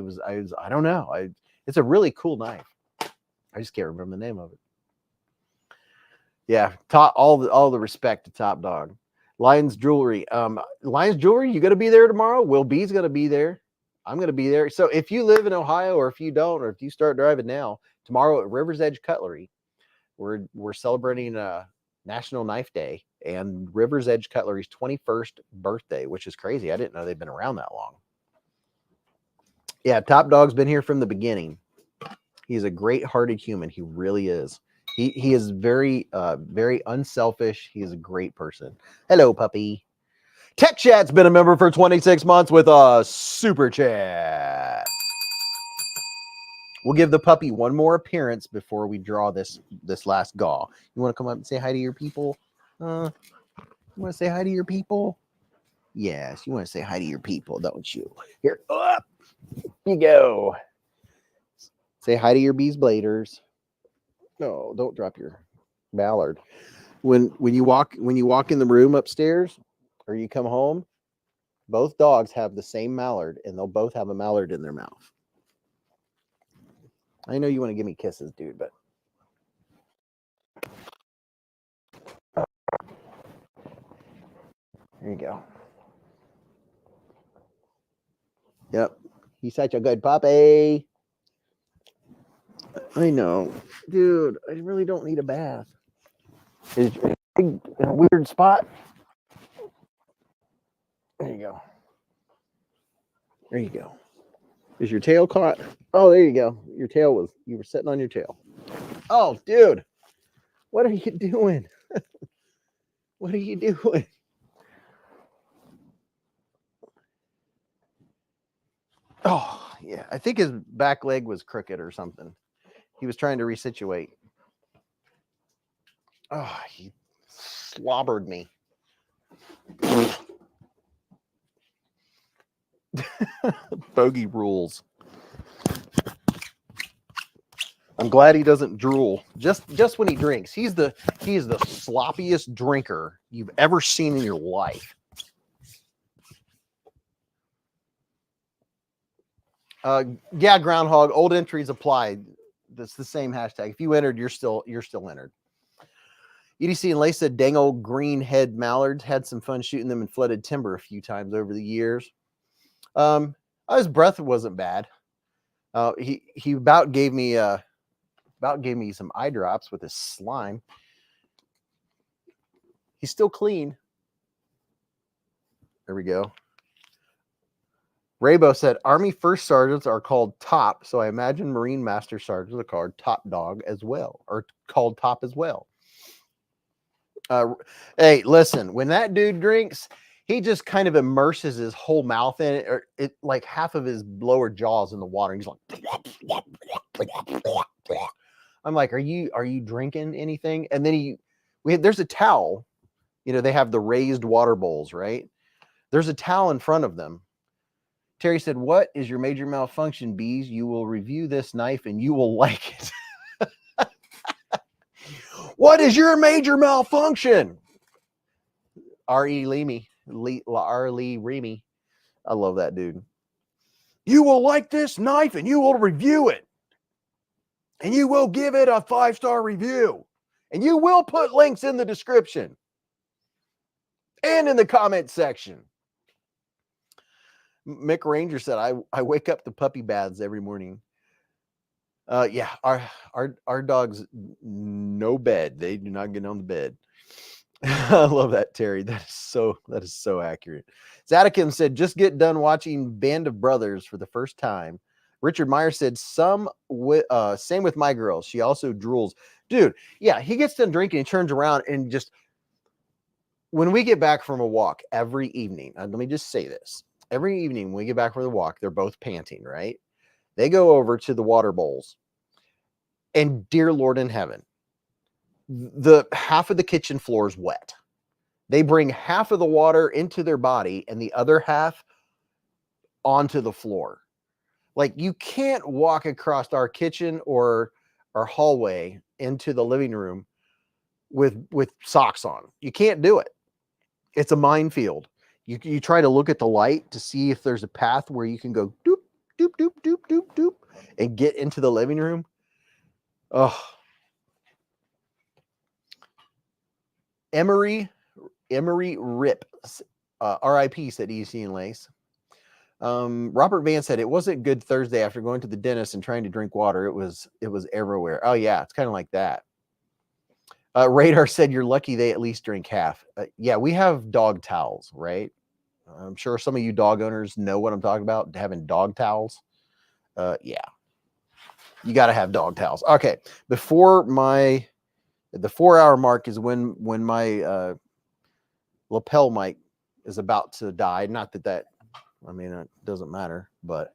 don't know. It's a really cool knife. I just can't remember the name of it. Yeah, all the respect to Top Dog. Lions Jewelry. Lions Jewelry, you gonna be there tomorrow? Will B's gonna be there. I'm gonna be there. So if you live in Ohio, or if you don't, or if you start driving now, tomorrow at River's Edge Cutlery, we're celebrating National Knife Day and River's Edge Cutlery's 21st birthday, which is crazy. I didn't know they've been around that long. Yeah, Top Dog's been here from the beginning. He's a great-hearted human. He really is. He is very very unselfish. He is a great person. Hello, puppy. Tech Chat's been a member for 26 months with a super chat. We'll give the puppy one more appearance before we draw this last gaw. You want to come up and say hi to your people? You want to say hi to your people? Yes, you want to say hi to your people, don't you? Here, up you go. Say hi to your beezbladers. No, don't drop your mallard. When you walk in the room upstairs, or you come home, both dogs have the same mallard, and they'll both have a mallard in their mouth. I know you want to give me kisses, dude, but there you go. Yep, he's such a good puppy. I know, dude. I really don't need a bath. Is it in a weird spot? There you go. There you go. Is your tail caught? Oh, there you go. Your tail you were sitting on your tail. Oh, dude. What are you doing? What are you doing? Oh, yeah. I think his back leg was crooked or something. He was trying to resituate. Oh, he slobbered me. Bogey rules. I'm glad he doesn't drool just when he drinks. He is the sloppiest drinker you've ever seen in your life. Yeah, Groundhog. Old entries applied. That's the same hashtag. If you entered, you're still entered. EDC and Lace said, dang old green head mallards. Had some fun shooting them in flooded timber a few times over the years. His breath wasn't bad. He about gave me some eye drops with his slime. He's still clean. There we go. Raybo said, Army first sergeants are called top, so I imagine Marine master sergeants are called top dog as well, or called top as well. Hey, listen, when that dude drinks, he just kind of immerses his whole mouth in it, or it like half of his lower jaws in the water. He's like, I'm like, are you drinking anything? And then there's a towel. You know, they have the raised water bowls, right? There's a towel in front of them. Terry said, what is your major malfunction, Beez? You will review this knife and you will like it. What is your major malfunction? R.E. Leamy. R. Lee Remy. I love that dude. You will like this knife and you will review it. And you will give it a 5-star review. And you will put links in the description. And in the comment section. Mick Ranger said, I wake up to puppy baths every morning. Yeah, our dogs, no bed. They do not get on the bed. I love that, Terry. That is so accurate. Zadikim said, just get done watching Band of Brothers for the first time. Richard Meyer said, same with my girl. She also drools. Dude, yeah, he gets done drinking and turns around and just, when we get back from a walk every evening, let me just say this. Every evening when we get back from the walk, they're both panting, right? They go over to the water bowls. And dear Lord in heaven, the half of the kitchen floor is wet. They bring half of the water into their body and the other half onto the floor. Like, you can't walk across our kitchen or or hallway into the living room with socks on. You can't do it. It's a minefield. You try to look at the light to see if there's a path where you can go doop, doop, doop, doop, doop, doop, and get into the living room. Oh, Emery Rip, R.I.P. said EC and Lace. Robert Van said it wasn't good Thursday after going to the dentist and trying to drink water. It was everywhere. Oh yeah, it's kind of like that. Radar said you're lucky they at least drink half. Yeah, we have dog towels, right? I'm sure some of you dog owners know what I'm talking about, having dog towels. Yeah, you got to have dog towels. Okay, before the 4-hour mark is when my lapel mic is about to die. Not that I mean, it doesn't matter, but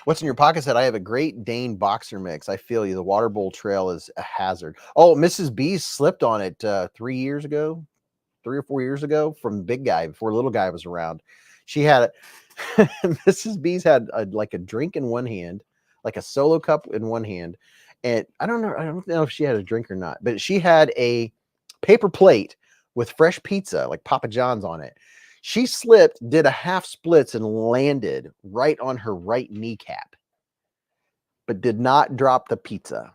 what's in your pocket said, I have a Great Dane boxer mix. I feel you. The water bowl trail is a hazard. Oh, Mrs. Beez slipped on it 3 or 4 years ago from Big Guy before Little Guy was around. She had Mrs. Beez had like a drink in one hand, like a solo cup in one hand. And I don't know if she had a drink or not, but she had a paper plate with fresh pizza, like Papa John's on it. She slipped, did a half splits, and landed right on her right kneecap, but did not drop the pizza.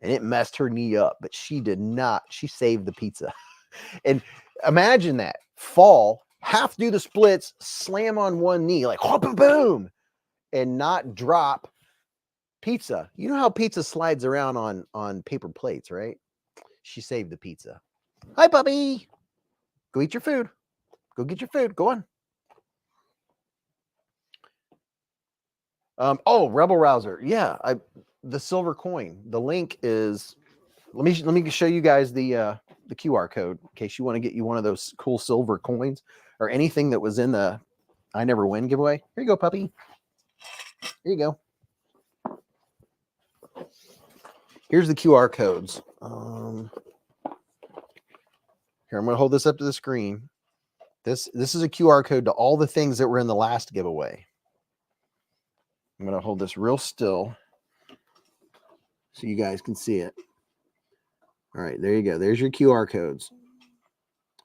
And it messed her knee up, but she did not. She saved the pizza. And imagine that. Fall, half do the splits, slam on one knee, like whoop, boom, and not drop pizza. You know how pizza slides around on paper plates, right? She saved the pizza. Hi, puppy. Go eat your food. Go get your food. Go on. Oh, Rebel Rouser. Yeah, the silver coin. The link is. Let me show you guys the QR code in case you want to get you one of those cool silver coins or anything that was in the I Never Win giveaway. Here you go, puppy. Here you go. Here's the QR codes. Here, I'm going to hold this up to the screen. This is a QR code to all the things that were in the last giveaway. I'm going to hold this real still so you guys can see it. All right, there you go. There's your QR codes.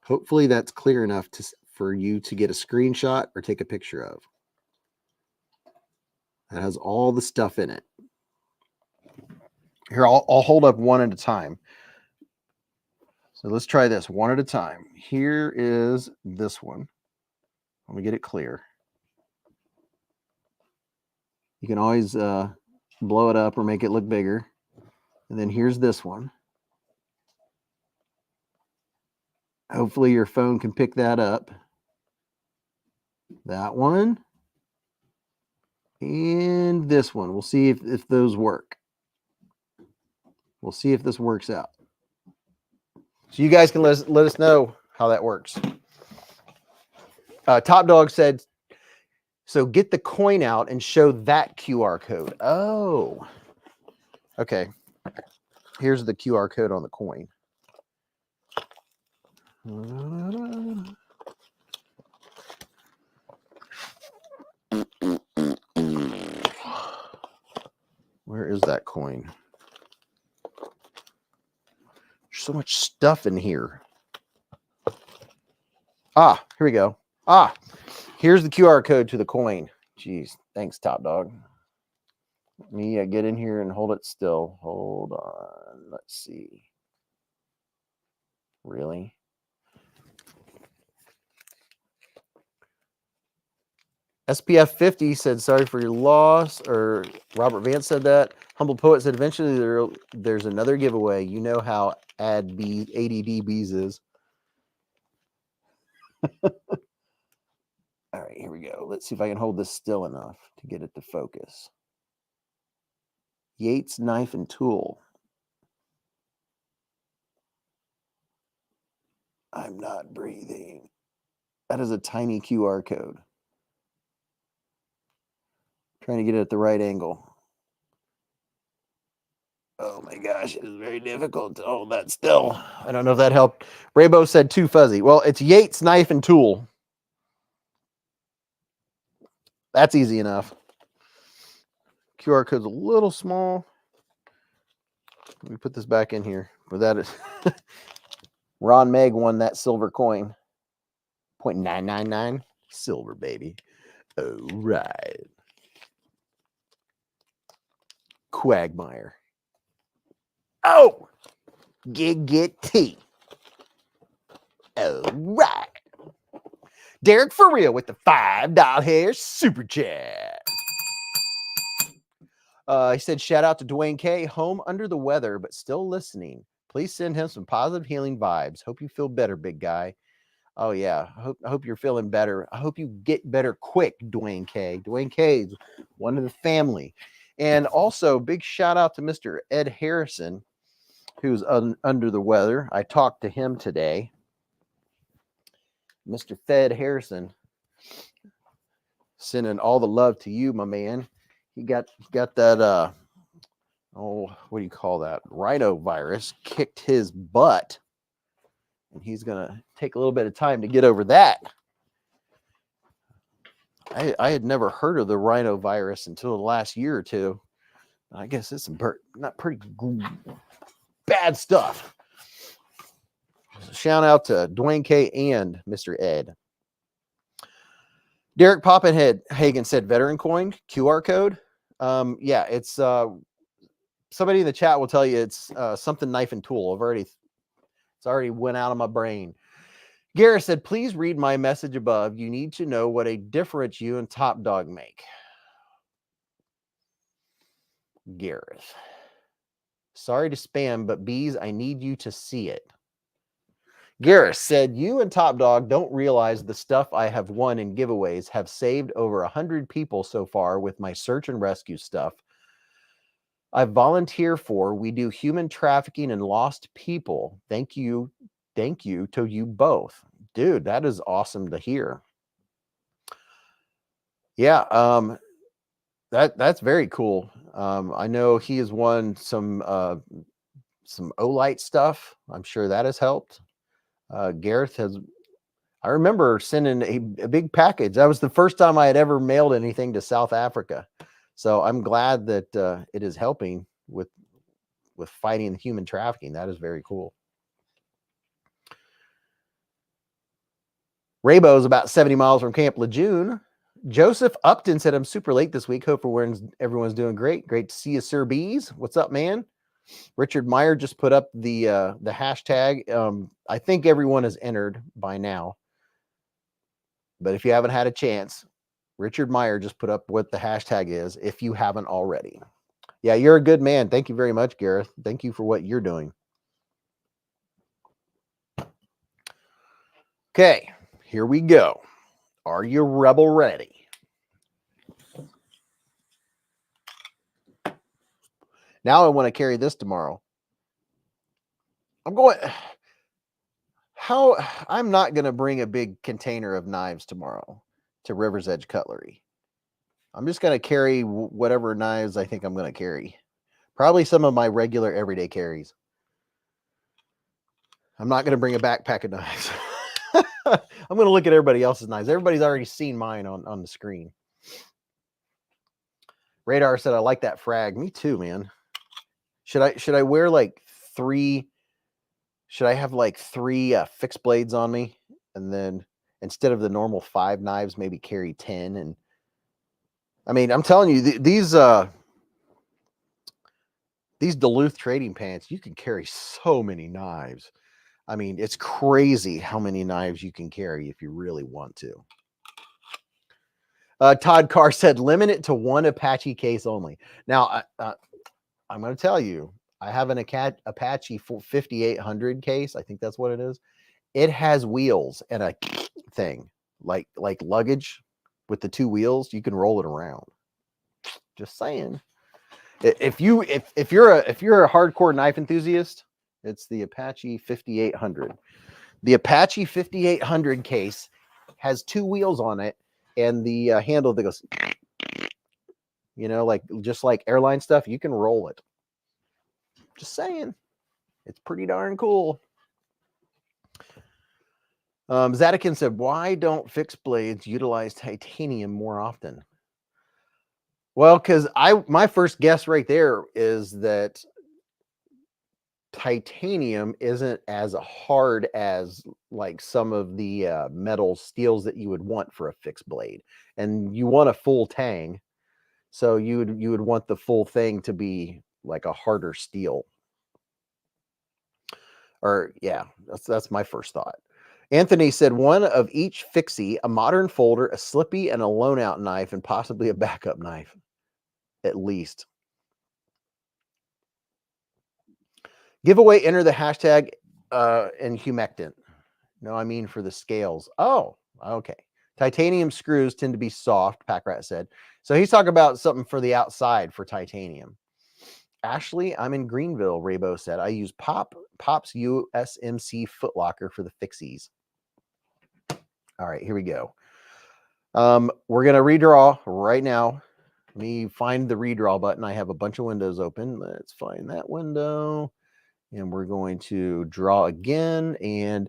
Hopefully that's clear enough for you to get a screenshot or take a picture of. That has all the stuff in it. Here, I'll hold up one at a time. So let's try this one at a time. Here is this one. Let me get it clear. You can always blow it up or make it look bigger. And then here's this one. Hopefully your phone can pick that up. That one. And this one. We'll see if those work. We'll see if this works out. So you guys can let us know how that works. Top Dog said, so get the coin out and show that QR code. Oh. Okay. Here's the QR code on the coin. Where is that coin? There's so much stuff in here. Ah, here we go. Ah, here's the QR code to the coin. Jeez, thanks, Top Dog. Let me get in here and hold it still. Hold on. Let's see. Really? SPF 50 said, sorry for your loss, or Robert Vance said that. Humble Poet said, eventually there's another giveaway. You know how ADD Beez is. All right, here we go. Let's see if I can hold this still enough to get it to focus. Yates Knife and Tool. I'm not breathing. That is a tiny QR code. Trying to get it at the right angle. Oh my gosh, it is very difficult to hold that still. I don't know if that helped. Raybo said too fuzzy. Well, it's Yates Knife and Tool. That's easy enough. QR code's a little small. Let me put this back in here. But that is Ron Meg won that silver coin. 0.999 silver, baby. All right. Quagmire. Oh, get T. All right. Derek for real with the $5 hair super chat. He said, shout out to Dwayne K. Home under the weather, but still listening. Please send him some positive healing vibes. Hope you feel better, big guy. Oh, yeah. I hope you're feeling better. I hope you get better quick, Dwayne K. Dwayne K is one of the family. And also, big shout out to Mr. Ed Harrison, who's under the weather. I talked to him today. Mr. Fed Harrison, sending all the love to you, my man. He got that, what do you call that? Rhino virus kicked his butt. And he's going to take a little bit of time to get over that. I had never heard of the rhino virus until the last year or two. I guess it's some not pretty bad stuff. So shout out to Dwayne K. and Mr. Ed. Derek Hagen said veteran coin, QR code. Yeah, it's somebody in the chat will tell you it's something knife and tool. It's already went out of my brain. Gareth said, please read my message above. You need to know what a difference you and Top Dog make. Gareth. Sorry to spam, but Beez, I need you to see it. Gareth said, you and Top Dog don't realize the stuff I have won in giveaways have saved over 100 people so far with my search and rescue stuff. I volunteer for. We do human trafficking and lost people. Thank you to you both. Dude, that is awesome to hear. Yeah, that's very cool. I know he has won some Olight stuff. I'm sure that has helped. Gareth has, I remember sending a big package. That was the first time I had ever mailed anything to South Africa. So I'm glad that it is helping with fighting human trafficking. That is very cool. Raybo is about 70 miles from Camp Lejeune. Joseph Upton said, I'm super late this week. Hope everyone's doing great. Great to see you, Sir Beez. What's up, man? Richard Meyer just put up the hashtag. I think everyone has entered by now. But if you haven't had a chance, Richard Meyer just put up what the hashtag is if you haven't already. Yeah, you're a good man. Thank you very much, Gareth. Thank you for what you're doing. Okay, here we go. Are you rebel ready? Now I want to carry this tomorrow. I'm not going to bring a big container of knives tomorrow to River's Edge Cutlery. I'm just going to carry whatever knives I think I'm going to carry. Probably some of my regular everyday carries. I'm not going to bring a backpack of knives. I'm going to look at everybody else's knives. Everybody's already seen mine on the screen. Radar said, I like that frag. Me too, man. Should I wear like 3? Should I have like 3 fixed blades on me? And then instead of the normal 5 knives, maybe carry 10. And I mean, I'm telling you, these Duluth trading pants, you can carry so many knives. I mean, it's crazy how many knives you can carry if you really want to. Todd Carr said, limit it to 1 Apache case only. Now, I'm going to tell you, I have an Apache 5800 case. I think that's what it is. It has wheels and a thing like luggage with the 2 wheels. You can roll it around. Just saying. If you're a hardcore knife enthusiast, it's the Apache 5800. The Apache 5800 case has 2 wheels on it and the handle that goes, just like airline stuff. You can roll it. Just saying, it's pretty darn cool. Zadikin said, why don't fixed blades utilize titanium more often? Well, because my first guess right there is that titanium isn't as hard as like some of the metal steels that you would want for a fixed blade, and you want a full tang, so you would want the full thing to be like a harder steel. Or yeah, that's my first thought. Anthony said one of each fixie, a modern folder, a slippy, and a loan out knife, and possibly a backup knife, at least. Giveaway, enter the hashtag and humectant. No, I mean for the scales. Oh, okay. Titanium screws tend to be soft, Packrat said. So he's talking about something for the outside for titanium. Ashley, I'm in Greenville, Raybo said. I use Pop's USMC footlocker for the fixies. All right, here we go. We're going to redraw right now. Let me find the redraw button. I have a bunch of windows open. Let's find that window. And we're going to draw again. And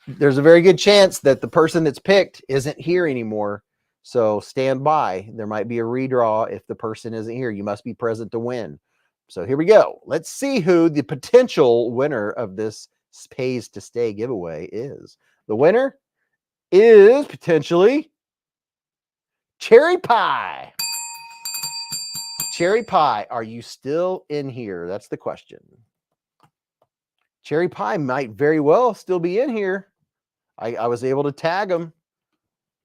there's a very good chance that the person that's picked isn't here anymore. So stand by. There might be a redraw if the person isn't here. You must be present to win. So here we go. Let's see who the potential winner of this pays to stay giveaway is. The winner is potentially Cherry Pie. Cherry Pie, are you still in here? That's the question. Cherry Pie might very well still be in here. I was able to tag him.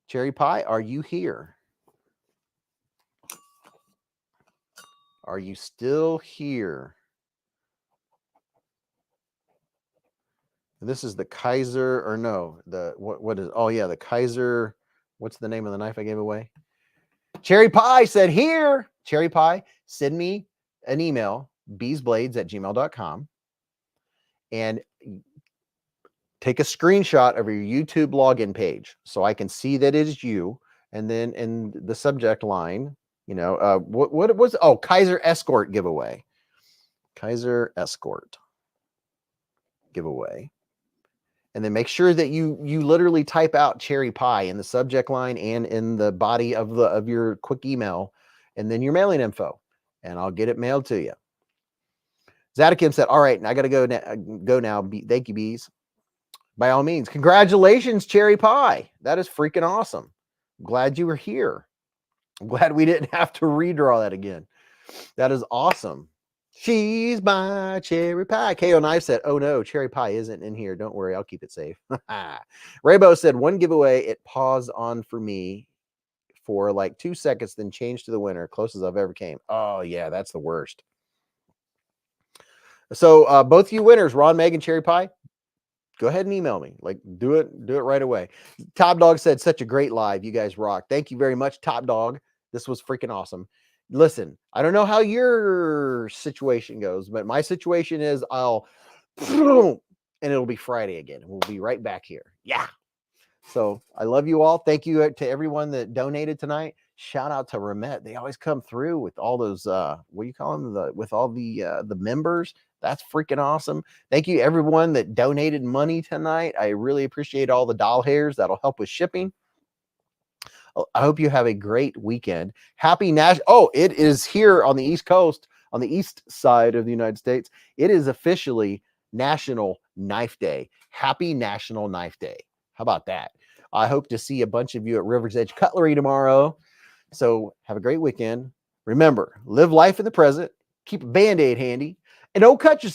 Cherry Pie, are you here? Are you still here? This is the Kaiser, or no, the what is, oh yeah, the Kaiser, what's the name of the knife I gave away? Cherry Pie said here. Cherry Pie, send me an email, beezblades@gmail.com, and take a screenshot of your YouTube login page so I can see that it is you. And then in the subject line, you know, what was, oh, Kaiser Escort giveaway. Kaiser Escort giveaway. And then make sure that you literally type out Cherry Pie in the subject line and in the body of your quick email, and then your mailing info, and I'll get it mailed to you. Zatakim said, all right, I got to go now. Thank you, Beez. By all means, congratulations, Cherry Pie. That is freaking awesome. I'm glad you were here. I'm glad we didn't have to redraw that again. That is awesome. She's my Cherry Pie. KO Knife said, oh no, Cherry Pie isn't in here. Don't worry, I'll keep it safe. Raybo said, one giveaway, it paused on for me for like 2 seconds, then changed to the winner. Closest I've ever came. Oh yeah, that's the worst. So both you winners, Ron, Megan, Cherry Pie, go ahead and email me. Like, do it right away. Top Dog said, such a great live. You guys rock. Thank you very much, Top Dog. This was freaking awesome. Listen, I don't know how your situation goes, but my situation is and it'll be Friday again. We'll be right back here. Yeah. So I love you all. Thank you to everyone that donated tonight. Shout out to Ramet. They always come through with all those, what do you call them? With all the members. That's freaking awesome. Thank you everyone that donated money tonight. I really appreciate all the doll hairs. That'll help with shipping. I hope you have a great weekend. Happy National. Oh, it is here on the East Coast, on the east side of the United States. It is officially National Knife Day. Happy National Knife Day. How about that? I hope to see a bunch of you at River's Edge Cutlery tomorrow. So have a great weekend. Remember, live life in the present. Keep a Band-Aid handy. And don't cut yourself.